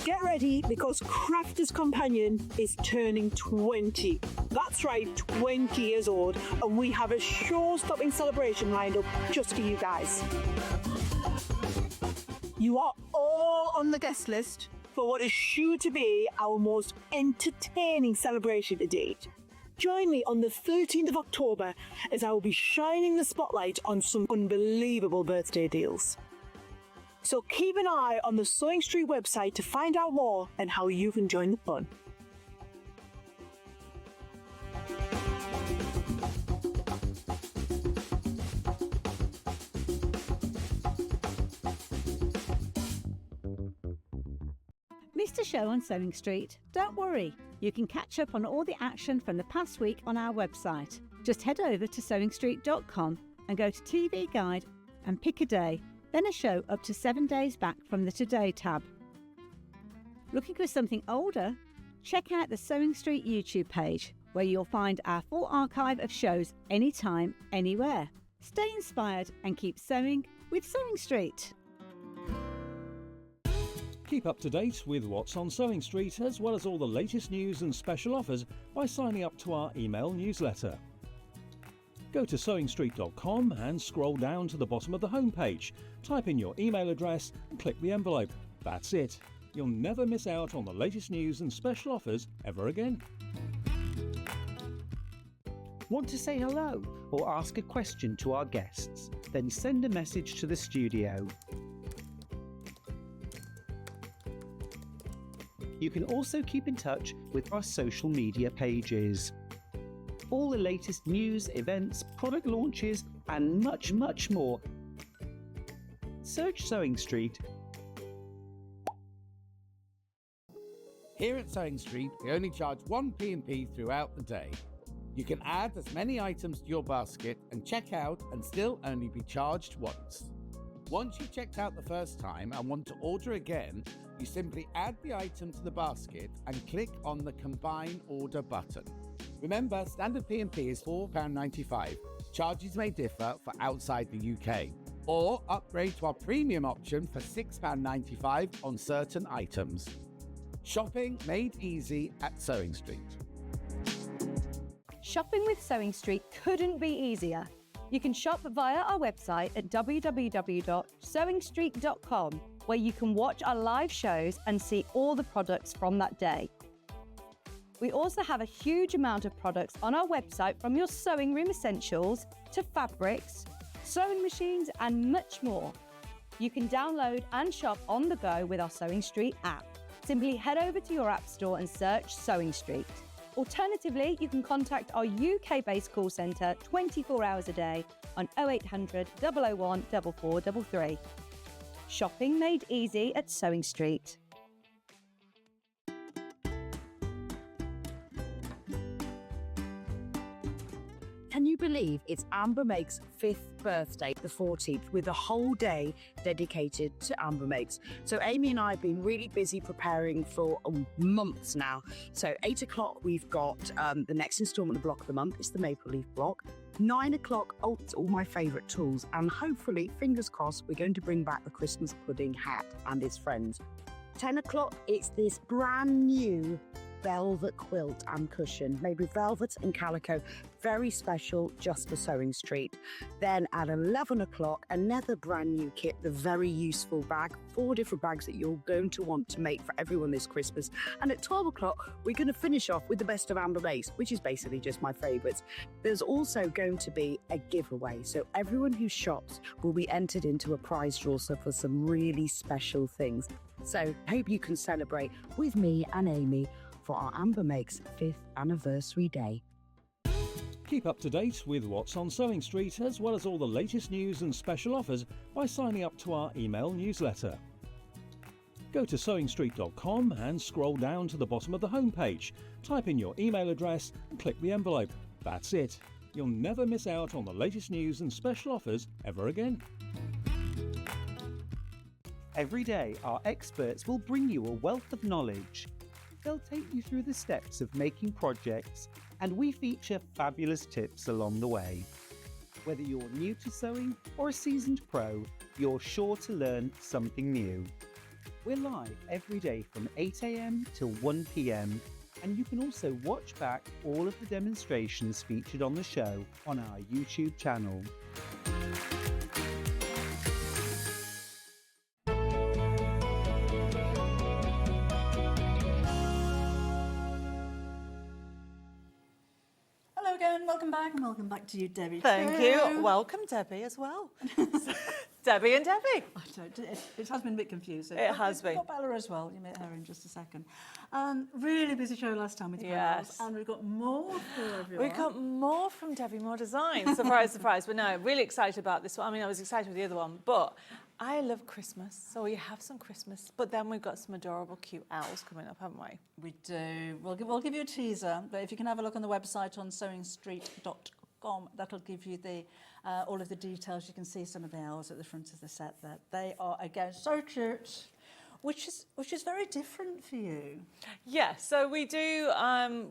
Get ready because Crafter's Companion is turning 20. That's right, 20 years old, and we have a show-stopping celebration lined up just for you guys. You are all on the guest list for what is sure to be our most entertaining celebration to date. Join me on the 13th of October as I will be shining the spotlight on some unbelievable birthday deals. So keep an eye on the Sewing Street website to find out more and how you can join the fun. Missed a show on Sewing Street? Don't worry, you can catch up on all the action from the past week on our website. Just head over to sewingstreet.com and go to TV Guide and pick a day, then a show up to 7 days back from the Today tab. Looking for something older? Check out the Sewing Street YouTube page, where you'll find our full archive of shows anytime, anywhere. Stay inspired and keep sewing with Sewing Street. Keep up to date with what's on Sewing Street, as well as all the latest news and special offers by signing up to our email newsletter. Go to sewingstreet.com and scroll down to the bottom of the homepage. Type in your email address and click the envelope. That's it. You'll never miss out on the latest news and special offers ever again. Want to say hello or ask a question to our guests? Then send a message to the studio. You can also keep in touch with our social media pages. All the latest news, events, product launches, and much, much more. Search Sewing Street. Here at Sewing Street, we only charge one P&P throughout the day. You can add as many items to your basket and check out and still only be charged once. Once you've checked out the first time and want to order again, you simply add the item to the basket and click on the Combine Order button. Remember, standard P&P is £4.95. Charges may differ for outside the UK. Or upgrade to our premium option for £6.95 on certain items. Shopping made easy at Sewing Street. Shopping with Sewing Street couldn't be easier. You can shop via our website at www.sewingstreet.com, where you can watch our live shows and see all the products from that day. We also have a huge amount of products on our website, from your sewing room essentials to fabrics, sewing machines and much more. You can download and shop on the go with our Sewing Street app. Simply head over to your app store and search Sewing Street. Alternatively, you can contact our UK-based call centre 24 hours a day on 0800 001 4433. Shopping made easy at Sewing Street. Can you believe it's Amber Makes' 5th birthday, the 14th, with a whole day dedicated to Amber Makes? So Amy and I have been really busy preparing for months now. So 8 o'clock, we've got the next instalment of Block of the Month. It's the Maple Leaf Block. 9 o'clock, oh, it's all my favourite tools. And hopefully, fingers crossed, we're going to bring back the Christmas pudding hat and his friends. 10 o'clock, it's this brand new velvet quilt and cushion made with velvet and calico, very special just for Sewing Street. Then at 11 o'clock, another brand new kit, the very useful bag, 4 different bags that you're going to want to make for everyone this Christmas. And at 12 o'clock, we're going to finish off with the best of Amber Makes, which is basically just my favourites. There's also going to be a giveaway, so everyone who shops will be entered into a prize draw for some really special things. So hope you can celebrate with me and Amy for our Amber Makes 5th anniversary day. Keep up to date with what's on Sewing Street, as well as all the latest news and special offers, by signing up to our email newsletter. Go to sewingstreet.com and scroll down to the bottom of the homepage. Type in your email address and click the envelope. That's it. You'll never miss out on the latest news and special offers ever again. Every day, our experts will bring you a wealth of knowledge. They'll take you through the steps of making projects, and we feature fabulous tips along the way. Whether you're new to sewing or a seasoned pro, you're sure to learn something new. We're live every day from 8 a.m. till 1 p.m, and you can also watch back all of the demonstrations featured on the show on our YouTube channel. Welcome back to you, Debbie. Thank you. Welcome, Debbie, as well. Debbie and Debbie. It has been a bit confusing. It has been. We've got Bella as well. You met her in just a second. Really busy show last time with you. Yes. And we've got more for everyone. We got more from Debbi Moore Designs. Surprise, surprise. But no, really excited about this one. I mean, I was excited with the other one, but I love Christmas, so we have some Christmas. But then we've got some adorable, cute owls coming up, haven't we? We do. We'll give you a teaser, but if you can have a look on the website on sewingstreet.com, that'll give you the all of the details. You can see some of the owls at the front of the set there. They are, again, so cute. Which is very different for you. Yeah, so we do,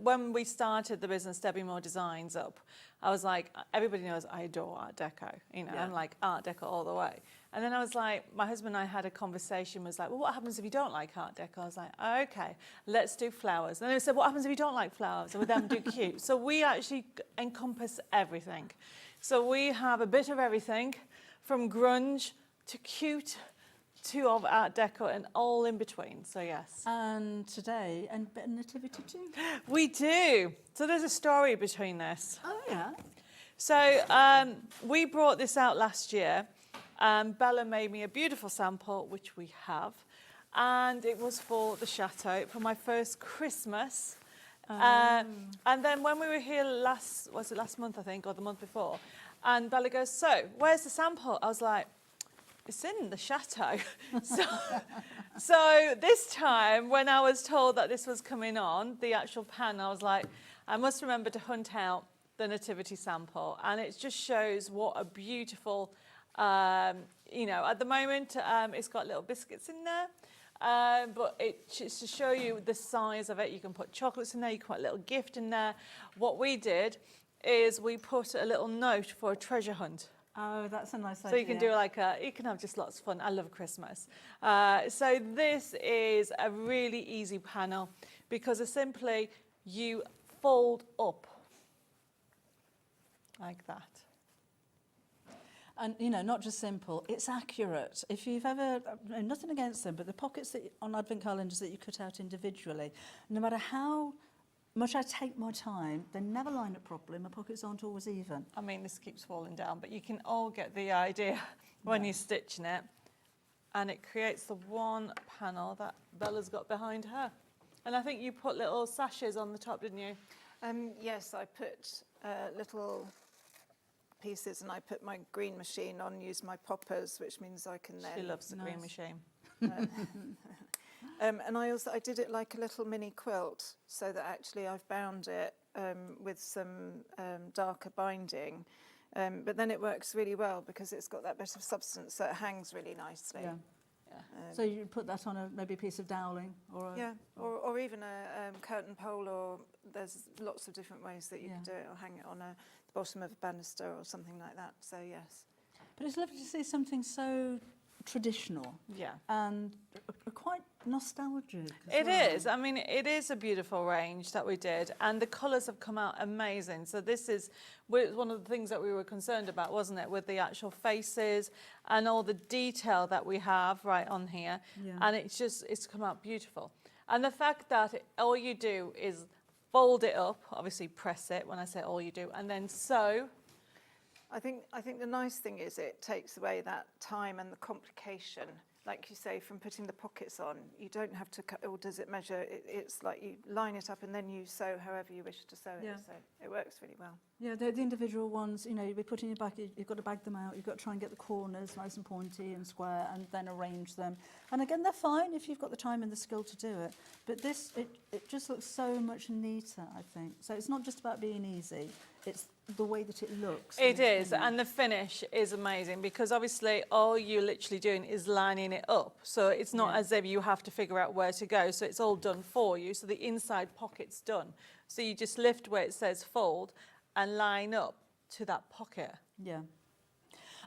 when we started the business, Debbi Moore Designs up, I was like, everybody knows I adore Art Deco. You know, Yeah. I'm like Art Deco all the way. And then I was like, my husband and I had a conversation, was like, well, what happens if you don't like Art Deco? I was like, okay, let's do flowers. And then he said, what happens if you don't like flowers? And we then do cute. So we actually encompass everything. So we have a bit of everything, from grunge to cute to of Art Deco and all in between. So yes. And today, and a bit of nativity too. We do. So there's a story between this. Oh yeah. So we brought this out last year. Bella made me a beautiful sample, which we have, and it was for the chateau for my first Christmas. And then when we were here last month, I think, or the month before, and Bella goes, so where's the sample? I was like, it's in the chateau. so this time, when I was told that this was coming on, the actual pan, I was like, I must remember to hunt out the nativity sample. And it just shows what a beautiful, you know, at the moment, it's got little biscuits in there. But it's to show you the size of it. You can put chocolates in there, you can put a little gift in there. What we did is we put a little note for a treasure hunt. Oh, that's a nice idea. So you can do like you can have just lots of fun. I love Christmas. So this is a really easy panel because it's simply you fold up like that. And, you know, not just simple, it's accurate. If you've ever, nothing against them, but the pockets that on advent calendars that you cut out individually, no matter how much I take my time, they never line up properly. My pockets aren't always even. I mean, this keeps falling down, but you can all get the idea when you're stitching it. And it creates the one panel that Bella's got behind her. And I think you put little sashes on the top, didn't you? Yes, I put little pieces, and I put my green machine on, use my poppers, which means I can then... She loves the green machine. And I did it like a little mini quilt, so that actually I've bound it with some darker binding. But then it works really well because it's got that bit of substance, so it hangs really nicely. Yeah. So you put that on maybe a piece of doweling, or or even a curtain pole, or there's lots of different ways that you can do it, or hang it on the bottom of a banister or something like that. So yes. But it's lovely to see something so traditional. Yeah. And quite nostalgic. It is. I mean, it is a beautiful range that we did, and the colours have come out amazing. So this is one of the things that we were concerned about, wasn't it, with the actual faces and all the detail that we have right on here. Yeah. And it's come out beautiful. And the fact that all you do is fold it up, obviously press it when I say all you do, and then sew. I think the nice thing is it takes away that time and the complication. Like you say, from putting the pockets on, you don't have to cut, or does it measure? It's like you line it up and then you sew however you wish to sew it. So it works really well. Yeah, the individual ones, you know, you'll be putting your back, you've got to bag them out, you've got to try and get the corners nice and pointy and square and then arrange them. And again, they're fine if you've got the time and the skill to do it. But this, it just looks so much neater, I think. So it's not just about being easy, it's the way that it looks. It is, and the finish is amazing because obviously all you're literally doing is lining it up. So it's not as if you have to figure out where to go. So it's all done for you. So the inside pocket's done. So you just lift where it says fold and line up to that pocket. Yeah.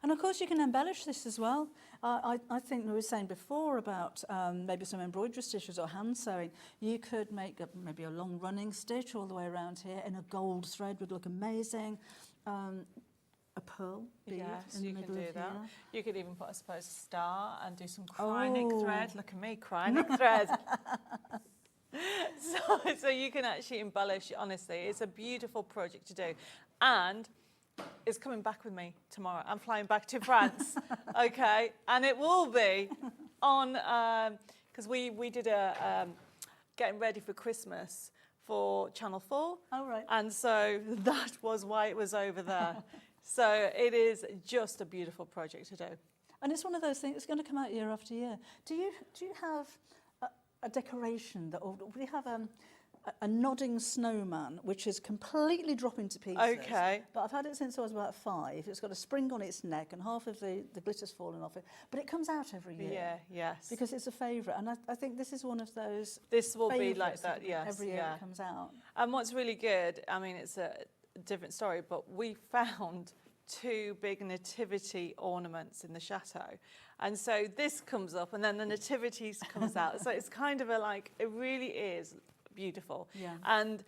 And of course you can embellish this as well. I think we were saying before about maybe some embroidery stitches or hand sewing. You could make maybe a long running stitch all the way around here, and a gold thread would look amazing. A pearl bead in the middle of here. You could even put, I suppose, a star and do some cryonic thread. Look at me, cryonic thread. So you can actually embellish, honestly. It's a beautiful project to do. And it's coming back with me tomorrow. I'm flying back to France, okay? And it will be on, because we did a getting ready for Christmas for Channel 4. Oh, right. And so that was why it was over there. So it is just a beautiful project to do. And it's one of those things, it's going to come out year after year. Do you have a decoration that, or do you have a nodding snowman, which is completely dropping to pieces? Okay. But I've had it since I was about 5. It's got a spring on its neck and half of the glitter's fallen off it. But it comes out every year. Yeah, yes. Because it's a favourite. And I think this is one of those. This will be like that, yes. Every year it comes out. And what's really good, I mean, it's a different story, but we found two big nativity ornaments in the chateau. And so this comes up and then the nativity comes out. So it's kind of it really is beautiful. Yeah. And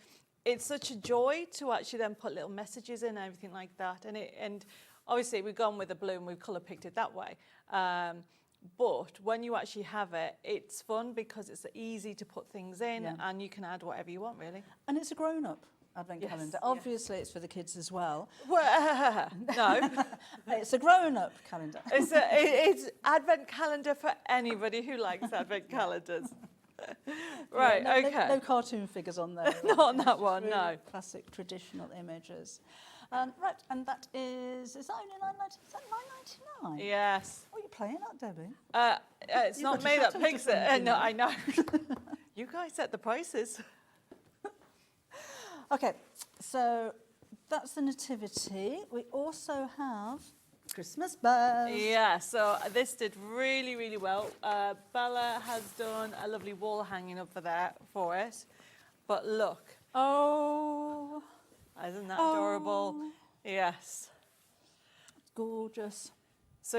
it's such a joy to actually then put little messages in and everything like that. And obviously we've gone with the blue and we've colour picked it that way. But when you actually have it, it's fun because it's easy to put things in and you can add whatever you want, really. And it's a grown-up advent calendar. Obviously, it's for the kids as well. Well, no. It's a grown-up calendar. It's advent calendar for anybody who likes advent calendars. Right, okay. No cartoon figures on there. Not on that one, really no. Classic traditional images. Right, and that is that only £9.99? Yes. What are you playing at, Debbie? It's You've not got to me shut that up picks to it. something. No, I know. You guys set the prices. Okay, so that's the nativity. We also have Christmas bears. Yeah, so this did really, really well. Bella has done a lovely wall hanging over there for it. But look. Oh. Isn't that adorable? Yes. It's gorgeous. So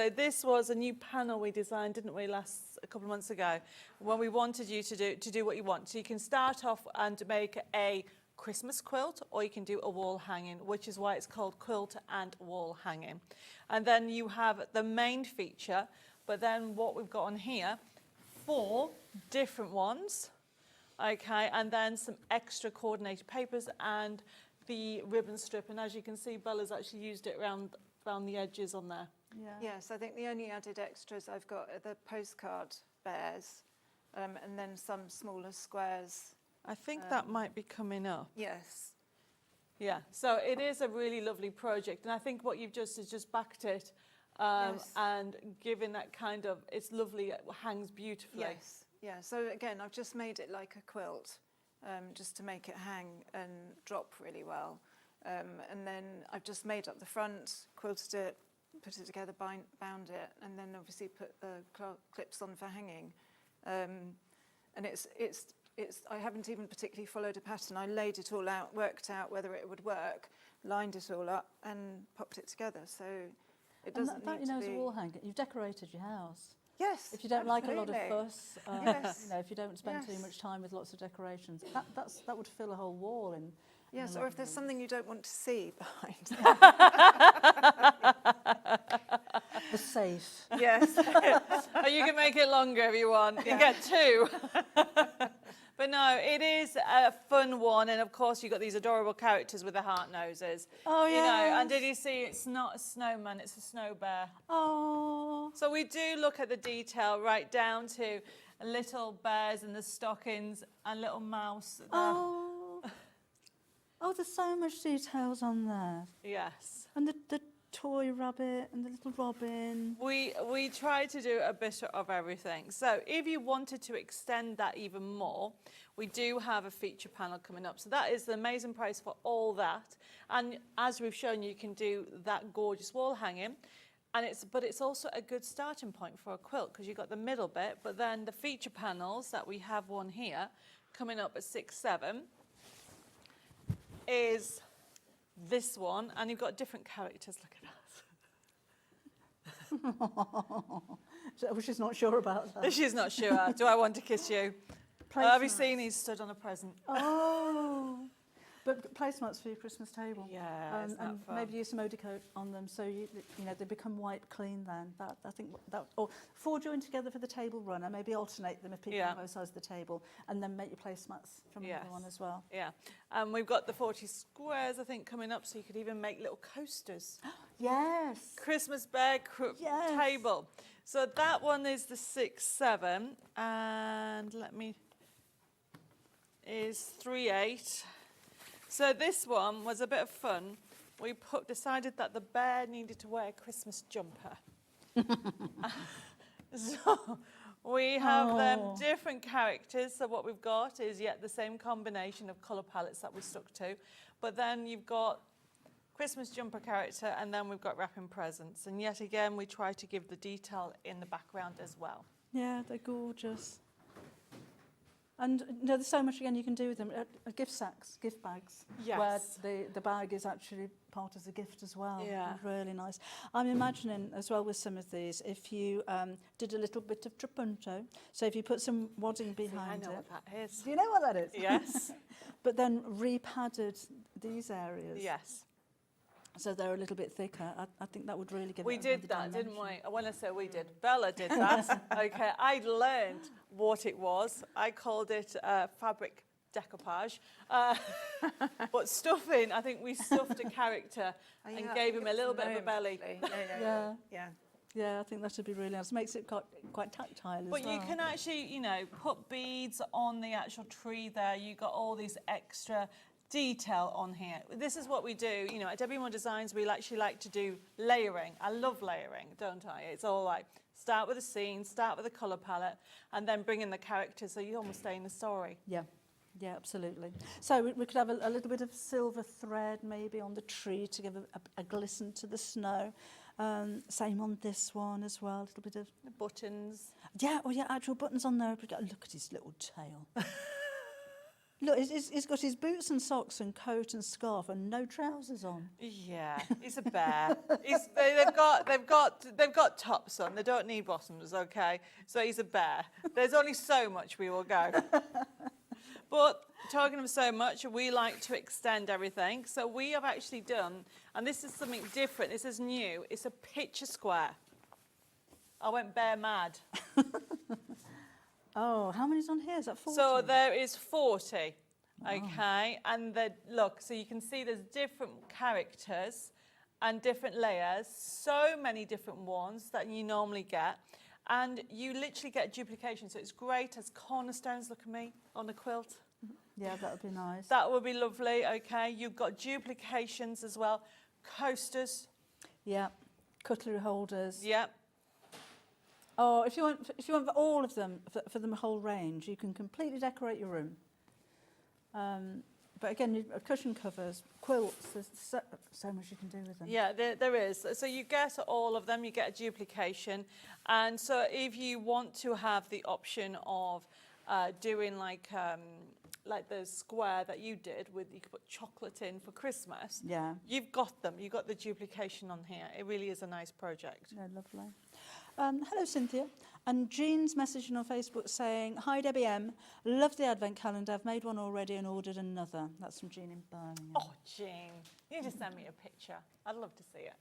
this was a new panel we designed, didn't we, a couple of months ago, when we wanted you to do what you want. So you can start off and make a Christmas quilt, or you can do a wall hanging, which is why it's called quilt and wall hanging. And then you have the main feature, but then what we've got on here, 4 different ones, okay, and then some extra coordinated papers and the ribbon strip. And as you can see, Bella's actually used it around the edges on there. Yeah. Yes, I think the only added extras I've got are the postcard bears and then some smaller squares. I think that might be coming up. Yes. Yeah, so it is a really lovely project, and I think what you've just backed it and given that kind of, it's lovely, it hangs beautifully. Yes, yeah, so again, I've just made it like a quilt, just to make it hang and drop really well. And then I've just made up the front, quilted it, put it together, bound it, and then obviously put the clips on for hanging. And it's I haven't even particularly followed a pattern. I laid it all out, worked out whether it would work, lined it all up, and popped it together. So it doesn't need to be... as a wall hanger, you've decorated your house. Yes. If you don't like a lot of absolutely. fuss, Yes. if you don't spend too much time with lots of decorations, that would fill a whole wall in. Yes, or if there's something you don't want to see behind. The safe. Yes. Or you can make it longer if you want. You get 2. But no, it is a fun one, and of course you've got these adorable characters with the heart noses. Oh, You know, yes. and did you see it's not a snowman, it's a snow bear. Oh. So we do look at the detail right down to little bears in the stockings and little mouse. Oh. Oh, there's so much details on there. Yes. And the toy rabbit and the little robin. We try to do a bit of everything. So if you wanted to extend that even more, we do have a feature panel coming up. So that is the amazing price for all that. And as we've shown you, you can do that gorgeous wall hanging. And it's also a good starting point for a quilt because you've got the middle bit, but then the feature panels that we have one here coming up at 6-7 is this one, and you've got different characters. Look at that. She's not sure about that. She's not sure. Do I want to kiss you? Have you seen he's stood on a present? Oh. But placemats for your Christmas table. Yeah, isn't that and fun? maybe use some eau de coat on them so you know they become wipe clean then. I think that, or 4 joined together for the table runner, maybe alternate them if people on both sides of the table, and then make your placemats from another one as well. Yeah, and we've got the 40 squares, I think, coming up, so you could even make little coasters. Yes. Christmas bear table. So that one is the 6-7, and is 3-8. So this one was a bit of fun. We decided that the bear needed to wear a Christmas jumper. So we have them different characters. So what we've got is yet the same combination of colour palettes that we stuck to. But then you've got Christmas jumper character, and then we've got wrapping presents. And yet again, we try to give the detail in the background as well. Yeah, they're gorgeous. And you know, there's so much again you can do with them. Gift sacks, gift bags, where Yes. the bag is actually part of the gift as well. Yeah. Really nice. I'm imagining as well with some of these, if you did a little bit of trapunto, so if you put some wadding I behind know it. what that is. Do you know what that is? Yes. But then repadded these areas. Yes. So they're a little bit thicker. I think that would really give We it did another that, didn't dimension. we? When I say we did, Bella did that. Okay, I learned what it was. I called it fabric decoupage. But stuffing, I think we stuffed a character and gave him a little bit of a belly. Yeah. Yeah, I think that should be really nice. Makes it quite tactile as well. But you can actually, you know, put beads on the actual tree there. You got all these extra detail on here. This is what we do, you know, at Debbi Moore Designs, we actually like to do layering. I love layering, don't I? It's all like, start with a scene, start with a colour palette, and then bring in the characters so you almost stay in the story. Yeah. Yeah, absolutely. So we could have a little bit of silver thread maybe on the tree to give a glisten to the snow. Same on this one as well, a little bit of... The buttons. Yeah, oh yeah, actual buttons on there. Look at his little tail. Look, he's got his boots and socks and coat and scarf and no trousers on. Yeah, he's a bear. They've got tops on. They don't need bottoms, okay? So he's a bear. There's only so much we will go. But talking of so much, we like to extend everything. So we have actually done, and this is something different. This is new. It's a picture square. I went bear mad. Oh, how many's on here? Is that 40? So there is 40, okay? And look, so you can see there's different characters and different layers, so many different ones that you normally get. And you literally get duplication. So it's great as cornerstones, look at me, on a quilt. Yeah, that would be nice. That would be lovely, okay? You've got duplications as well. Coasters. Yeah, cutlery holders. Yeah. Oh, if you want for all of them, for the whole range, you can completely decorate your room. But again, cushion covers, quilts, there's so much you can do with them. Yeah, there is. So you get all of them, you get a duplication. And so if you want to have the option of doing like the square that you did with, you could put chocolate in for Christmas. Yeah. You've got them. You've got the duplication on here. It really is a nice project. Yeah, lovely. Hello, Cynthia. And Jean's messaging on Facebook saying, "Hi, Debbie M. Love the advent calendar. I've made one already and ordered another." That's from Jean in Birmingham. Oh, Jean, you just send me a picture. I'd love to see it.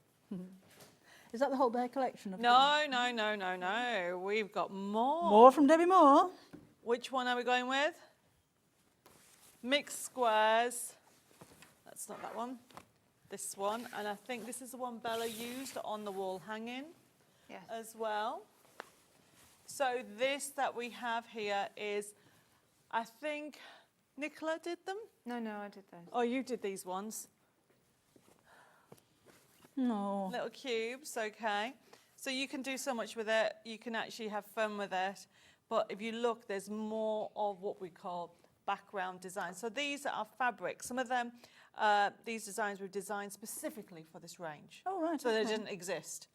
Is that the whole bear collection? Of No. We've got more. More from Debbi Moore. Which one are we going with? Mixed squares. That's not that one. This one. And I think this is the one Bella used on the wall hanging as well. So this that we have here is, I think, Nicola did them? No, I did those. Oh, you did these ones. No. Little cubes, okay. So you can do so much with it. You can actually have fun with it. But if you look, there's more of what we call background design. So these are fabrics. Some of them, these designs were designed specifically for this range. Oh, right. So okay. they didn't exist.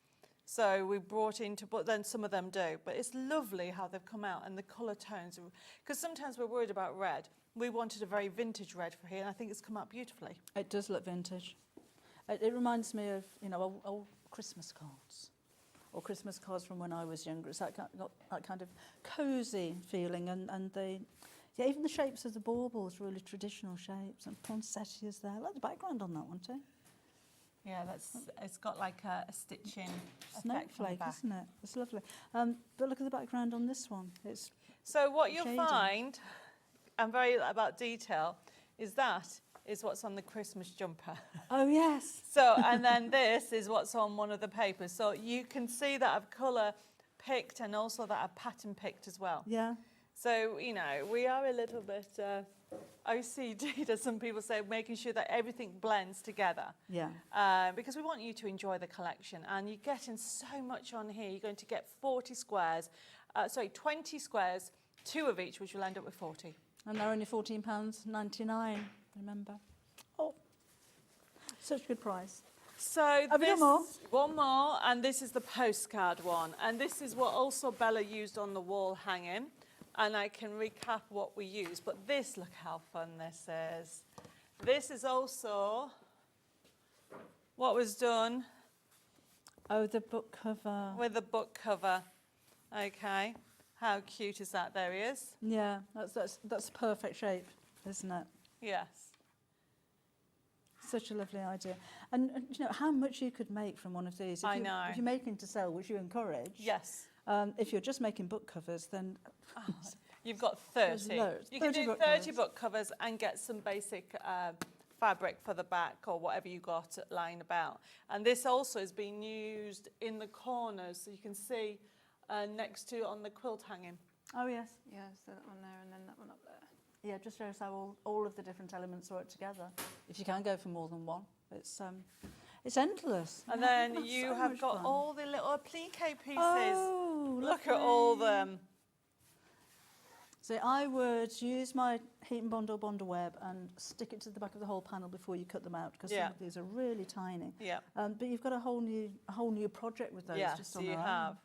So we brought into, but then some of them do. But it's lovely how they've come out and the colour tones. Because sometimes we're worried about red. We wanted a very vintage red for here, and I think it's come out beautifully. It does look vintage. It reminds me of, you know, old Christmas cards. Or Christmas cards from when I was younger. It's that kind of cosy feeling, and yeah, even the shapes of the baubles, really traditional shapes, and poinsettias there. I like the background on that one too. Yeah, it's got like a stitching effect on the Snowflake, back. isn't it? It's lovely. But look at the background on this one. It's So what you'll shading. find, and very about detail, is what's on the Christmas jumper. Oh yes. So, and then this is what's on one of the papers. So you can see that I've colour picked and also that I've pattern picked as well. Yeah. So, you know, we are a little bit OCD, as some people say, making sure that everything blends together. Yeah. Because we want you to enjoy the collection. And you're getting so much on here. You're going to get 20 squares, 2 of each, which will end up with 40. And they're only £14.99, remember. Oh, such a good price. So Have we got more? One more, and this is the postcard one. And this is what also Bella used on the wall hanging. and I can recap what we use. But this, look how fun this is. This is also what was done. Oh, the book cover. With the book cover. Okay. How cute is that? There he is. Yeah, that's perfect shape, isn't it? Yes. Such a lovely idea. And you know, how much you could make from one of these. I know. If you're making to sell, which you encourage. Yes. If you're just making book covers, then You've got There's 30. loads. You can 30 do book 30 covers. book covers and get some basic fabric for the back or whatever you got lying about. And this also is being used in the corners, so you can see next to on the quilt hanging. oh yes, Yeah, so that one there and then that one up there. yeah, just shows how all of the different elements work together. If you can go for more than one, it's endless. And Yeah, then that's you so have much got fun. all the little applique pieces. Oh, Look at all lovely. them. So I would use my heat and bondle web and stick it to the back of the whole panel before you cut them out, because some Yeah. of these are really tiny. Yeah. But you've got a whole new project with those. Yes, just on you their own. have.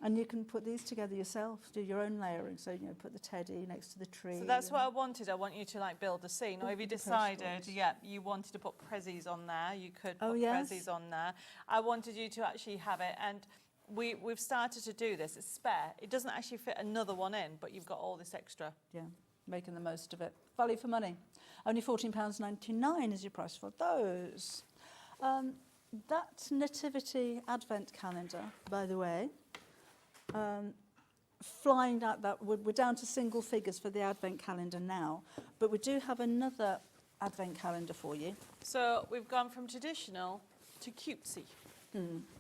And you can put these together yourself, do your own layering. So, you know, put the teddy next to the tree. So that's and- what I wanted. I want you to like build a scene. Or if you the decided, postcards. yeah, you wanted to put prezzies on there, you could Oh, put yes. prezzies on there. I wanted you to actually have it, and we've started to do this. It's spare. It doesn't actually fit another one in, but you've got all this extra. Yeah, making the most of it. Value for money. Only £14.99 is your price for those. That Nativity Advent calendar, by the way, flying out that, we're down to single figures for the Advent calendar now, but we do have another Advent calendar for you. So we've gone from traditional to cutesy.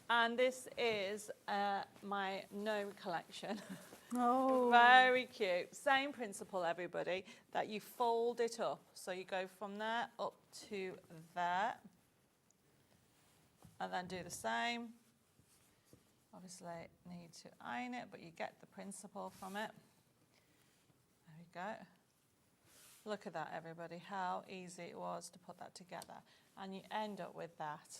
And this is my gnome collection. Oh, Very cute. Same principle, everybody, that you fold it up. So you go from there up to there. And then do the same. Obviously, need to iron it, but you get the principle from it. There we go. Look at that, everybody, how easy it was to put that together. And you end up with that.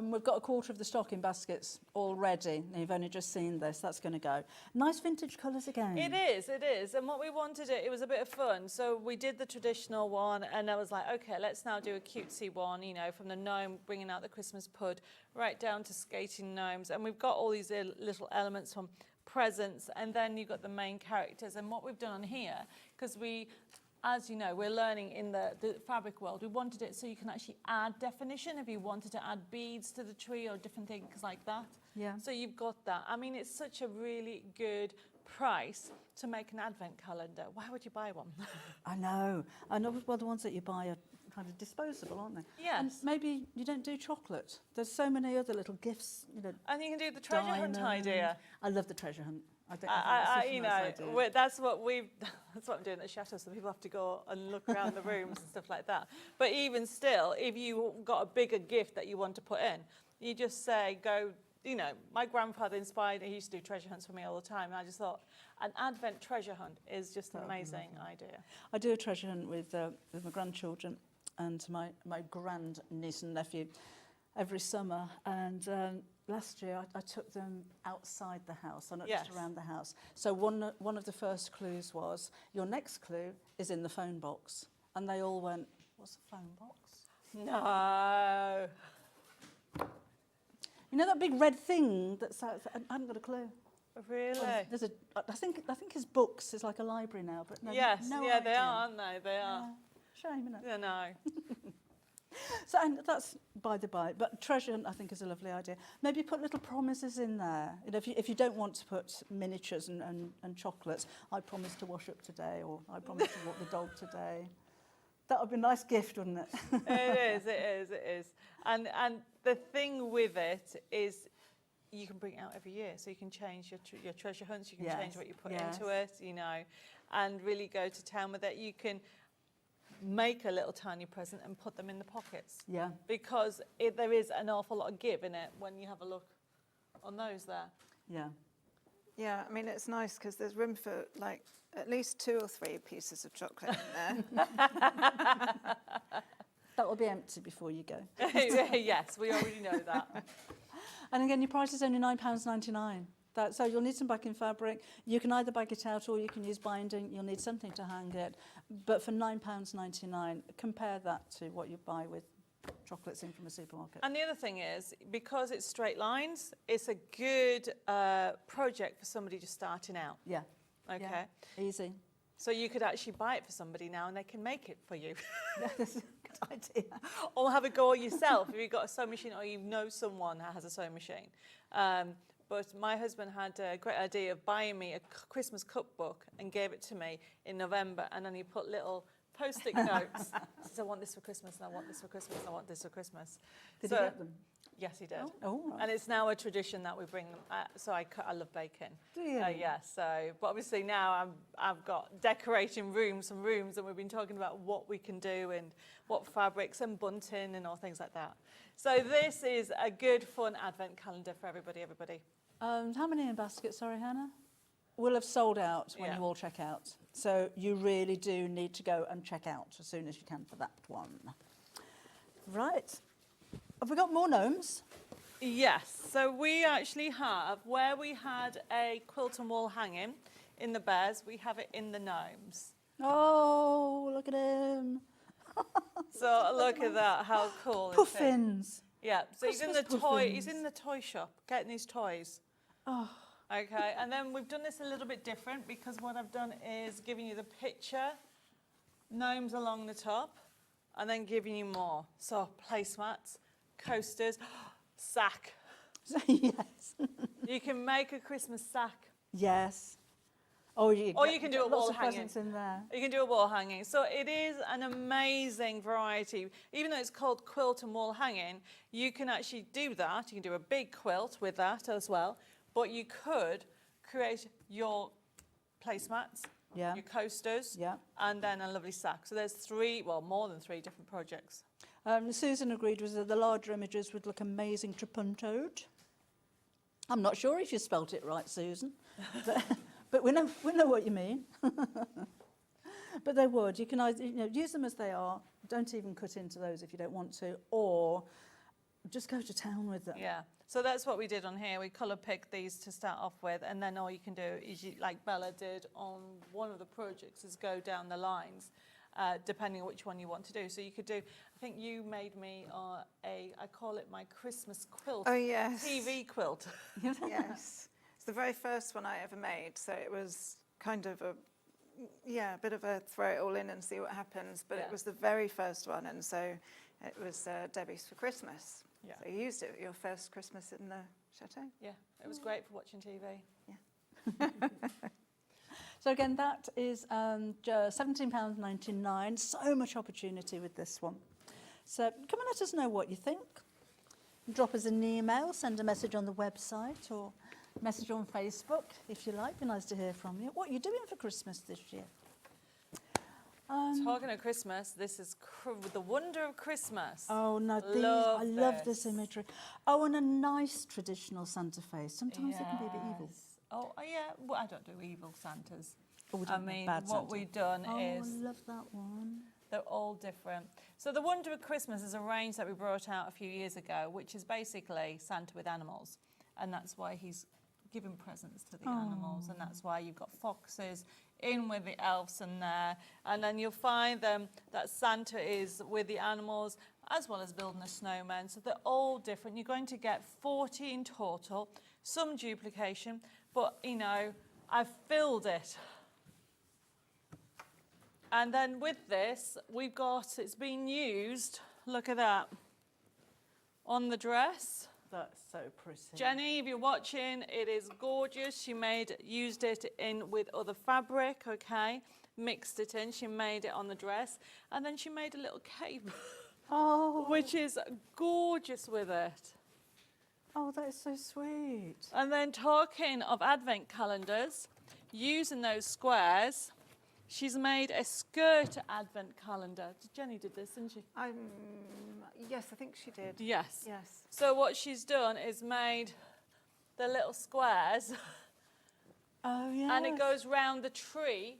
We've got a quarter of the stock in baskets already. You've only just seen this. That's going to go. Nice vintage colours again. It is, it is. And what we wanted, it was a bit of fun. So we did the traditional one, and I was like, okay, let's now do a cutesy one, you know, from the gnome, bringing out the Christmas pud, right down to skating gnomes. And we've got all these little elements from presents, and then you've got the main characters. And what we've done on here, because we, as you know, we're learning in the fabric world, we wanted it so you can actually add definition if you wanted to add beads to the tree or different things like that. Yeah. So you've got that. I mean, it's such a really good price to make an advent calendar. Why would you buy one? I know. Well, the ones that you buy are kind of disposable, aren't they? Yes. And maybe you don't do chocolate. There's so many other little gifts, you know. And you can do the treasure hunt diamond. idea. I love the treasure hunt. I think that's such a You nice know, idea. that's what I'm doing at the chateau, so people have to go and look around the rooms and stuff like that. But even still, if you got a bigger gift that you want to put in, you just say, go, you know, my grandfather inspired, he used to do treasure hunts for me all the time, and I just thought, an advent treasure hunt is just an amazing idea. I do a treasure hunt with my grandchildren and my grand niece and nephew every summer, and last year I took them outside the house, not just around the house. So one of the first clues was, your next clue is in the phone box. And they all went, what's a phone box? No. You know that big red thing that's out there? I haven't got a clue. Really? Well, I think his books is like a library now, but no, Yes, no yeah, idea. they are, aren't they? They are. Shame, isn't it? Yeah, no. So, and that's by the by, but treasure hunt I think is a lovely idea. Maybe put little promises in there. You know, if you don't want to put miniatures and chocolates, I promise to wash up today, or I promise to walk the dog today. That would be a nice gift, wouldn't it? It is. And the thing with it is you can bring it out every year, so you can change your treasure hunts, you can change what you put into it, you know, and really go to town with it. You can make a little tiny present and put them in the pockets. Yeah. Because there is an awful lot of give in it when you have a look on those there. Yeah. Yeah, I mean, it's nice because there's room for like at least 2 or 3 pieces of chocolate in there. That will be empty before you go. Yes, we already know that. And again, your price is only £9.99. So you'll need some backing fabric. You can either bag it out or you can use binding. You'll need something to hang it. But for £9.99, compare that to what you buy with chocolates in from a supermarket. And the other thing is, because it's straight lines, it's a good project for somebody just starting out. Yeah. Okay. Yeah. Easy. So you could actually buy it for somebody now and they can make it for you. That's a good idea. Or have a go yourself if you've got a sewing machine or you know someone that has a sewing machine. But my husband had a great idea of buying me a Christmas cookbook and gave it to me in November, and then he put little post-it notes. He said, I want this for Christmas, and I want this for Christmas, and I want this for Christmas. Did he get them? Yes, he did. Oh, right. And it's now a tradition that we bring them. So I love baking. Do you? Yeah. So, but obviously now I've got decorating rooms and rooms, and we've been talking about what we can do and what fabrics and bunting and all things like that. So this is a good, fun advent calendar for everybody. How many in basket? Sorry, Hannah. Will have sold out when you all check out. So you really do need to go and check out as soon as you can for that one. Right. Have we got more gnomes? Yes. So we actually have, where we had a quilt and wall hanging in the bears, we have it in the gnomes. Oh, look at him. So look at that, how cool is it? Puffins. Yeah, so he's in Christmas the toy shop getting his toys. Oh. Okay, and then we've done this a little bit different because what I've done is giving you the picture, gnomes along the top, and then giving you more. So placemats, coasters, sack. Yes. You can make a Christmas sack. Yes. Or you can do a wall lots of hanging. presents in there. You can do a wall hanging. So it is an amazing variety. Even though it's called quilt and wall hanging, you can actually do that. You can do a big quilt with that as well. But you could create your placemats, your coasters, and then a lovely sack. So there's more than three different projects. Susan agreed with the larger images would look amazing trapuntoed. I'm not sure if you spelt it right, Susan, but we know what you mean. But they would. You can either use them as they are. Don't even cut into those if you don't want to, or just go to town with them. Yeah. So that's what we did on here. We colour picked these to start off with, and then all you can do is, like Bella did on one of the projects, is go down the lines, depending on which one you want to do. So you could do, I think you made me I call it my Christmas quilt. Oh, yes. TV quilt. Yes. It's the very first one I ever made, so it was kind of a bit of a throw it all in and see what happens, but it was the very first one, and so it was Debbie's for Christmas. Yeah. So you used it your first Christmas in the chateau? Yeah, it was great for watching TV. Yeah. So again, that is £17.99. So much opportunity with this one. So come and let us know what you think. Drop us an email, send a message on the website, or message on Facebook if you like. Be nice to hear from you. What are you doing for Christmas this year? Talking of Christmas, this is the wonder of Christmas. Oh, no, I love this imagery. Oh, and a nice traditional Santa face. Sometimes they can be a bit evil. Oh, yeah. Well, I don't do evil Santas. Oh, I mean, what we've done is... Oh, I love that one. They're all different. So the Wonder of Christmas is a range that we brought out a few years ago, which is basically Santa with animals. And that's why he's giving presents to the animals. And that's why you've got foxes in with the elves in there. And then you'll find that Santa is with the animals as well as building a snowman. So they're all different. You're going to get 40 in total, some duplication. But, you know, I've filled it. And then with this, we've got, it's been used, look at that, on the dress. That's so pretty. Jenny, if you're watching, it is gorgeous. She used it in with other fabric, okay, mixed it in. She made it on the dress. And then she made a little cape, which is gorgeous with it. Oh, that is so sweet. And then talking of advent calendars, using those squares, she's made a skirt advent calendar. Jenny did this, didn't she? Yes, I think she did. Yes. Yes. So what she's done is made the little squares. Oh, yeah. And it goes round the tree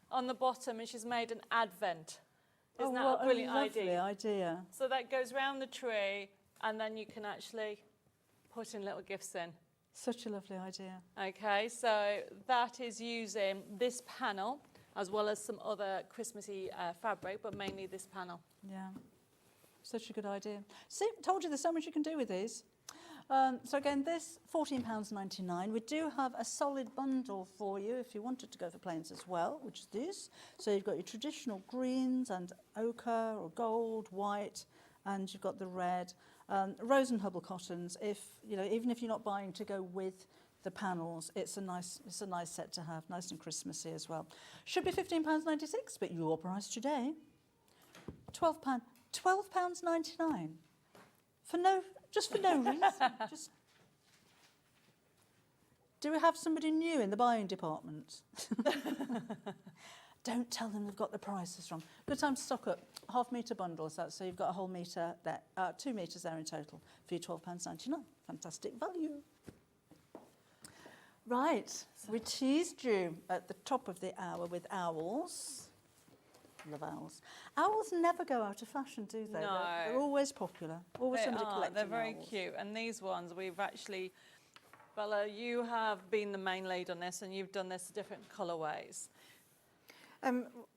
on the bottom, and she's made an advent. Isn't that a brilliant idea? So that goes round the tree, and then you can actually put in little gifts in. Such a lovely idea. Okay, so that is using this panel as well as some other Christmassy fabric, but mainly this panel. Yeah, such a good idea. See, told you there's so much you can do with these. So again, this £14.99. We do have a solid bundle for you if you wanted to go for plains as well, which is this. So you've got your traditional greens and ochre or gold, white, and you've got the red. Rose and Hubble cottons. If even if you're not buying to go with the panels, it's a nice set to have, nice and Christmassy as well. Should be £15.96, but your price today, £12.99 for no reason. Just do we have somebody new in the buying department? Don't tell them they've got the prices wrong. Good time to stock up. Half metre bundles, so you've got a whole metre there, 2 metres there in total for your £12.99. Fantastic value. Right, we teased you at the top of the hour with owls. Love owls. Owls never go out of fashion, do they? No. They're always popular. Always somebody collecting They're very owls. cute. And these ones, we've actually, Bella, you have been the main lead on this and you've done this different colourways.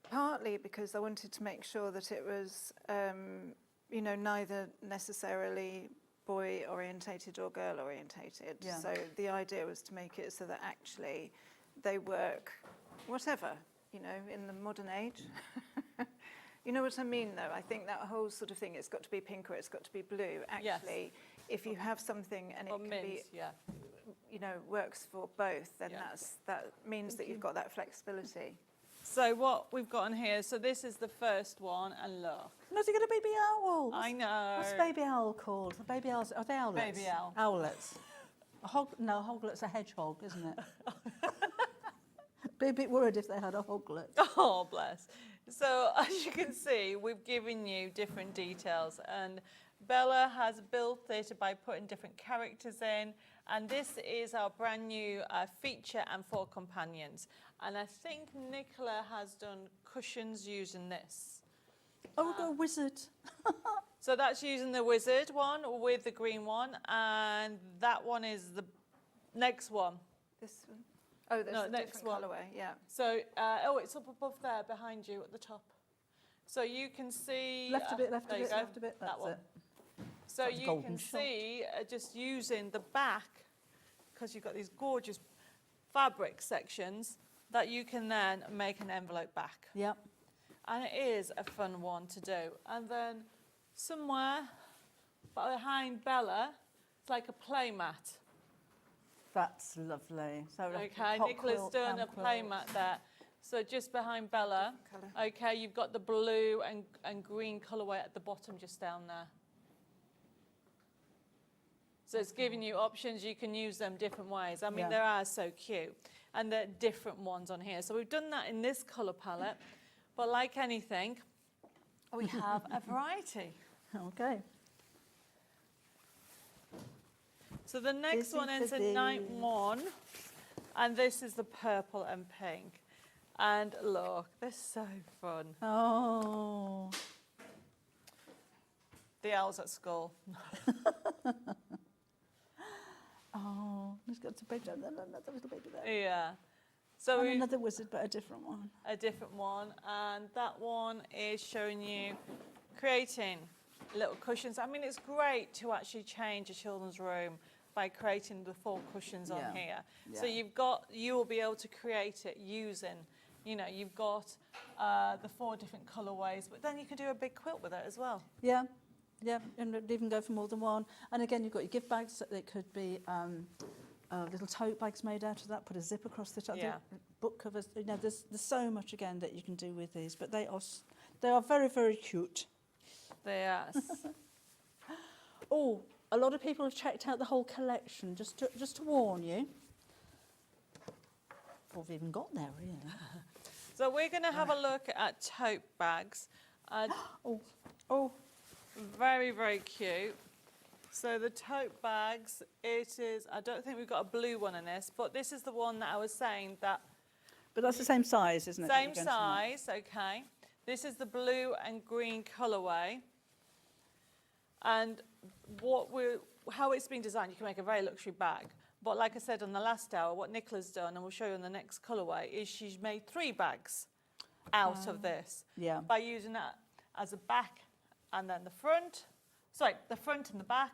Partly because I wanted to make sure that it was, neither necessarily boy orientated or girl orientated. Yeah. So the idea was to make it so that actually they work, whatever, in the modern age. You know what I mean, though? I think that whole sort of thing, it's got to be pink or it's got to be blue. Actually, if you have something and it can be, works for both, then that means that you've got that flexibility. So what we've got on here, so this is the first one, and look. Has he got a baby owl? I know. What's a baby owl called? The baby owls, are they owlets? Baby owl. Owlets. A hoglet's a hedgehog, isn't it? Be a bit worried if they had a hoglet. Oh, bless. So as you can see, we've given you different details, and Bella has built it by putting different characters in, and this is our brand new feature and 4 companions. And I think Nicola has done cushions using this. Oh, we've got a wizard. So that's using the wizard one with the green one, and that one is the next one. This one? Oh, there's a next different one. colourway, yeah. So, it's up above there behind you at the top. So you can see... Left a bit, left a there you bit, go, left a bit. That's that one. it. So That's you golden can shot. see just using the back, because you've got these gorgeous fabric sections, that you can then make an envelope back. Yep. And it is a fun one to do. And then somewhere behind Bella, it's like a play mat. That's lovely. So Okay, Nicola's done a play mat there. So just behind Bella, okay, you've got the blue and green colourway at the bottom just down there. So it's giving you options, you can use them different ways. I mean, they are so cute. And they're different ones on here. So we've done that in this colour palette. But like anything, we have a variety. Okay. So the next one is a night one. And this is the purple and pink. And look, they're so fun. Oh. The owls at school. Oh, he's got a baby, another little baby there. Yeah. So And we another wizard, but a different one. a different one, and that one is showing you creating little cushions. I mean, it's great to actually change a children's room by creating the 4 cushions on here. So you will be able to create it using, you've got the 4 different colourways, but then you can do a big quilt with it as well. Yeah, yeah, and it'd even go for more than one. And again, you've got your gift bags. So they could be little tote bags made out of that. Put a zip across the top. Yeah. Book covers. There's so much again that you can do with these. But they are very, very cute. They are. Oh, a lot of people have checked out the whole collection. Just to warn you. Before we've even got there, really. So we're going to have a look at tote bags. Oh. Very, very cute. So the tote bags, it is, I don't think we've got a blue one in this, but this is the one that I was saying that... But that's the same size, isn't it? that Same you're going to make? size, okay. This is the blue and green colourway. And how it's been designed, you can make a very luxury bag. But like I said on the last hour, what Nicola's done, and we'll show you in the next colourway, is she's made 3 bags out of this. Yeah. By using that as a back and then the front. Sorry, the front and the back,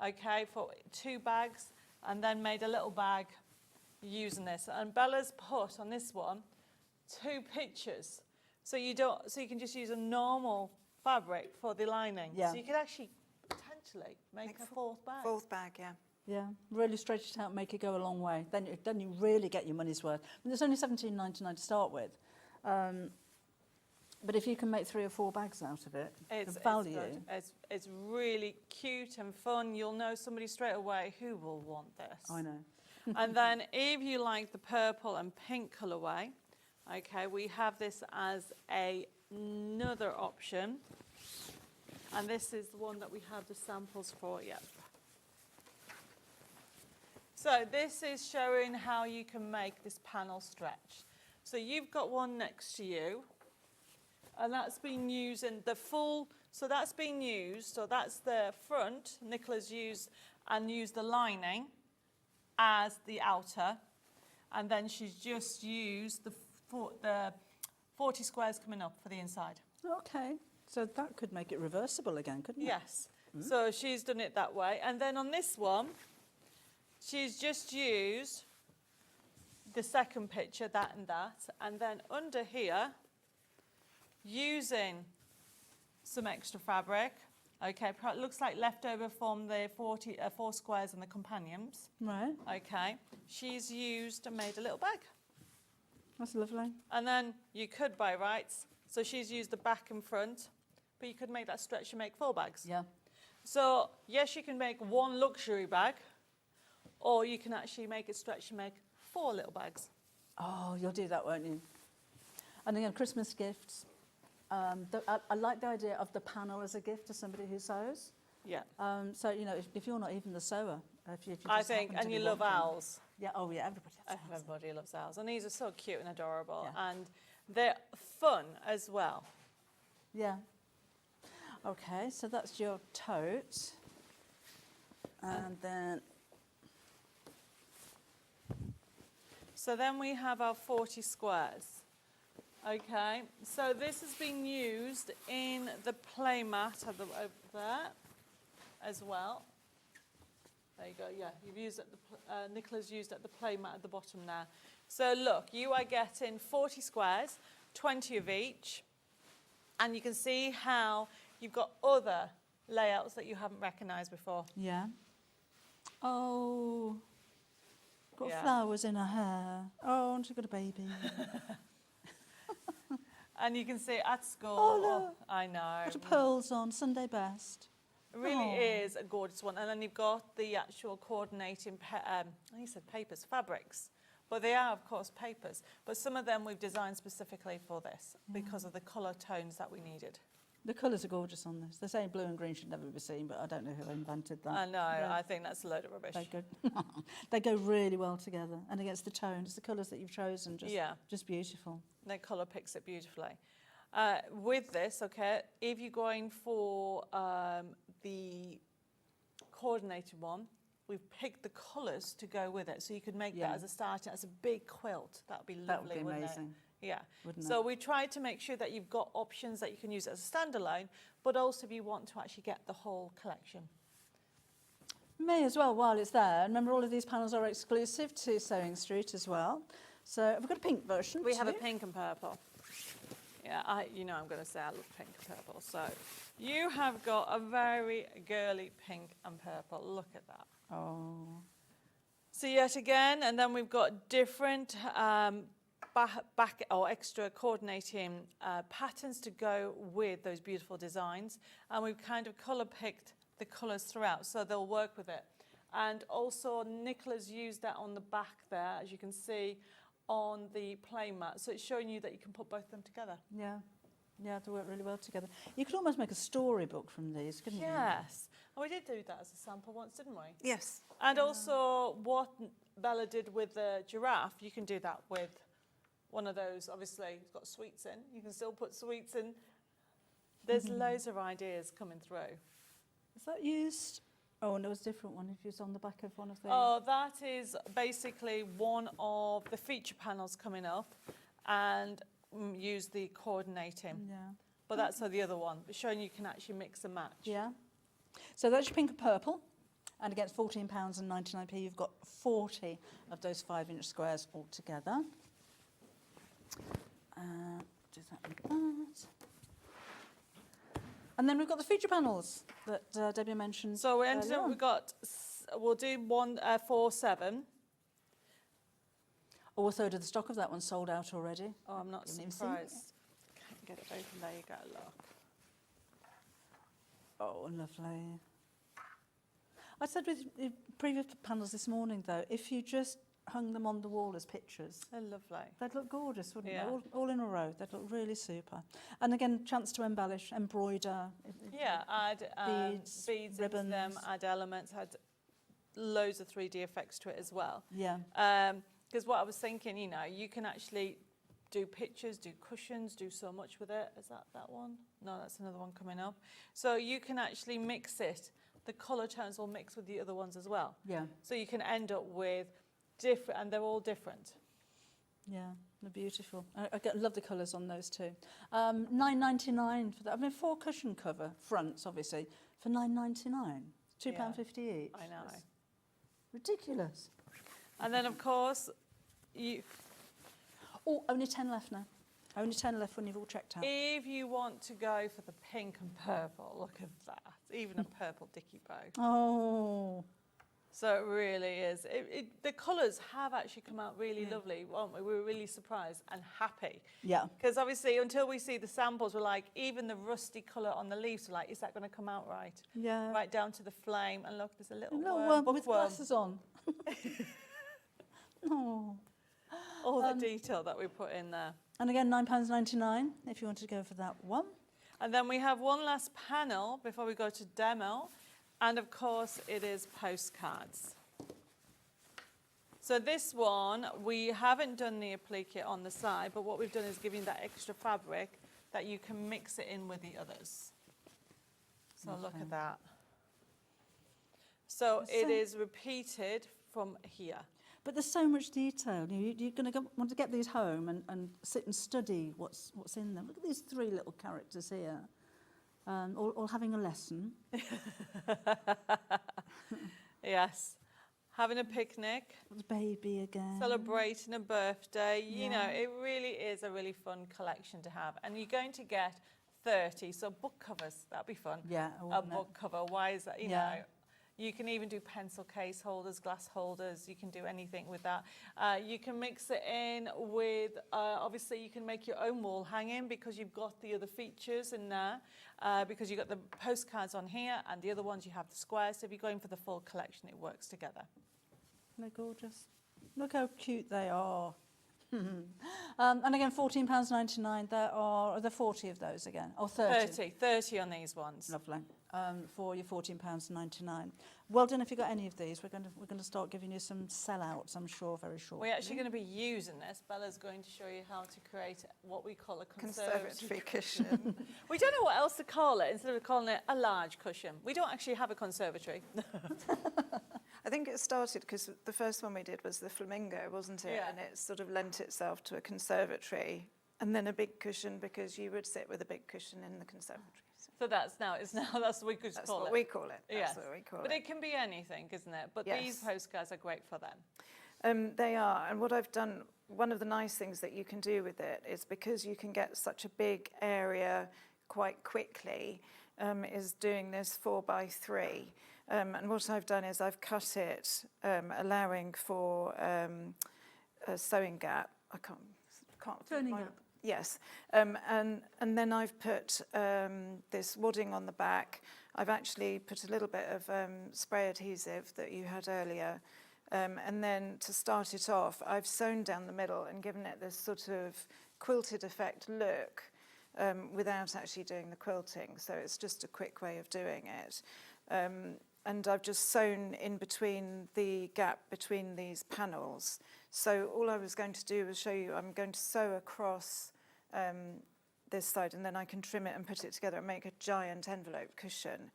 okay, for 2 bags, and then made a little bag using this. And Bella's put on this one 2 pictures. So you can just use a normal fabric for the lining. Yeah. So you could actually potentially make a 4th bag. 4th bag, yeah. Yeah, really stretch it out, make it go a long way. Then you really get your money's worth. And it's only $17.99 to start with. But if you can make 3 or 4 bags out of it, the value. It's really cute and fun. You'll know somebody straight away who will want this. I know. And then if you like the purple and pink colourway, okay, we have this as another option. And this is the one that we have the samples for, yep. So this is showing how you can make this panel stretch. So you've got one next to you, and that's been used in the full, so that's been used, so that's the front, Nicola's used the lining as the outer, and then she's just used the 40 squares coming up for the inside. Okay, so that could make it reversible again, couldn't it? Yes, so she's done it that way. And then on this one, she's just used the second picture, that, and then under here, using some extra fabric, okay, looks like leftover from the 4 squares and the companions. Right. Okay, she's used and made a little bag. That's lovely. And then you could buy rights, so she's used the back and front, but you could make that stretch and make 4 bags. Yeah. So, yes, you can make 1 luxury bag, or you can actually make it stretch and make 4 little bags. Oh, you'll do that, won't you? And again, Christmas gifts. I like the idea of the panel as a gift to somebody who sews. Yeah. So, you know, if you're not even the sewer, if you just I think, happen to and be you love wanting- owls. Yeah, oh yeah, everybody loves owls. Everybody loves owls. And these are so cute and adorable. Yeah. And they're fun as well. Yeah. Okay, so that's your tote. And then... So then we have our 40 squares. Okay, so this has been used in the play mat over there as well. There you go, yeah, you've used it, Nicola's used at the play mat at the bottom now. So look, you are getting 40 squares, 20 of each, and you can see how you've got other layouts that you haven't recognised before. Yeah. Oh, got Yeah. flowers in her hair. Oh, and she's got a baby. And you can see at school, Oh, look. I know. Got her pearls on, Sunday best. It really Oh. is a gorgeous one. And then you've got the actual coordinating, you said papers, fabrics. But they are, of course, papers. But some of them we've designed specifically for this because of the colour tones that we needed. The colours are gorgeous on this. They're saying blue and green should never be seen, but I don't know who invented that. I know, Yeah. I think that's a load of rubbish. They're good. They go really well together. And against the tones, the colours that you've chosen, just beautiful. The colour picks it beautifully. With this, okay, if you're going for the coordinated one, we've picked the colours to go with it. So you could make that as a starter, as a big quilt. That would be lovely, That would be wouldn't amazing. it? Yeah. Wouldn't So it? we tried to make sure that you've got options that you can use as a standalone, but also if you want to actually get the whole collection. May as well while it's there. Remember, all of these panels are exclusive to Sewing Street as well. So we've got a pink version. We have a too. pink and purple. Yeah, you know I'm going to say I love pink and purple. So you have got a very girly pink and purple. Look at that. Oh. So yet again, and then we've got different back or extra coordinating patterns to go with those beautiful designs. And we've kind of colour picked the colours throughout, so they'll work with it. And also Nicola's used that on the back there, as you can see, on the play mat. So it's showing you that you can put both of them together. Yeah. Yeah, they work really well together. You could almost make a storybook from these, couldn't you? Yes. And we did do that as a sample once, didn't we? Yes. And also what Bella did with the giraffe, you can do that with one of those. Obviously, it's got sweets in. You can still put sweets in. There's loads of ideas coming through. Is that used Oh, and there was a different one if you was on the back of one of the... Oh, that is basically one of the feature panels coming up, and use the coordinating. Yeah. But that's the other one, showing you can actually mix and match. Yeah. So that's your pink and purple. And against £14.99, you've got 40 of those 5-inch squares altogether. Do that with that. And then we've got the feature panels that Debbie mentioned. So we ended up, we'll do 147. Oh, a third of the stock of that one sold out already. Oh, I'm not Didn't even see surprised. Can't get it open. There you go. Look. Oh, lovely. I said with previous panels this morning, though, if you just hung them on the wall as pictures, They're lovely. they'd look gorgeous, wouldn't Yeah. they? All in a row. They'd look really super. And again, chance to embellish, embroider. Yeah, add Beads, beads into them, ribbons. add elements, add loads of 3D effects to it as well. Yeah. Because what I was thinking, you know, you can actually do pictures, do cushions, do so much with it. Is that one? No, that's another one coming up. So you can actually mix it. The colour tones will mix with the other ones as well. Yeah. So you can end up with different, and they're all different. Yeah, they're beautiful. I love the colours on those too. $9.99 for that. I mean, 4 cushion cover fronts, obviously, for $9.99. £2.50 each. I know. That's ridiculous. And then, of course, you... Oh, only 10 left now. Only 10 left when you've all checked out. If you want to go for the pink and purple, look at that. Even a purple dicky bow. Oh. So it really is. The colours have actually come out really lovely, weren't we? We were really surprised and happy. Yeah. Because obviously, until we see the samples, we're like, even the rusty colour on the leaves, we're like, is that going to come out right? Yeah. Right down to the flame. And look, there's a little worm with bookworm. glasses on. Oh. All the detail that we put in there. And again, £9.99 if you wanted to go for that one. And then we have one last panel before we go to demo. And of course, it is postcards. So this one, we haven't done the applique on the side, but what we've done is giving that extra fabric that you can mix it in with the others. So look at that. So it is repeated from here. But there's so much detail. You're going to want to get these home and sit and study what's in them. Look at these 3 little characters here, all having a lesson. Yes. Having a picnic. The baby again. Celebrating a birthday. You know, it really is a really fun collection to have. And you're going to get 30. So book covers, that'd be fun. Yeah. A book cover. Why is that? You know. You can even do pencil case holders, glass holders. You can do anything with that. You can mix it in with, obviously, you can make your own wall hanging because you've got the other features in there. Because you've got the postcards on here and the other ones you have the squares. So if you're going for the full collection, it works together. They're gorgeous. Look how cute they are. And again, £14.99. There are 40 of those again. Or 30. 30 on these ones. Lovely. For your £14.99. Well done if you got any of these. We're going to start giving you some sellouts, I'm sure, very shortly. We're actually going to be using this. Bella's going to show you how to create what we call a conservatory cushion. We don't know what else to call it instead of calling it a large cushion. We don't actually have a conservatory. I think it started because the first one we did was the flamingo, wasn't it? Yeah. And it sort of lent itself to a conservatory. And then a big cushion because you would sit with a big cushion in the conservatory. So that's what we could That's call what it. we call it. Yes. That's what we call But it. it can be anything, isn't it? But Yes. these postcards are great for them. They are. And what I've done, one of the nice things that you can do with it is because you can get such a big area quite quickly, is doing this 4x3. And what I've done is I've cut it, allowing for a sewing gap. I can't. Turning gap. Yes, and then I've put this wadding on the back. I've actually put a little bit of spray adhesive that you had earlier. And then to start it off, I've sewn down the middle and given it this sort of quilted effect look without actually doing the quilting. So it's just a quick way of doing it. And I've just sewn in between the gap between these panels. So all I was going to do was show you, I'm going to sew across this side and then I can trim it and put it together and make a giant envelope cushion.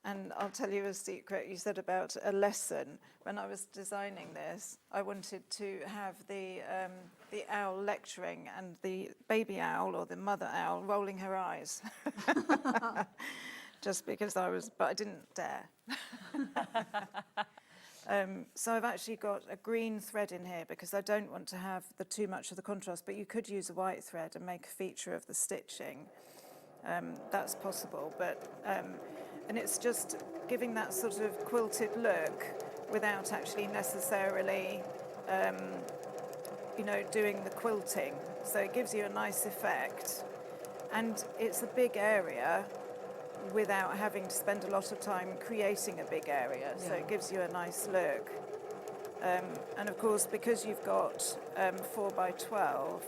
And I'll tell you a secret. You said about a lesson. When I was designing this, I wanted to have the owl lecturing and the baby owl or the mother owl rolling her eyes. Just because but I didn't dare. So I've actually got a green thread in here because I don't want to have too much of the contrast, but you could use a white thread and make a feature of the stitching. That's possible, but and it's just giving that sort of quilted look without actually necessarily, doing the quilting. So it gives you a nice effect, and it's a big area without having to spend a lot of time creating a big area. So it gives you a nice look. And of course, because you've got 4 by 12,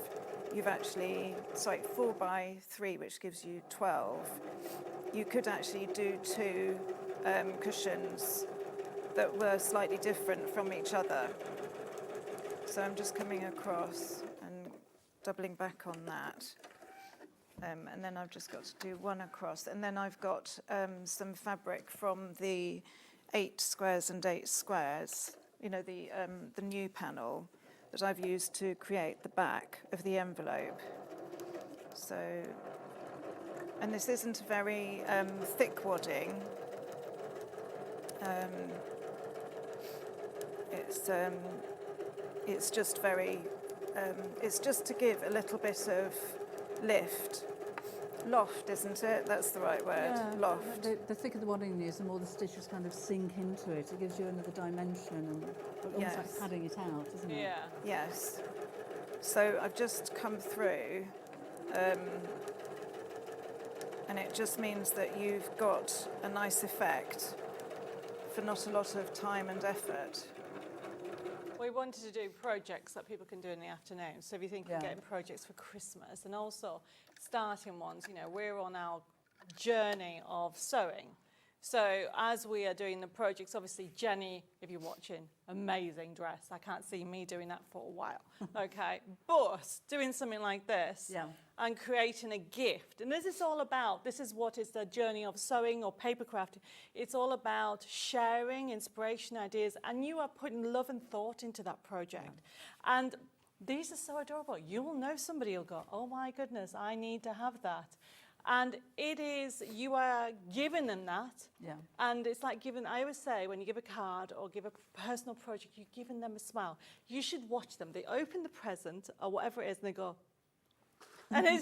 you've actually, 4 by 3, which gives you 12. You could actually do 2 cushions that were slightly different from each other. So I'm just coming across and doubling back on that. And then I've just got to do 1 across. And then I've got some fabric from the 8 squares and 8 squares, the new panel that I've used to create the back of the envelope. So, and this isn't a very thick wadding. It's just very, it's just to give a little bit of loft, isn't it? That's the right word, loft. The thicker the wadding is, the more the stitches kind of sink into it. It gives you another dimension and almost like padding it out, isn't it? Yeah. Yes. So I've just come through, and it just means that you've got a nice effect for not a lot of time and effort. We wanted to do projects that people can do in the afternoon. So if you think of getting projects for Christmas and also starting ones, we're on our journey of sewing. So as we are doing the projects, obviously Jenny, if you're watching, amazing dress. I can't see me doing that for a while, okay? But doing something like this and creating a gift. And this is what is the journey of sewing or paper crafting. It's all about sharing inspiration, ideas, and you are putting love and thought into that project. And these are so adorable. You will know somebody will go, oh my goodness, I need to have that. And you are giving them that. Yeah. And it's like I always say, when you give a card or give a personal project, you're giving them a smile. You should watch them. They open the present or whatever it is and they go, and they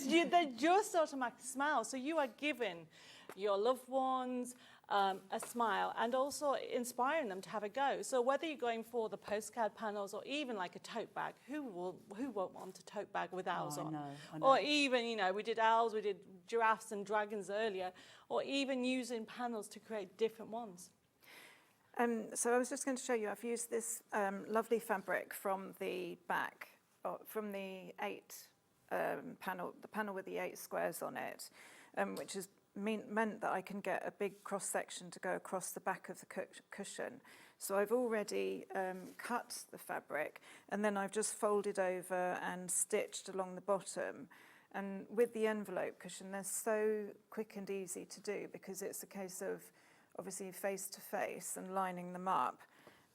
just automatically smile. So you are giving your loved ones a smile and also inspiring them to have a go. So whether you're going for the postcard panels or even like a tote bag, who won't want a tote bag with owls on? I know. Or even, we did owls, we did giraffes and dragons earlier, or even using panels to create different ones. So I was just going to show you, I've used this lovely fabric from the back, from the 8 panel, the panel with the 8 squares on it, which has meant that I can get a big cross section to go across the back of the cushion. So I've already cut the fabric and then I've just folded over and stitched along the bottom. And with the envelope cushion, they're so quick and easy to do because it's a case of obviously face to face and lining them up.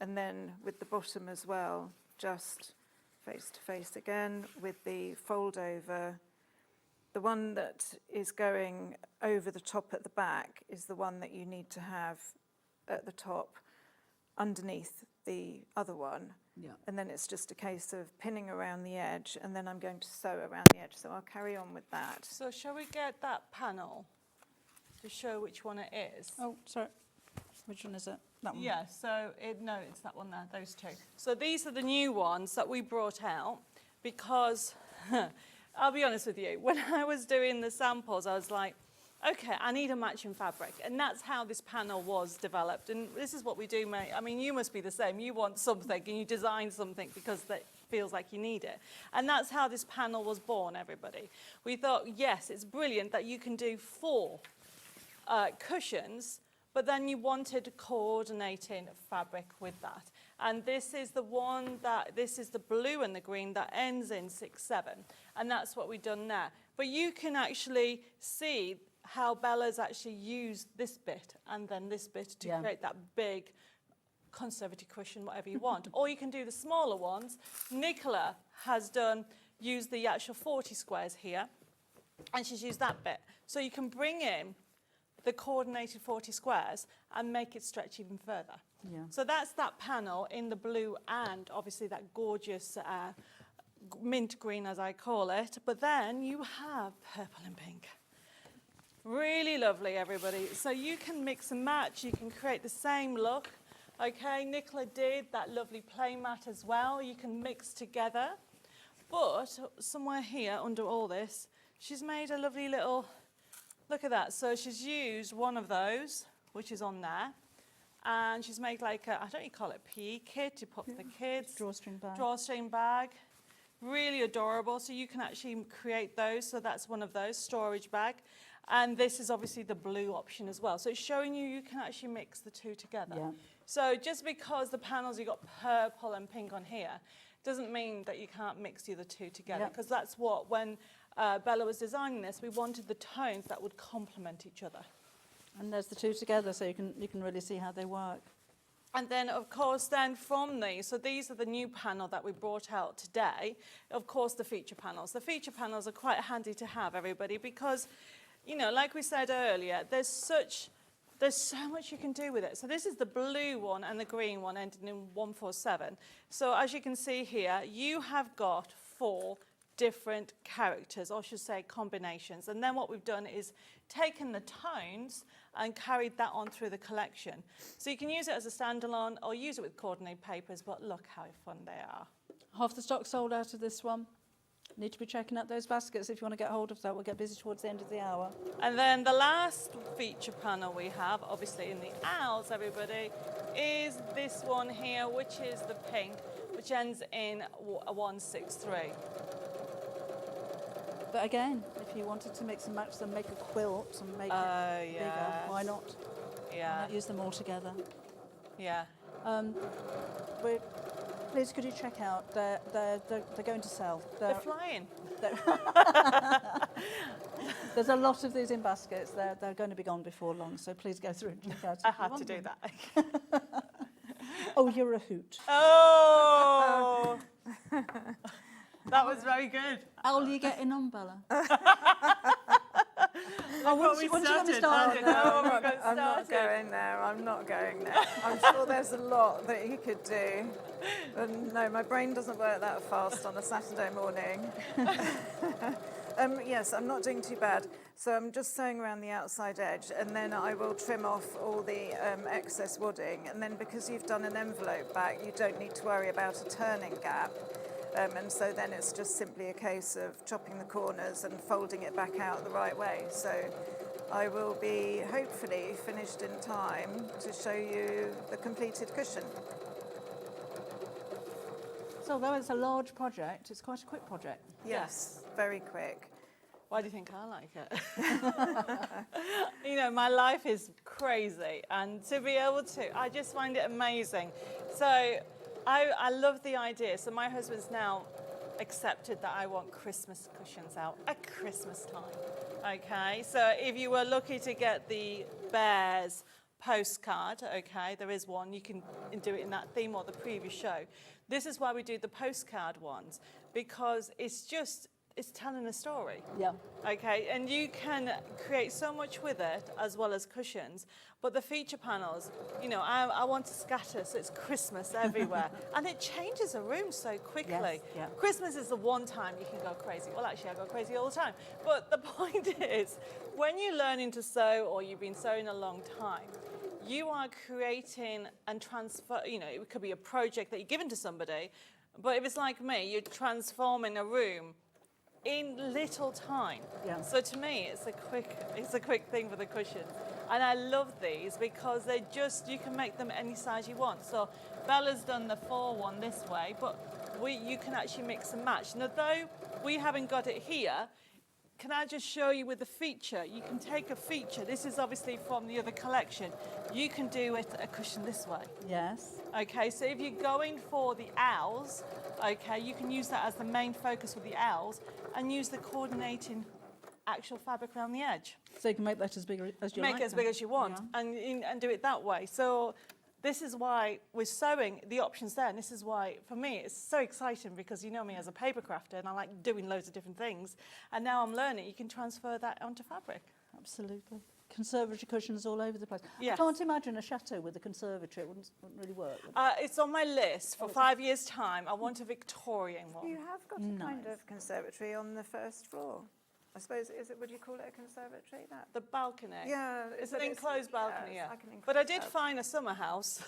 And then with the bottom as well, just face to face again with the fold over. The one that is going over the top at the back is the one that you need to have at the top underneath the other one. Yeah. And then it's just a case of pinning around the edge and then I'm going to sew around the edge. So I'll carry on with that. So shall we get that panel to show which one it is? Oh, sorry. Which one is it? That one? Yeah, so no, it's that one there, those 2. So these are the new ones that we brought out because I'll be honest with you, when I was doing the samples, I was like, okay, I need a matching fabric. And that's how this panel was developed. And this is what we do, mate. I mean, you must be the same. You want something and you design something because that feels like you need it. And that's how this panel was born, everybody. We thought, yes, it's brilliant that you can do 4 cushions, but then you wanted coordinating fabric with that. And this is the one this is the blue and the green that ends in 6-7. And that's what we've done there. But you can actually see how Bella's actually used this bit and then this bit to create that big conservative cushion, whatever you want. Or you can do the smaller ones. Nicola has used the actual 40 squares here, and she's used that bit. So you can bring in the coordinated 40 squares and make it stretch even further. Yeah. So that's that panel in the blue and obviously that gorgeous mint green, as I call it. But then you have purple and pink. Really lovely, everybody. So you can mix and match. You can create the same look. Okay, Nicola did that lovely play mat as well. You can mix together. But somewhere here under all this, she's made a lovely little, look at that. So she's used one of those, which is on there. And she's made like a, I don't know, you call it PE kit. You put for the kids. Drawstring bag. Drawstring bag. Really adorable. So you can actually create those. So that's one of those, storage bag. And this is obviously the blue option as well. So it's showing you can actually mix the two together. Yeah. So just because the panels, you've got purple and pink on here, doesn't mean that you can't mix the other two together. Because that's what, when Bella was designing this, we wanted the tones that would complement each other. And there's the two together, so you can really see how they work. And then, of course, then from these, so these are the new panel that we brought out today. Of course, the feature panels. The feature panels are quite handy to have, everybody, because, you know, like we said earlier, there's so much you can do with it. So this is the blue one and the green one ending in 147. So as you can see here, you have got 4 different characters, or I should say combinations. And then what we've done is taken the tones and carried that on through the collection. So you can use it as a standalone or use it with coordinated papers, but look how fun they are. Half the stock sold out of this one. Need to be checking out those baskets if you want to get hold of that. We'll get busy towards the end of the hour. And then the last feature panel we have, obviously in the owls, everybody, is this one here, which is the pink, which ends in a 163. But again, if you wanted to mix and match them, make a quilt and make it bigger, why not? Yeah. Why not use them all together? Yeah. Please, could you check out? They're going to sell. They're flying. There's a lot of these in baskets. They're going to be gone before long, so please go through and check out. I had to do that. Oh, you're a hoot. Oh! That was very good. How will you get in on, Bella? Once you got me started. I'm not going there. I'm not going there. I'm sure there's a lot that you could do. But no, my brain doesn't work that fast on a Saturday morning. Yes, I'm not doing too bad. So I'm just sewing around the outside edge, and then I will trim off all the excess wadding. And then because you've done an envelope back, you don't need to worry about a turning gap. And so then it's just simply a case of chopping the corners and folding it back out the right way. So I will be hopefully finished in time to show you the completed cushion. So although it's a large project, it's quite a quick project. Yes, very quick. Why do you think I like it? You know, my life is crazy, and to be able to, I just find it amazing. So I love the idea. So my husband's now accepted that I want Christmas cushions out at Christmas time. Okay, so if you were lucky to get the Bears postcard, okay, there is one. You can do it in that theme or the previous show. This is why we do the postcard ones, because it's telling a story. Yeah. Okay, and you can create so much with it as well as cushions. But the feature panels, you know, I want to scatter, so it's Christmas everywhere. And it changes a room so quickly. Yes, yeah. Christmas is the one time you can go crazy. Well, actually, I go crazy all the time. But the point is, when you're learning to sew or you've been sewing a long time, you are creating and transfer, you know, it could be a project that you're given to somebody. But if it's like me, you're transforming a room in little time. Yeah. So to me, it's a quick thing for the cushions. And I love these because they just, you can make them any size you want. So Bella's done the 4 one this way, but you can actually mix and match. And although we haven't got it here, can I just show you with the feature? You can take a feature. This is obviously from the other collection. You can do it a cushion this way. Yes. Okay, so if you're going for the owls, okay, you can use that as the main focus with the owls and use the coordinating actual fabric around the edge. So you can make that as big as you like. Make it as big as you want, and do it that way. So this is why with sewing, the options there, and this is why, for me, it's so exciting because you know me as a paper crafter and I like doing loads of different things. And now I'm learning, you can transfer that onto fabric. Absolutely. Conservatory cushions all over the place. Yes. I can't imagine a chateau with a conservatory. It wouldn't really work. It's on my list for 5 years' time. I want a Victorian one. You have got a kind of conservatory on the first floor. I suppose, would you call it a conservatory? That? The balcony. Yeah. It's an enclosed balcony, yeah. yeah. Like an But I enclosed did find a summer house.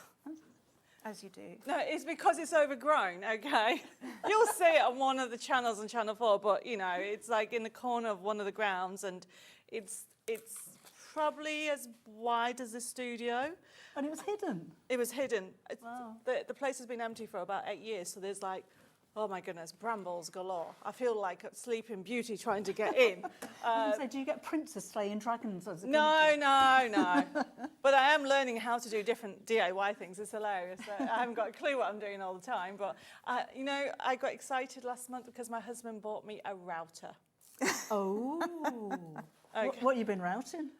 As you do. No, it's because it's overgrown, okay? You'll see it on one of the channels on Channel 4, but, you know, it's like in the corner of one of the grounds, and it's probably as wide as the studio. And it was hidden? It was hidden. Wow. The place has been empty for about 8 years, so there's like, oh my goodness, brambles galore. I feel like a Sleeping Beauty trying to get in. So do you get princes slaying dragons as a No. But I am learning how to do different DIY things. It's hilarious. I haven't got a clue what I'm doing all the time. But, you know, I got excited last month because my husband bought me a router. Oh. Okay. What you been routing?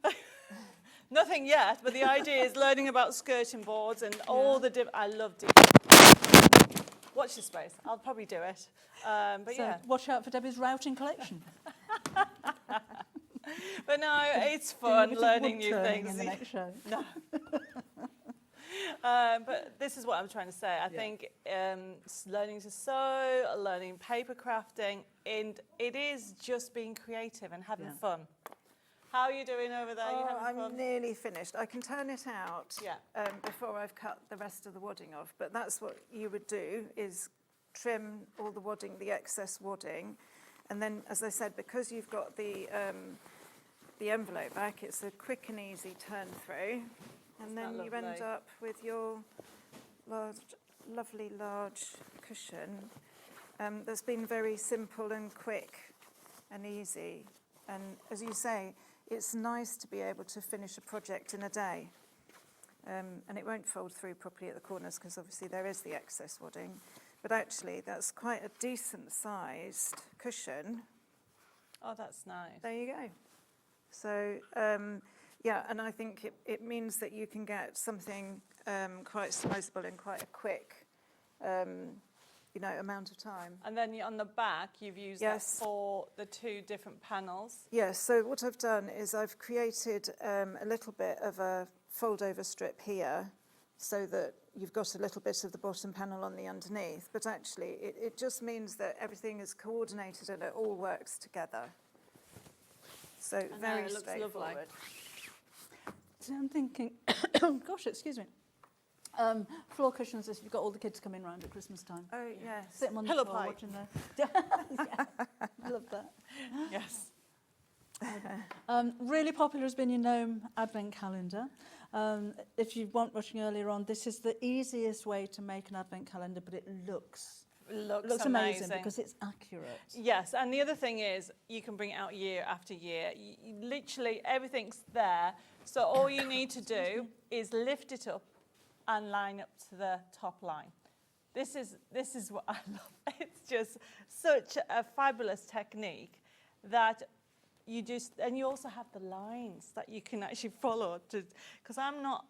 Nothing yet, but the idea is learning about skirting boards and all the I love watch this space. I'll probably do it. But so yeah. Watch out for Debbie's routing collection. But no, it's fun learning new things. In the next show. No. But this is what I'm trying to say. I think learning to sew, learning paper crafting, and it is just being creative and having fun. How are you doing over there? You having fun? I'm nearly finished. I can turn it out before I've cut the rest of the wadding off, but that's what you would do, is trim all the wadding, the excess wadding, and then, as I said, because you've got the envelope back, it's a quick and easy turn through, and then you end up with your lovely large cushion that's been very simple and quick and easy. And as you say, it's nice to be able to finish a project in a day. And it won't fold through properly at the corners because obviously there is the excess wadding. But actually, that's quite a decent sized cushion. Oh, that's nice. There you go. So, yeah, and I think it means that you can get something quite sizable in quite a quick amount of time. And then on the back, you've used that for the two different panels. Yes, so what I've done is I've created a little bit of a fold-over strip here so that you've got a little bit of the bottom panel on the underneath, but actually it just means that everything is coordinated and it all works together. So very straightforward. So I'm thinking, gosh, excuse me. Floor cushions, if you've got all the kids coming round at Christmas time. Oh, yes. Sit them on the Pillow floor fight. watching yeah, I love that. Yes. Really popular has been your Gnome Advent Calendar. If you weren't watching earlier on, this is the easiest way to make an Advent Calendar, but it looks amazing because it's accurate. Yes, and the other thing is you can bring it out year after year. Literally everything's there. So all you need to do is lift it up and line up to the top line. This is what I love. It's just such a fabulous technique that you just, and you also have the lines that you can actually follow, because I'm not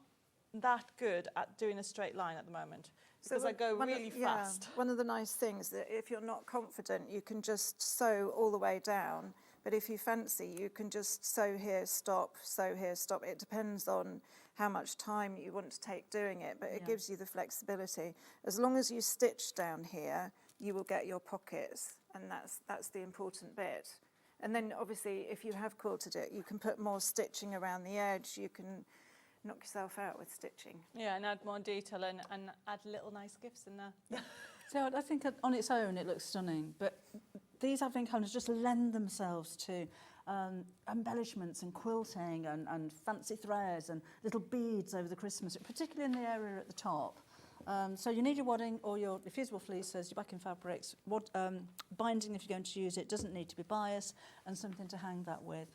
that good at doing a straight line at the moment, because I go really fast. One of the nice things that if you're not confident, you can just sew all the way down, but if you fancy, you can just sew here, stop, sew here, stop. It depends on how much time you want to take doing it, but it gives you the flexibility. As long as you stitch down here, you will get your pockets, and that's the important bit. And then obviously, if you have quilted it, you can put more stitching around the edge. You can knock yourself out with stitching. Yeah, and add more detail and add little nice gifts in there. So I think on its own it looks stunning, but these Advent calendars just lend themselves to embellishments and quilting and fancy threads and little beads over the Christmas, particularly in the area at the top. So you need your wadding or your fusible fleeces, your backing fabrics, binding if you're going to use it, doesn't need to be bias, and something to hang that with,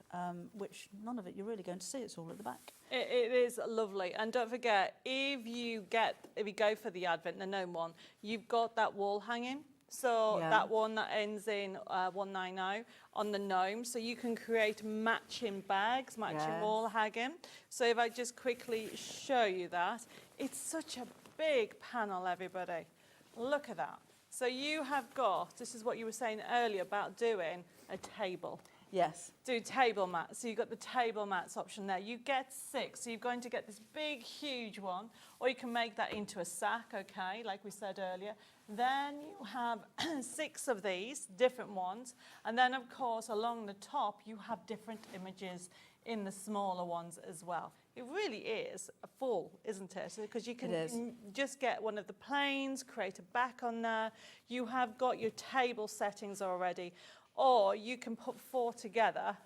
which none of it you're really going to see, it's all at the back. It is lovely, and don't forget, if you go for the Advent, the gnome one, you've got that wall hanging, So Yeah. that one that ends in 190 on the gnome. So you can create matching bags, matching Yes. wall hanging. So if I just quickly show you that, it's such a big panel, everybody. Look at that. So you have got, this is what you were saying earlier about doing a table. Yes. Do table mats. So you've got the table mats option there. You get 6. So you're going to get this big, huge one, or you can make that into a sack, okay, like we said earlier. Then you have 6 of these, different ones. And then, of course, along the top, you have different images in the smaller ones as well. It really is a full, isn't it? Because you can just get one of the planes, create a back on there. You have got your table settings already. Or you can put 4 together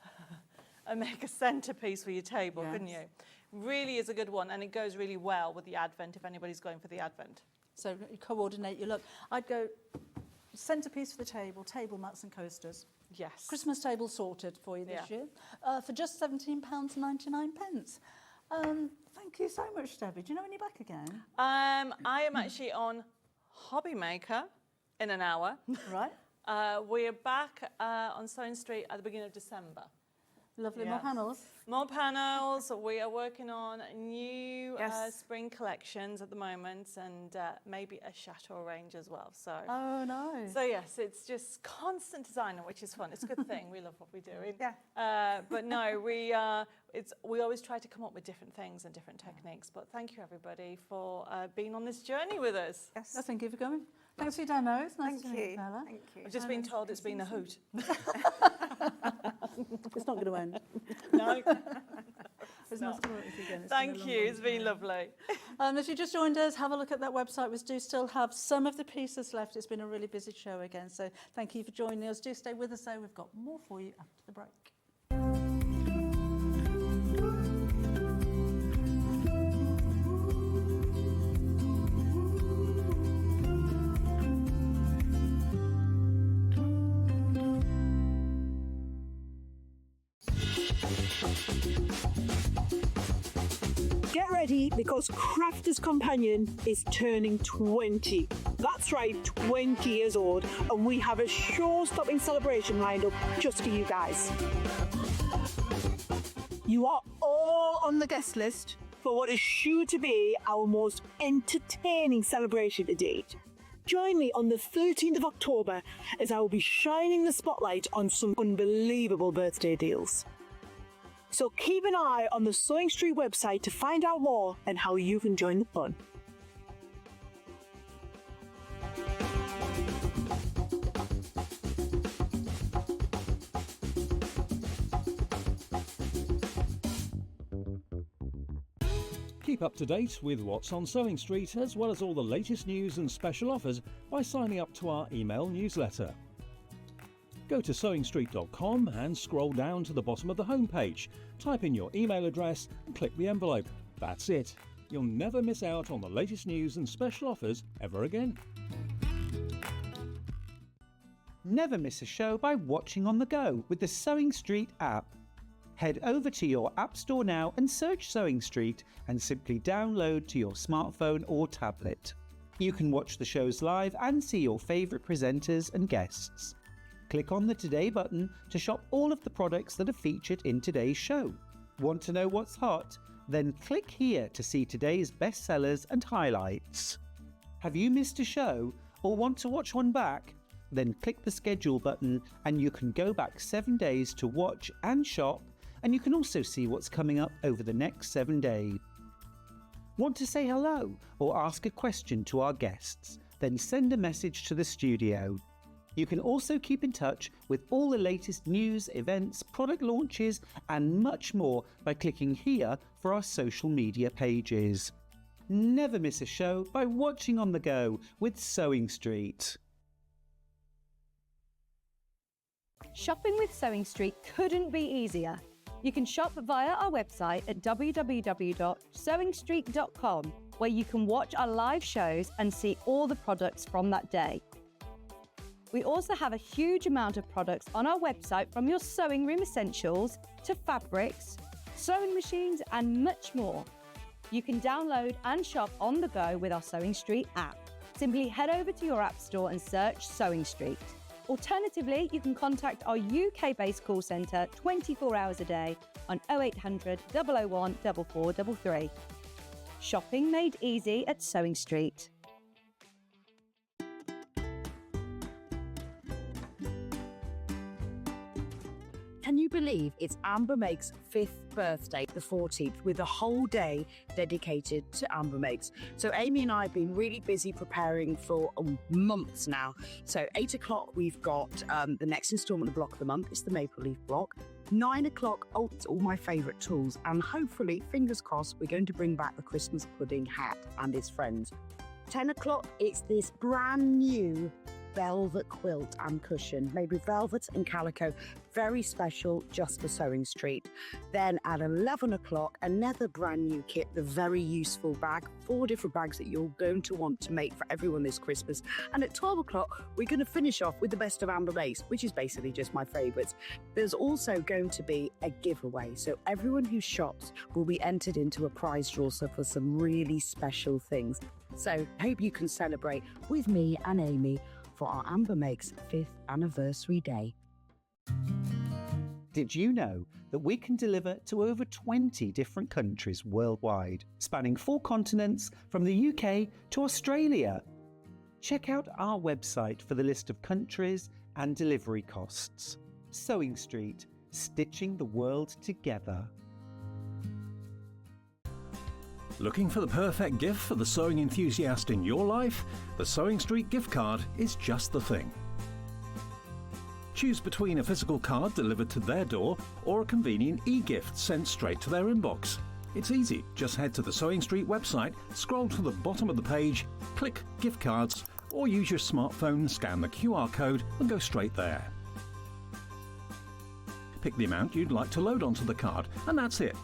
and make a centerpiece for your table, couldn't you? Really is a good one, and it goes really well with the Advent if anybody's going for the Advent. So you coordinate your look. I'd go centerpiece for the table, table mats and coasters. Yes. Christmas table sorted for you this year for just £17.99. Thank you so much, Debbie. Do you know when you're back again? I am actually on Hobby Maker in an hour. Right. We are back on Sewing Street at the beginning of December. Lovely, more panels. More panels. We are working on new spring collections at the moment, and maybe a chateau range as well. So. Oh, nice. So yes, it's just constant designer, which is fun. It's a good thing. We love what we're doing. Yeah. But no, we always try to come up with different things and different techniques. But thank you everybody for being on this journey with us. Yes. Thank you for coming. Thanks for your demo. It's nice to meet you, Bella. Thank you. I've just been told it's been a hoot. It's not going to end. No. It's nice to work with you again. Thank you. It's been lovely. If you just joined us, have a look at that website. We do still have some of the pieces left. It's been a really busy show again. So thank you for joining us. Do stay with us though. We've got more for you after the break. Get ready because Crafter's Companion is turning 20. That's right, 20 years old, and we have a show-stopping celebration lined up just for you guys. You are all on the guest list for what is sure to be our most entertaining celebration to date. Join me on the 13th of October as I will be shining the spotlight on some unbelievable birthday deals. So keep an eye on the Sewing Street website to find out more and how you can join the fun. Keep up to date with what's on Sewing Street, as well as all the latest news and special offers by signing up to our email newsletter. Go to sewingstreet.com and scroll down to the bottom of the homepage. Type in your email address and click the envelope. That's it. You'll never miss out on the latest news and special offers ever again. Never miss a show by watching on the go with the Sewing Street app. Head over to your App Store now and search Sewing Street and simply download to your smartphone or tablet. You can watch the shows live and see your favourite presenters and guests. Click on the Today button to shop all of the products that are featured in today's show. Want to know what's hot? Then click here to see today's bestsellers and highlights. Have you missed a show or want to watch one back? Then click the schedule button and you can go back 7 days to watch and shop, and you can also see what's coming up over the next 7 days. Want to say hello or ask a question to our guests? Then send a message to the studio. You can also keep in touch with all the latest news, events, product launches, and much more by clicking here for our social media pages. Never miss a show by watching on the go with Sewing Street. Shopping with Sewing Street couldn't be easier. You can shop via our website at www.sewingstreet.com, where you can watch our live shows and see all the products from that day. We also have a huge amount of products on our website, from your sewing room essentials to fabrics, sewing machines, and much more. You can download and shop on the go with our Sewing Street app. Simply head over to your app store and search Sewing Street. Alternatively, you can contact our UK-based call centre 24 hours a day on 0800 001 4433. Shopping made easy at Sewing Street. Can you believe it's Amber Makes 5th birthday, the 14th, with a whole day dedicated to Amber Makes? So Amy and I have been really busy preparing for months now. So 8 o'clock, we've got the next instalment of Block of the Month. It's the Maple Leaf Block. 9 o'clock, it's all my favourite tools. And hopefully, fingers crossed, we're going to bring back the Christmas pudding hat and its friends. 10 o'clock, it's this brand new velvet quilt and cushion made with velvet and calico, very special just for Sewing Street. Then at 11 o'clock, another brand new kit, the very useful bag, 4 different bags that you're going to want to make for everyone this Christmas. And at 12 o'clock, we're going to finish off with the best of Amber Lace, which is basically just my favourites. There's also going to be a giveaway, so everyone who shops will be entered into a prize draw for some really special things. So hope you can celebrate with me and Amy for our Amber Makes 5th anniversary day. Did you know that we can deliver to over 20 different countries worldwide, spanning 4 continents from the UK to Australia? Check out our website for the list of countries and delivery costs. Sewing Street, stitching the world together. Looking for the perfect gift for the sewing enthusiast in your life? The Sewing Street gift card is just the thing. Choose between a physical card delivered to their door or a convenient e-gift sent straight to their inbox. It's easy. Just head to the Sewing Street website, scroll to the bottom of the page, click Gift Cards, or use your smartphone, scan the QR code and go straight there. Pick the amount you'd like to load onto the card, and that's it.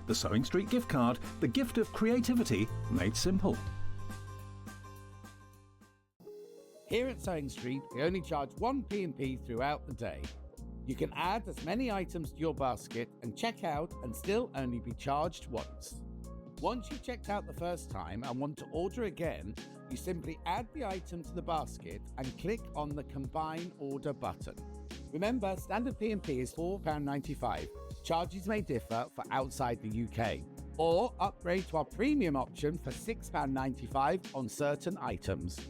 The Sewing Street gift card, the gift of creativity made simple. Here at Sewing Street, we only charge 1 P&P throughout the day. You can add as many items to your basket and check out and still only be charged once. Once you've checked out the first time and want to order again, you simply add the item to the basket and click on the Combine Order button. Remember, standard P&P is £4.95. Charges may differ for outside the UK. Or upgrade to our premium option for £6.95 on certain items.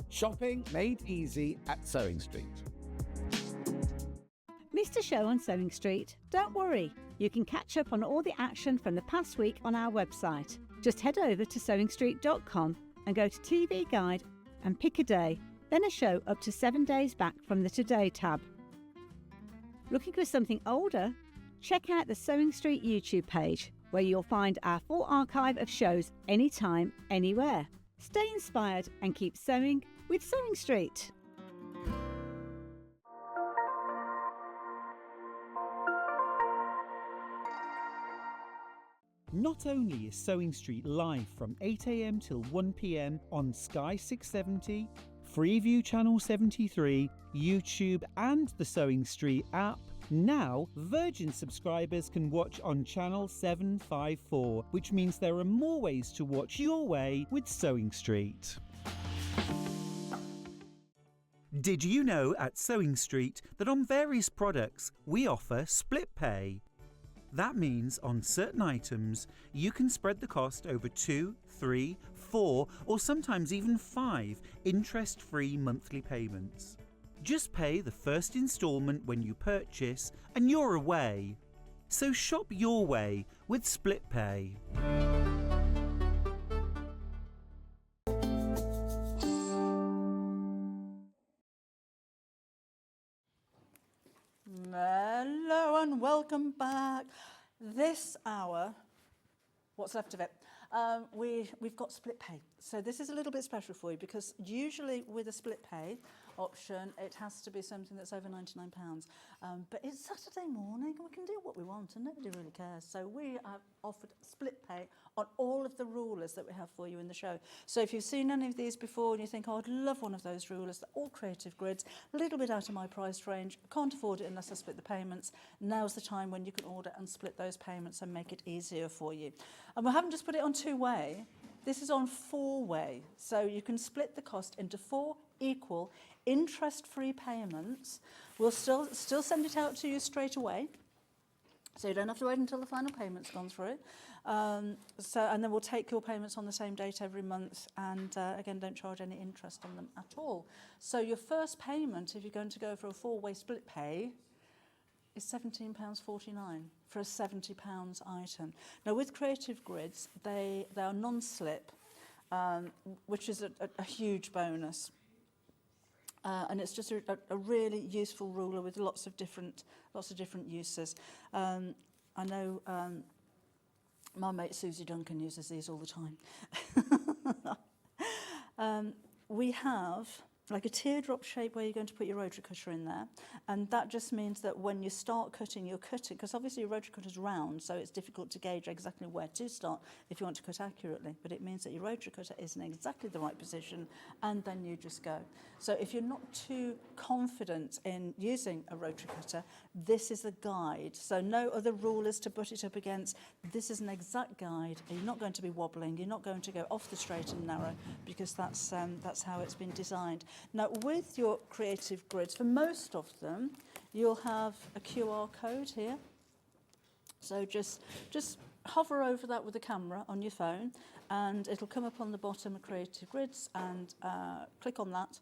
Shopping made easy at Sewing Street. Missed a show on Sewing Street? Don't worry, you can catch up on all the action from the past week on our website. Just head over to sewingstreet.com and go to TV Guide and pick a day, then a show up to 7 days back from the Today tab. Looking for something older? Check out the Sewing Street YouTube page, where you'll find our full archive of shows anytime, anywhere. Stay inspired and keep sewing with Sewing Street. Not only is Sewing Street live from 8 a.m. till 1 p.m. on Sky 670, Freeview Channel 73, YouTube and the Sewing Street app, now Virgin subscribers can watch on Channel 754, which means there are more ways to watch your way with Sewing Street. Did you know at Sewing Street that on various products we offer split pay? That means on certain items you can spread the cost over 2, 3, 4 or sometimes even 5 interest-free monthly payments. Just pay the first instalment when you purchase and you're away. So shop your way with split pay. Hello and welcome back. This hour, what's left of it, we've got split pay. So this is a little bit special for you because usually with a split pay option, it has to be something that's over £99. But it's Saturday morning and we can do what we want and nobody really cares. So we have offered split pay on all of the rulers that we have for you in the show. So if you've seen any of these before and you think, oh, I'd love one of those rulers, they're all creative grids, a little bit out of my price range, can't afford it unless I split the payments, now's the time when you can order and split those payments and make it easier for you. And we haven't just put it on two-way. This is on four-way. So you can split the cost into 4 equal interest-free payments. We'll still send it out to you straight away. So you don't have to wait until the final payment's gone through. And then we'll take your payments on the same date every month, and again, don't charge any interest on them at all. So your first payment, if you're going to go for a four-way split pay, is £17.49 for a £70 item. Now with Creative Grids, they are non-slip, which is a huge bonus. And it's just a really useful ruler with lots of different uses. I know my mate Susie Duncan uses these all the time. We have like a teardrop shape where you're going to put your rotary cutter in there, and that just means that when you start cutting, you're cutting, because obviously your rotary cutter's round, so it's difficult to gauge exactly where to start if you want to cut accurately, but it means that your rotary cutter is in exactly the right position, and then you just go. So if you're not too confident in using a rotary cutter, this is a guide. So no other rulers to put it up against. This is an exact guide. You're not going to be wobbling. You're not going to go off the straight and narrow, because that's how it's been designed. Now, with your Creative Grids, for most of them, you'll have a QR code here. So just hover over that with the camera on your phone, and it'll come up on the bottom of Creative Grids, and click on that,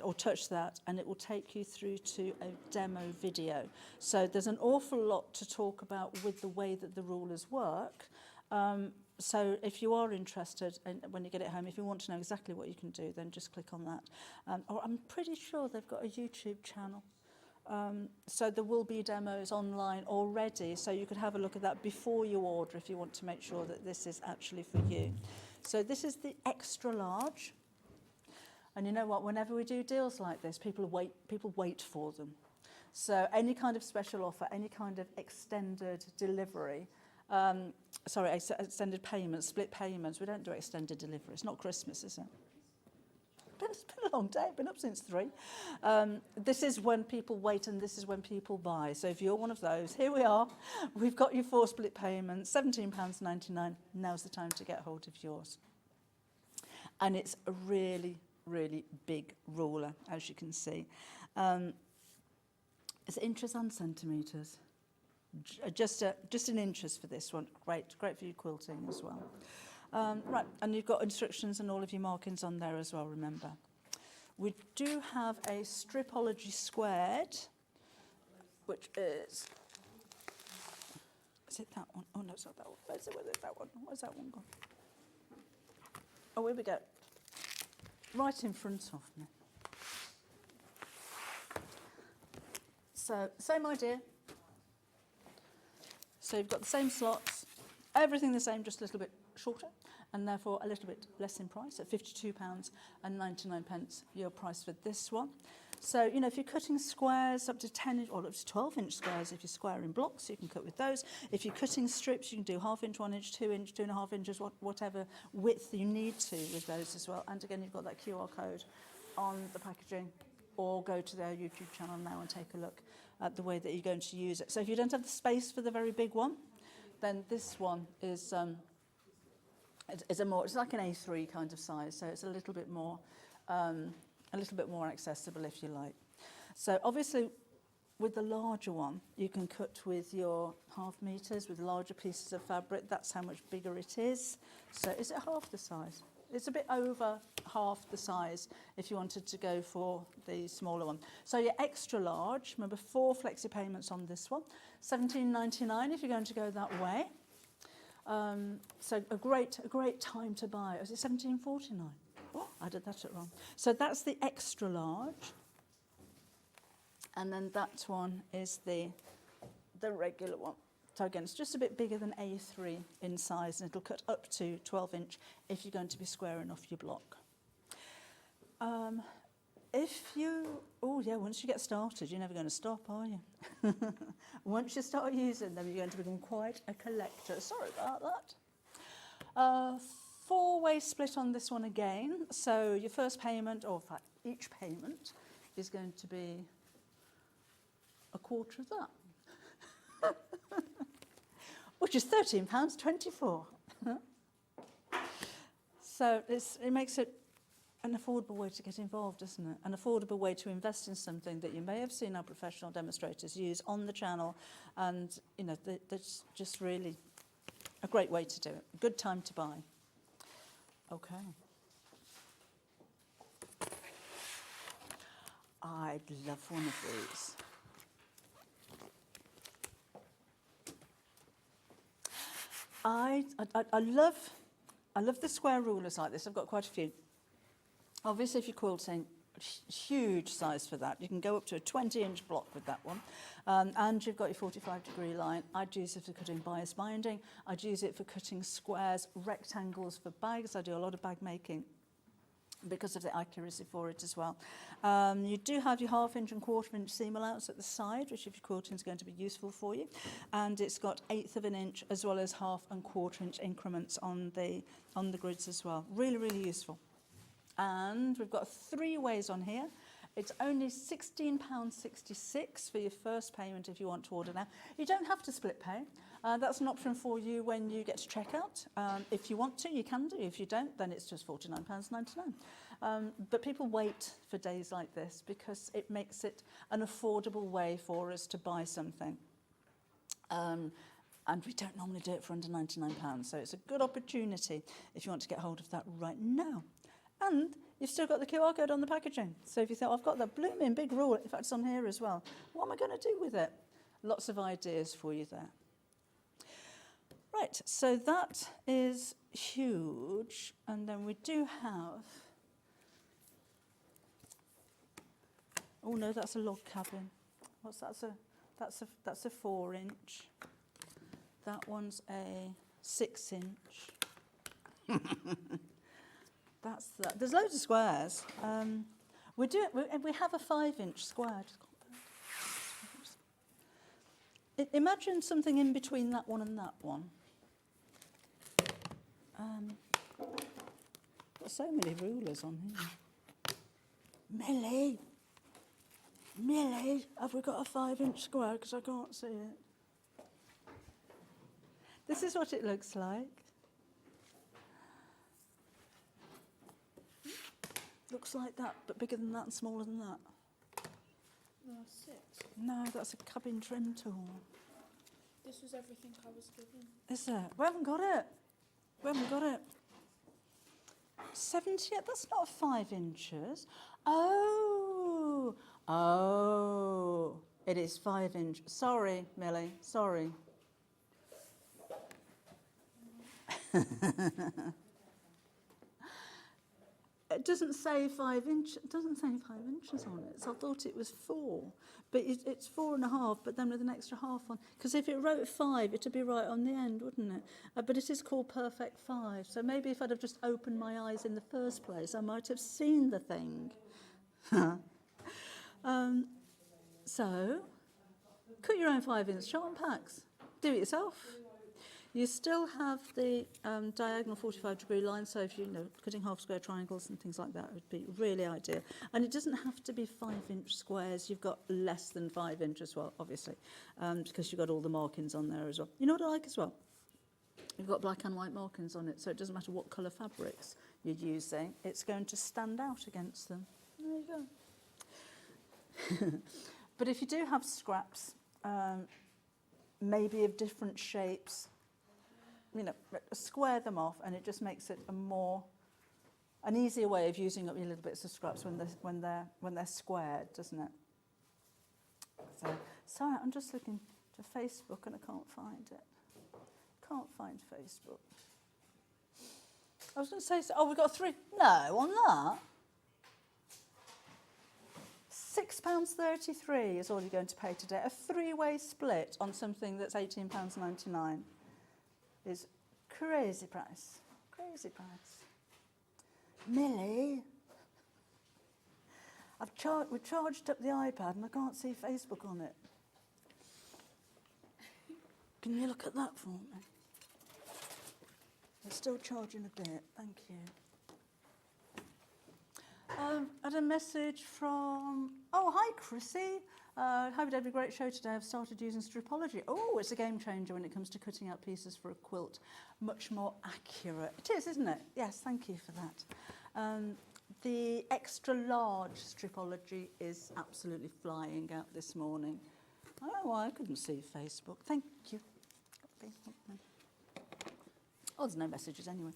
or touch that, and it will take you through to a demo video. So there's an awful lot to talk about with the way that the rulers work. So if you are interested, and when you get it home, if you want to know exactly what you can do, then just click on that. Or I'm pretty sure they've got a YouTube channel. So there will be demos online already, so you could have a look at that before you order if you want to make sure that this is actually for you. So this is the extra large. And you know what, whenever we do deals like this, people wait for them. So any kind of special offer, any kind of extended delivery, extended payments, split payments. We don't do extended delivery. It's not Christmas, is it? But it's been a long day. I've been up since 3. This is when people wait, and this is when people buy. So if you're one of those, here we are. We've got your 4 split payments, £17.99. Now's the time to get hold of yours. And it's a really, really big ruler, as you can see. It's inches and centimetres. Just in inches for this one. Great for your quilting as well. Right, and you've got instructions and all of your markings on there as well, remember. We do have a Stripology squared, which is it that one? Oh no, it's not that one. Where's that one? Where's that one gone? Oh, here we go. Right in front of me. So, same idea. So you've got the same slots, everything the same, just a little bit shorter, and therefore a little bit less in price at £52.99, your price for this one. So, you know, if you're cutting squares up to 10 or up to 12-inch squares, if you're squaring blocks, you can cut with those. If you're cutting strips, you can do 1/2 inch, 1 inch, 2 inch, 2.5 inches, whatever width you need to with those as well. And again, you've got that QR code on the packaging, or go to their YouTube channel now and take a look at the way that you're going to use it. So if you don't have the space for the very big one, then this one is it's like an A3 kind of size, so it's a little bit more accessible, if you like. So obviously, with the larger one, you can cut with your 1/2 meters with larger pieces of fabric. That's how much bigger it is. So is it half the size? It's a bit over half the size if you wanted to go for the smaller one. So your extra large, remember 4 flexi payments on this one, £17.99 if you're going to go that way. So a great time to buy. Was it £17.49? Oh, I did that wrong. So that's the extra large. And then that one is the regular one. So again, it's just a bit bigger than A3 in size, and it'll cut up to 12 inch if you're going to be squaring off your block. Once you get started, you're never going to stop, are you? Once you start using them, you're going to become quite a collector. Sorry about that. 4-way split on this one again. So your first payment, or in fact, each payment is going to be a quarter of that. Which is £13.24. So it makes it an affordable way to get involved, doesn't it? An affordable way to invest in something that you may have seen our professional demonstrators use on the channel, and you know, that's just really a great way to do it. Good time to buy. Okay. I'd love one of these. I love the square rulers like this. I've got quite a few. Obviously, if you're quilting, huge size for that. You can go up to a 20-inch block with that one. And you've got your 45-degree line. I'd use it for cutting bias binding. I'd use it for cutting squares, rectangles for bags. I do a lot of bag making because of the accuracy for it as well. You do have your 1/2 inch and 1/4 inch seam allowance at the side, which if you're quilting is going to be useful for you. And it's got 1/8 of an inch as well as 1/2 and 1/4 inch increments on the grids as well. Really, really useful. And we've got 3 ways on here. It's only £16.66 for your first payment if you want to order now. You don't have to split pay. That's an option for you when you get to checkout. If you want to, you can do. If you don't, then it's just £49.99. But people wait for days like this because it makes it an affordable way for us to buy something. And we don't normally do it for under £99, so it's a good opportunity if you want to get hold of that right now. And you've still got the QR code on the packaging. So if you think, I've got that blooming big rule, in fact, it's on here as well. What am I going to do with it? Lots of ideas for you there. Right, so that is huge. And then we do have... Oh, no, that's a log cabin. What's that? That's a 4-inch. That one's a 6-inch. That's that. There's loads of squares. We have a 5-inch square. Imagine something in between that one and that one. There's so many rulers on here. Millie, have we got a 5-inch square? Because I can't see it. This is what it looks like. Looks like that, but bigger than that and smaller than that. No, 6. No, that's a cabin trim tool. This was everything I was given. Is it? We haven't got it. 70, that's not 5 inches. Oh, it is 5 inch. Sorry, Millie, sorry. It doesn't say 5 inch. It doesn't say 5 inches on it. So I thought it was 4, but it's 4.5. But then with an extra half on, because if it wrote 5, it'd be right on the end, wouldn't it? But it is called Perfect 5. So maybe if I'd have just opened my eyes in the first place, I might have seen the thing. So cut your own 5-inch chart packs. Do it yourself. You still have the diagonal 45-degree line, so if you're cutting half square triangles and things like that would be really ideal. And it doesn't have to be 5-inch squares. You've got less than 5 inch as well, obviously, because you've got all the markings on there as well. You know what I like as well? You've got black and white markings on it, so it doesn't matter what colour fabrics you're using, it's going to stand out against them. There you go. But if you do have scraps, maybe of different shapes, square them off, and it just makes it an easier way of using up your little bits of scraps when they're squared, doesn't it? So sorry, I'm just looking to Facebook and I can't find it. Can't find Facebook. I was going to say, we've got 3. No, on that. £6.33 is all you're going to pay today. A 3-way split on something that's £18.99 is crazy price. Crazy price. Millie, we've charged up the iPad and I can't see Facebook on it. Can you look at that for me? They're still charging a bit, thank you. Had a message from, oh, hi, Chrissy. Hope Debbi, great show today. I've started using stripology. Oh, it's a game changer when it comes to cutting out pieces for a quilt. Much more accurate. It is, isn't it? Yes, thank you for that. The extra large stripology is absolutely flying out this morning. I don't know why I couldn't see Facebook. Thank you. Oh, there's no messages anyway.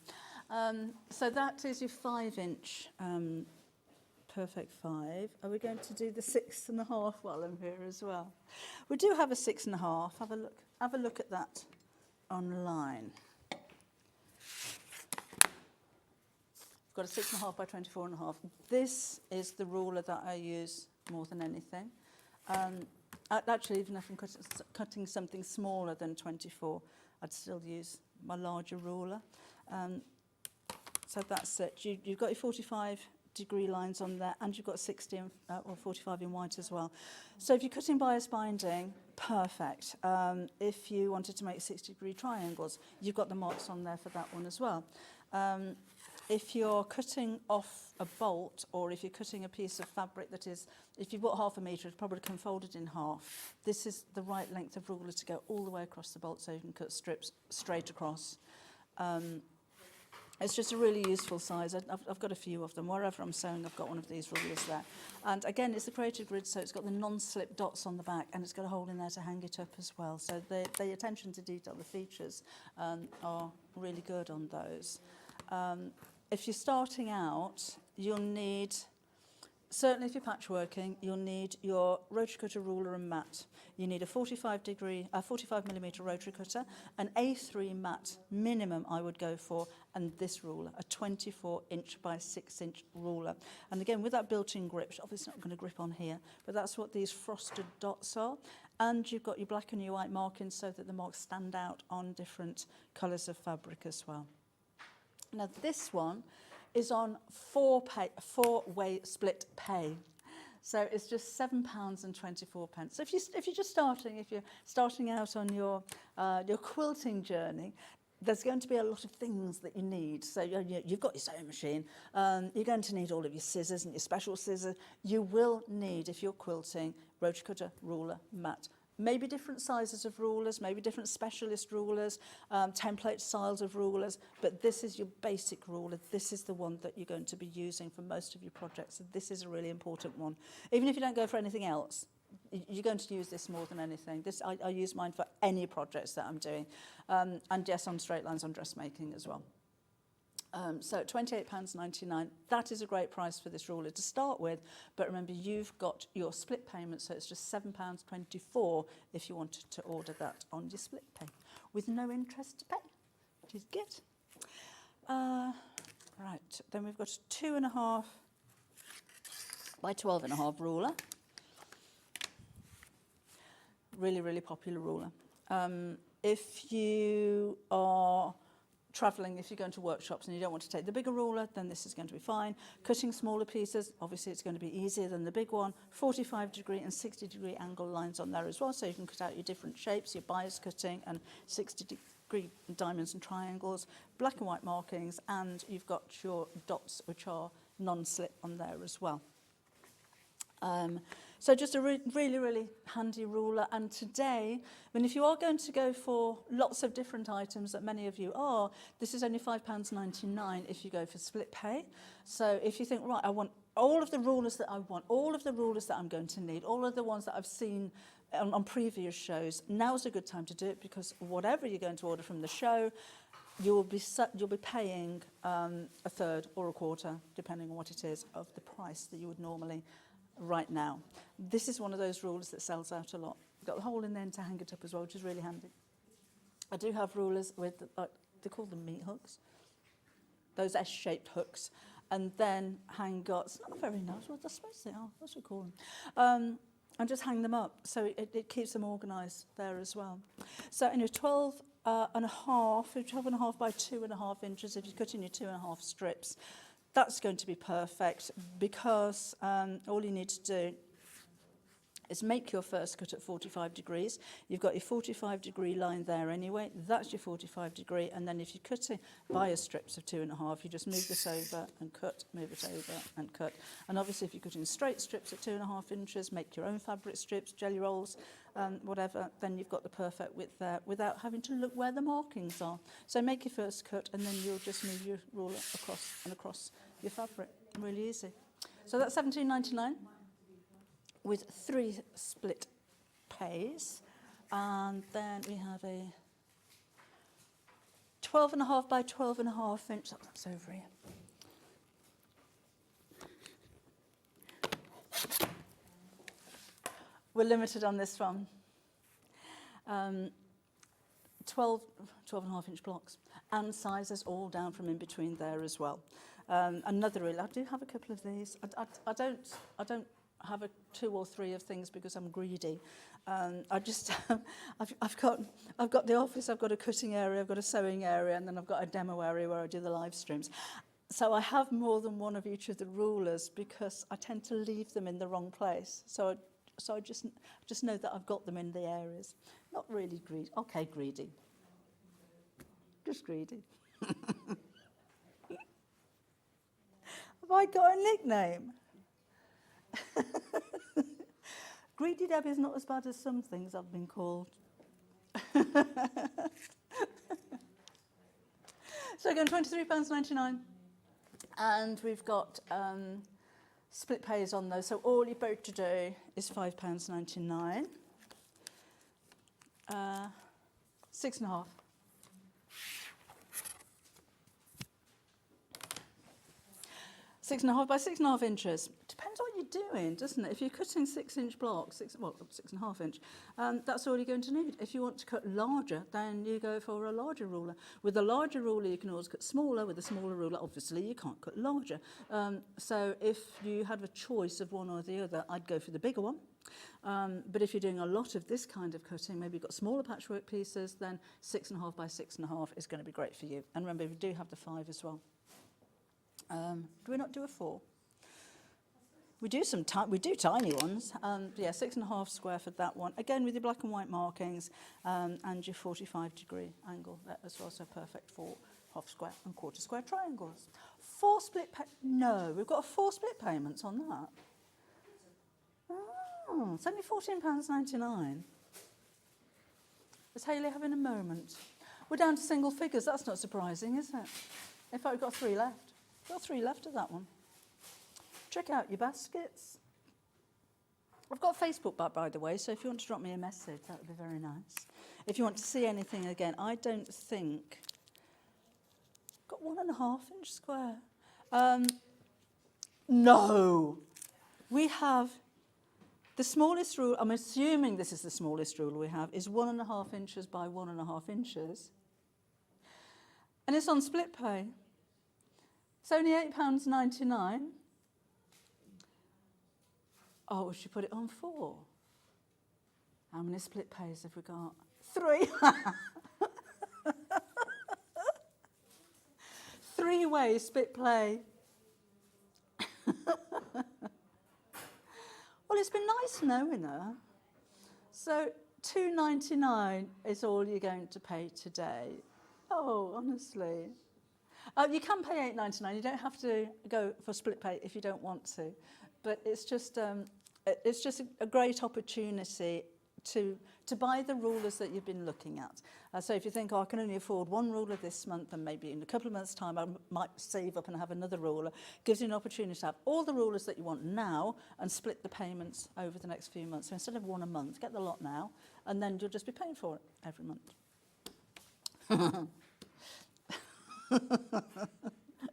So that is your 5-inch perfect 5. Are we going to do the 6.5 while I'm here as well? We do have a 6.5. Have a look at that online. I've got a 6.5 by 24.5. This is the ruler that I use more than anything. Actually, even if I'm cutting something smaller than 24, I'd still use my larger ruler. So that's it. You've got your 45-degree lines on there, and you've got 60 or 45 in white as well. So if you're cutting bias binding, perfect. If you wanted to make 60-degree triangles, you've got the marks on there for that one as well. If you're cutting off a bolt, or if you're cutting a piece of fabric that is, if you bought 1/2 metre, it's probably come folded in half. This is the right length of ruler to go all the way across the bolt, so you can cut strips straight across. It's just a really useful size. I've got a few of them. Wherever I'm sewing, I've got one of these rulers there. And again, it's the created grid, so it's got the non-slip dots on the back, and it's got a hole in there to hang it up as well. So the attention to detail, the features are really good on those. If you're starting out, you'll need, certainly if you're patchworking, you'll need your rotary cutter, ruler and mat. You need a 45mm rotary cutter, an A3 mat minimum I would go for, and this ruler, a 24-inch by 6-inch ruler. And again, with that built-in grip, which obviously not going to grip on here, but that's what these frosted dots are. And you've got your black and your white markings so that the marks stand out on different colours of fabric as well. Now this one is on 4-way split pay. So it's just £7.24. So if you're just starting out on your quilting journey, there's going to be a lot of things that you need. So you've got your sewing machine. You're going to need all of your scissors and your special scissors. You will need, if you're quilting, rotary cutter, ruler, mat. Maybe different sizes of rulers, maybe different specialist rulers, template styles of rulers, but this is your basic ruler. This is the one that you're going to be using for most of your projects. So this is a really important one. Even if you don't go for anything else, you're going to use this more than anything. I use mine for any projects that I'm doing. And yes, on straight lines, on dressmaking as well. So £28.99, that is a great price for this ruler to start with, but remember you've got your split payment, so it's just £7.24 if you wanted to order that on your split pay, with no interest to pay, which is good. Right, then we've got a 2.5 by 12.5 ruler. Really, really popular ruler. If you are travelling, if you're going to workshops and you don't want to take the bigger ruler, then this is going to be fine. Cutting smaller pieces, obviously it's going to be easier than the big one. 45-degree and 60-degree angle lines on there as well, so you can cut out your different shapes, your bias cutting and 60-degree diamonds and triangles, black and white markings, and you've got your dots, which are non-slip on there as well. So just a really, really handy ruler. And today, I mean, if you are going to go for lots of different items that many of you are, this is only £5.99 if you go for split pay. So if you think, right, I want all of the rulers that I want, all of the rulers that I'm going to need, all of the ones that I've seen on previous shows, now's a good time to do it, because whatever you're going to order from the show, you'll be paying a third or a quarter, depending on what it is, of the price that you would normally right now. This is one of those rulers that sells out a lot. You've got the hole in there to hang it up as well, which is really handy. I do have rulers with, they call them meat hooks, those S-shaped hooks, and then hang dots. Not very nice, well, I suppose they are, what should we call them? And just hang them up, so it keeps them organised there as well. So anyway, 12.5 by 2.5 inches if you're cutting your 2.5 strips. That's going to be perfect, because all you need to do is make your first cut at 45 degrees. You've got your 45-degree line there anyway. That's your 45 degree. And then if you're cutting via strips of 2.5, you just move this over and cut, move it over and cut. And obviously if you're cutting straight strips at 2.5 inches, make your own fabric strips, jelly rolls, whatever, then you've got the perfect width there without having to look where the markings are. So make your first cut and then you'll just move your ruler across and across your fabric. Really easy. So that's £17.99 with 3 split pays. And then we have a 12.5 by 12.5 inch. Oh, that's over here. We're limited on this one. 12.5 inch blocks and sizes all down from in between there as well. Another reel. I do have a couple of these. I don't have 2 or 3 of things because I'm greedy. I just I've got the office. I've got a cutting area. I've got a sewing area, and then I've got a demo area where I do the live streams. So I have more than one of each of the rulers because I tend to leave them in the wrong place. So I just know that I've got them in the areas. Not really greedy. Okay, greedy. Just greedy. Have I got a nickname? Greedy Debbie is not as bad as some things I've been called. So again, £23.99. And we've got split pays on those. So all you're about to do is £5.99. 6.5. Six and a half by 6.5 inches. Depends what you're doing, doesn't it? If you're cutting 6-inch blocks, 6.5 inch, that's all you're going to need. If you want to cut larger, then you go for a larger ruler. With a larger ruler, you can always cut smaller. With a smaller ruler, obviously, you can't cut larger. So if you had a choice of one or the other, I'd go for the bigger one. But if you're doing a lot of this kind of cutting, maybe you've got smaller patchwork pieces, then 6.5 by 6.5 is going to be great for you. And remember, we do have the 5 as well. Do we not do a 4? We do we do tiny ones. Yeah, 6.5 square for that one. Again, with your black and white markings and your 45-degree angle there as well. So perfect for half square and quarter square triangles. 4 split no, we've got 4 split payments on that. Oh, it's only £14.99. Is Hayley having a moment? We're down to single figures. That's not surprising, is it? In fact, we've got 3 left. Got 3 left of that one. Check out your baskets. I've got Facebook, by the way, so if you want to drop me a message, that would be very nice. If you want to see anything again, I don't think... Got 1.5 inch square. No! We have... The smallest rule, I'm assuming this is the smallest rule we have, is 1.5 inches by 1.5 inches. And it's on split pay. It's only £8.99. Oh, we should put it on 4. How many split pays have we got? 3. 3-way split play. Well, it's been nice knowing her. So £2.99 is all you're going to pay today. Oh, honestly. You can pay £8.99. You don't have to go for split pay if you don't want to, but it's just a great opportunity to buy the rulers that you've been looking at. So if you think, oh, I can only afford 1 ruler this month, and maybe in a couple of months' time I might save up and have another ruler, gives you an opportunity to have all the rulers that you want now and split the payments over the next few months. So instead of 1 a month, get the lot now, and then you'll just be paying for it every month.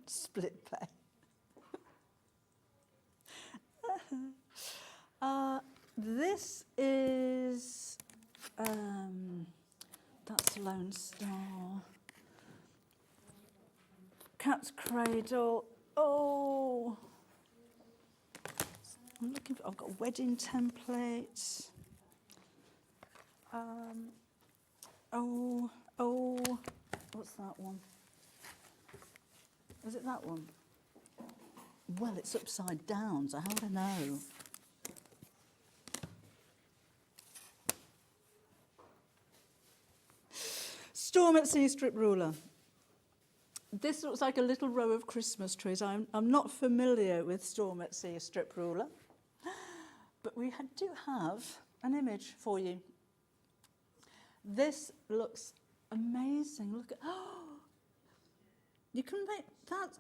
Split pay. This is that's Lone Star. Cat's Cradle. Oh, I'm looking for. I've got wedding templates. What's that one? Is it that one? Well, it's upside down, so how would I know? Storm at Sea strip ruler. This looks like a little row of Christmas trees. I'm not familiar with Storm at Sea strip ruler, but we do have an image for you. This looks amazing. Look at, you can make that.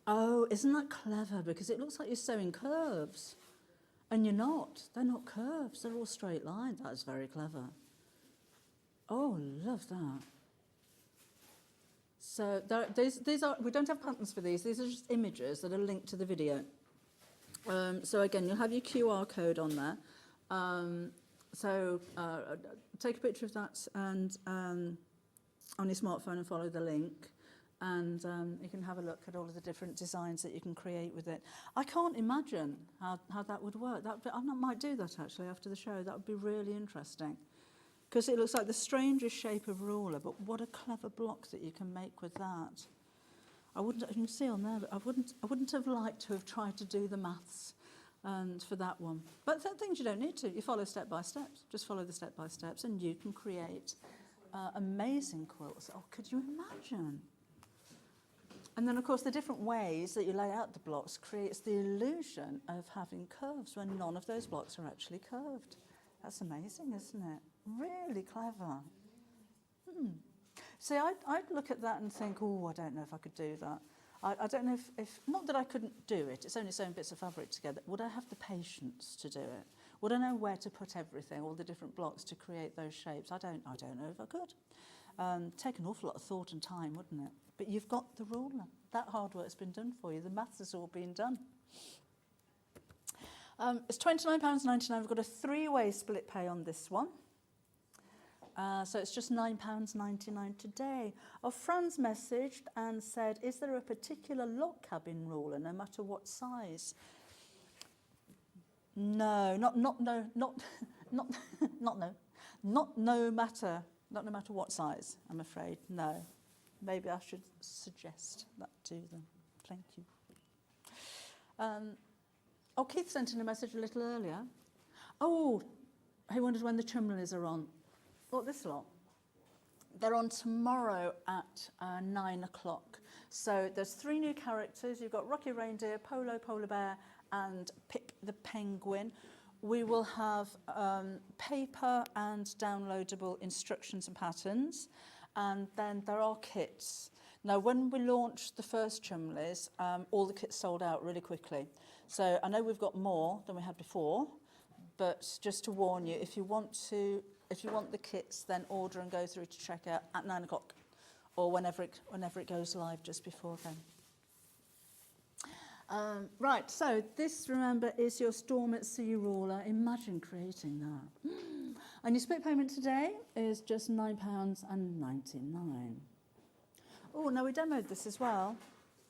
Oh, isn't that clever? Because it looks like you're sewing curves. And you're not. They're not curves. They're all straight lines. That's very clever. Oh, love that. So these are, we don't have patterns for these. These are just images that are linked to the video. So again, you'll have your QR code on there. Take a picture of that and on your smartphone and follow the link. And you can have a look at all of the different designs that you can create with it. I can't imagine how that would work. I might do that actually after the show. That would be really interesting. Because it looks like the strangest shape of ruler, but what a clever block that you can make with that. You can see on there, I wouldn't have liked to have tried to do the maths for that one. But things you don't need to. You follow step by step. Just follow the step by steps and you can create amazing quilts. Oh, could you imagine? And then, of course, the different ways that you lay out the blocks creates the illusion of having curves when none of those blocks are actually curved. That's amazing, isn't it? Really clever. See, I'd look at that and think, oh, I don't know if I could do that. I don't know if, not that I couldn't do it, it's only sewing bits of fabric together. Would I have the patience to do it? Would I know where to put everything, all the different blocks to create those shapes? I don't know if I could. Take an awful lot of thought and time, wouldn't it? But you've got the ruler. That hard work's been done for you. The maths has all been done. It's £29.99. We've got a three-way split pay on this one. So it's just £9.99 today. Oh, Fran's messaged and said, is there a particular log cabin ruler, no matter what size? No, not no matter what size, I'm afraid, no. Maybe I should suggest that to them. Thank you. Keith sent in a message a little earlier. Oh, he wondered when the Chumleys are on. What, this lot? They're on tomorrow at 9 o'clock. So there's 3 new characters. You've got Rocky Reindeer, Polo, Polar Bear, and Pip the Penguin. We will have paper and downloadable instructions and patterns. And then there are kits. Now, when we launched the first Chumleys, all the kits sold out really quickly. So I know we've got more than we had before, but just to warn you, if you want the kits, then order and go through to checkout at 9 o'clock or whenever it goes live just before then. Right, so this, remember, is your Storm at Sea ruler. Imagine creating that. And your split payment today is just £9.99. Oh, now we demoed this as well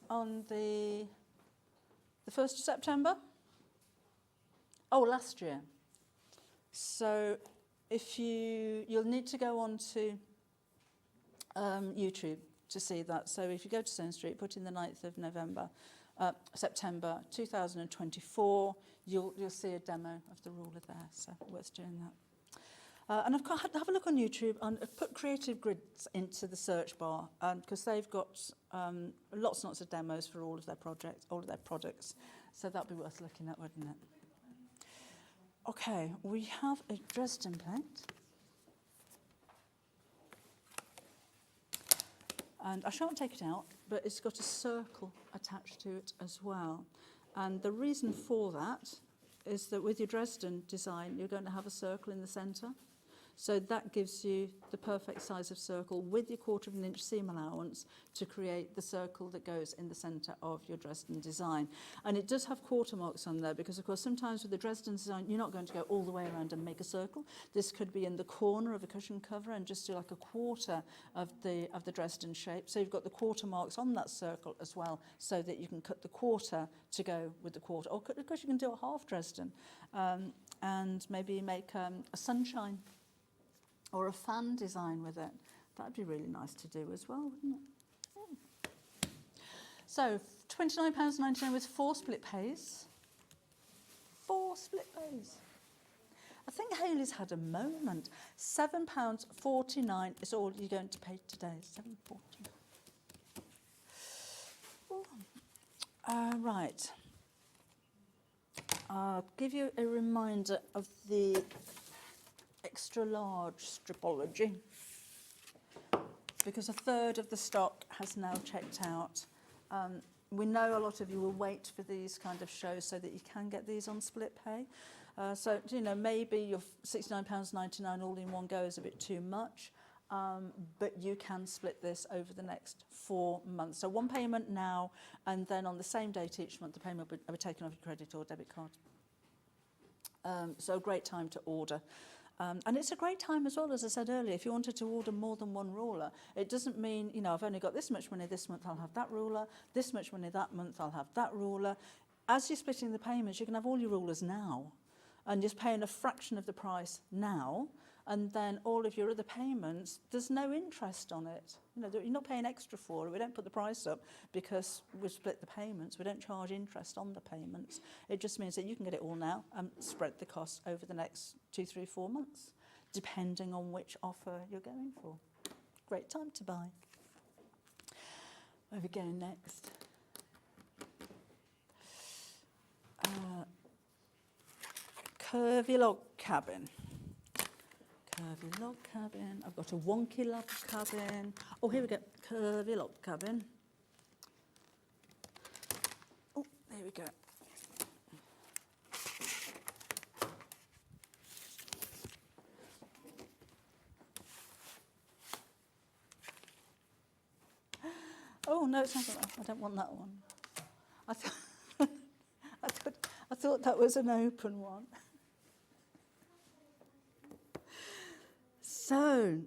on the 1st of September. Oh, last year. So if you'll need to go on to YouTube to see that. So if you go to Sewing Street, put in the 9th of September 2024, you'll see a demo of the ruler there, so worth doing that. And I've got have a look on YouTube and I've put Creative Grids into the search bar because they've got lots and lots of demos for all of their projects, all of their products. So that'd be worth looking at, wouldn't it? Okay, we have a Dresden plate. And I shan't take it out, but it's got a circle attached to it as well. And the reason for that is that with your Dresden design, you're going to have a circle in the centre. So that gives you the perfect size of circle with your 1/4 inch seam allowance to create the circle that goes in the centre of your Dresden design. And it does have quarter marks on there because, of course, sometimes with the Dresden design, you're not going to go all the way around and make a circle. This could be in the corner of a cushion cover and just do like a quarter of the Dresden shape. So you've got the quarter marks on that circle as well so that you can cut the quarter to go with the quarter. Or, of course, you can do a half Dresden and maybe make a sunshine or a fan design with it. That'd be really nice to do as well, wouldn't it? So £29.99 with 4 split pays. 4 split pays. I think Hayley's had a moment. £7.49 is all you're going to pay today. £7.49. Right. I'll give you a reminder of the extra large stripology, because a third of the stock has now checked out. We know a lot of you will wait for these kind of shows so that you can get these on split pay. So, you know, maybe your £69.99 all in one go is a bit too much, but you can split this over the next 4 months. So one payment now, and then on the same date each month, the payment will be taken off your credit or debit card. So a great time to order. And it's a great time as well, as I said earlier, if you wanted to order more than one ruler. It doesn't mean, you know, I've only got this much money this month, I'll have that ruler. This much money that month, I'll have that ruler. As you're splitting the payments, you can have all your rulers now. And just paying a fraction of the price now, and then all of your other payments, there's no interest on it. You know, you're not paying extra for it. We don't put the price up because we split the payments. We don't charge interest on the payments. It just means that you can get it all now and spread the cost over the next 2, 3, 4 months, depending on which offer you're going for. Great time to buy. Where are we going next? Curvy log cabin. Curvy log cabin. I've got a wonky log cabin. Oh, here we go. Curvy log cabin. Oh, there we go. Oh no, it's not that. I don't want that one. I thought that was an open one. So,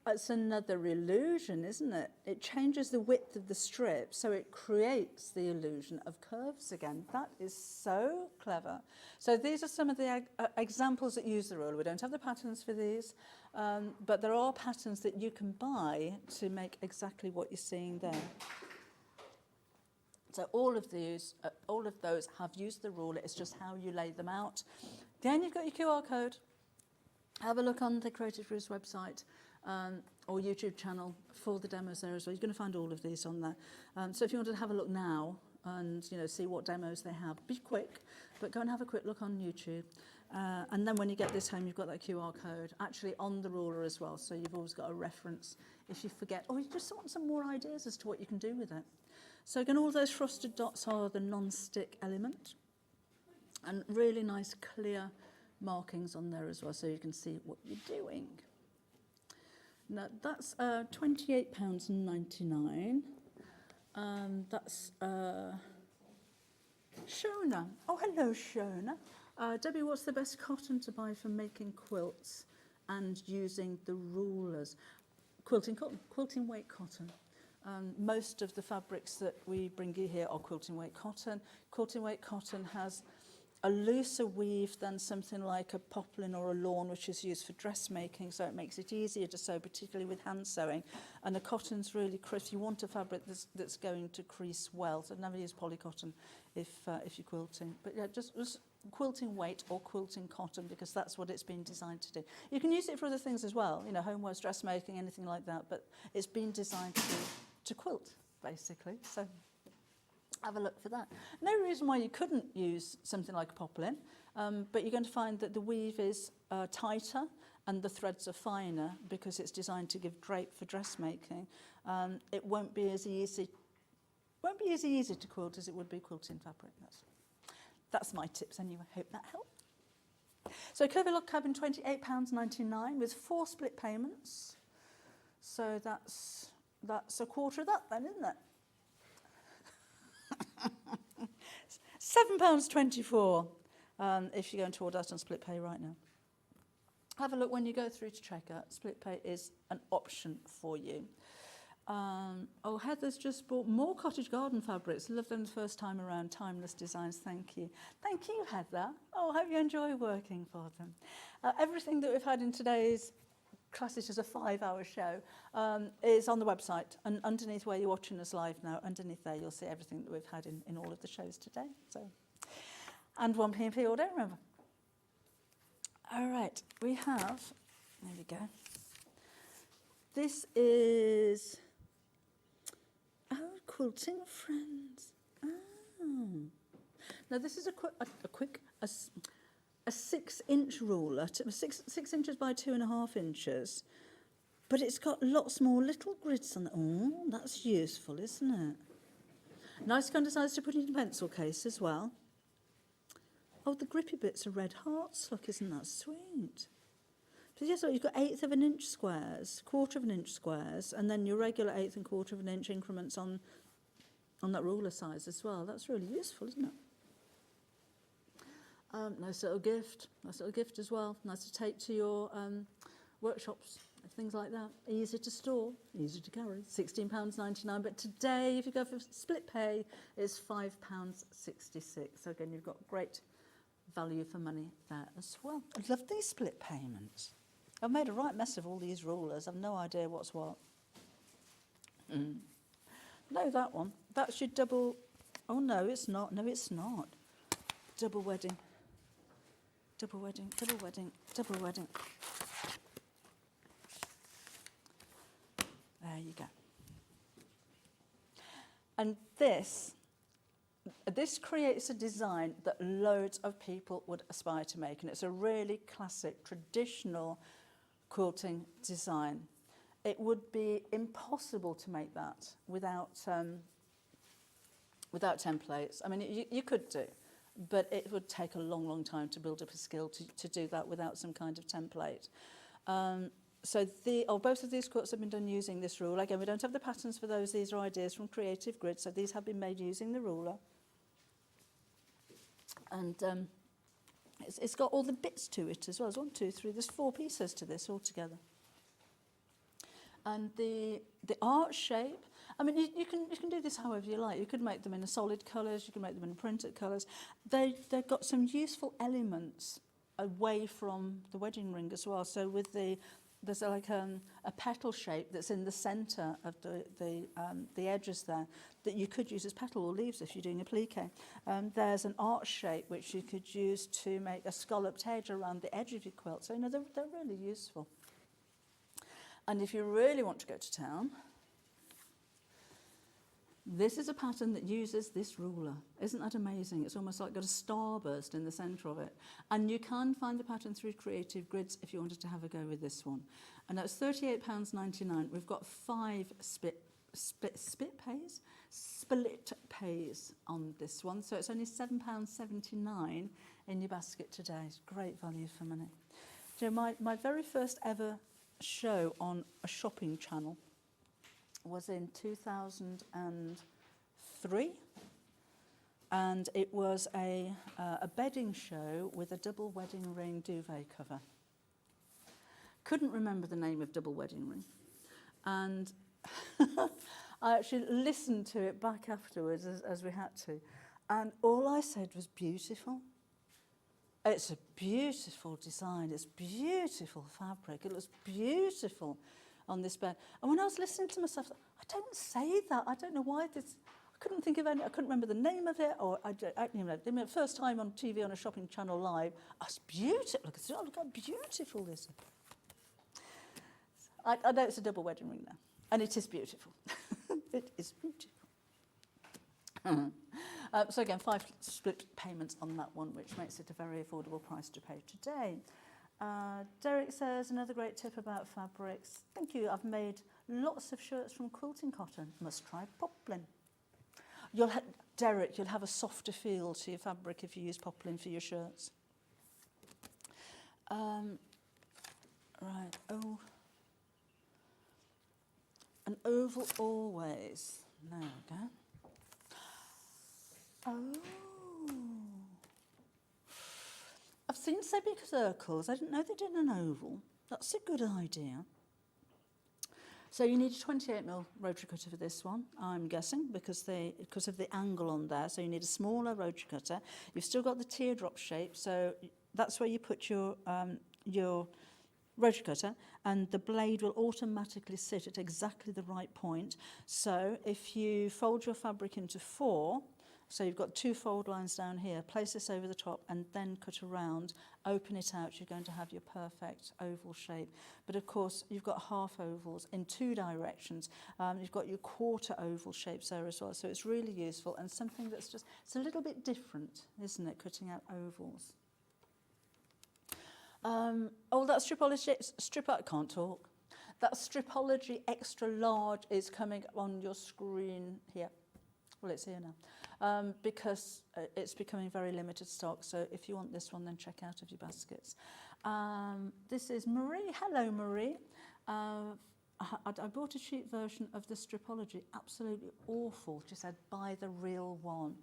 that's another illusion, isn't it? It changes the width of the strip, so it creates the illusion of curves again. That is so clever. So these are some of the examples that use the ruler. We don't have the patterns for these, but there are patterns that you can buy to make exactly what you're seeing there. So all of those have used the ruler. It's just how you lay them out. Then you've got your QR code. Have a look on the Creative Roots website or YouTube channel for the demos there as well. You're going to find all of these on there. So if you want to have a look now and see what demos they have, be quick, but go and have a quick look on YouTube. And then when you get this home, you've got that QR code actually on the ruler as well. So you've always got a reference if you forget, or you just want some more ideas as to what you can do with it. So again, all those frosted dots are the non-stick element. And really nice clear markings on there as well, so you can see what you're doing. Now that's £28.99. That's Shona. Oh, hello, Shona. Debbie, what's the best cotton to buy for making quilts and using the rulers? Quilting cotton, quilting weight cotton. Most of the fabrics that we bring you here are quilting weight cotton. Quilting weight cotton has a looser weave than something like a poplin or a lawn, which is used for dressmaking, so it makes it easier to sew, particularly with hand sewing. And the cotton's really crisp. You want a fabric that's going to crease well, so never use polycotton if you're quilting. But yeah, just quilting weight or quilting cotton, because that's what it's been designed to do. You can use it for other things as well, homewares, dressmaking, anything like that, but it's been designed to quilt, basically. So have a look for that. No reason why you couldn't use something like a poplin, but you're going to find that the weave is tighter and the threads are finer because it's designed to give drape for dressmaking. It won't be as easy to quilt as it would be quilting fabric. That's my tips anyway. Hope that helped. So curvy log cabin, £28.99 with 4 split payments. So that's a quarter of that then, isn't it? £7.24 if you're going to order that on split pay right now. Have a look when you go through to checkout. Split pay is an option for you. Oh, Heather's just bought more cottage garden fabrics. Love them the first time around. Timeless designs. Thank you. Thank you, Heather. Oh, I hope you enjoy working for them. Everything that we've had in today's class, it as a 5-hour show, is on the website, and underneath where you're watching us live now, underneath there you'll see everything that we've had in all of the shows today. So And 1 P&P all day, remember. All right, we have, there we go. This is, Quilting Friends. Oh. Now this is a 6-inch ruler, 6 inches by 2.5 inches, but it's got lots more little grids on it. Oh, that's useful, isn't it? Nice kind of size to put in a pencil case as well. Oh, the grippy bits are red hearts. Look, isn't that sweet? So yes, you've got 1/8 of an inch squares, 1/4 of an inch squares, and then your regular 1/8 and 1/4 of an inch increments on that ruler size as well. That's really useful, isn't it? Nice little gift as well. Nice to take to your workshops, things like that. Easy to store, easy to carry. £16.99, but today, if you go for split pay, it's £5.66. So again, you've got great value for money there as well. I love these split payments. I've made a right mess of all these rulers. I've no idea what's what. No, that one. That's your double... Oh, no, it's not. No, it's not. Double wedding. Double wedding, double wedding, double wedding. There you go. And this creates a design that loads of people would aspire to make, and it's a really classic, traditional quilting design. It would be impossible to make that without templates. I mean, you could do, but it would take a long, long time to build up a skill to do that without some kind of template. So both of these quilts have been done using this ruler. Again, we don't have the patterns for those. These are ideas from Creative Grid, so these have been made using the ruler. And it's got all the bits to it as well. There's 1, 2, 3, there's 4 pieces to this altogether. And the art shape, I mean, you can do this however you like. You could make them in solid colours, you can make them in printed colours. They've got some useful elements away from the wedding ring as well. So with there's like a petal shape that's in the centre of the edges there that you could use as petal or leaves if you're doing a plique. There's an arch shape which you could use to make a scalloped edge around the edge of your quilt. So, they're really useful. And if you really want to go to town, this is a pattern that uses this ruler. Isn't that amazing? It's almost like got a starburst in the centre of it. And you can find the pattern through Creative Grids if you wanted to have a go with this one. And that's £38.99. We've got 5 split pays on this one. So it's only £7.79 in your basket today. It's great value for money. Do you know, my very first ever show on a shopping channel was in 2003, and it was a bedding show with a double wedding ring duvet cover. Couldn't remember the name of double wedding ring, and I actually listened to it back afterwards as we had to, and all I said was beautiful. It's a beautiful design, it's beautiful fabric, it looks beautiful on this bed. And when I was listening to myself, I don't say that, I don't know why this, I couldn't think of any, I couldn't remember the name of it, or the first time on TV on a shopping channel live, oh, it's beautiful, look how beautiful this is. I know it's a double wedding ring now, and it is beautiful. It is beautiful. So again, 5 split payments on that one, which makes it a very affordable price to pay today. Derek says, another great tip about fabrics. Thank you. I've made lots of shirts from quilting cotton. Must try poplin. Derek, you'll have a softer feel to your fabric if you use poplin for your shirts. Right. Oh. An oval always. There we go. Oh. I've seen semicircles. I didn't know they did an oval. That's a good idea. So you need a 28mm rotary cutter for this one, I'm guessing, because of the angle on there. So you need a smaller rotary cutter. You've still got the teardrop shape, so that's where you put your rotary cutter, and the blade will automatically sit at exactly the right point. So if you fold your fabric into 4, So you've got 2 fold lines down here, place this over the top and then cut around, open it out, you're going to have your perfect oval shape. But of course, you've got half ovals in 2 directions. You've got your quarter oval shapes there as well. So it's really useful and something that's just, it's a little bit different, isn't it, cutting out ovals. That I can't talk. That Stripology Extra Large is coming on your screen here. Well, it's here now, because it's becoming very limited stock. So if you want this one, then check out of your baskets. This is Marie. Hello, Marie. I bought a cheap version of the Stripology. Absolutely awful. She said, buy the real one.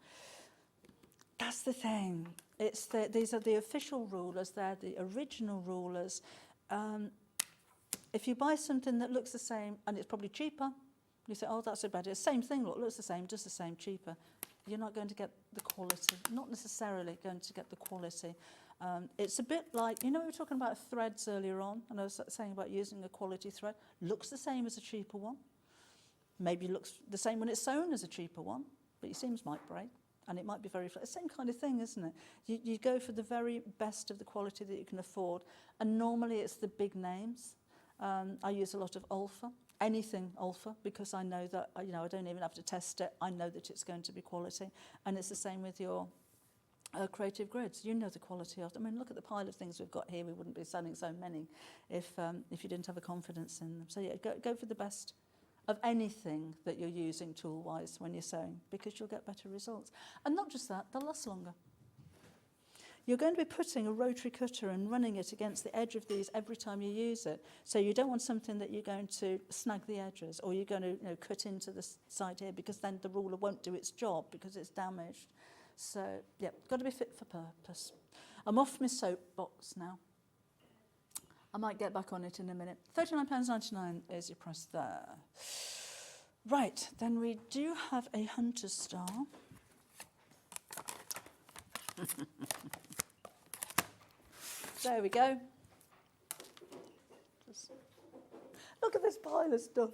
That's the thing. These are the official rulers. They're the original rulers. If you buy something that looks the same and it's probably cheaper, you say, oh, that's so bad. It's the same thing, looks the same, just the same, cheaper. You're not going to get the quality, not necessarily going to get the quality. It's a bit like, you know, we were talking about threads earlier on, and I was saying about using a quality thread. Looks the same as a cheaper one. Maybe looks the same when it's sewn as a cheaper one, but your seams might break, and it might be very flat. Same kind of thing, isn't it? You go for the very best of the quality that you can afford, and normally it's the big names. I use a lot of Alpha. Anything Alpha, because I know that, you know, I don't even have to test it. I know that it's going to be quality. And it's the same with your creative grids. You know the quality of them. I mean, look at the pile of things we've got here. We wouldn't be selling so many if you didn't have a confidence in them. So yeah, go for the best of anything that you're using tool-wise when you're sewing, because you'll get better results. And not just that, they'll last longer. You're going to be putting a rotary cutter and running it against the edge of these every time you use it. So you don't want something that you're going to snag the edges, or you're going to, you know, cut into the side here, because then the ruler won't do its job because it's damaged. So, yeah, got to be fit for purpose. I'm off my soapbox now. I might get back on it in a minute. £39.99 is your price there. Right, then we do have a Hunter Star. There we go. Just look at this pile of stuff.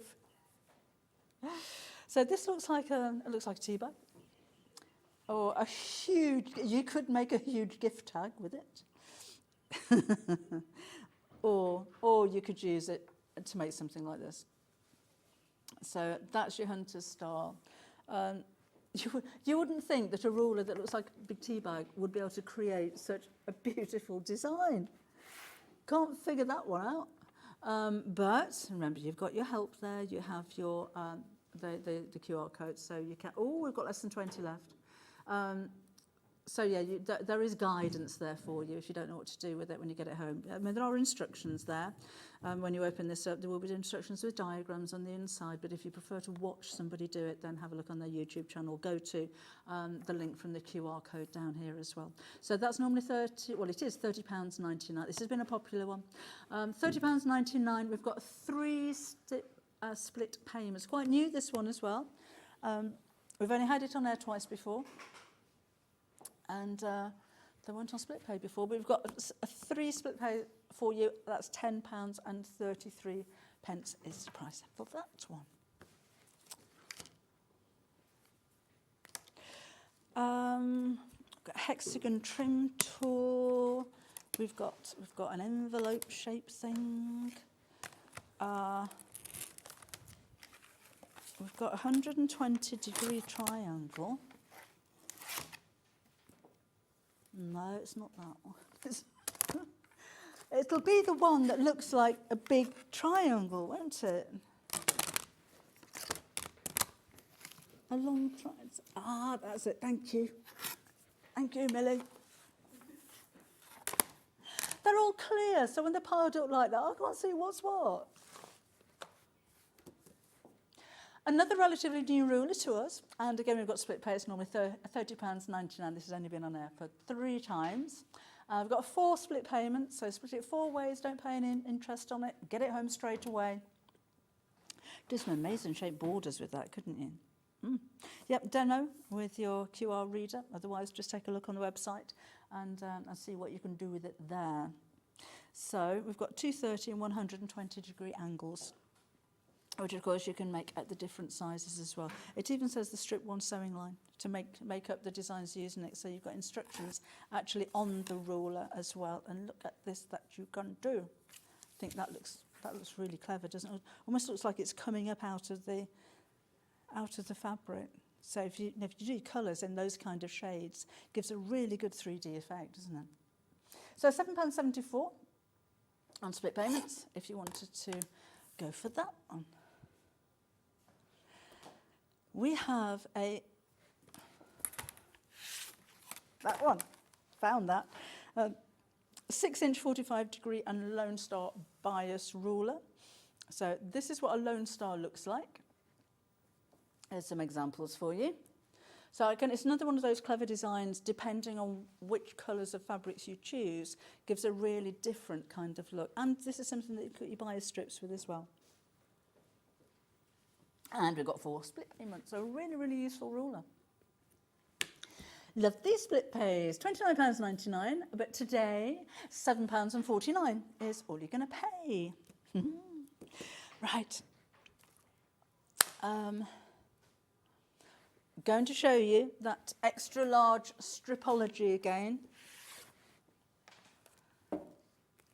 So this looks like a tea bag, or a huge. You could make a huge gift tag with it, or you could use it to make something like this. So that's your Hunter's Star. You wouldn't think that a ruler that looks like a big tea bag would be able to create such a beautiful design. Can't figure that one out. But remember, you've got your help there. You have your the QR code, so you can. Oh, we've got less than 20 left. So yeah, there is guidance there for you if you don't know what to do with it when you get it home. I mean, there are instructions there. When you open this up, there will be instructions with diagrams on the inside, but if you prefer to watch somebody do it, then have a look on their YouTube channel. Go to the link from the QR code down here as well. So that's normally it is £30.99. This has been a popular one. £30.99. We've got 3 split payments. Quite new, this one as well. We've only had it on air twice before. And they weren't on split pay before, but we've got a 3 split pay for you. That's £10.33 is the price for that one. Got a hexagon trim tool. We've got an envelope shape thing. We've got a 120-degree triangle. No, it's not that one. It'll be the one that looks like a big triangle, won't it? A long triangle. Ah, that's it. Thank you. Thank you, Millie. They're all clear, so when they're piled up like that, I can't see what's what. Another relatively new ruler to us, and again we've got split pay, it's normally £30.99. This has only been on air for 3 times. We've got 4 split payments, so split it 4 ways, don't pay any interest on it, get it home straight away. Do some amazing shaped borders with that, couldn't you? Yep, demo with your QR reader, otherwise just take a look on the website and see what you can do with it there. So we've got 230 and 120 degree angles. which of course you can make at the different sizes as well. It even says the strip one sewing line to make up the designs using it. So you've got instructions actually on the ruler as well. And look at this that you can do. I think that looks really clever, doesn't it? Almost looks like it's coming up out of the fabric. So if you do colours in those kind of shades, it gives a really good 3D effect, doesn't it? So £7.74 on split payments if you wanted to go for that one. We have that one, found that, 6-inch 45-degree and Lone Star bias ruler. So this is what a Lone Star looks like. Here's some examples for you. So again, it's another one of those clever designs, depending on which colours of fabrics you choose, gives a really different kind of look. And this is something that you put your bias strips with as well. And we've got 4 split payments, so a really, really useful ruler. Love these split pays, £29.99, but today £7.49 is all you're going to pay. Right. Going to show you that extra large stripology again,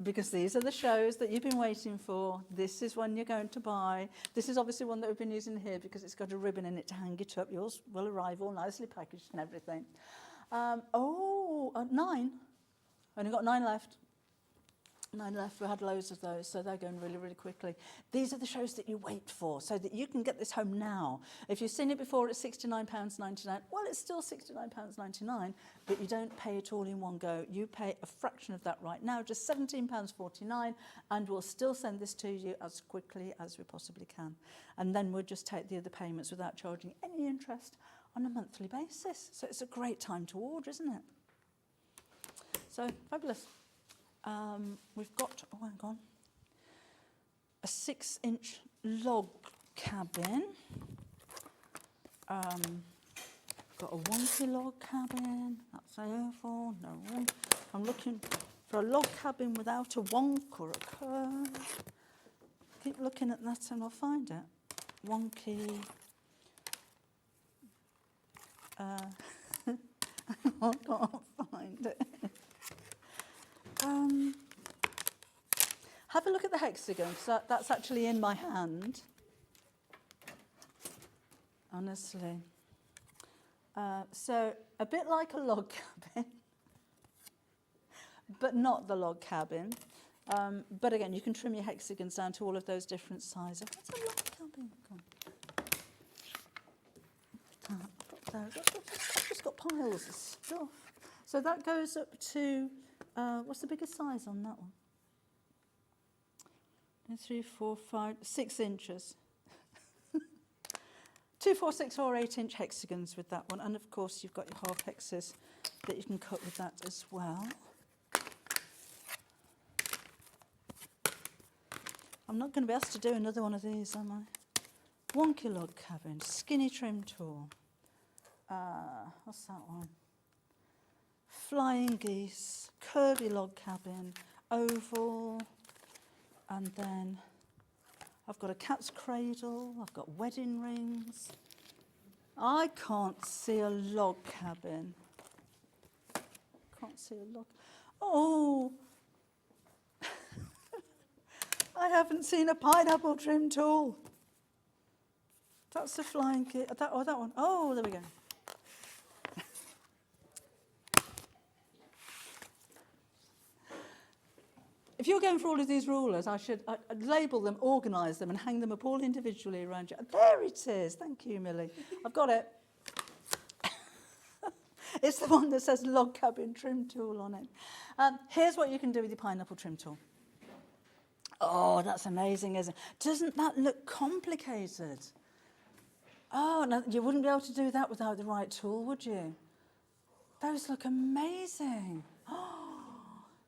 because these are the shows that you've been waiting for. This is one you're going to buy. This is obviously one that we've been using here because it's got a ribbon in it to hang it up. Yours will arrive all nicely packaged and everything. 9. Only got 9 left. 9 left. We had loads of those, so they're going really, really quickly. These are the shows that you wait for, so that you can get this home now. If you've seen it before at £69.99, well, it's still £69.99, but you don't pay it all in one go. You pay a fraction of that right now, just £17.49, and we'll still send this to you as quickly as we possibly can. And then we'll just take the other payments without charging any interest on a monthly basis. So it's a great time to order, isn't it? So, fabulous. We've got, hang on, a 6-inch log cabin. Got a wonky log cabin. That's oval, no room. I'm looking for a log cabin without a wonk or a curve. Keep looking at that and I'll find it. Wonky. I can't find it. Have a look at the hexagon, because that's actually in my hand. Honestly. So a bit like a log cabin, but not the log cabin. But again, you can trim your hexagons down to all of those different sizes. What's a log cabin? I've just got piles of stuff. So that goes up to, what's the biggest size on that one? 3, 4, 5, 6 inches. 2, 4, 6 or 8-inch hexagons with that one. And of course, you've got your half hexes that you can cut with that as well. I'm not going to be asked to do another one of these, am I? Wonky log cabin, skinny trim tool. What's that one? Flying geese, curvy log cabin, oval, and then I've got a cat's cradle, I've got wedding rings. I can't see a log cabin. Can't see a log. Oh! I haven't seen a pineapple trim tool. That's the flying kit. That one. Oh, there we go. If you're going for all of these rulers, I'd label them, organise them, and hang them up all individually around you. There it is. Thank you, Millie. I've got it. It's the one that says log cabin trim tool on it. Here's what you can do with your pineapple trim tool. Oh, that's amazing, isn't it? Doesn't that look complicated? Oh, no, you wouldn't be able to do that without the right tool, would you? Those look amazing.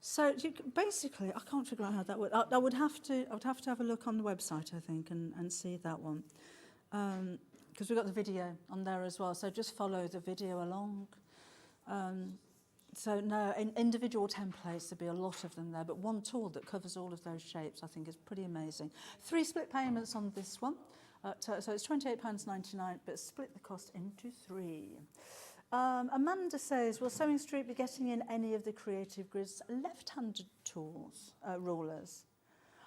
So basically, I can't figure out how that would. I would have to have a look on the website, I think, and see that one, because we've got the video on there as well. So just follow the video along. So no, in individual templates, there'll be a lot of them there, but one tool that covers all of those shapes, I think, is pretty amazing. 3 split payments on this one. So it's £28.99, but split the cost into 3. Amanda says, will Sewing Street be getting in any of the Creative Grid's left-handed tools, rulers?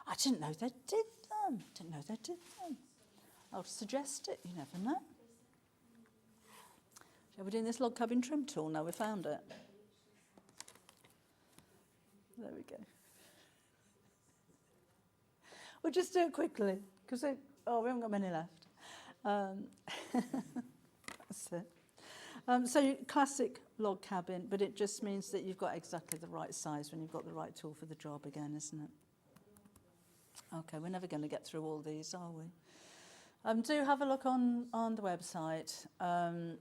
I didn't know they did them. I'll suggest it, you never know. Shall we do this log cabin trim tool now we found it? There we go. We'll just do it quickly, because we haven't got many left. That's it. So classic log cabin, but it just means that you've got exactly the right size when you've got the right tool for the job again, isn't it? Okay, we're never going to get through all these, are we? Do have a look on the website,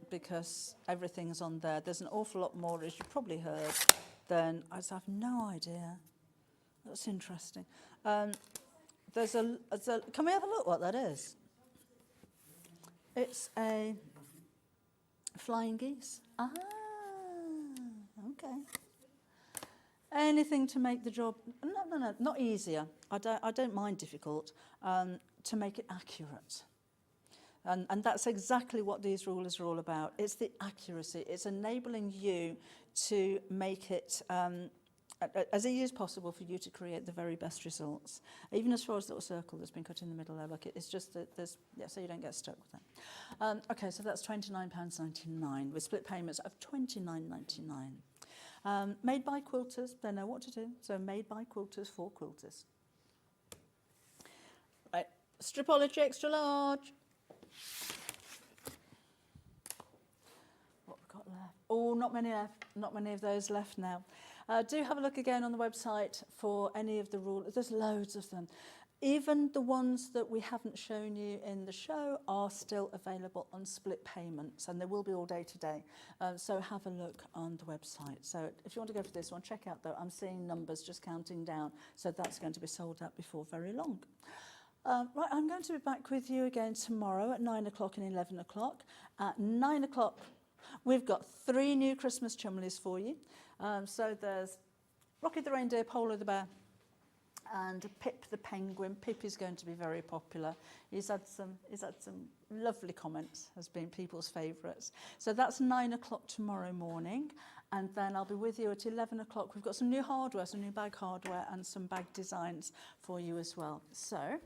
because everything's on there. There's an awful lot more, as you probably heard, than I just have no idea. That's interesting. There's a can we have a look what that is? It's a flying geese. Ah, okay. Anything to make the job, no, not easier. I don't mind difficult, to make it accurate. And that's exactly what these rulers are all about. It's the accuracy. It's enabling you to make it as easy as possible for you to create the very best results. Even as far as the little circle that's been cut in the middle there, look, it's just that there's, so you don't get stuck with that. Okay, so that's £29.99 with split payments of £29.99. Made by quilters, they know what to do. So made by quilters for quilters. Right, Stripology extra large. What we've got left? Oh, not many left. Not many of those left now. Do have a look again on the website for any of the rulers. There's loads of them. Even the ones that we haven't shown you in the show are still available on split payments, and they will be all day today. So have a look on the website. So if you want to go for this one, check out though. I'm seeing numbers just counting down, so that's going to be sold out before very long. Right, I'm going to be back with you again tomorrow at 9 o'clock and 11 o'clock. At 9 o'clock, we've got 3 new Christmas chumleys for you. So there's Rocky the Reindeer, Polo the Bear, and Pip the Penguin. Pip is going to be very popular. He's had some lovely comments, has been people's favourites. So that's 9 o'clock tomorrow morning. And then I'll be with you at 11 o'clock. We've got some new hardware, some new bag hardware and some bag designs for you as well. So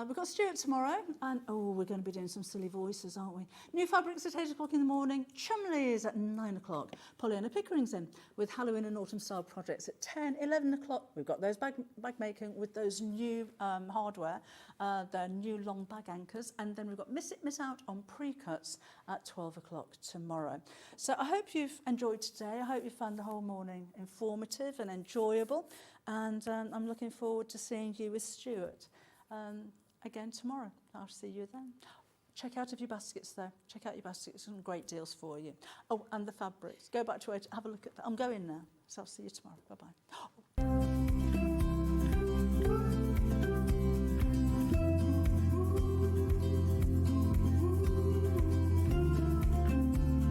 we've got Stuart tomorrow, and we're going to be doing some silly voices, aren't we? New fabrics at 8 o'clock in the morning, Chumleys at 9 o'clock. Pollyanna Pickering's in with Halloween and autumn style projects at 10, 11 o'clock. We've got those bag making with those new hardware, their new long bag anchors, and then we've got Miss It, Miss Out on pre-cuts at 12 o'clock tomorrow. So I hope you've enjoyed today. I hope you found the whole morning informative and enjoyable, and I'm looking forward to seeing you with Stuart again tomorrow. I'll see you then. Check out your baskets though. Check out your baskets, some great deals for you. Oh, and the fabrics. Go back to it, have a look at that. I'm going now, so I'll see you tomorrow. Bye-bye.